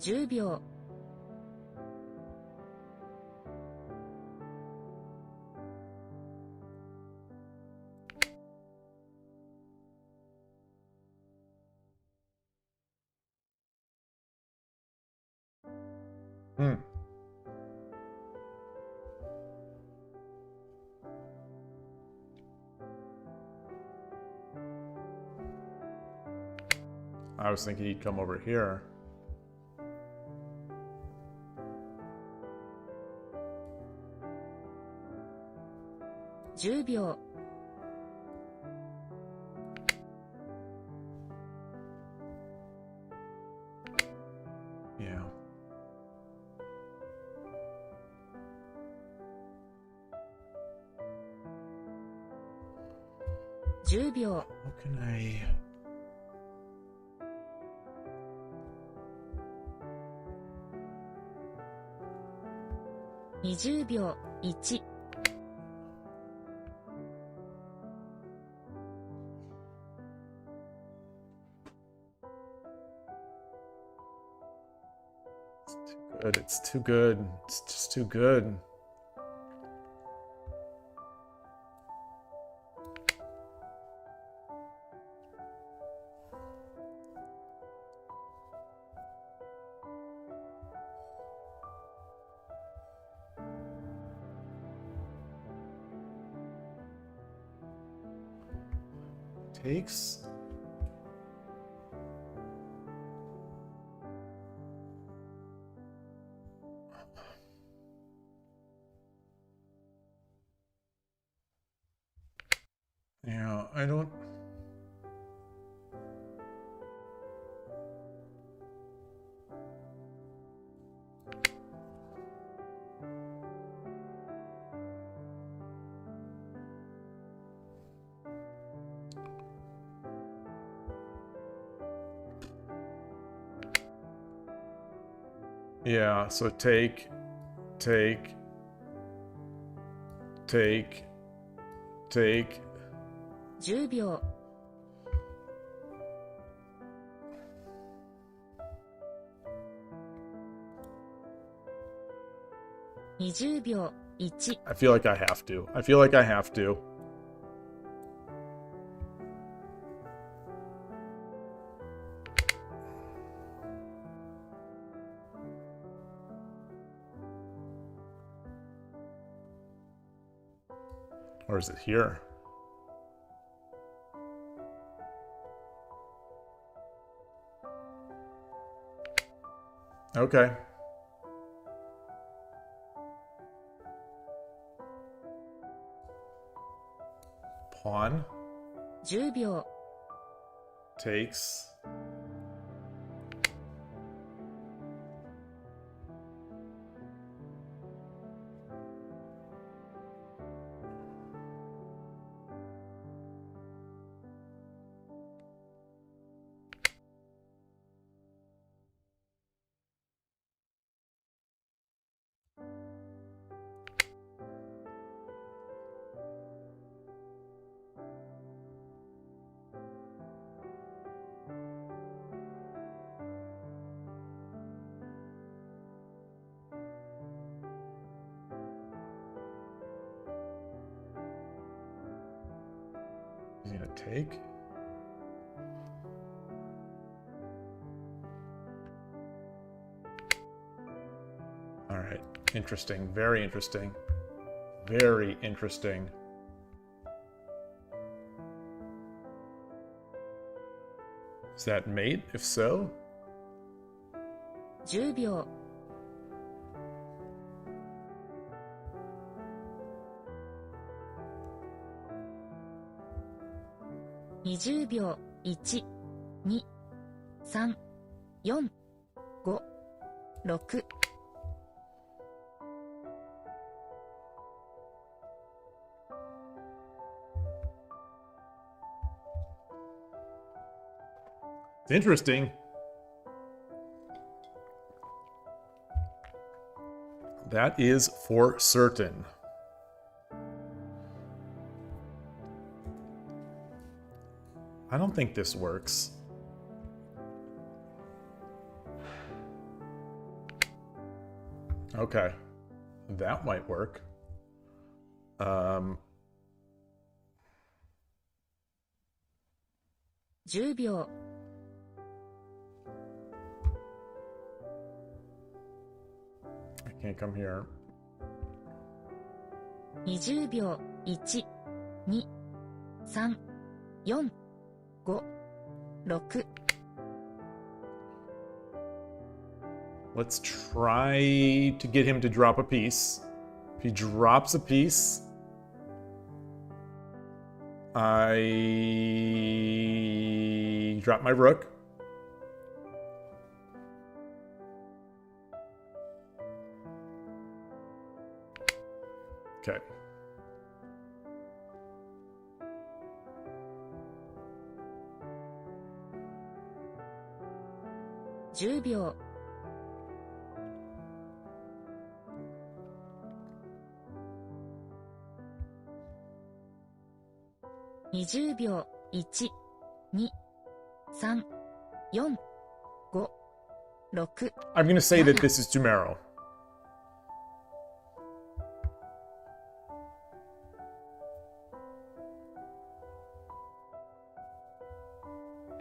10秒 Hmm. I was thinking he'd come over here. 10秒 Yeah. 10秒 How can I... 20秒 1 good. It's too good. It's just too good. Takes. Yeah, I don't. Yeah, so take, 10秒。20秒。1。I feel like I have to. I feel like I have to. Or is it here? Okay. Pawn 10秒。 takes. Is he gonna take? All right, interesting, very interesting. Very interesting. Is that mate? If so? 10秒。20秒。1、2、3、4、5、6。It's interesting. That is for certain. I don't think this works. Okay. That might work. 10秒。 I can't come here. 20秒。1、2、3、4、5、6。 Let's try to get him to drop a piece. If he drops a piece, I drop my rook. Okay.10秒。 20秒。1、2、3、4、5、6 I'm going to say that this is Tumero.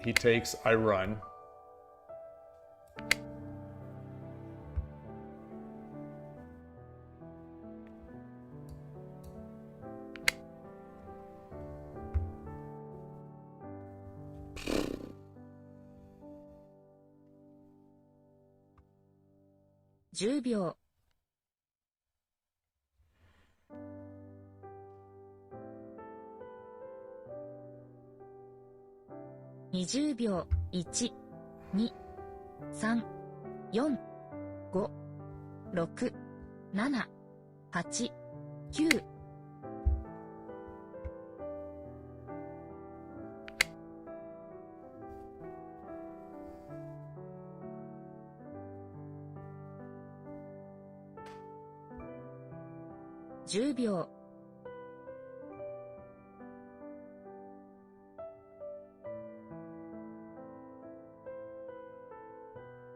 He takes, I run.10秒20秒1、2、3、4、5、6、7、8、9。10秒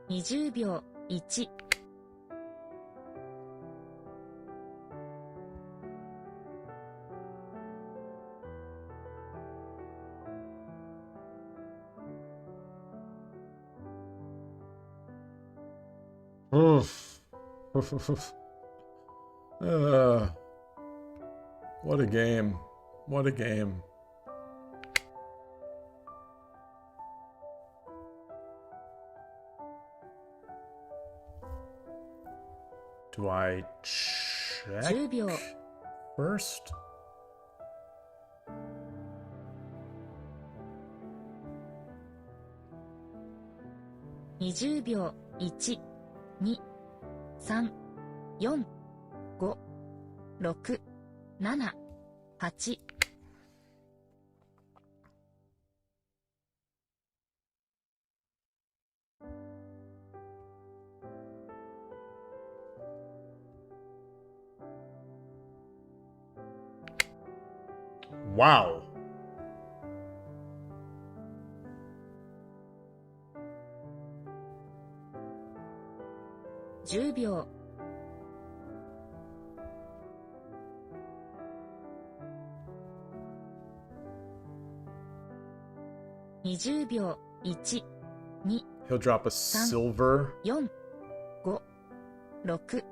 20秒1What a game. What a game. Do I check 10秒 first? ?20 秒1、2、3、4、5、6、7、8。Wow.10秒20秒1、2、 He'll drop a silver. 4、5、6、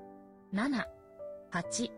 7、8。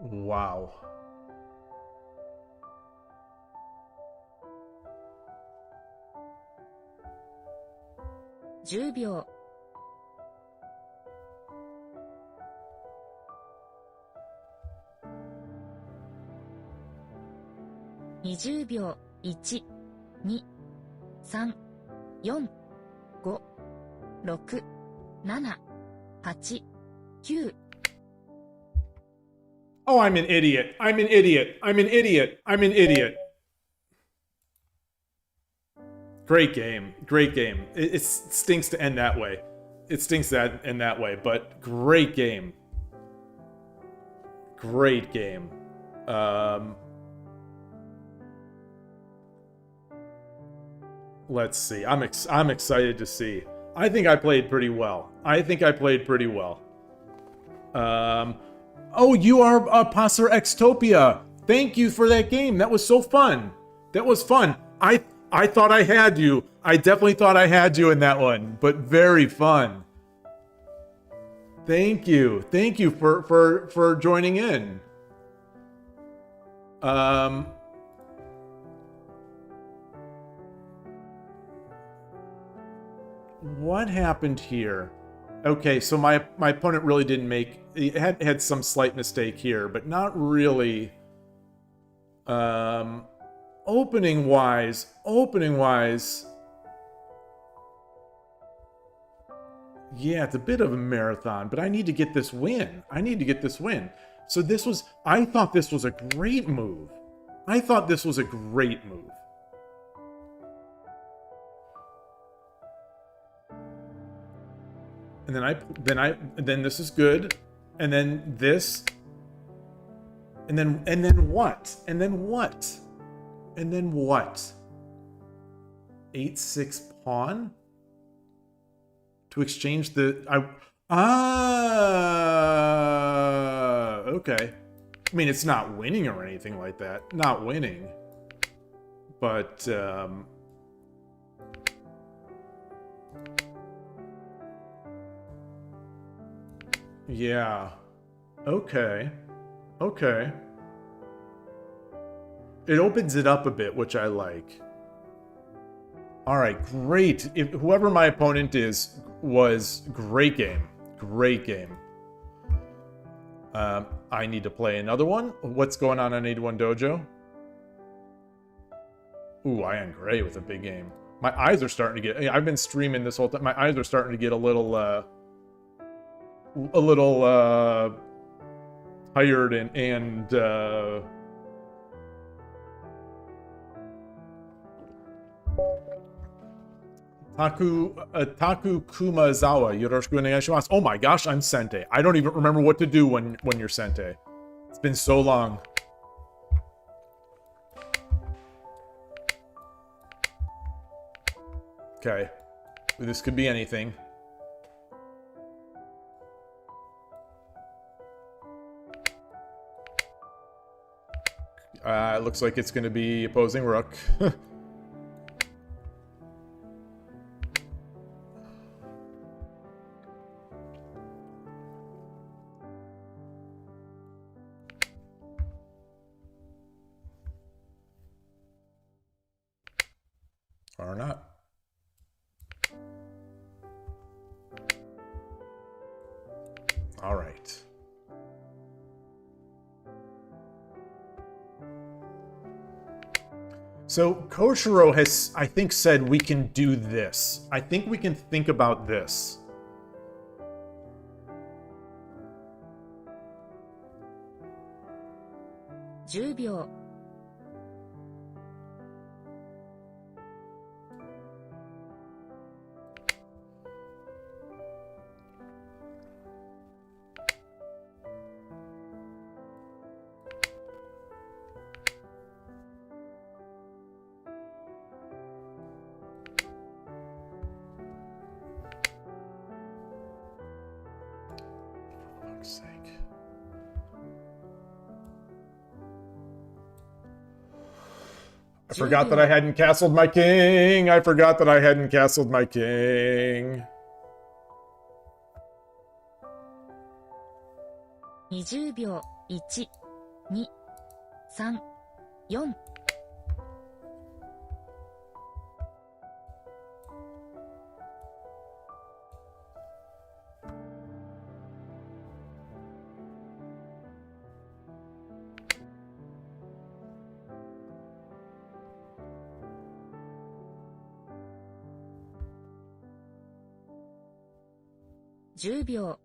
Wow.10秒20秒1、2、3、4、5、6、7、8、9。Oh, I'm an idiot. I'm an idiot. I'm an idiot. I'm an idiot. Great game. Great game. It stinks to end that way. It stinks to end that way, but great game. Great game. Let's see. I'm excited to see. I think I played pretty well. Oh, you are Passer Extopia. Thank you for that game. That was so fun. That was fun. I thought I had you. I definitely thought I had you in that one, but very fun. Thank you. Thank you for joining in. What happened here? Okay, so my opponent really didn't make... He had some slight mistake here, but not really. Opening wise, Yeah, it's a bit of a marathon, but I need to get this win. I need to get this win. So this was, I thought this was a great move. I thought this was a great move. And then this is good. And then this. And then what? And then what? And then what? 8-6 pawn? To exchange the... okay. I mean, it's not winning or anything like that. Not winning. But, yeah. Okay. Okay. It opens it up a bit, which I like. All right, great. If whoever my opponent is was great game. Great game. I need to play another one. What's going on 81 Dojo? Ooh, I am great with a big game. My eyes are starting to get... I've been streaming this whole time. My eyes are starting to get a little tired and Taku Kumazawa, yoroshiku onegaishimasu. Oh my gosh, I'm Sente. I don't even remember what to do when you're Sente. It's been so long. Okay. This could be anything. It looks like it's going to be opposing rook. Or not. All right. So Koshiro has, I think, said we can do this. I think we can think about this. Ten秒 I forgot that I hadn't castled my king. I forgot that I hadn't castled my king. 20秒 1、2、3、4 10秒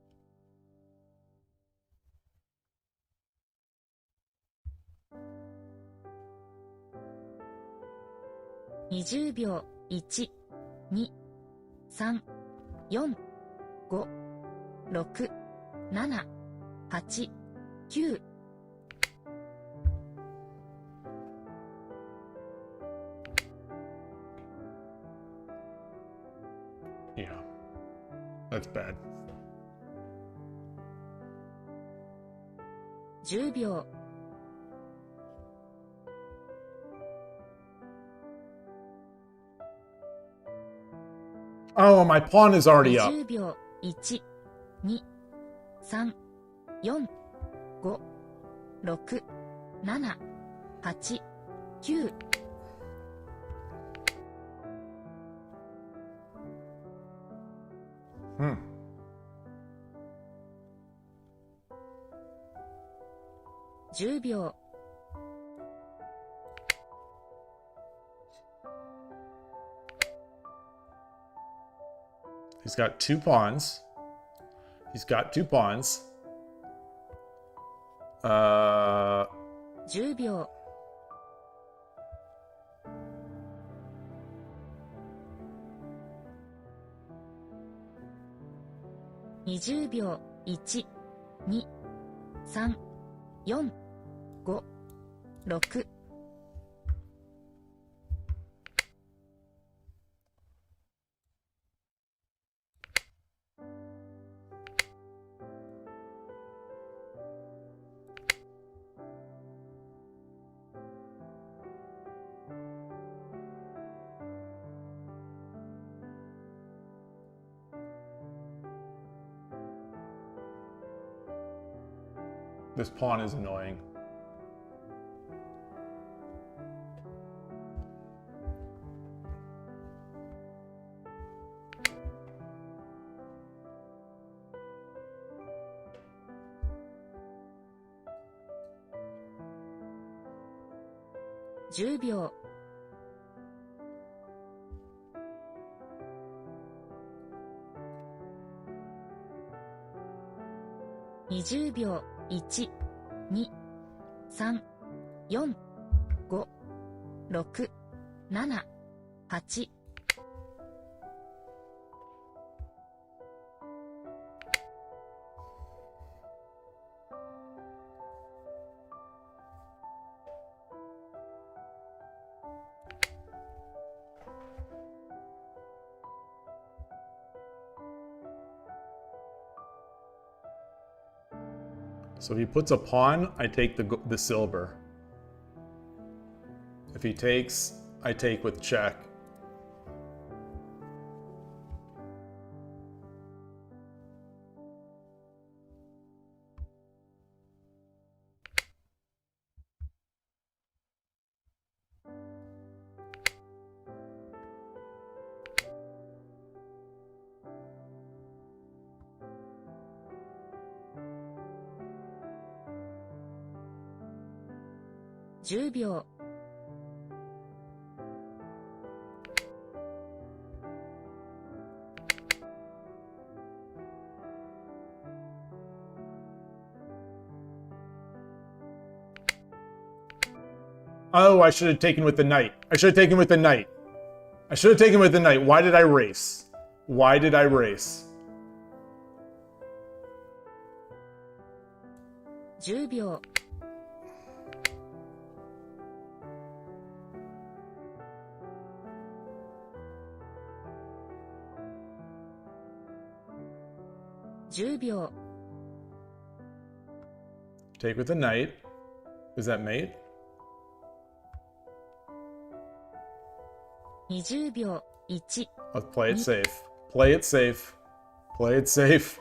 20秒 1、2、3、4、5、6、7、8、9 Yeah, that's bad. 10秒 Oh, my pawn is already up. 20秒 1、2、3、4、5、6、7、8、9 10秒 He's He's got 2 pawns. He's got 2 pawns. 10秒 20秒 1、2、3、4、5、6 This pawn is annoying.10秒 20秒 1、2、3、4、5、6、7、8 So if he puts a pawn, I take the silver. If he takes, I take with check.10秒 Oh, I should have taken with the knight. I should have taken with the knight. I should have taken with the knight. Why did I race? Why did I race? 10秒 10秒 Take with the knight. Is that mate? 20秒 1 Let's play it safe. Play it safe. Play it safe.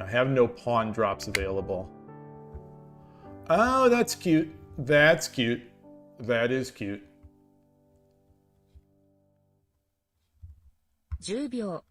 I have no pawn drops available. Oh, that's cute. That's cute. That is cute. 10秒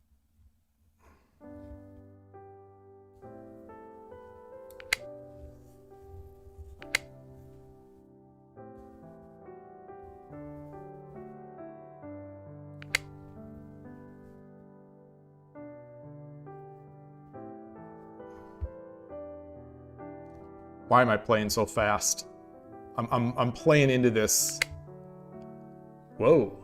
Why am I playing so fast? I'm playing into this. Whoa.10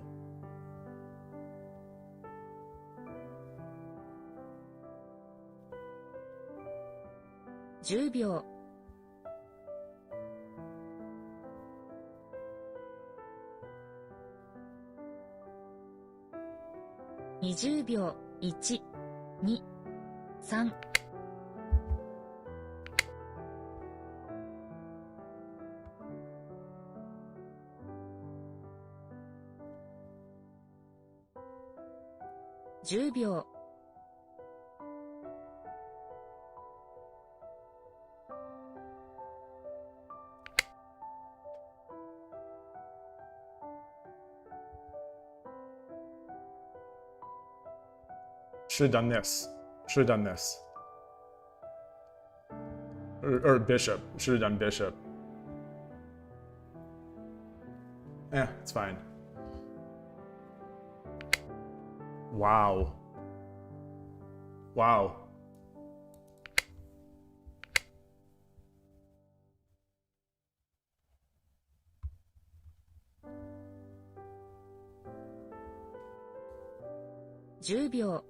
秒 20秒 1、2、3 10秒 10 Should have done this. Should have done this. Or bishop. Should have done bishop. It's fine. Wow. Wow. $10 秒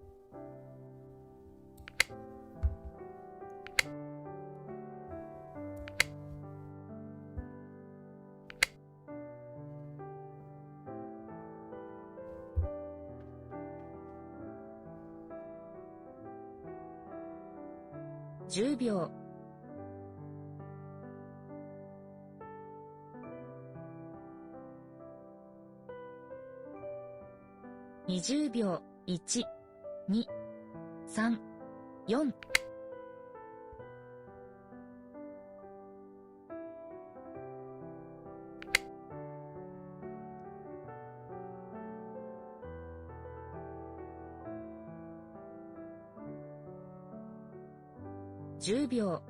10秒 20秒 1、2、3、4 10秒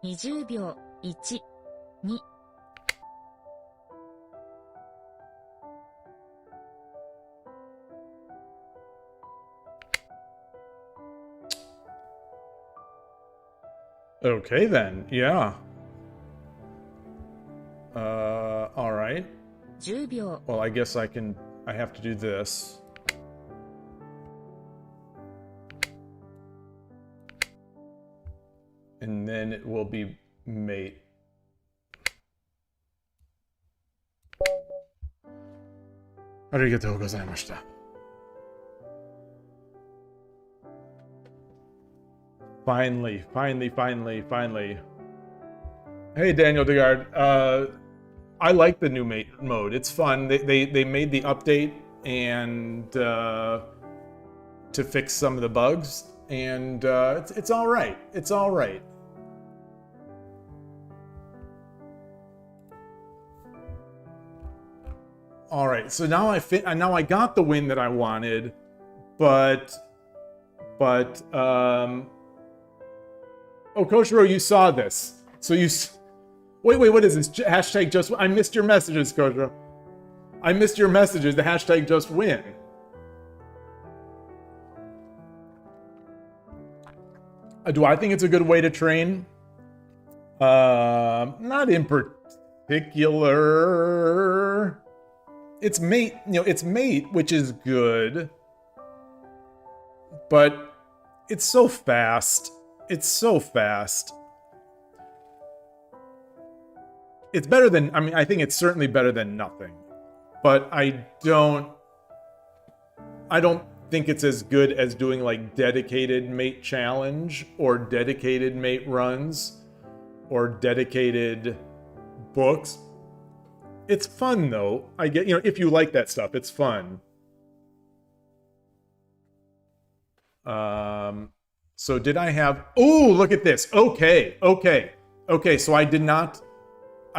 20秒 1、2 Okay then, yeah. All right. 10秒 Well, I guess I have to do this. And then it will be mate. Arigatou gozaimashita. Finally. Hey, Daniel DeGard. I like the new mate mode. It's fun. They made the update and to fix some of the bugs, and it's all right. It's all right. All right. So now I got the win that I wanted, but oh, Koshiro, you saw this. So you. Wait, what is this? Hashtag just... I missed your messages, Koshiro. I missed your messages. The hashtag just win. Do I think it's a good way to train? Not in particular. It's mate, it's mate, which is good. But it's so fast. It's so fast. It's better than, I think it's certainly better than nothing. But I don't think it's as good as doing like dedicated mate challenge or dedicated mate runs or dedicated books. It's fun though. I get, if you like that stuff, it's fun. So did I have, oh, look at this. Okay. So I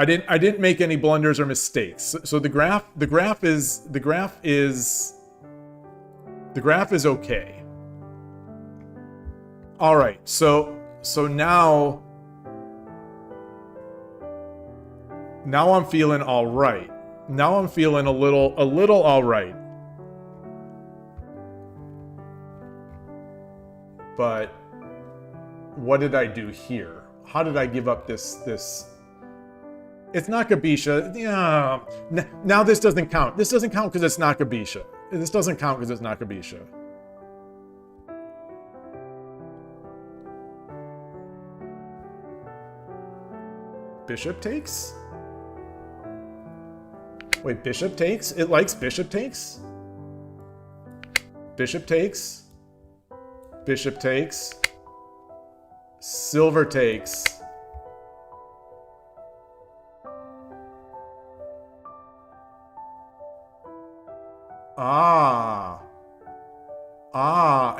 didn't make any blunders or mistakes. So the graph is okay. All right. So now I'm feeling all right. Now I'm feeling a little all right. But what did I do here? How did I give up this? It's not Gabisha. Yeah. Now this doesn't count. This doesn't count because it's not Gabisha. This doesn't count because it's not Gabisha. Bishop takes? Wait, bishop takes? It likes bishop takes? Bishop takes. Bishop takes. Silver takes.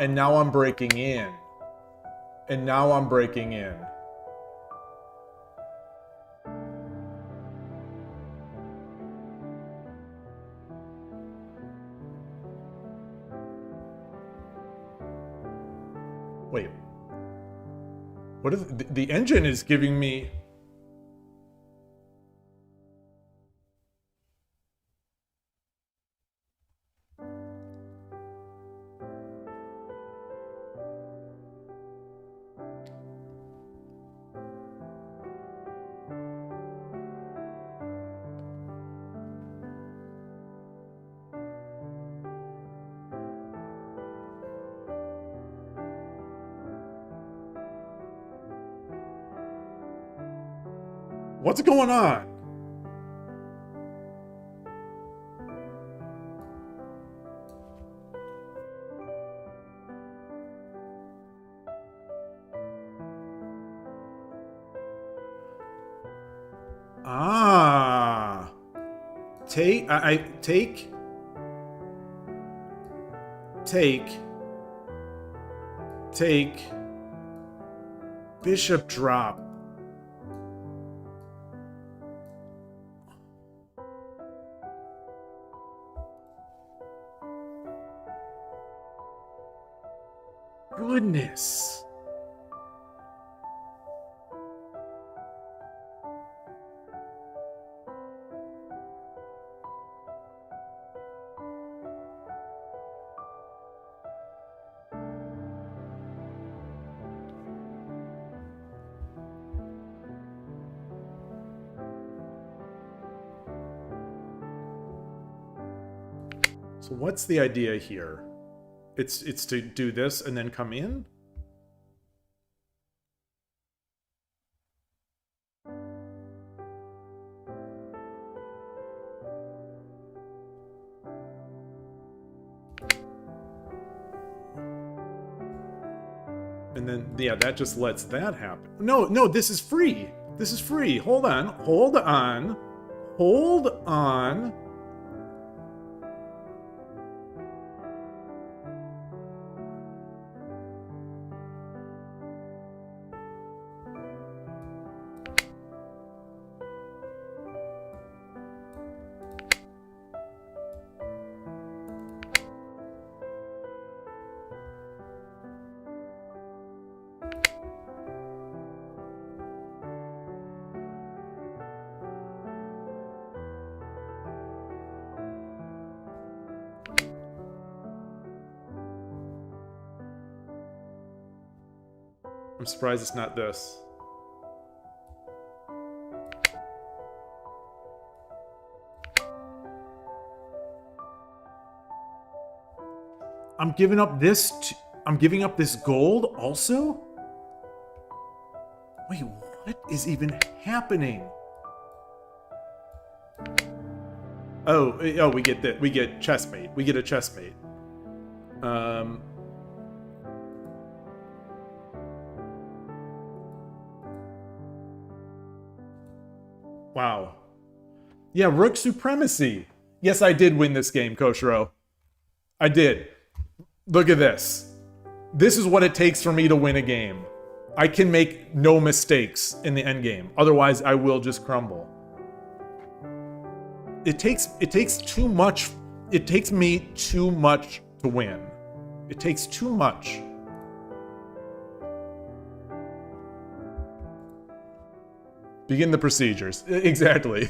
And now I'm breaking in. Wait. What is the engine is giving me? What's going on? Ah. Take bishop drop. Goodness. So what's the idea here? It's to do this and then come in? And then, yeah, that just lets that happen. No, this is free. This is free. Hold on. Hold on. Hold on. I'm surprised it's not this. I'm giving up this. I'm giving up this gold also? Wait, what is even happening? Oh, we get that. We get chessmate. We get a chessmate. Wow. Yeah, rook supremacy. Yes, I did win this game, Koshiro. I did. Look at this. This is what it takes for me to win a game. I can make no mistakes in the endgame. Otherwise, I will just crumble. It takes too much. It takes me too much to win. It takes too much. Begin the procedures. Exactly.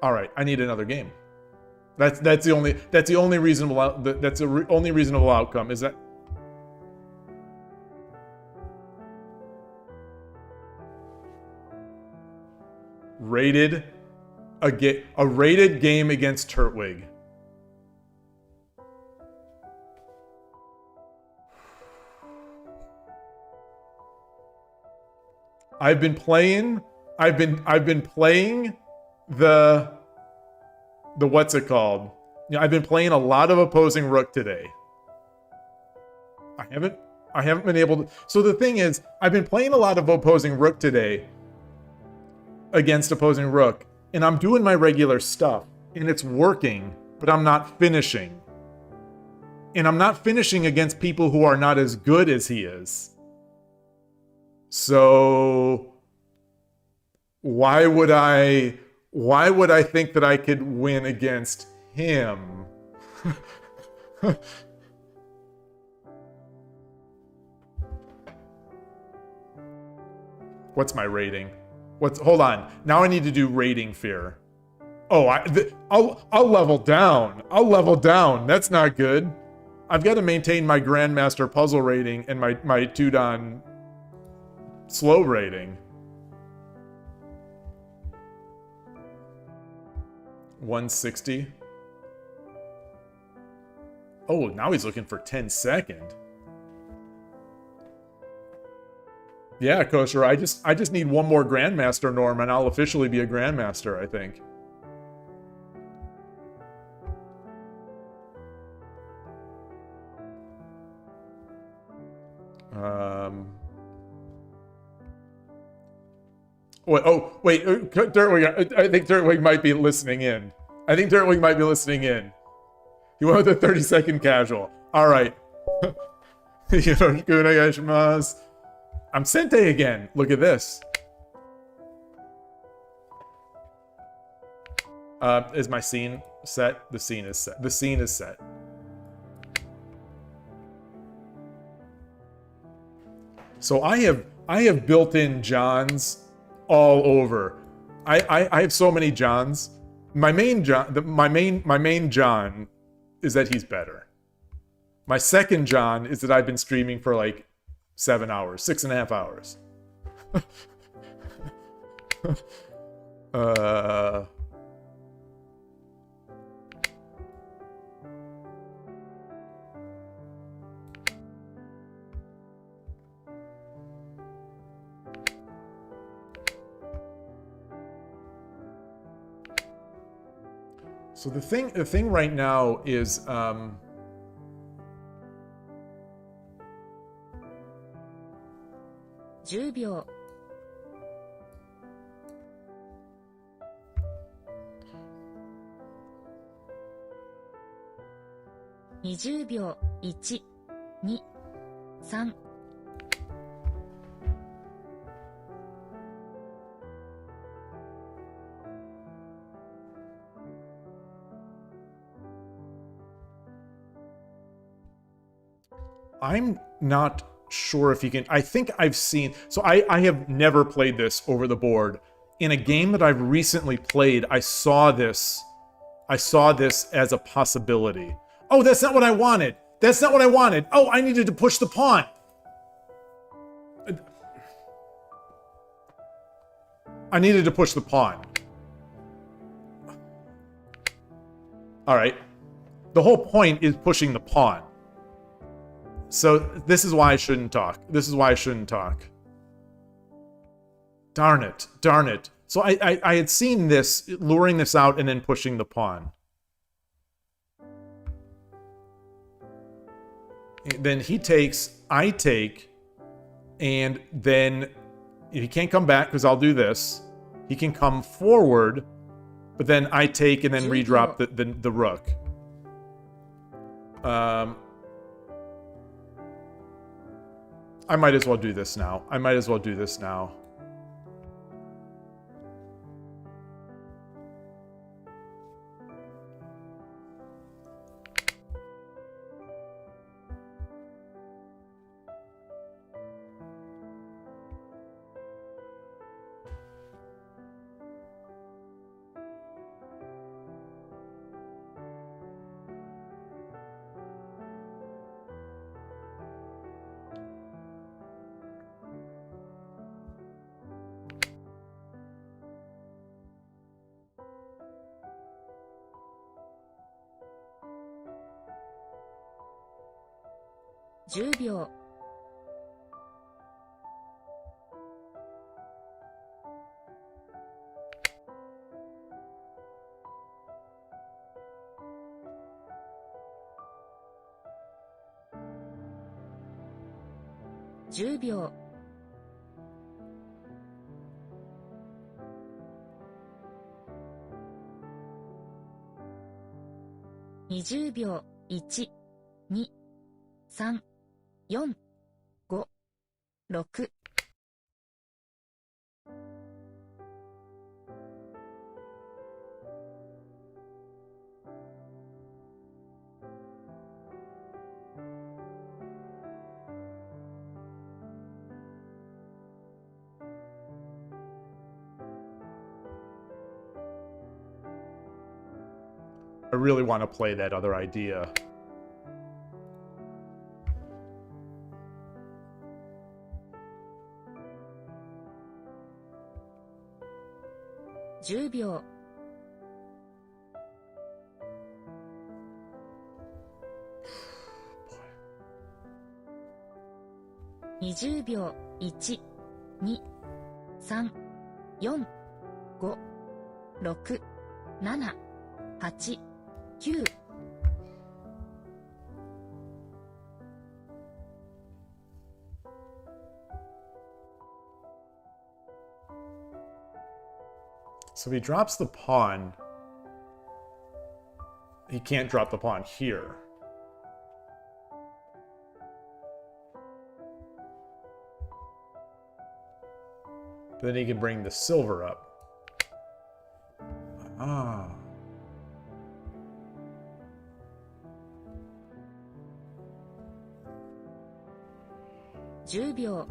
All right, I need another game. That's the only reasonable only reasonable outcome is that. A rated game against Turtwig. I've been playing the what's it called? You know, I've been playing a lot of opposing rook today. I haven't been able to. So the thing is, I've been playing a lot of opposing rook today against opposing rook, and I'm doing my regular stuff, and it's working, but I'm not finishing. And I'm not finishing against people who are not as good as he is. So why would I think that I could win against him? What's my rating? Hold on. Now I need to do rating fear. Oh, I'll level down. I'll level down. That's not good. I've got to maintain my Grandmaster puzzle rating and my Tudon slow rating. 160. Oh, now he's looking for 10 second. Yeah, Kosher, I just need one more Grandmaster norm and I'll officially be a Grandmaster, I think. Wait, Dirtwing, I think Dirtwing might be listening in. He went with a 30-second casual. All right. I'm Sente again. Look at this. Is my scene set? The scene is set. The scene is set. So I have built-in Johns all over. I have so many Johns. My main John is that he's better. My second John is that I've been streaming for like 7 hours, 6.5 hours. So the thing right now is 10秒 20秒 1、2、3 I'm not sure if you can. I think I've seen. So I have never played this over the board. In a game that I've recently played, I saw this as a possibility. Oh, that's not what I wanted. That's not what I wanted. Oh, I needed to push the pawn. I needed to push the pawn. All right. The whole point is pushing the pawn. So this is why I shouldn't talk. Darn it. So I had seen this, luring this out and then pushing the pawn. Then he takes, I take, and then he can't come back because I'll do this. He can come forward, but then I take and then redrop the rook. I might as well do this now.10秒 10秒 20秒 1、2、3、4、5、6、really want to play that other idea. $10 秒 20秒 1、2、3、4、5、6、7、8、9。So if he drops the pawn, he can't drop the pawn here. Then he can bring the silver up. Ah.10秒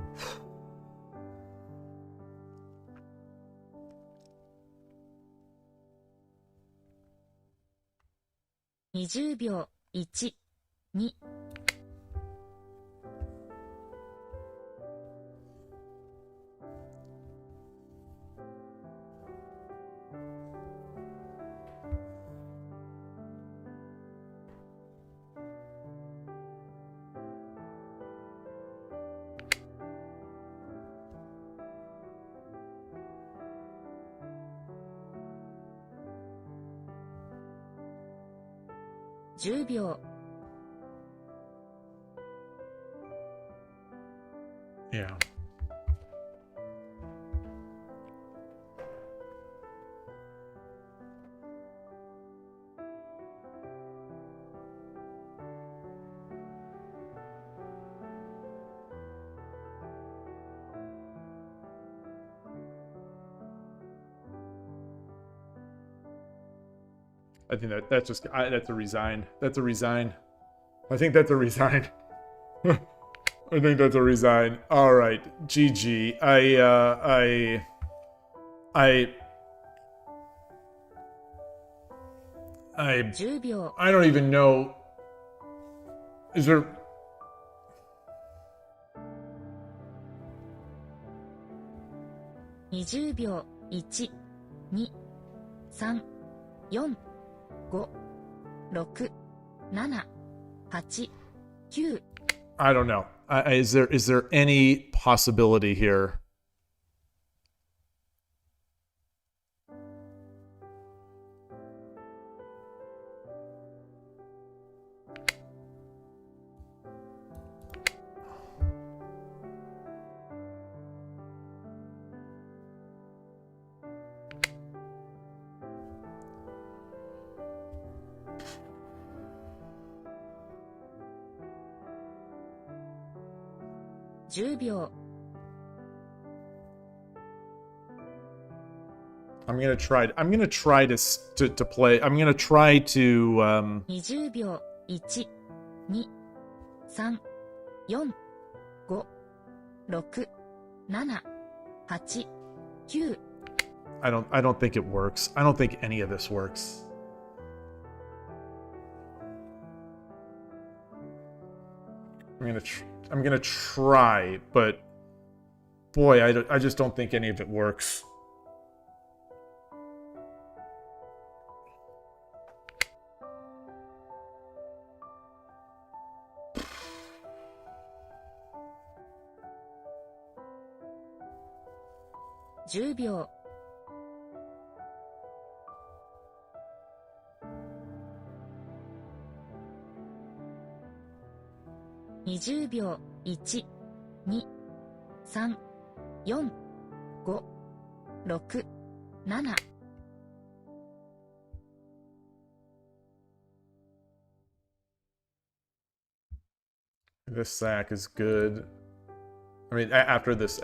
20秒 1、2。10秒 Yeah. I think that's just that's a resign. That's a resign. I think that's a resign. I think that's a resign. All right, GG.10秒 I don't even know. Is there?20秒 1、2、3、4、5、6、7、8、9。 I don't know. Is there any possibility here?10秒 I'm gonna try to play. I'm gonna try to 20秒 1、2、3、4、5、6、7、8、9。 I don't think it works. I don't think any of this works. I'm gonna try, but boy, I just don't think any of it works. $10秒 20秒 1、2、3、4、5、6、7。 This sack is good. I mean, after this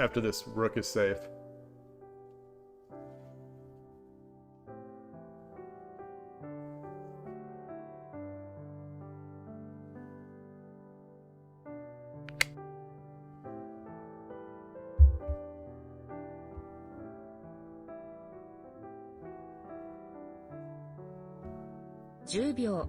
rook is safe. 10秒。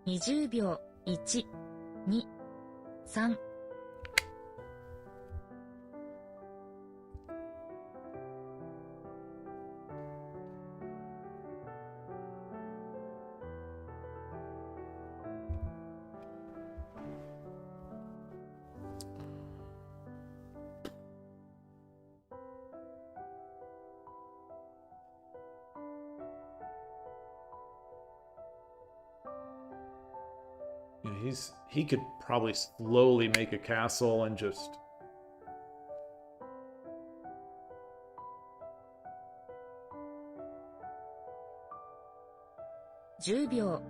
20秒。1、2、3。Yeah, he could probably slowly make a castle and just.10秒。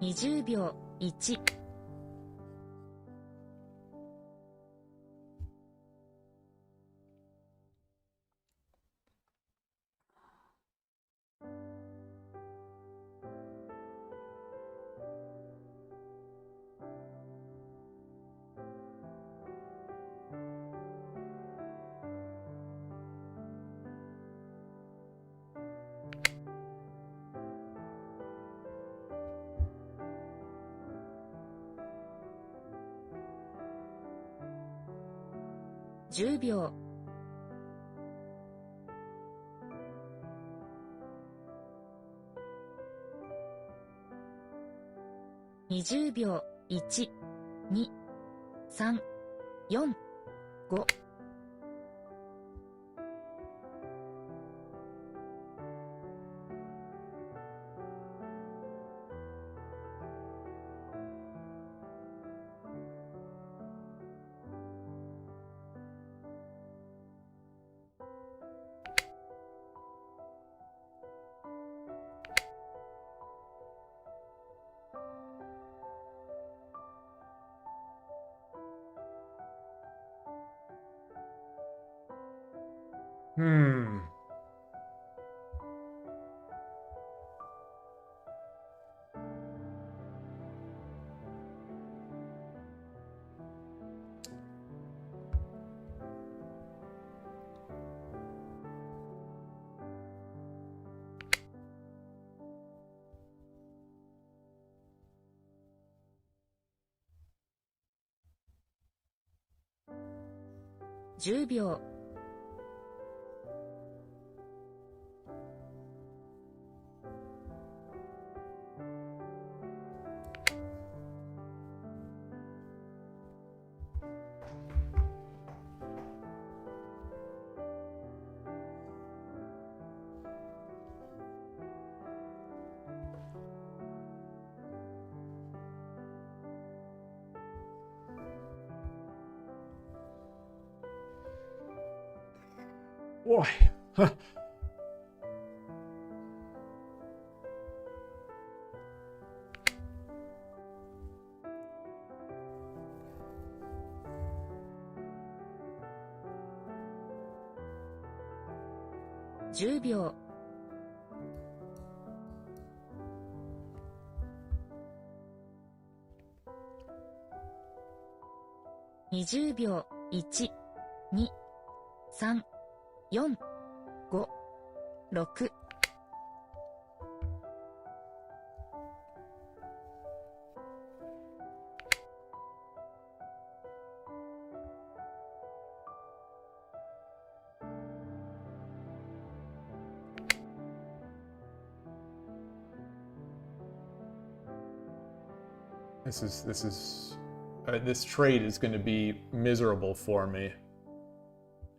20秒。1。10秒。20秒。1、2、3、4、5。10秒。Boy. Huh.10秒。20秒。1、2、3、4、5、6。This trade is going to be miserable for me.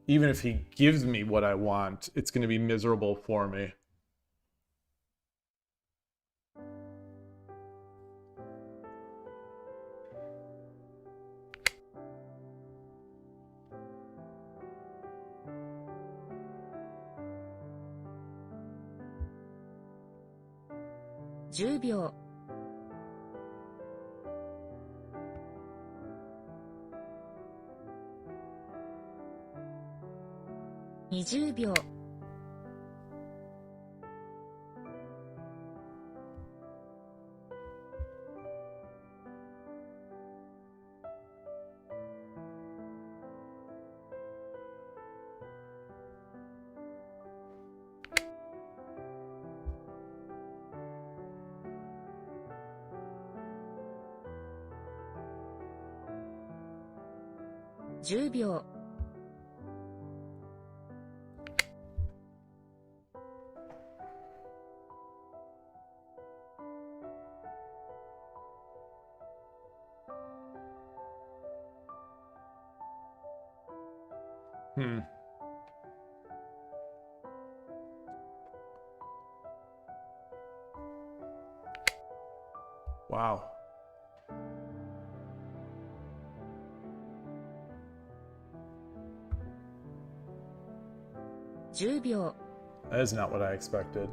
Even if he gives me what I want, it's going to be miserable for me.10秒。20秒。10秒 Wow. 10秒 That is not what I expected.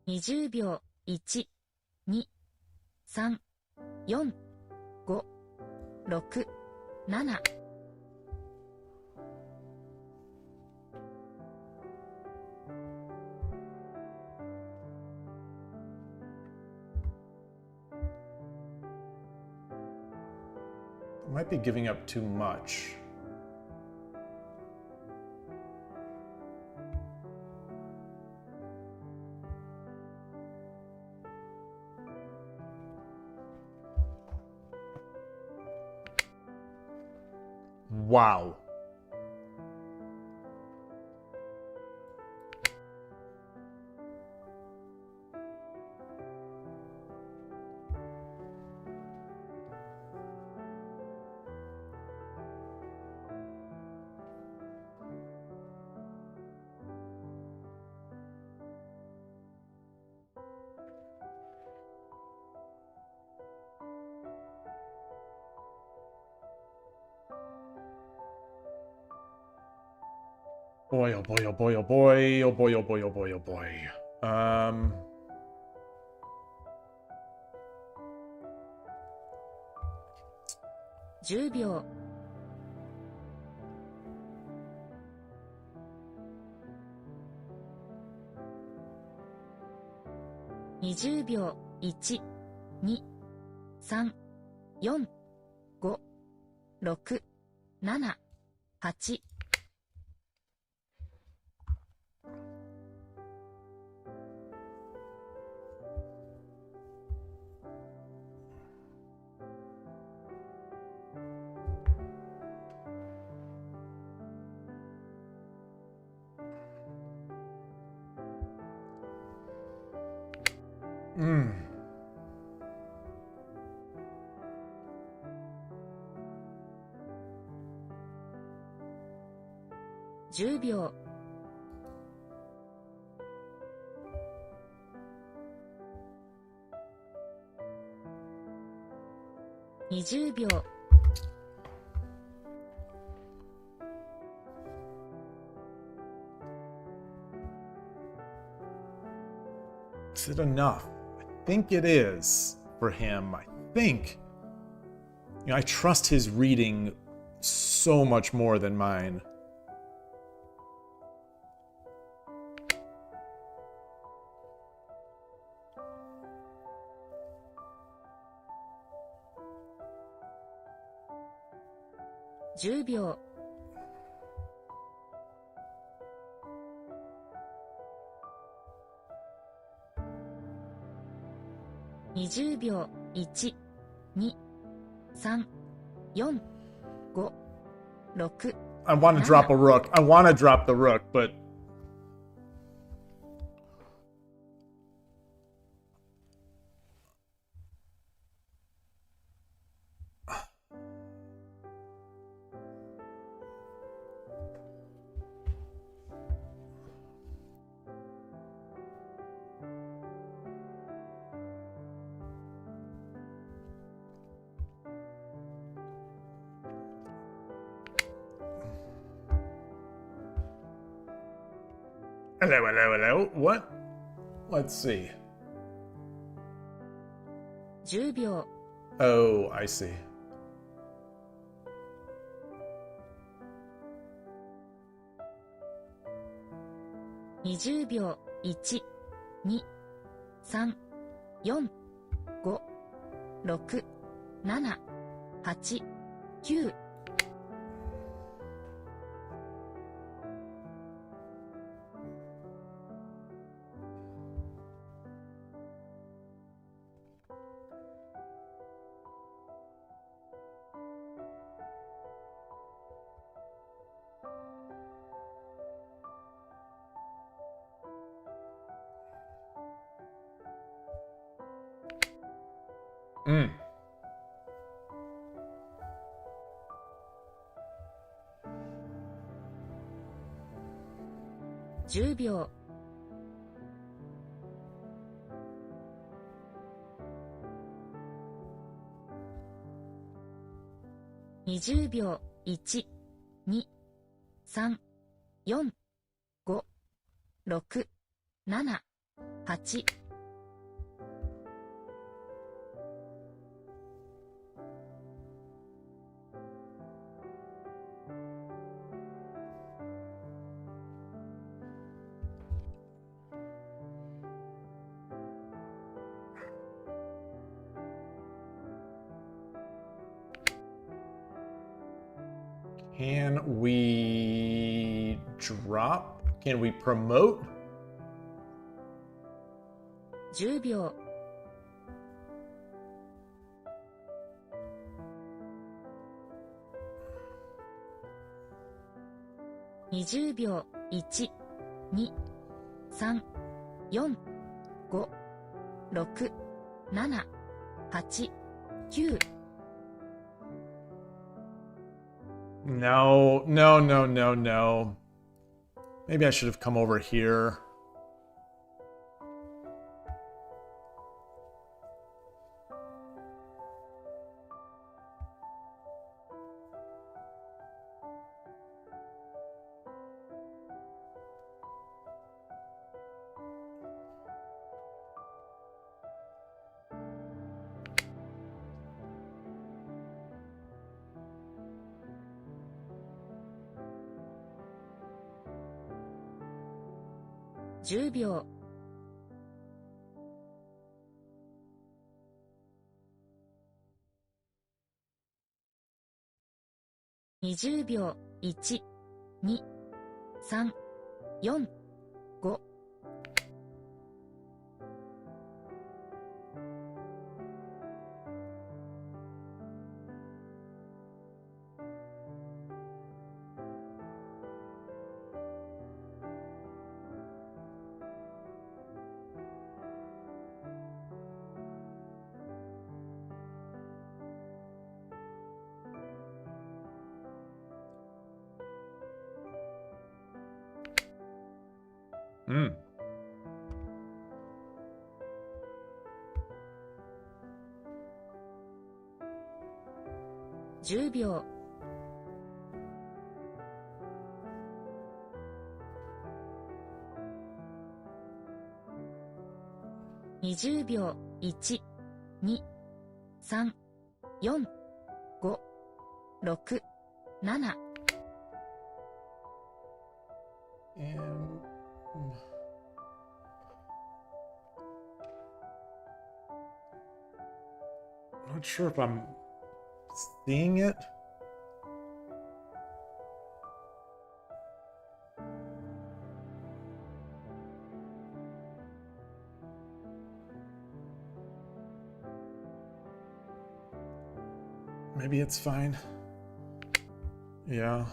20秒 1、2、3、4、5、6、7 Might be giving up too much. Wow. Boy, oh boy, oh boy, oh boy, oh boy, oh boy, oh boy, oh boy. 10秒 20秒 1、2、3、4、5、6、7、8 10秒 20秒 Is it enough? I think it is for him. I think. You know, I trust his reading so much more than mine.10秒 20秒 1、2、3、4、5、6 I want to drop a rook. I want to drop the rook, but hello, hello, hello. What? Let's see. 10秒 Oh, I see. 20秒 1、2、3、4、5、6、7、8、9 I Mm. 10秒。20秒。1、2、3、4、5、6、7、8。Can we drop? Can we promote? 10秒。20秒。1、2、3、4、5、6、7、8、9。No, no, no, no, no. Maybe I should have come over here.10秒。20秒。1、2、3、4、5。Mm. 10秒。20秒。1、2、3、4、5、6、7。And I'm not sure if I'm seeing it. Maybe it's fine. Yeah.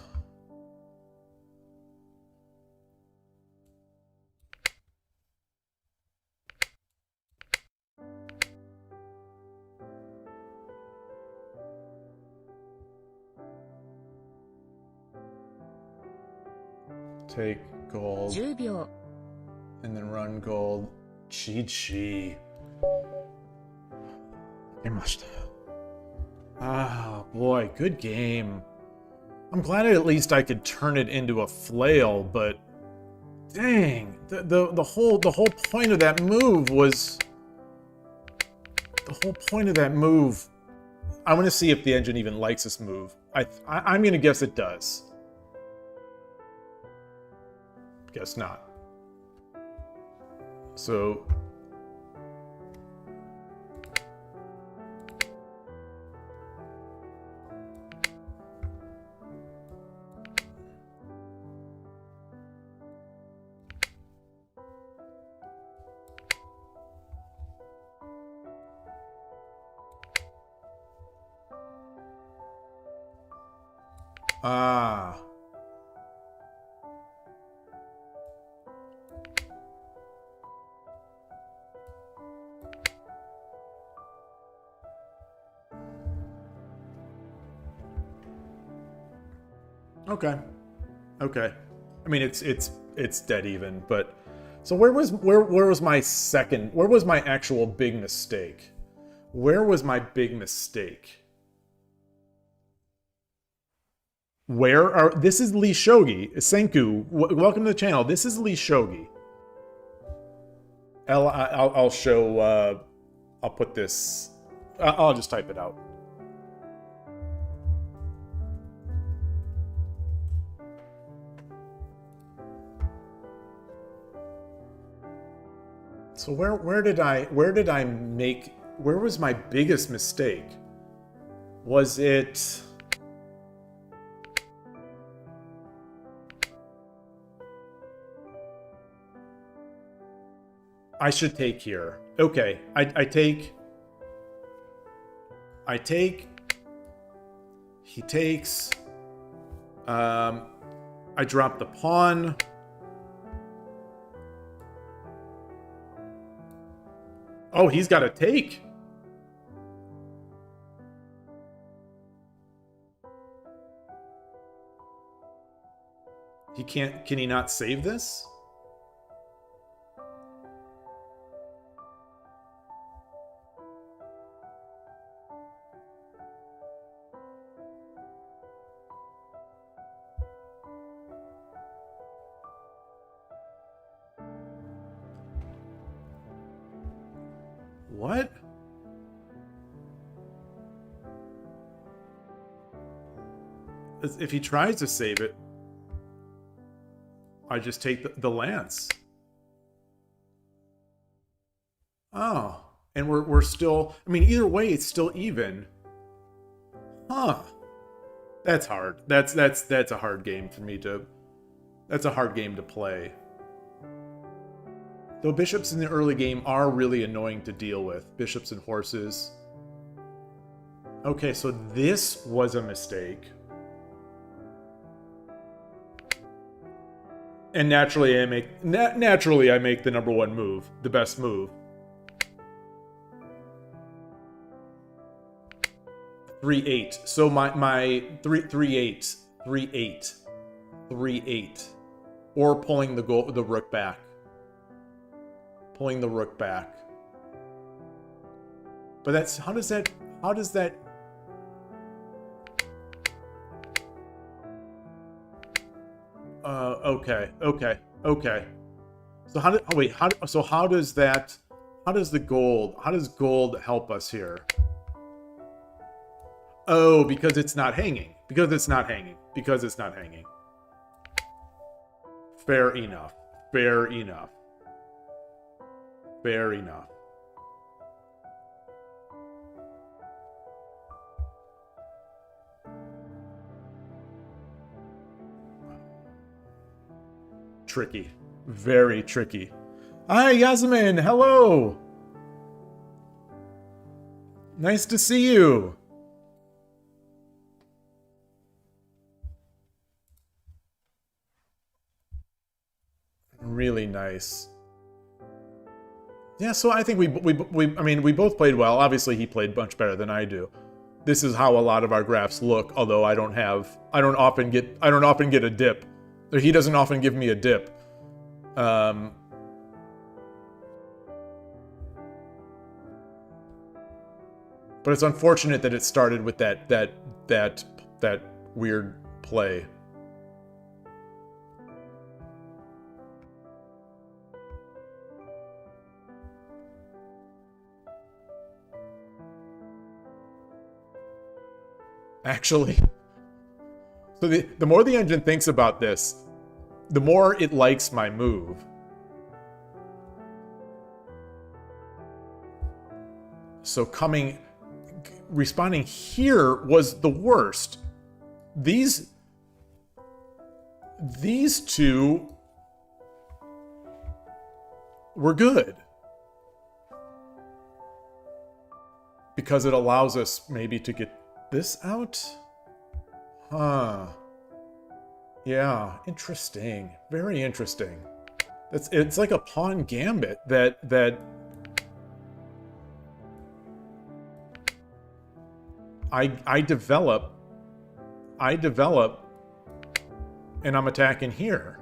Take gold 10秒。 and then run gold. GG. Ah, boy, good game. I'm glad at least I could turn it into a flail, but dang, the whole point of that move was I want to see if the engine even likes this move. I'm gonna guess it does. Guess not. So ah. Okay. Okay. I mean, it's dead even, but so where was my actual big mistake? Where was my big mistake? This is Lee Shogi. Senku, welcome to the channel. This is Lee Shogi. I'll show, I'll put this, I'll just type it out. So where was my biggest mistake? Was it... I should take here. Okay, I take... He takes... I drop the pawn. Oh, he's got a take. He can't... Can he not save this? What? If he tries to save it, I just take the lance. Oh, and we're still... I mean, either way, it's still even. Huh. That's hard. That's a hard game for me to... That's a hard game to play. Though bishops in the early game are really annoying to deal with. Bishops and horses. Okay, so this was a mistake. And naturally I make the number one move, the best move. 3-8. So my 3-8. Or pulling the rook back. Pulling the rook back. But that's... How does that... Okay. So how does gold help us here? Oh, because it's not hanging. Fair enough. Tricky. Very tricky. Hi, Yasmin. Hello. Nice to see you. Really nice. Yeah, so I think we both played well. Obviously, he played much better than I do. This is how a lot of our graphs look, although I don't often get a dip. Or he doesn't often give me a dip. But it's unfortunate that it started with that weird play. Actually, so the more the engine thinks about this, the more it likes my move. So responding here was the worst. These two were good. Because it allows us maybe to get this out? Huh. Yeah, interesting. Very interesting. It's like a pawn gambit that I develop and I'm attacking here.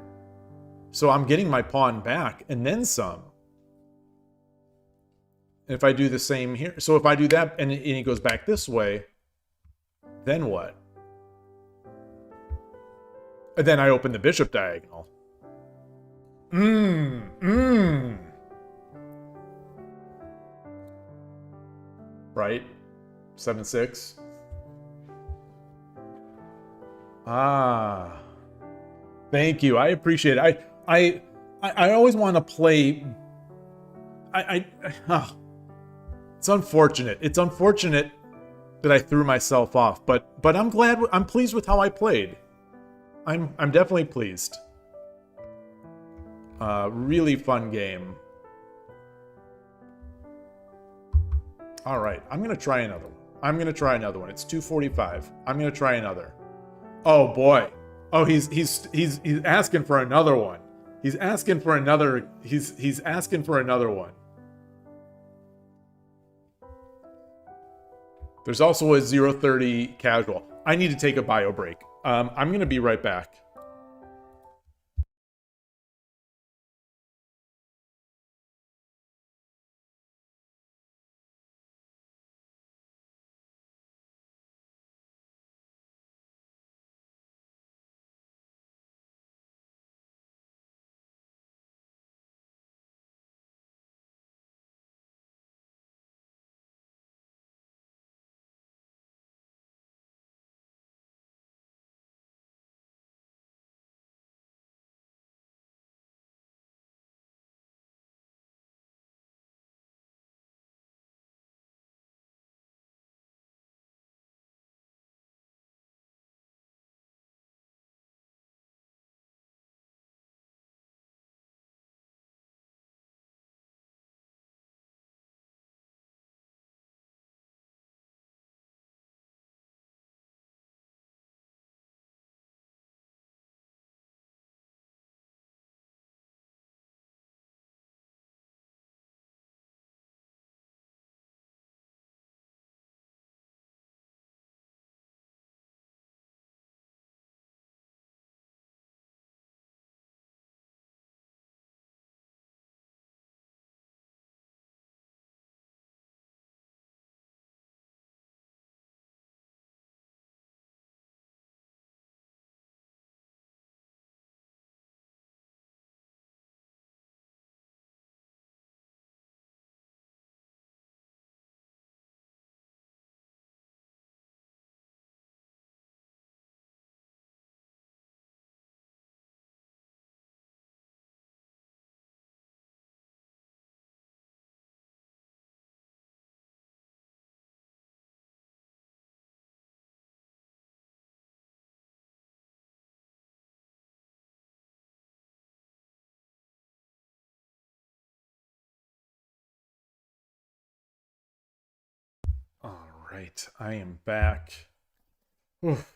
So I'm getting my pawn back and then some. And if I do the same here, so if I do that and he goes back this way, then what? And then I open the bishop diagonal. Right? 7-6. Ah. Thank you. I appreciate it. I always want to play. It's unfortunate. It's unfortunate that I threw myself off, but I'm glad. I'm pleased with how I played. I'm definitely pleased. Really fun game. All right, I'm gonna try another one. It's 2:45. I'm gonna try another. Oh boy. Oh, he's asking for another one. He's asking for another. He's asking for another one. There's also a 0:30 casual. I need to take a bio break. I'm gonna be right back. All right, I am back. Oof.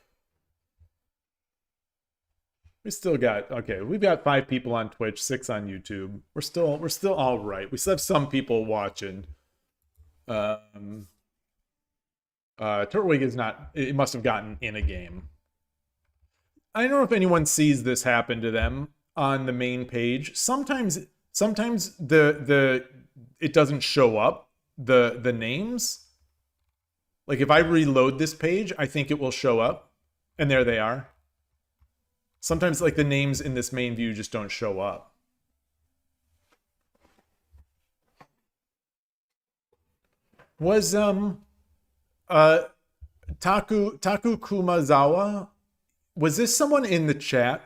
We still got, okay, we've got 5 people on Twitch, 6 on YouTube. We're still all right. We still have some people watching. Turtwig is not, it must have gotten in a game. I don't know if anyone sees this happen to them on the main page. Sometimes the it doesn't show up, the names. Like if I reload this page, I think it will show up. And there they are. Sometimes like the names in this main view just don't show up. Was Taku Kumazawa, was this someone in the chat?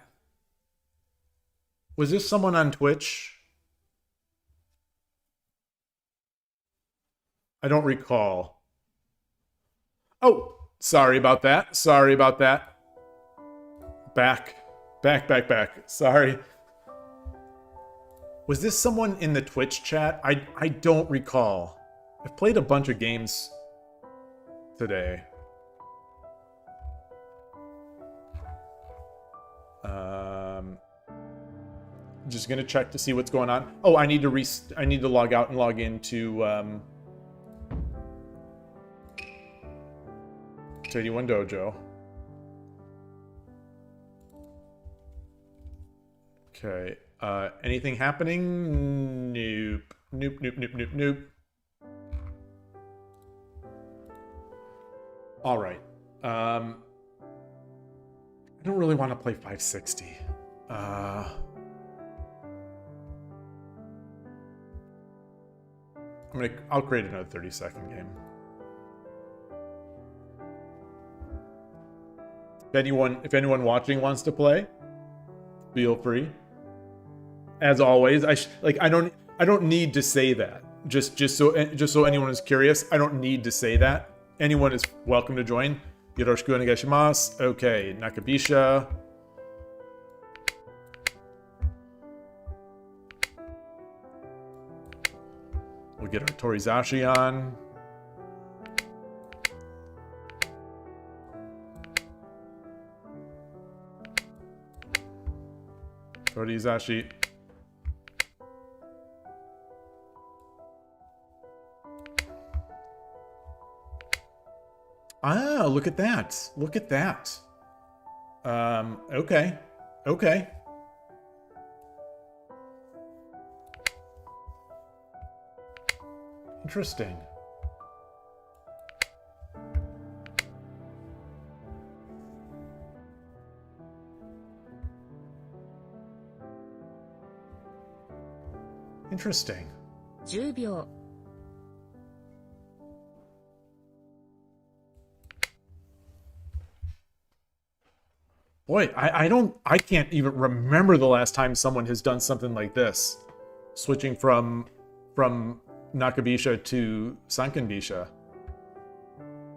Was this someone on Twitch? I don't recall. Oh, sorry about that. Sorry about that. Back. Sorry. Was this someone in the Twitch chat? I don't recall. I've played a bunch of games today. Just gonna check to see what's going on. Oh, I need to log out and log into to 81 Dojo. Okay. Anything happening? Nope. Nope, nope, nope, nope, nope. All right. I don't really want to play 560. I'll create another 30-second game. If anyone watching wants to play, feel free. As always, I don't need to say that. Just so anyone is curious, I don't need to say that. Anyone is welcome to join. Yoroshiku onegaishimasu. Okay, Nakabisha. We'll get our Torizashi on. Torizashi. Ah, look at that. Look at that. Okay. Okay. Interesting. Interesting. 10秒 Boy, I can't even remember the last time someone has done something like this. Switching from Nakabisha to Sankenbisha.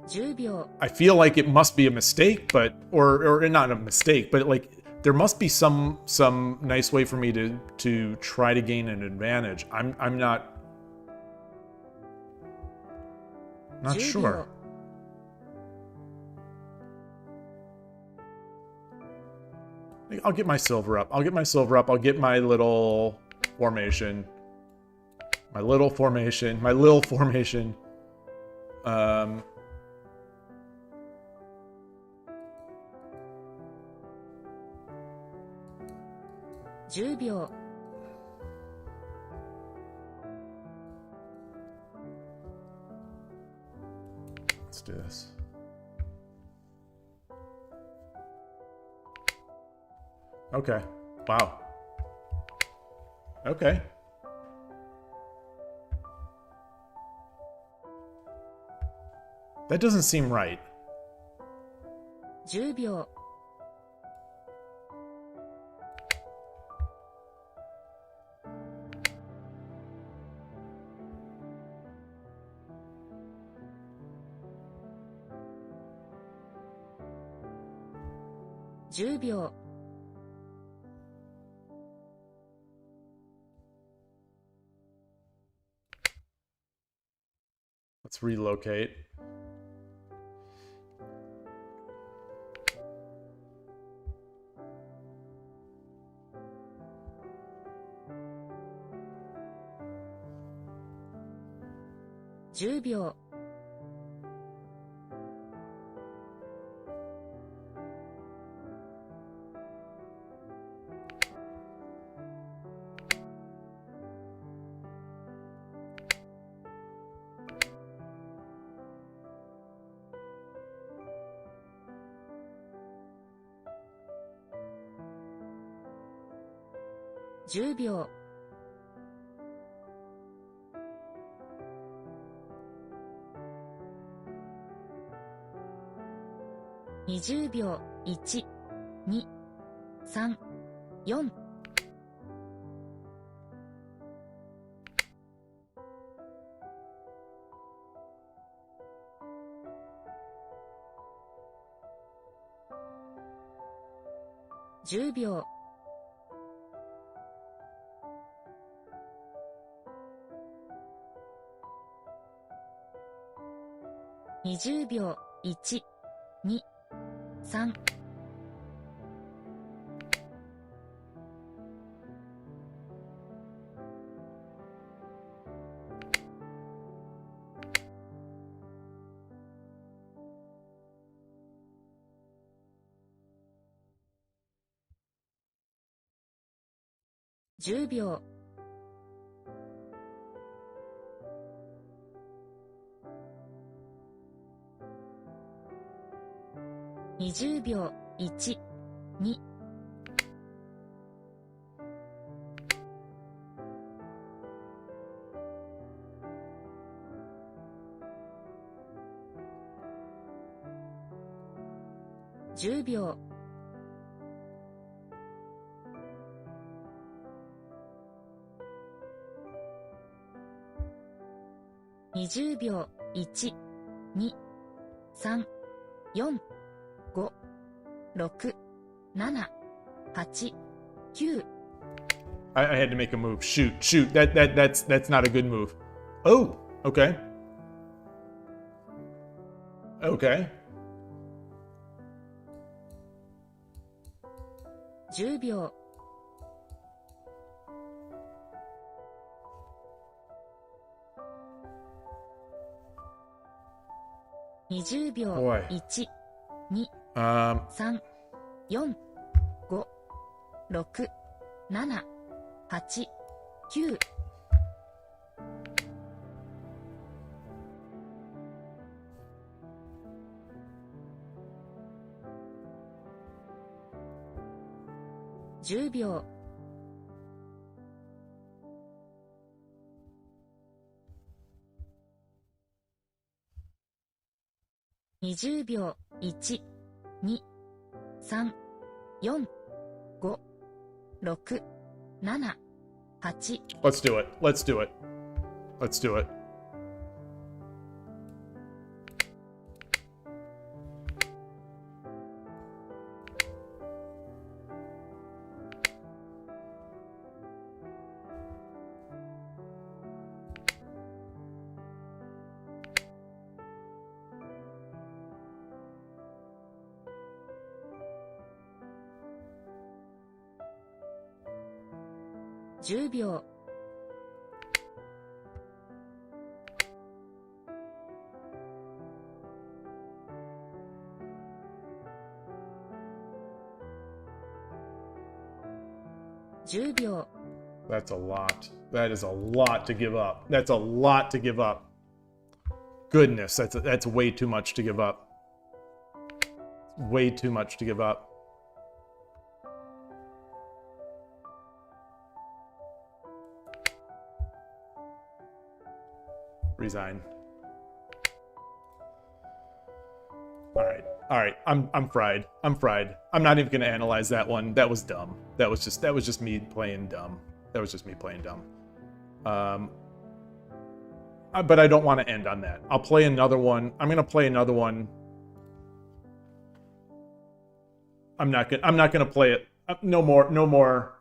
10秒 I feel like it must be a mistake, but or not a mistake, but like there must be some nice way for me to try to gain an advantage. I'm not sure. I'll get my silver up. I'll get my silver up. I'll get my little formation. My little formation. My little formation. 10秒 Let's do this. Okay. Wow. Okay. That doesn't seem right. 10秒 10秒 Let's relocate.10秒 10秒 20秒 1、2、3、4 10秒 20秒 1、2、3 10秒20秒1、210秒20秒1、2、3、4、5、6、7、8、9 I had to make a move. Shoot. That's not a good move. Oh, okay. Okay. 10秒20秒 Boy. 1、2、 3、4、5、6、7、8、9 10秒20秒1、2、3、4、5、6、7、8 Let's do it. Let's do it. Let's do it.10秒10秒 That's a lot. That is a lot to give up. That's a lot to give up. Goodness, that's way too much to give up. Way too much to give up. Resign. All right. I'm fried. I'm fried. I'm not even gonna analyze that one. That was dumb. That was just me playing dumb. That was just me playing dumb. But I don't want to end on that. I'll play another one. I'm gonna play another one. I'm not gonna play it. No more.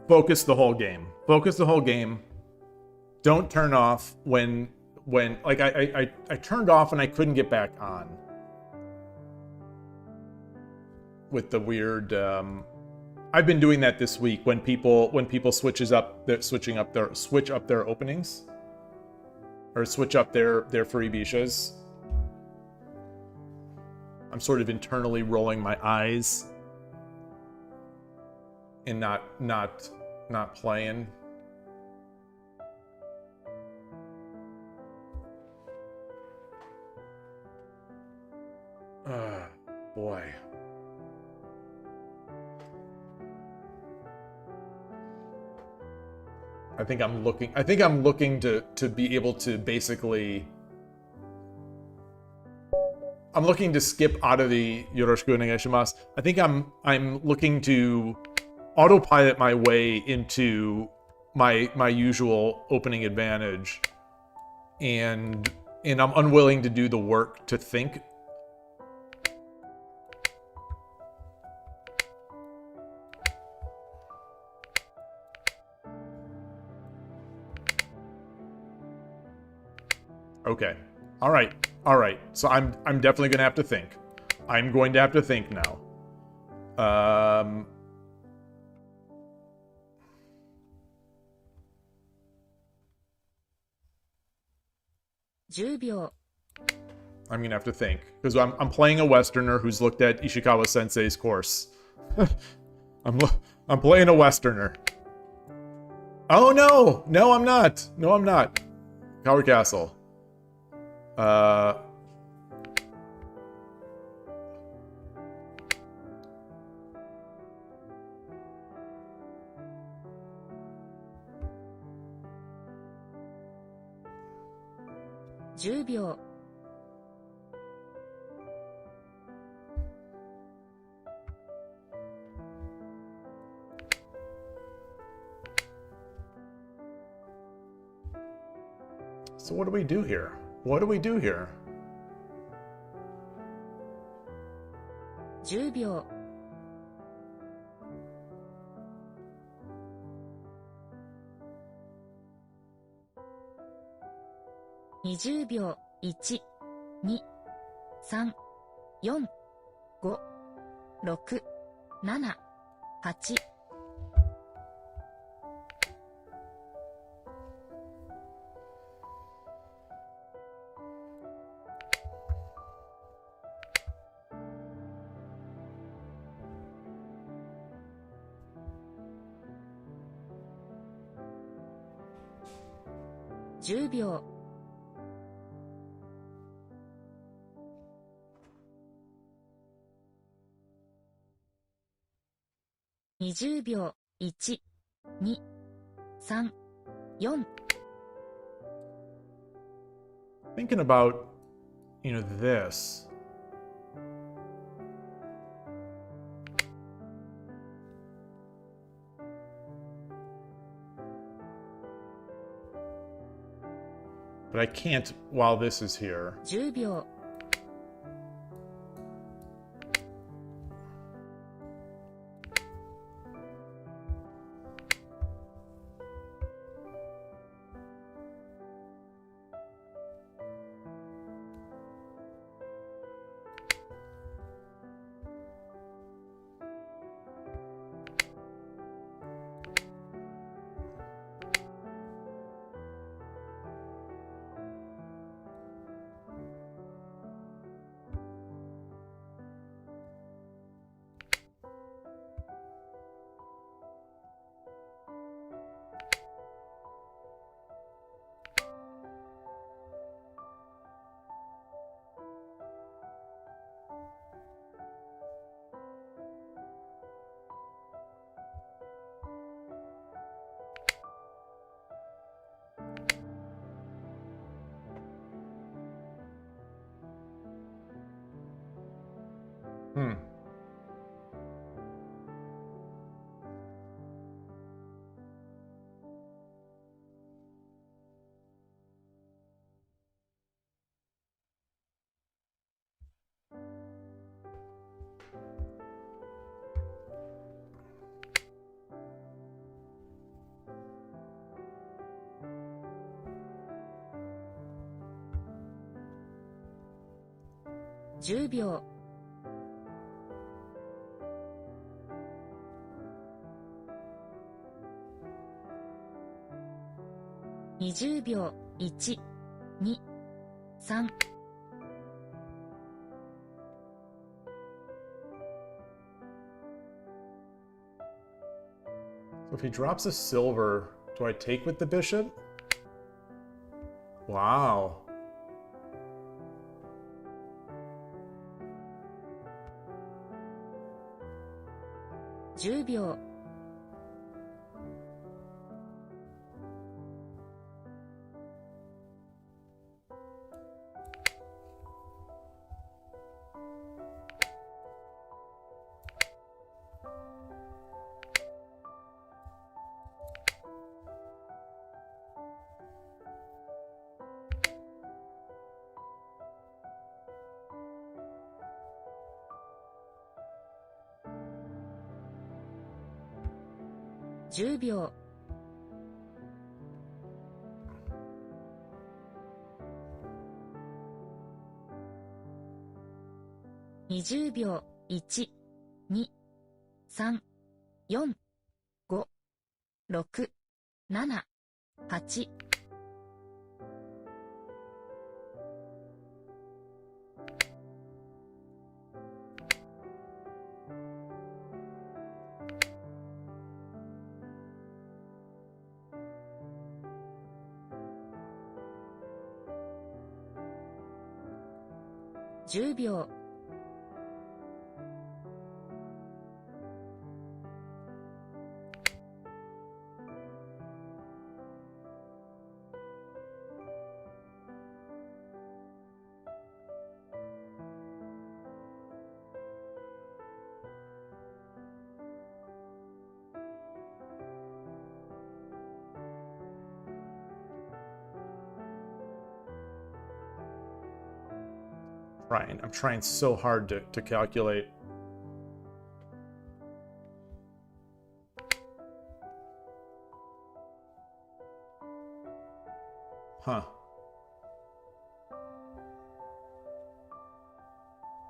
Focus the whole game. Focus the whole game. Don't turn off when like I turned off and I couldn't get back on. With the weird I've been doing that this week when people switch up their openings or switch up their freebies. I'm sort of internally rolling my eyes and not playing. Boy. I think I'm looking to be able to basically I'm looking to skip out of the Yoroshiku onegaishimasu. I think I'm looking to autopilot my way into my usual opening advantage, and I'm unwilling to do the work to think. Okay. All right. So I'm definitely gonna have to think. I'm going to have to think now. 10秒 I'm gonna have to think because I'm playing a Westerner who's looked at Ishikawa Sensei's course. I'm playing a Westerner. Oh no! No, I'm not. No, I'm not. Coward Castle. 10秒 So what do we do here? What do we do here? 10秒 20秒 1、2、3、4、5、6、7、8 10秒 20秒 1、2、3、4 Thinking about, this. But I can't while this is here. 10秒 10秒 20秒 1、2、3 So if he drops a silver, do I take with the bishop? Wow.10秒 10秒 20秒 1、2、3、4、5、6、7、8 10秒 I'm trying so hard to calculate. Huh.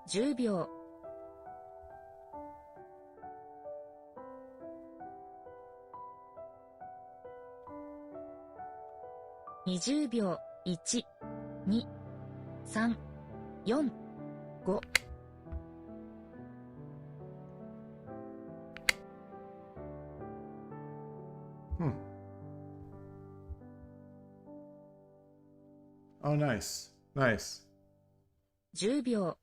10秒 20秒 1、2、3、4、5 Oh, nice. Nice. 10秒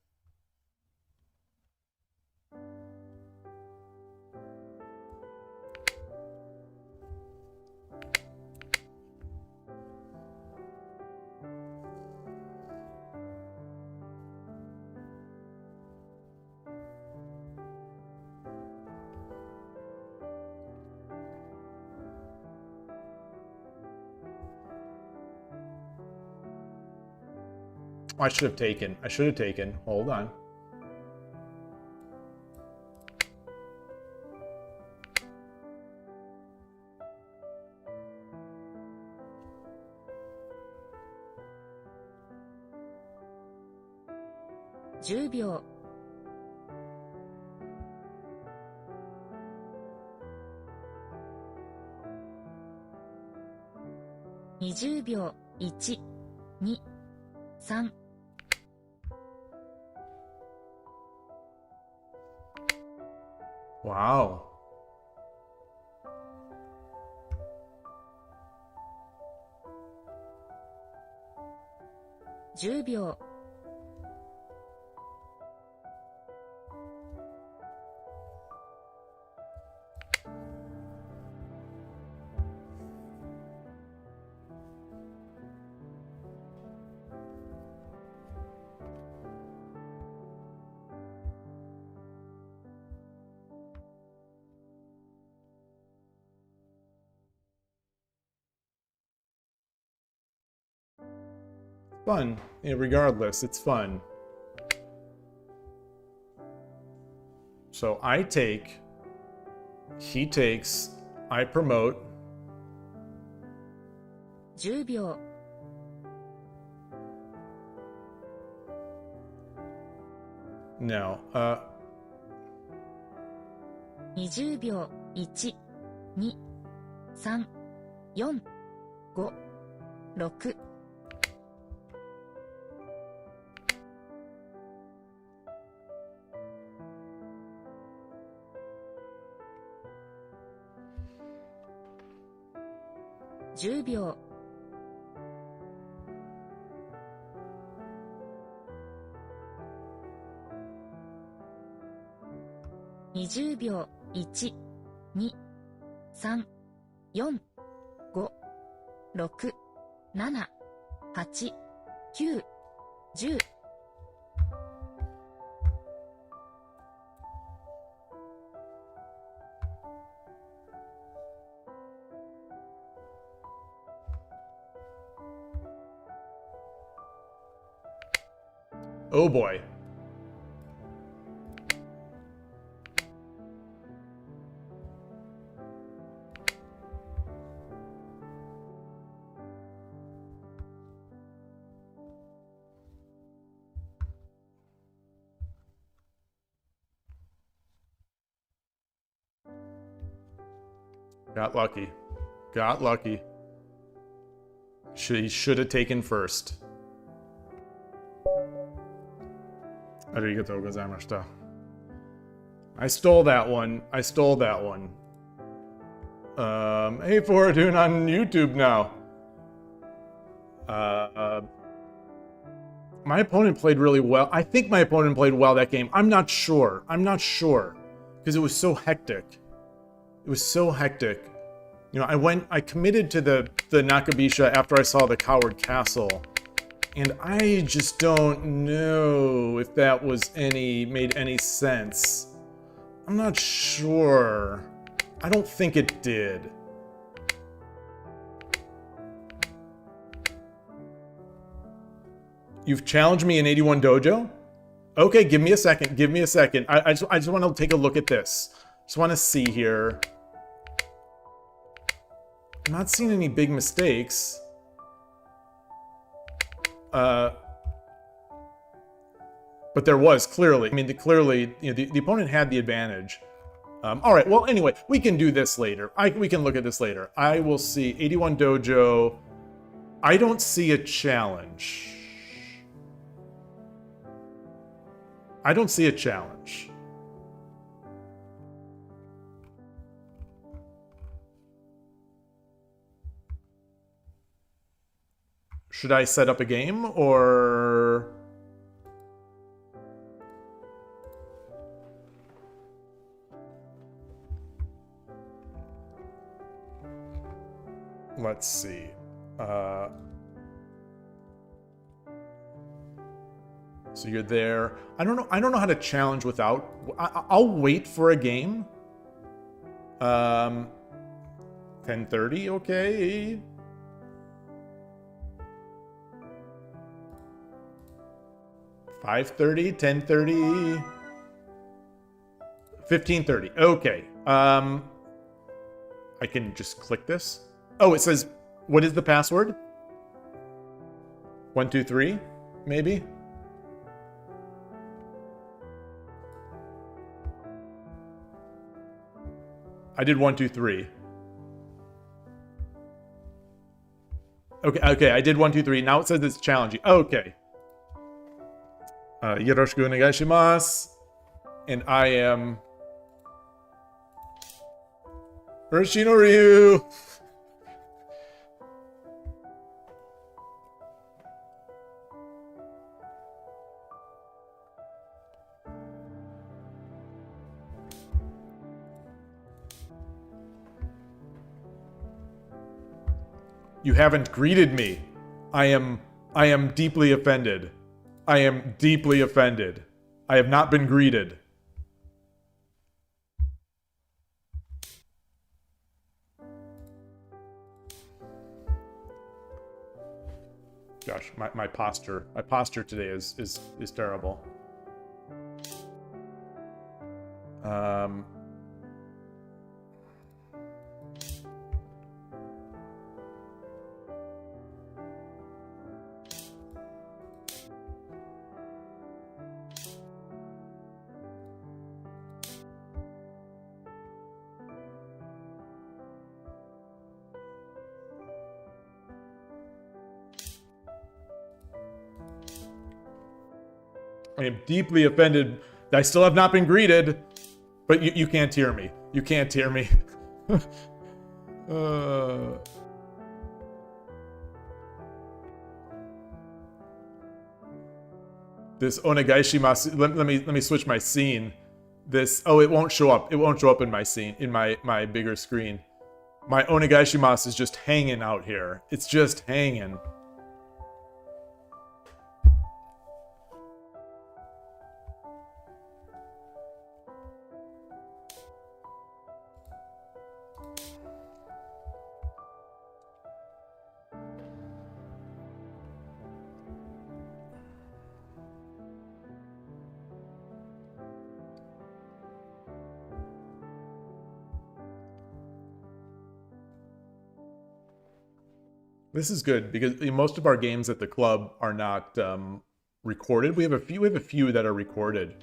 I should have taken. I should have taken. Hold on.10秒 20秒 1、2、3 Wow.10秒 Fun. Yeah, regardless, it's fun. So I take, he takes, I promote. 10秒 No. 20秒 1、2、3、4、5、6 10秒 20秒 1、2、3、4、5、6、7、8、9、10 Oh boy. Got lucky. Got lucky. He should have taken first. Arigatou gozaimashita. I stole that one. I stole that one. Hey, Fortune on YouTube now. My opponent played really well. I think my opponent played well that game. I'm not sure. I'm not sure. Because it was so hectic. It was so hectic. You know, I committed to the Nakabisha after I saw the Coward Castle. And I just don't know if that was made any sense. I'm not sure. I don't think it did. You've challenged me in 81 Dojo? Okay, give me a second. Give me a second. I just want to take a look at this. Just want to see here. I'm not seeing any big mistakes. But there was clearly. I mean, clearly, you know, the opponent had the advantage. All right. Well, anyway, we can do this later. We can look at this later. I will see 81 Dojo. I don't see a challenge. I don't see a challenge. Should I set up a game or... Let's see. So you're there. I don't know how to challenge without. I'll wait for a game. 10:30, okay. $5:30, 10:30, 15:30. Okay. I can just click this. Oh, it says, what is the password? 123, maybe. I did 123. Okay, I did 123. Now it says it's challenging. Okay. Yoroshiku onegai shimasu. And I am Urashino Ryu. You haven't greeted me. I am deeply offended. I am deeply offended. I have not been greeted. Gosh, my posture today is terrible. I am deeply offended. I still have not been greeted, but you can't hear me. You can't hear me. This onegaishimasu. Let me switch my scene. This it won't show up. It won't show up in my scene in my bigger screen. My onegaishimasu is just hanging out here. It's just hanging. This is good because most of our games at the club are not recorded. We have a few that are recorded.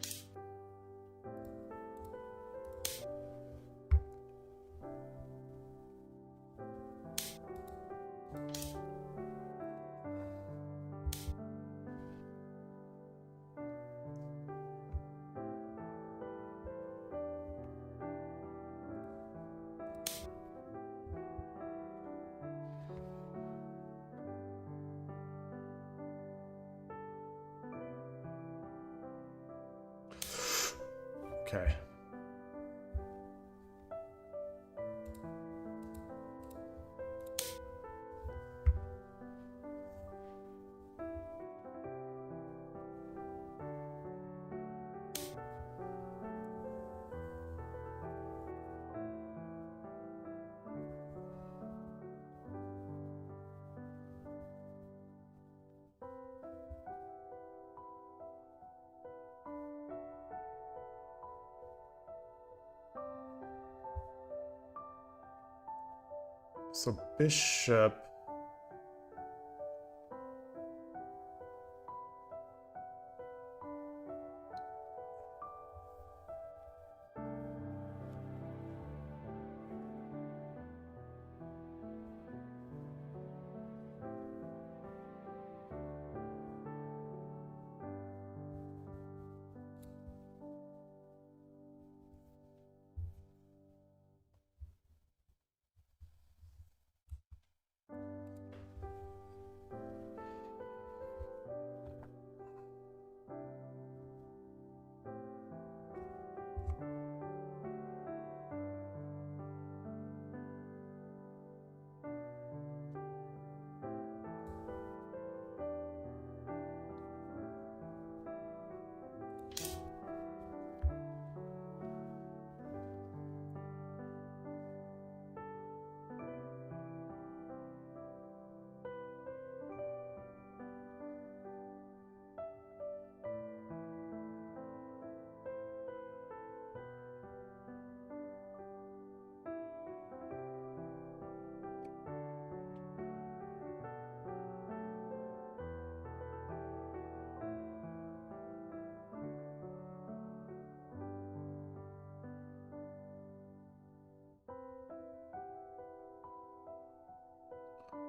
Okay. So bishop.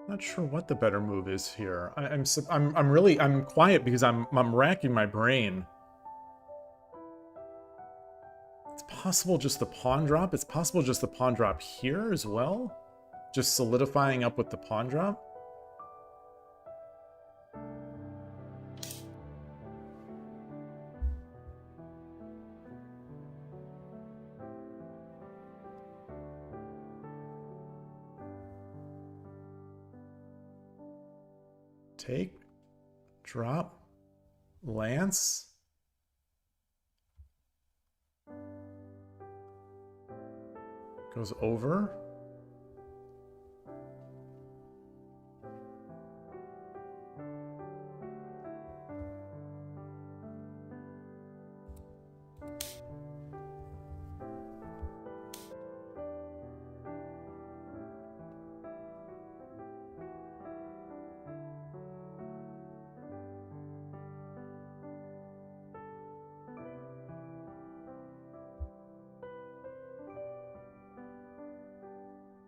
Not sure what the better move is here. I'm quiet because I'm racking my brain. It's possible just the pawn drop. It's possible just the pawn drop here as well. Just solidifying up with the pawn drop. Take, drop, lance. Goes over.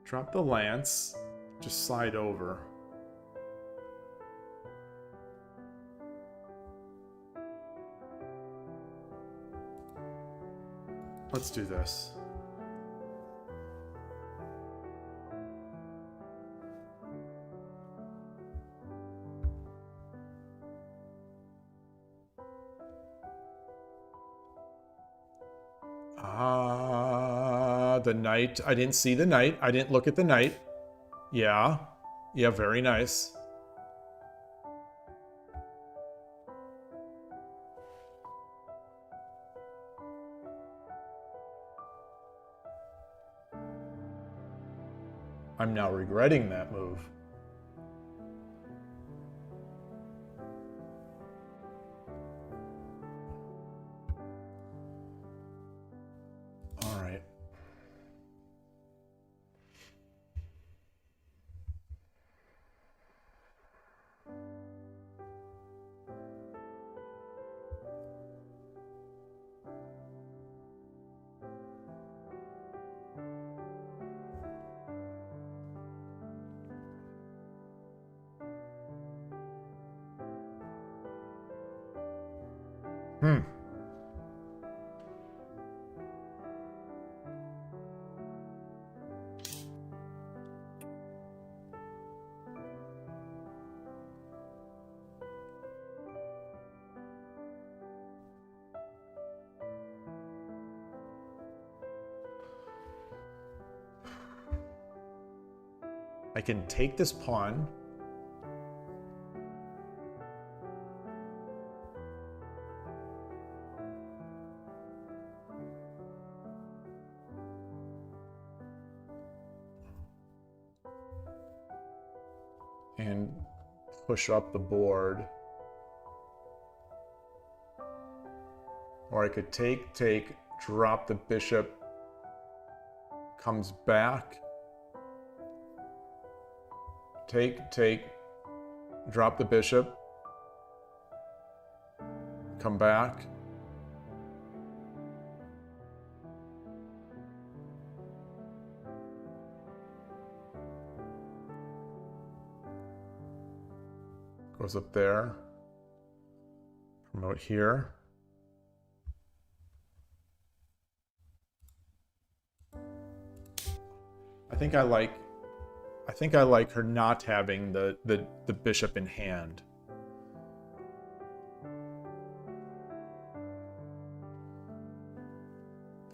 Drop the lance, just slide over. Let's do this. The knight. I didn't see the knight. I didn't look at the knight. Yeah. Yeah, very nice. I'm now regretting that move. All right. I can take this pawn. And push up the board. Or I could take, drop the bishop, comes back. Take, drop the bishop, come back. Goes up there. Promote here. I think I like her not having the bishop in hand.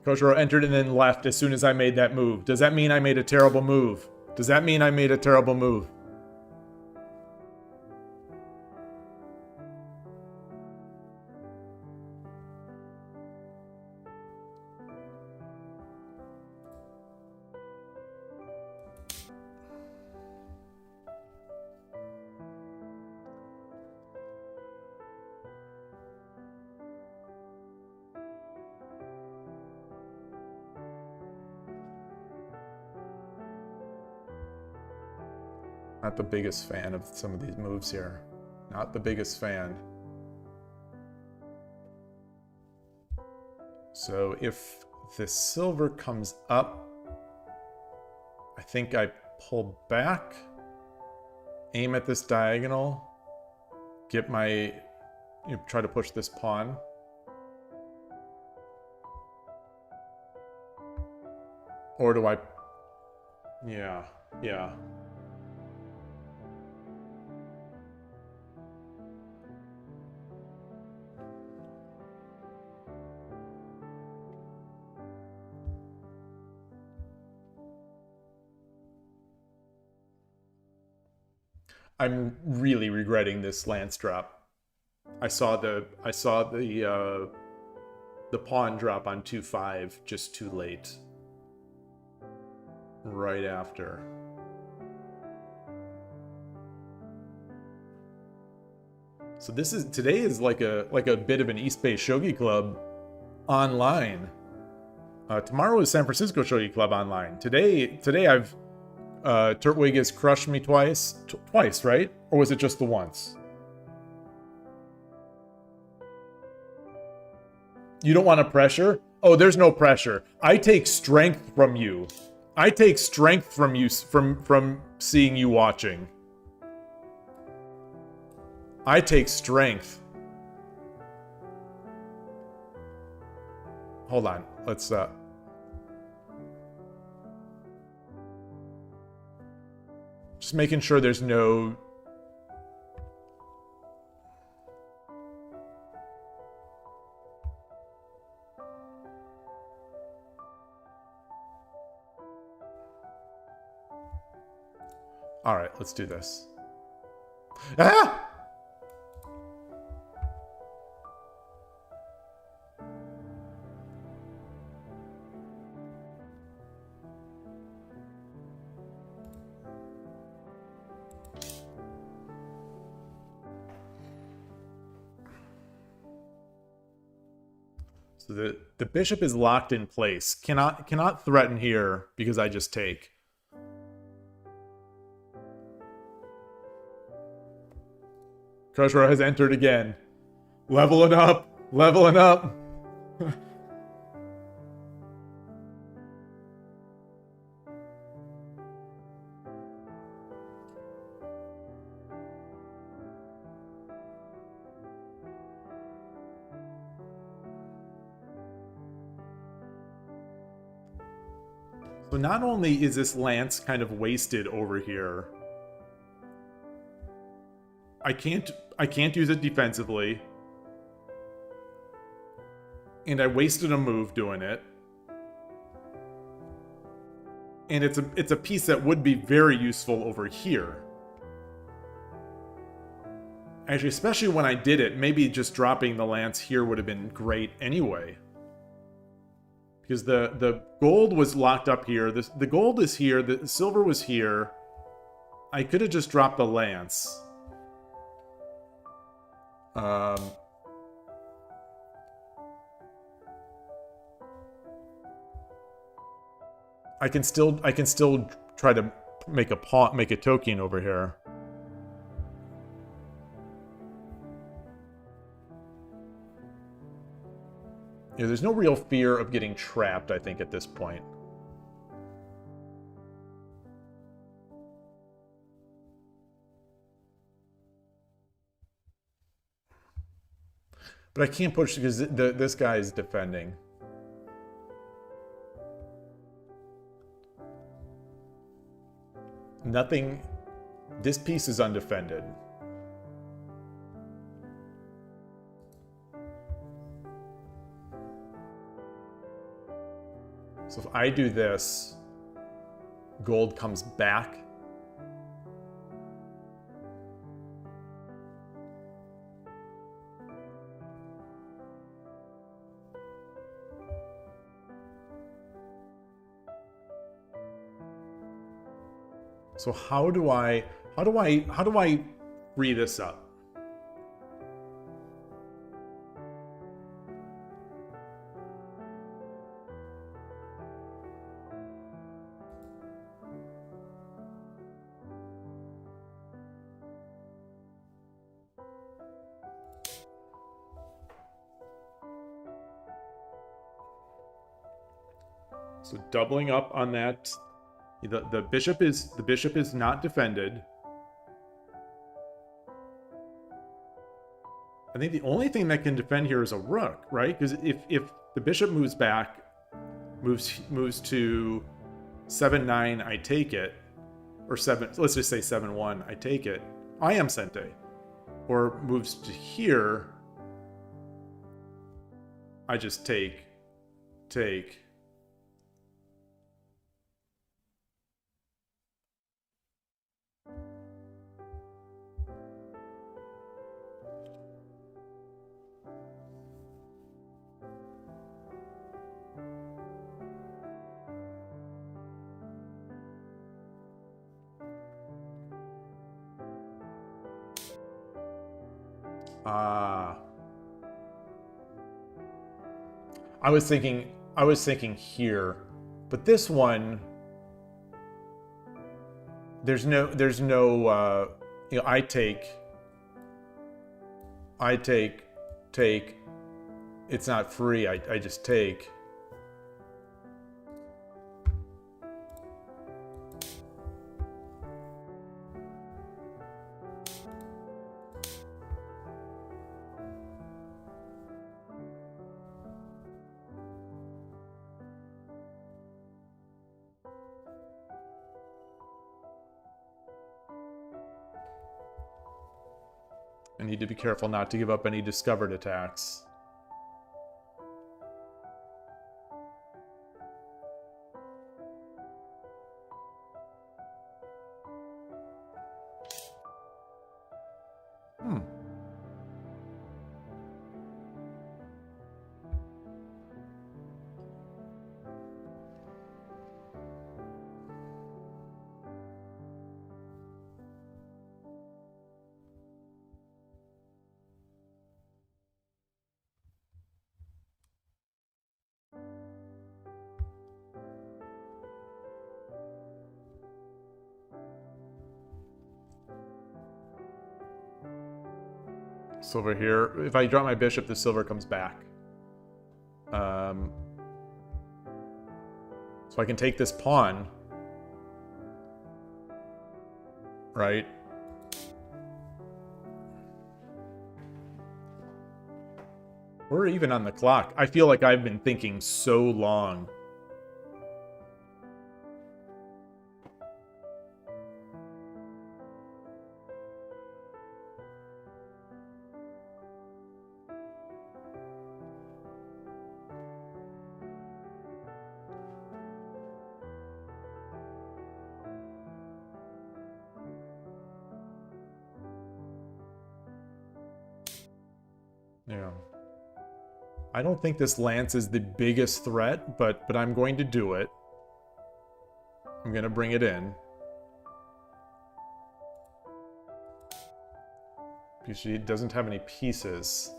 Koshiro entered and then left as soon as I made that move. Does that mean I made a terrible move? Does that mean I made a terrible move? Not the biggest fan of some of these moves here. Not the biggest fan. So if the silver comes up, I think I pull back, aim at this diagonal, get my, try to push this pawn. Or do I, yeah. I'm really regretting this lance drop. I saw the pawn drop on 2-5 just too late. Right after. So today is like a bit of an East Bay Shogi Club online. Tomorrow is San Francisco Shogi Club online. Today I've Turtwig has crushed me twice, right? Or was it just the once? You don't want to pressure? Oh, there's no pressure. I take strength from you. I take strength from you from seeing you watching. I take strength. Hold on. Let's just making sure there's no... All right, let's do this. Ah! So the bishop is locked in place. Cannot threaten here because I just take. Koshiro has entered again. Leveling up. Leveling up. So not only is this lance kind of wasted over here, I can't use it defensively. And I wasted a move doing it. And it's a piece that would be very useful over here. Actually, especially when I did it, maybe just dropping the lance here would have been great anyway. Because the gold was locked up here. The gold is here. The silver was here. I could have just dropped the lance. I can still try to make a token over here. Yeah, there's no real fear of getting trapped, I think, at this point. But I can't push because this guy is defending. Nothing. This piece is undefended. So if I do this, gold comes back. So how do I free this up? So doubling up on that, the bishop is not defended. I think the only thing that can defend here is a rook, right? Because if the bishop moves back, moves to 7-9, I take it, or 7. Let's just say 7-1, I take it. I am Sente, or moves to here. I just take. I was thinking here, but this one, there's no, you know, I take, it's not free, I just take. I need to be careful not to give up any discovered attacks. Silver here. If I drop my bishop, the silver comes back. So I can take this pawn. Right? We're even on the clock. I feel like I've been thinking so long. Yeah. I don't think this lance is the biggest threat, but I'm going to do it. I'm going to bring it in. Because she doesn't have any pieces.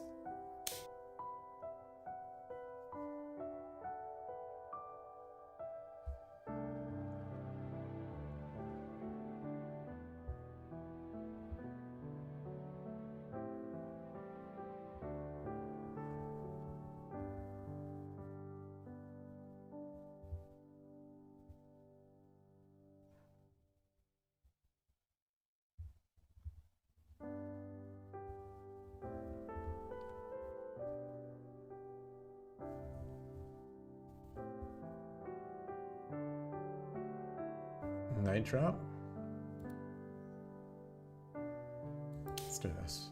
Night drop. Let's do this.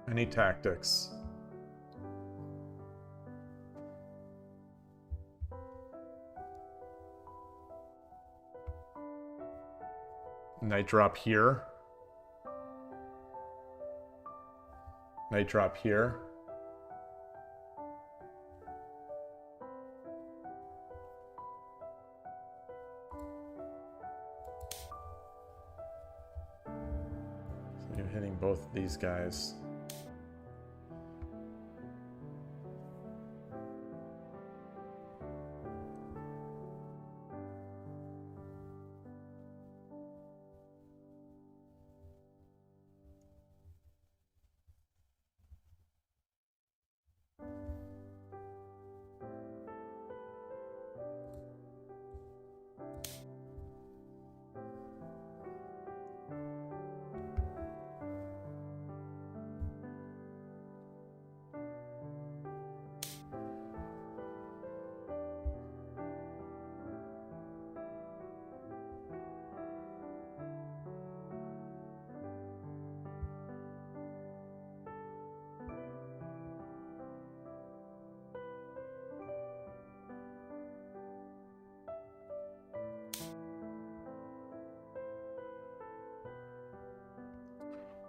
Any tactics? Night drop here. Night drop here. So you're hitting both these guys.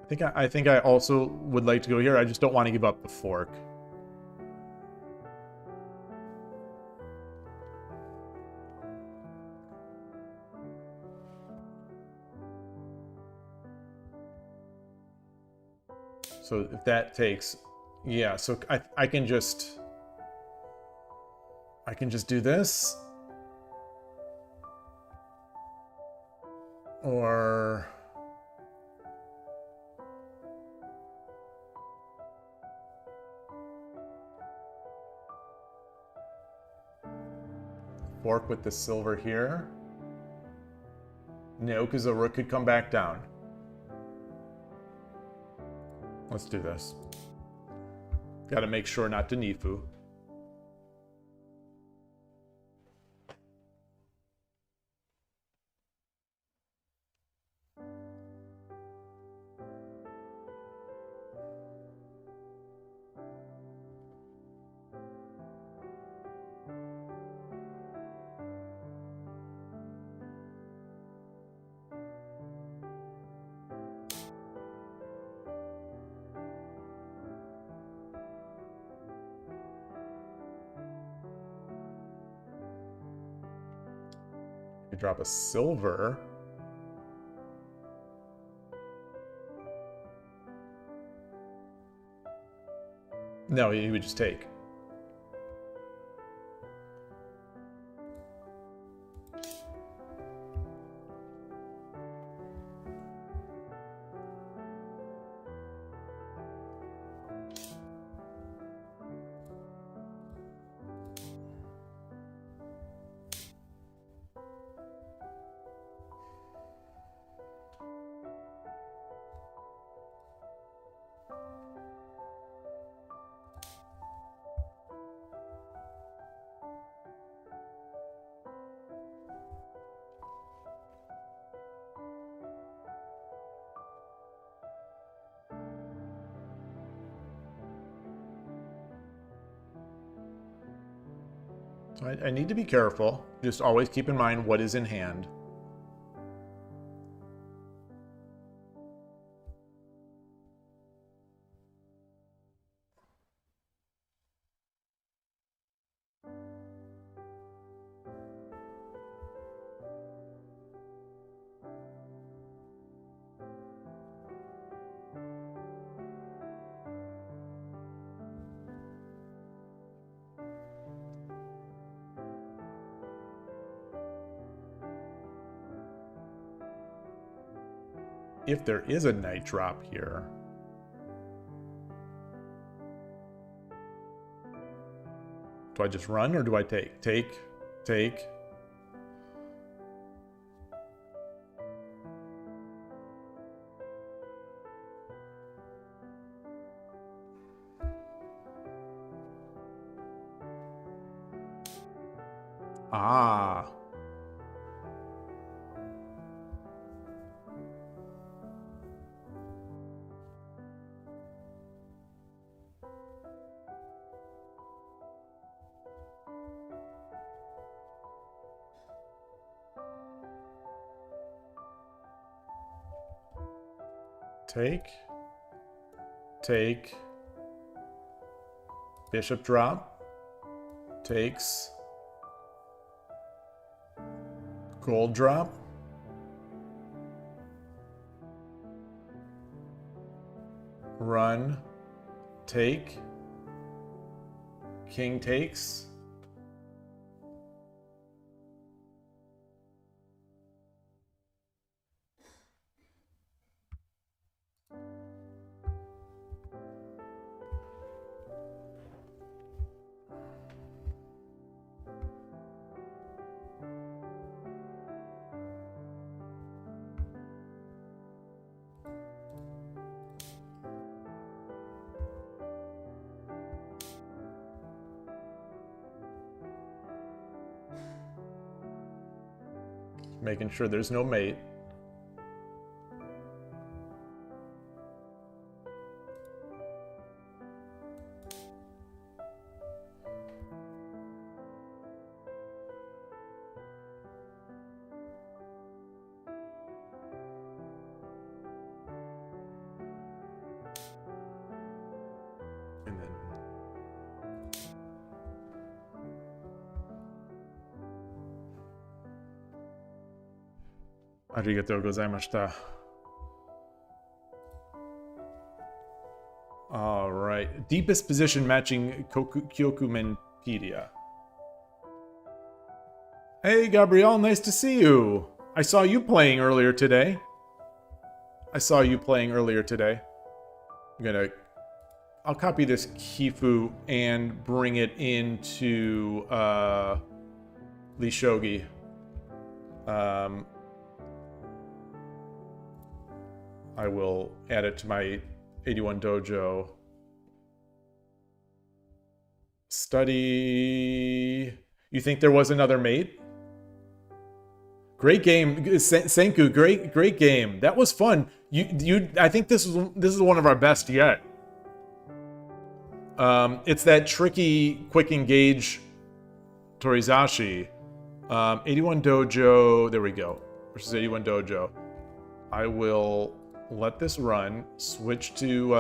I think I also would like to go here. I just don't want to give up the fork. So if that takes, yeah, so I can just do this. Or fork with the silver here. No, because the rook could come back down. Let's do this. Got to make sure not to Nifu. You drop a silver. No, he would just take. So I need to be careful. Just always keep in mind what is in hand. If there is a night drop here. Do I just run or do I take? Take. Ah. Take, bishop drop, takes, gold drop, run, take, king takes, making sure there's no mate. And then arigatou gozaimashita. All right. Deepest position matching Kyokumenpedia. Hey, Gabrielle, nice to see you. I saw you playing earlier today. I'll copy this Kifu and bring it into Shogi. I will add it to my 81 dojo. Study. You think there was another mate? Great game, Senku. Great game. That was fun. I think this is one of our best yet. It's that tricky quick engage Torizashi. 81 dojo. There we go. Versus 81 dojo. I will let this run. Switch to.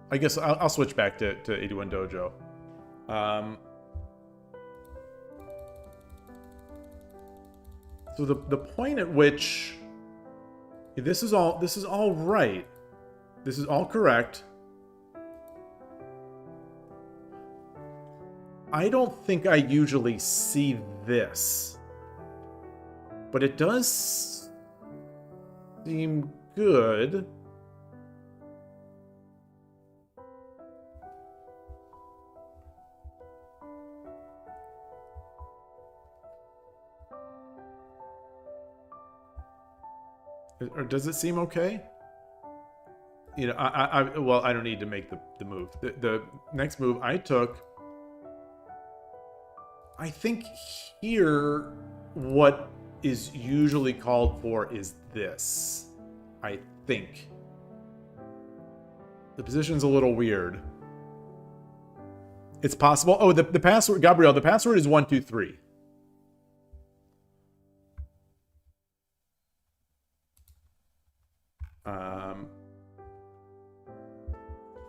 I guess I'll switch back to 81 dojo. So the point at which this is all right. This is all correct. I don't think I usually see this, but it does seem good. Or does it seem okay? You know, well, I don't need to make the move. The next move I took, I think here what is usually called for is this. I think. The position's a little weird. It's possible. Oh, the password, Gabrielle, the password is 123.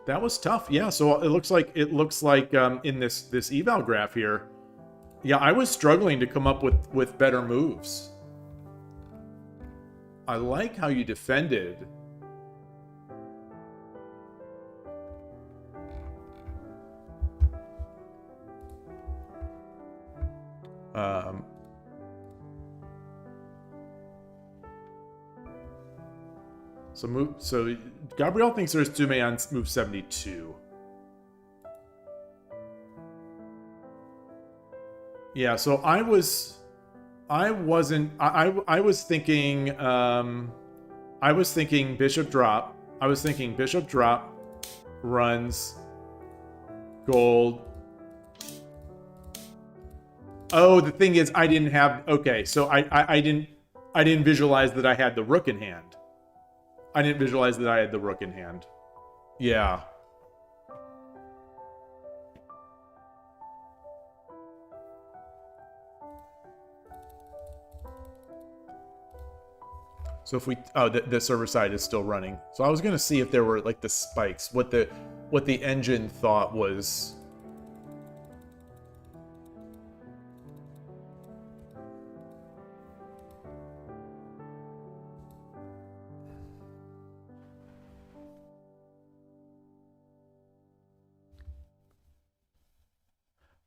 That was tough. Yeah, so it looks like in this eval graph here, yeah, I was struggling to come up with better moves. I like how you defended. So Gabrielle thinks there's tsume on move 72. Yeah, so I was thinking bishop drop. I was thinking bishop drop runs gold. Oh, the thing is I didn't have, okay, so I didn't visualize that I had the rook in hand. I didn't visualize that I had the rook in hand. Yeah. So if we, oh, the server side is still running. So I was gonna see if there were like the spikes, what the engine thought was.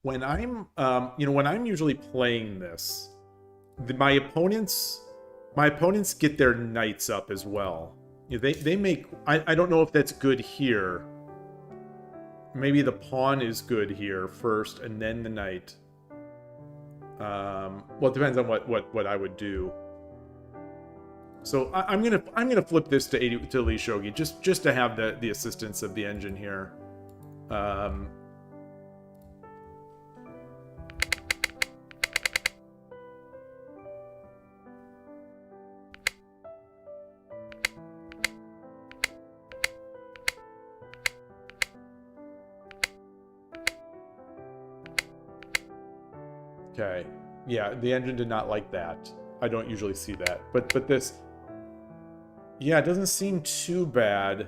When I'm, when I'm usually playing this, my opponents get their knights up as well. They make, I don't know if that's good here. Maybe the pawn is good here first, and then the knight. Well, it depends on what I would do. So I'm gonna flip this to Elite Shogi just to have the assistance of the engine here. Okay. Yeah, the engine did not like that. I don't usually see that. But this... Yeah, it doesn't seem too bad.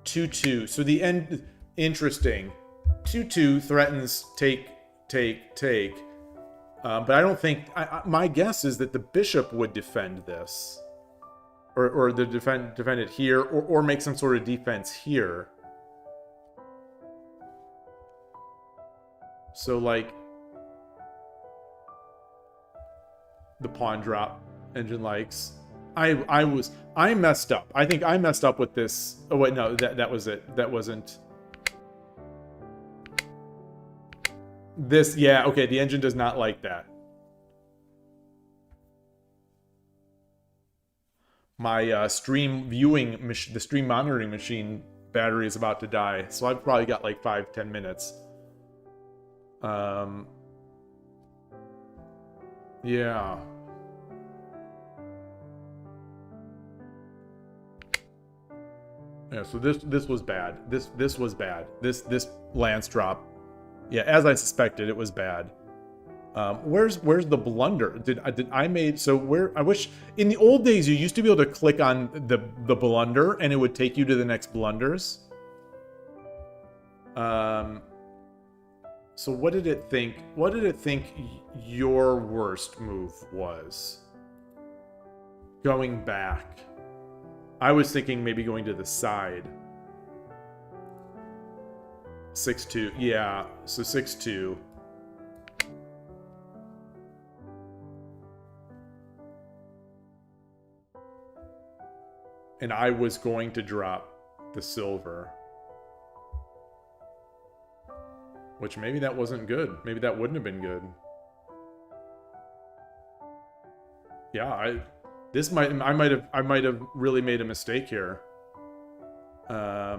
2-2. So the end... Interesting. 2-2 threatens take. But I don't think... my guess is that the bishop would defend this. Or defend it here. Or make some sort of defense here. So, like... The pawn drop engine likes. I messed up. I think I messed up with this. Oh wait, no, that was it. That wasn't this. Yeah, okay, the engine does not like that. My stream the stream monitoring machine battery is about to die, so I've probably got like 5-10 minutes. Yeah. Yeah, so this was bad. This was bad. This lance drop. Yeah, as I suspected, it was bad. Where's the blunder? Did I made so where I wish in the old days you used to be able to click on the blunder and it would take you to the next blunders. So what did it think? What did it think your worst move was? Going back. I was thinking maybe going to the side. 6-2. Yeah, so 6-2. And I was going to drop the silver. Which maybe that wasn't good. Maybe that wouldn't have been good. Yeah, I might have really made a mistake here. Yeah,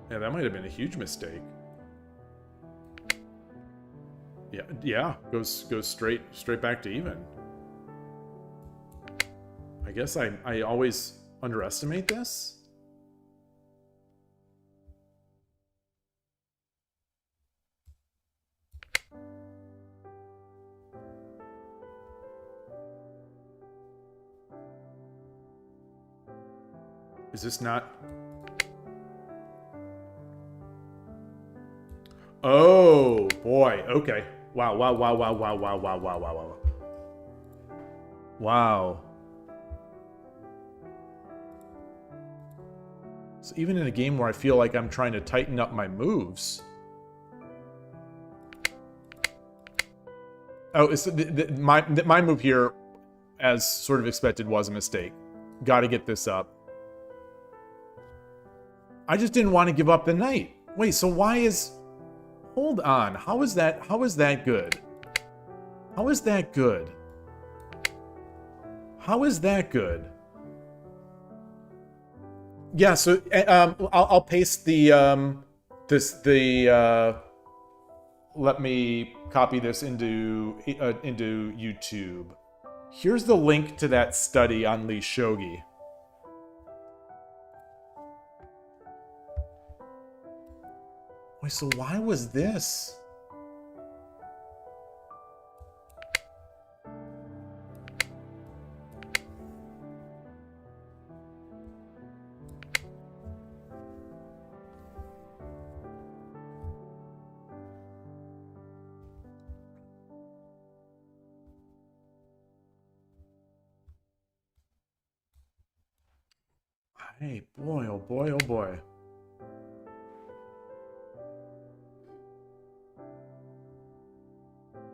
that might have been a huge mistake. Yeah, goes straight back to even. I guess I always underestimate this. Is this not? Oh, boy. Okay. Wow, wow, wow, wow, wow, wow, wow, wow, wow, wow. Wow. So even in a game where I feel like I'm trying to tighten up my moves. Oh, it's my move here, as sort of expected, was a mistake. Got to get this up. I just didn't want to give up the knight. Wait, so why is... Hold on. How is that good? How is that good? How is that good? Yeah, so I'll paste the let me copy this into YouTube. Here's the link to that study on Lee Shogi. Wait, so why was this? Hey, boy, oh boy, oh boy.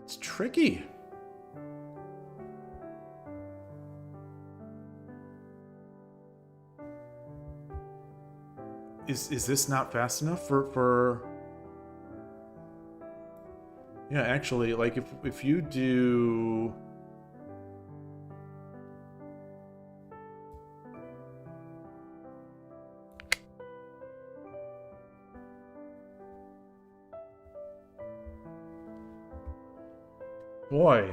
It's tricky. Is this not fast enough for... Yeah, actually, like if you do... Boy.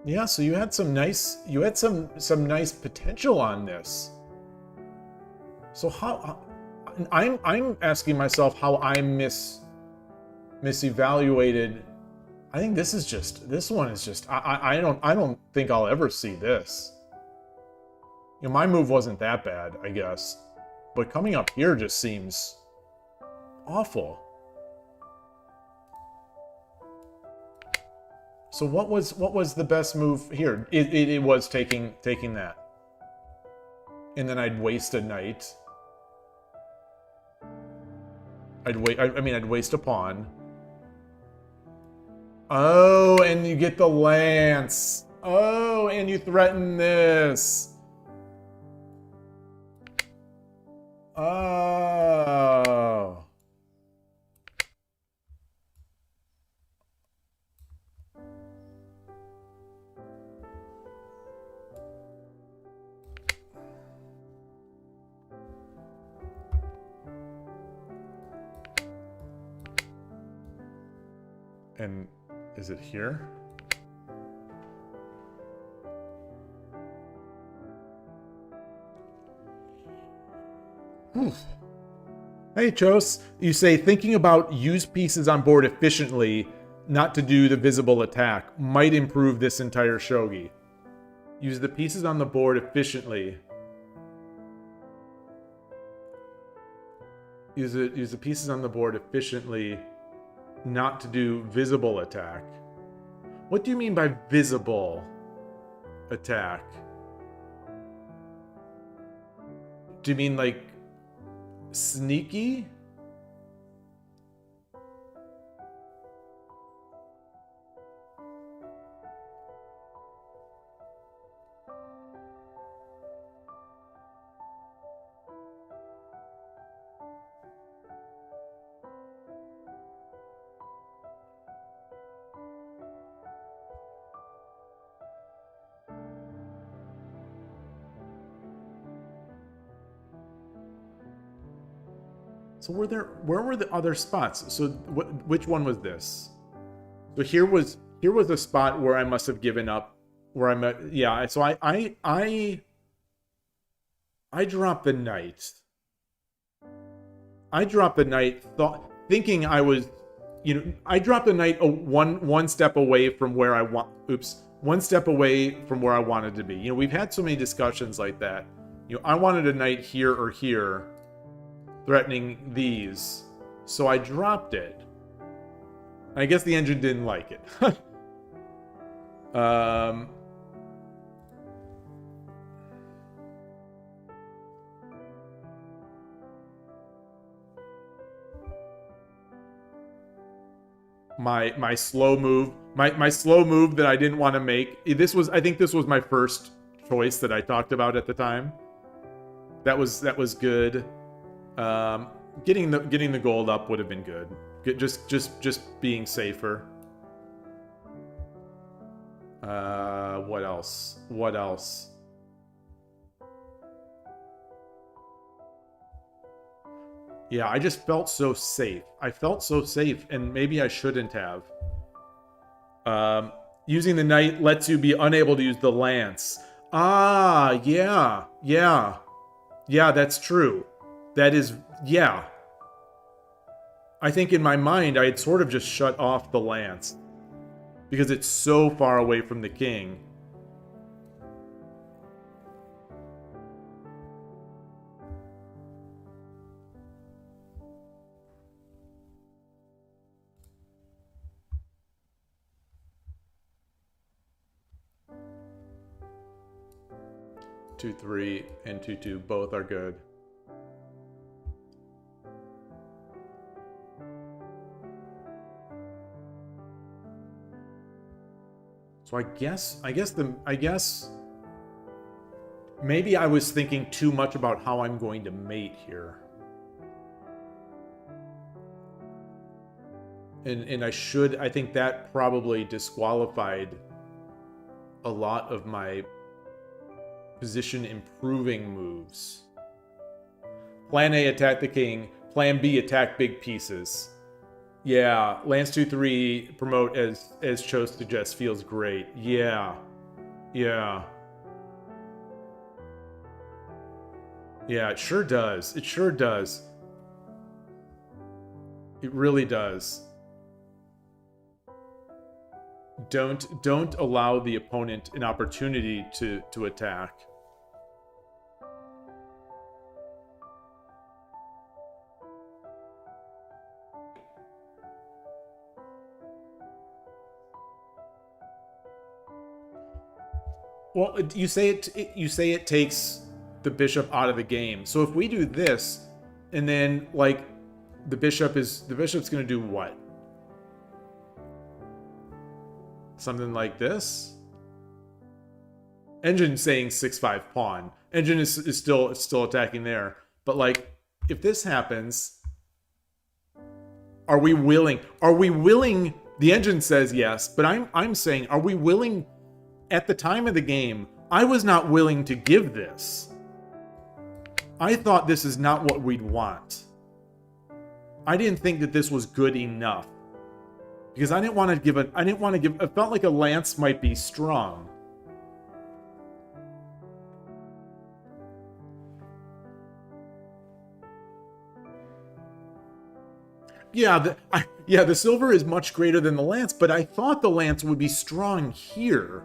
Yeah, so you had some nice nice potential on this. So how I'm asking myself how I misevaluated. I think this one is just I don't think I'll ever see this. You know, my move wasn't that bad, I guess. But coming up here just seems awful. So what was the best move here? It was taking that. And then I'd waste a knight. I'd waste a pawn. Oh, and you get the lance. Oh, and you threaten this. Oh. And is it here? Hey, Chos. You say, thinking about use pieces on board efficiently, not to do the visible attack, might improve this entire shogi. Use the pieces on the board efficiently. Use the pieces on the board efficiently, not to do visible attack. What do you mean by visible attack? Do you mean like sneaky? So where were the other spots? So which one was this? So here was a spot where I must have given up. Where I'm at, yeah. So I dropped the knight. I dropped the knight, thinking I was, I dropped the knight one step away from where I want. Oops, one step away from where I wanted to be. We've had so many discussions like that, You know, I wanted a knight here or here, threatening these, so I dropped it. I guess the engine didn't like it. My slow move, my slow move that I didn't want to make. I think this was my first choice that I talked about at the time. That was good. Getting the gold up would have been good. Just being safer. What else? What else? Yeah, I just felt so safe. I felt so safe, and maybe I shouldn't have. Using the knight lets you be unable to use the lance. Ah, yeah. Yeah, that's true. That is, yeah. I think in my mind, I had sort of just shut off the lance. Because it's so far away from the king. Two, 3, and 2, both are good. So I guess maybe I was thinking too much about how I'm going to mate here. And I think that probably disqualified a lot of my position improving moves. Plan A, attack the king. Plan B, attack big pieces. Yeah, Lance 2-3 promote as Cho suggests feels great. Yeah. Yeah, it sure does. It sure does. It really does. Don't allow the opponent an opportunity to attack. Well, you say it takes the bishop out of the game. So if we do this, and then like the bishop's gonna do what? Something like this. Engine saying 6-5 pawn. Engine is still attacking there. But like, if this happens, are we willing? Are we willing? The engine says yes, but I'm saying, are we willing? At the time of the game, I was not willing to give this. I thought this is not what we'd want. I didn't think that this was good enough. Because I didn't want to give it felt like a lance might be strong. Yeah, the silver is much greater than the lance, but I thought the lance would be strong here.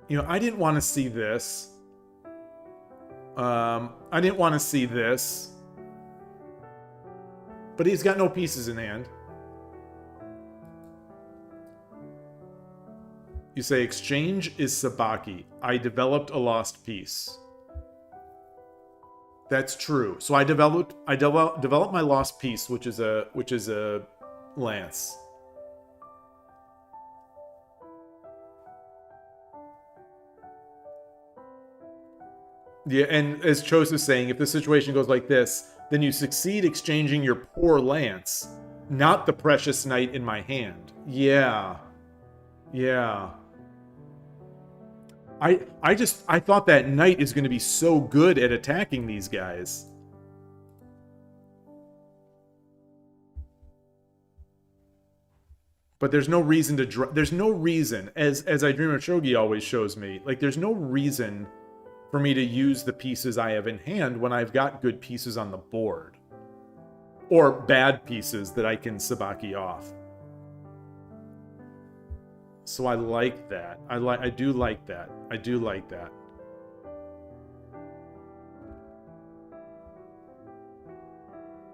You know, I didn't want to see this. I didn't want to see this. But he's got no pieces in hand. You say, exchange is sabaki. I developed a lost piece. That's true. So I developed my lost piece, which is a lance. Yeah, and as Chose is saying, if the situation goes like this, then you succeed exchanging your poor lance, not the precious knight in my hand. Yeah. Yeah. I thought that knight is going to be so good at attacking these guys. But there's no reason to there's no reason, as I Dream of Shogi always shows me, like there's no reason for me to use the pieces I have in hand when I've got good pieces on the board. Or bad pieces that I can sabaki off. So I like that. I do like that. I do like that.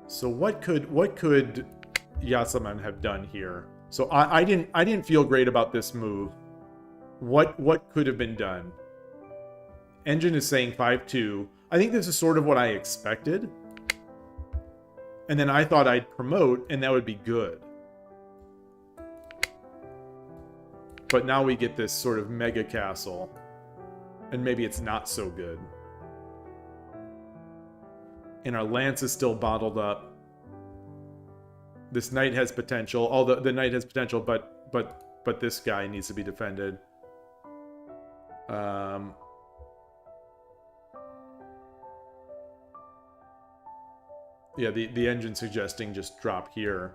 So what could Yasaman have done here? So I didn't feel great about this move. What could have been done? Engine is saying 5-2. I think this is sort of what I expected. And then I thought I'd promote, and that would be good. But now we get this sort of mega castle. And maybe it's not so good. And our lance is still bottled up. This knight has potential. Although the knight has potential, but this guy needs to be defended. Yeah, the engine suggesting just drop here,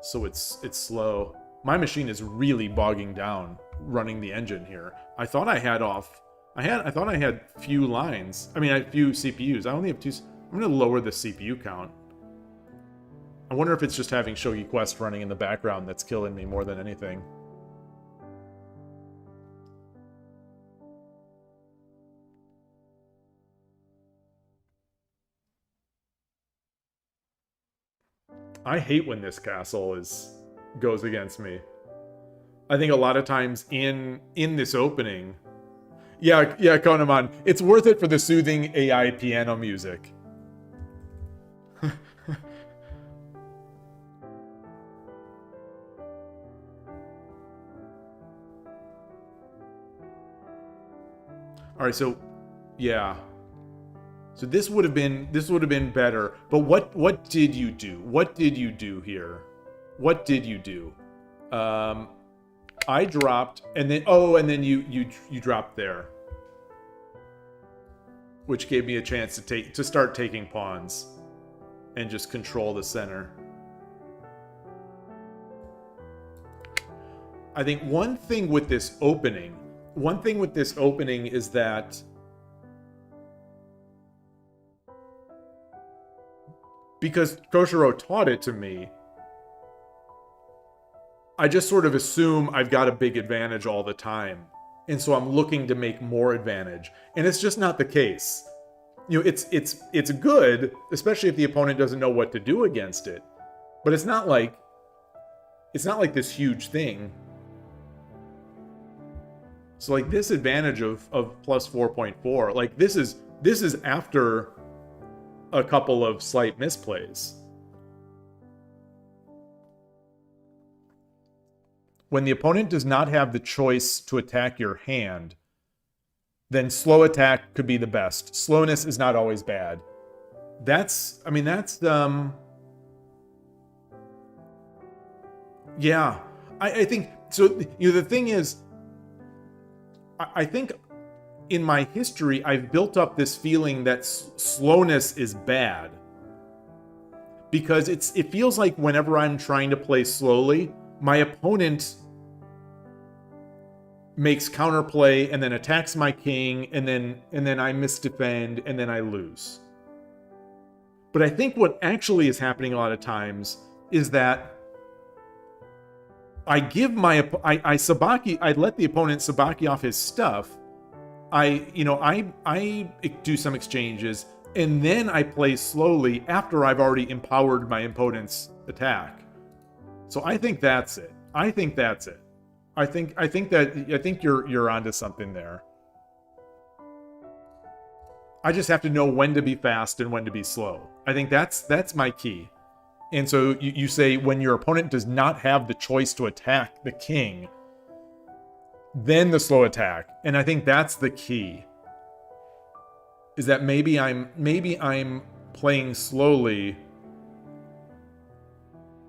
so it's slow. My machine is really bogging down running the engine here. I thought I had I thought I had few lines. I mean, I had few CPUs. I only have 2. I'm gonna lower the CPU count. I wonder if it's just having Shogi Quest running in the background that's killing me more than anything. I hate when this castle goes against me. I think a lot of times in this opening, yeah, Konaman, it's worth it for the soothing AI piano music. All right, so yeah. So this would have been better. But what did you do? What did you do here? What did you do? I dropped, and then you dropped there, which gave me a chance to start taking pawns and just control the center. I think one thing with this opening is that because Koshiro taught it to me, I just sort of assume I've got a big advantage all the time. And so I'm looking to make more advantage. And it's just not the case. You know, it's good, especially if the opponent doesn't know what to do against it. But it's not like this huge thing. So like this advantage of plus 4.4, like this is after a couple of slight misplays. When the opponent does not have the choice to attack your hand, then slow attack could be the best. Slowness is not always bad. Yeah. I think, so, you know, the thing is, I think in my history, I've built up this feeling that slowness is bad. Because it feels like whenever I'm trying to play slowly, my opponent makes counterplay and then attacks my king, and then I misdefend, and then I lose. But I think what actually is happening a lot of times is that I give I let the opponent sabaki off his stuff. I do some exchanges, and then I play slowly after I've already empowered my opponent's attack. So I think that's it. I think you're onto something there. I just have to know when to be fast and when to be slow. I think that's my key. And so you say when your opponent does not have the choice to attack the king, then the slow attack. And I think that's the key. Is that maybe I'm playing slowly.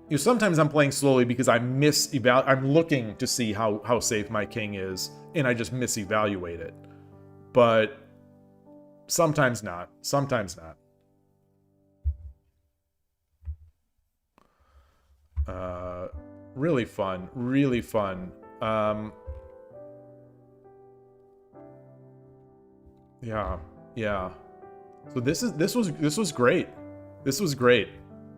You know, sometimes I'm playing slowly because I'm looking to see how safe my king is, and I just misevaluate it. But sometimes not. Sometimes not. Really fun. Really fun. Yeah. So this was great. This was great.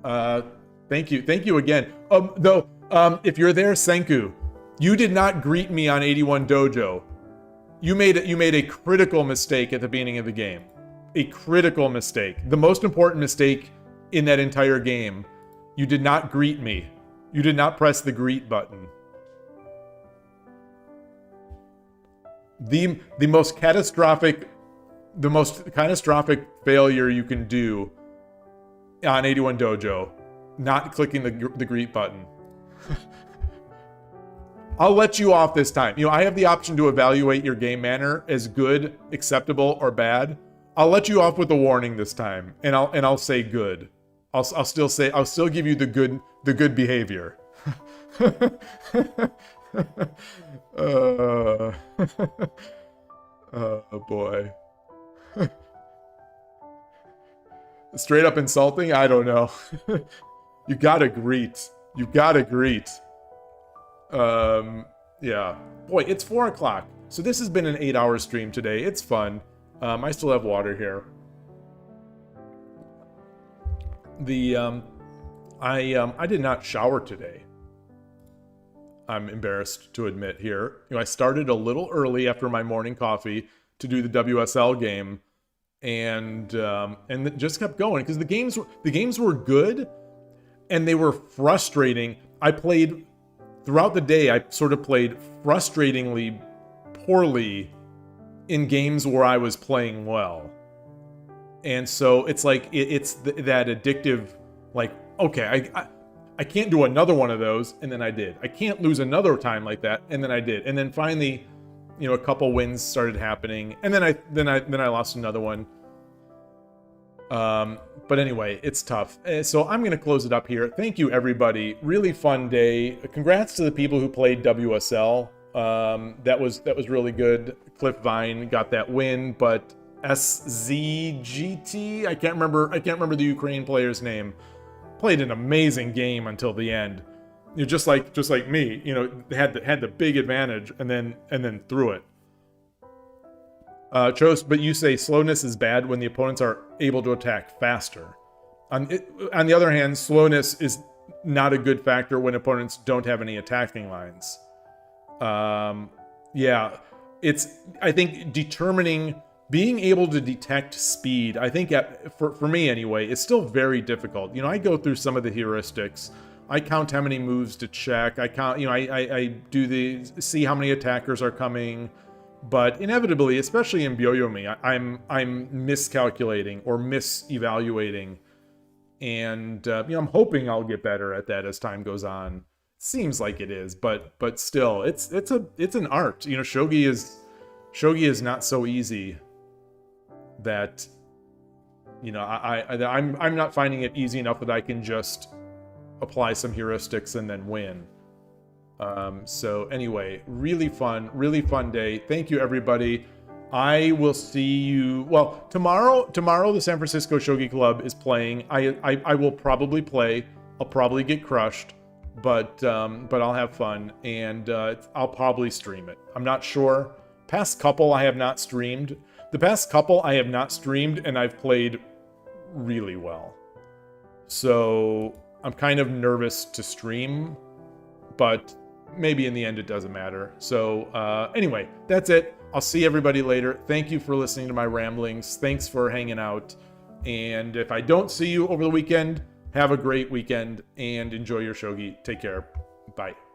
Thank you again. If you're there, Senku, You did not greet me on 81 Dojo. You made a critical mistake at the beginning of the game. A critical mistake. The most important mistake in that entire game. You did not greet me. You did not press the greet button. The most catastrophic failure you can do on 81 Dojo, not clicking the greet button. I'll let you off this time. I have the option to evaluate your game manner as good, acceptable, or bad. I'll let you off with a warning this time, and I'll say good. I'll still give you the good behavior. Oh boy. Straight up insulting? I don't know. You gotta greet. Yeah. Boy, it's 4 o'clock. So this has been an 8-hour stream today. It's fun. I still have water here. I did not shower today. I'm embarrassed to admit here. I started a little early after my morning coffee to do the WSL game, and it just kept going because the games were good, and they were frustrating. I played throughout the day. I sort of played frustratingly poorly in games where I was playing well, and so it's like it's that addictive. Like, okay, I can't do another one of those, and then I did. I can't lose another time like that, and then I did. And then finally, a couple wins started happening, and then I lost another one. But anyway, it's tough. So I'm gonna close it up here. Thank you, everybody. Really fun day. Congrats to the people who played WSL. That was really good. Cliff Vine got that win, but SZGT, I can't remember the Ukraine player's name, played an amazing game until the end. Just like me, they had the big advantage and then threw it. Chose, but you say slowness is bad when the opponents are able to attack faster. On the other hand, slowness is not a good factor when opponents don't have any attacking lines. Yeah, I think being able to detect speed, I think for me anyway, it's still very difficult. I go through some of the heuristics. I count how many moves to check. I count, I do see how many attackers are coming. But inevitably, especially in Byoyomi, I'm miscalculating or misevaluating. And I'm hoping I'll get better at that as time goes on. Seems like it is, but still, it's an art. Shogi is not so easy. That I'm not finding it easy enough that I can just apply some heuristics and then win. So anyway, really fun day. Thank you, everybody. I will see you. Well, tomorrow the San Francisco Shogi Club is playing. I will probably play. I'll probably get crushed, but I'll have fun, and I'll probably stream it. I'm not sure. Past couple I have not streamed. The past couple I have not streamed, and I've played really well. So I'm kind of nervous to stream, but maybe in the end it doesn't matter. So anyway, that's it. I'll see everybody later. Thank you for listening to my ramblings. Thanks for hanging out. And if I don't see you over the weekend, have a great weekend and enjoy your shogi. Take care. Bye.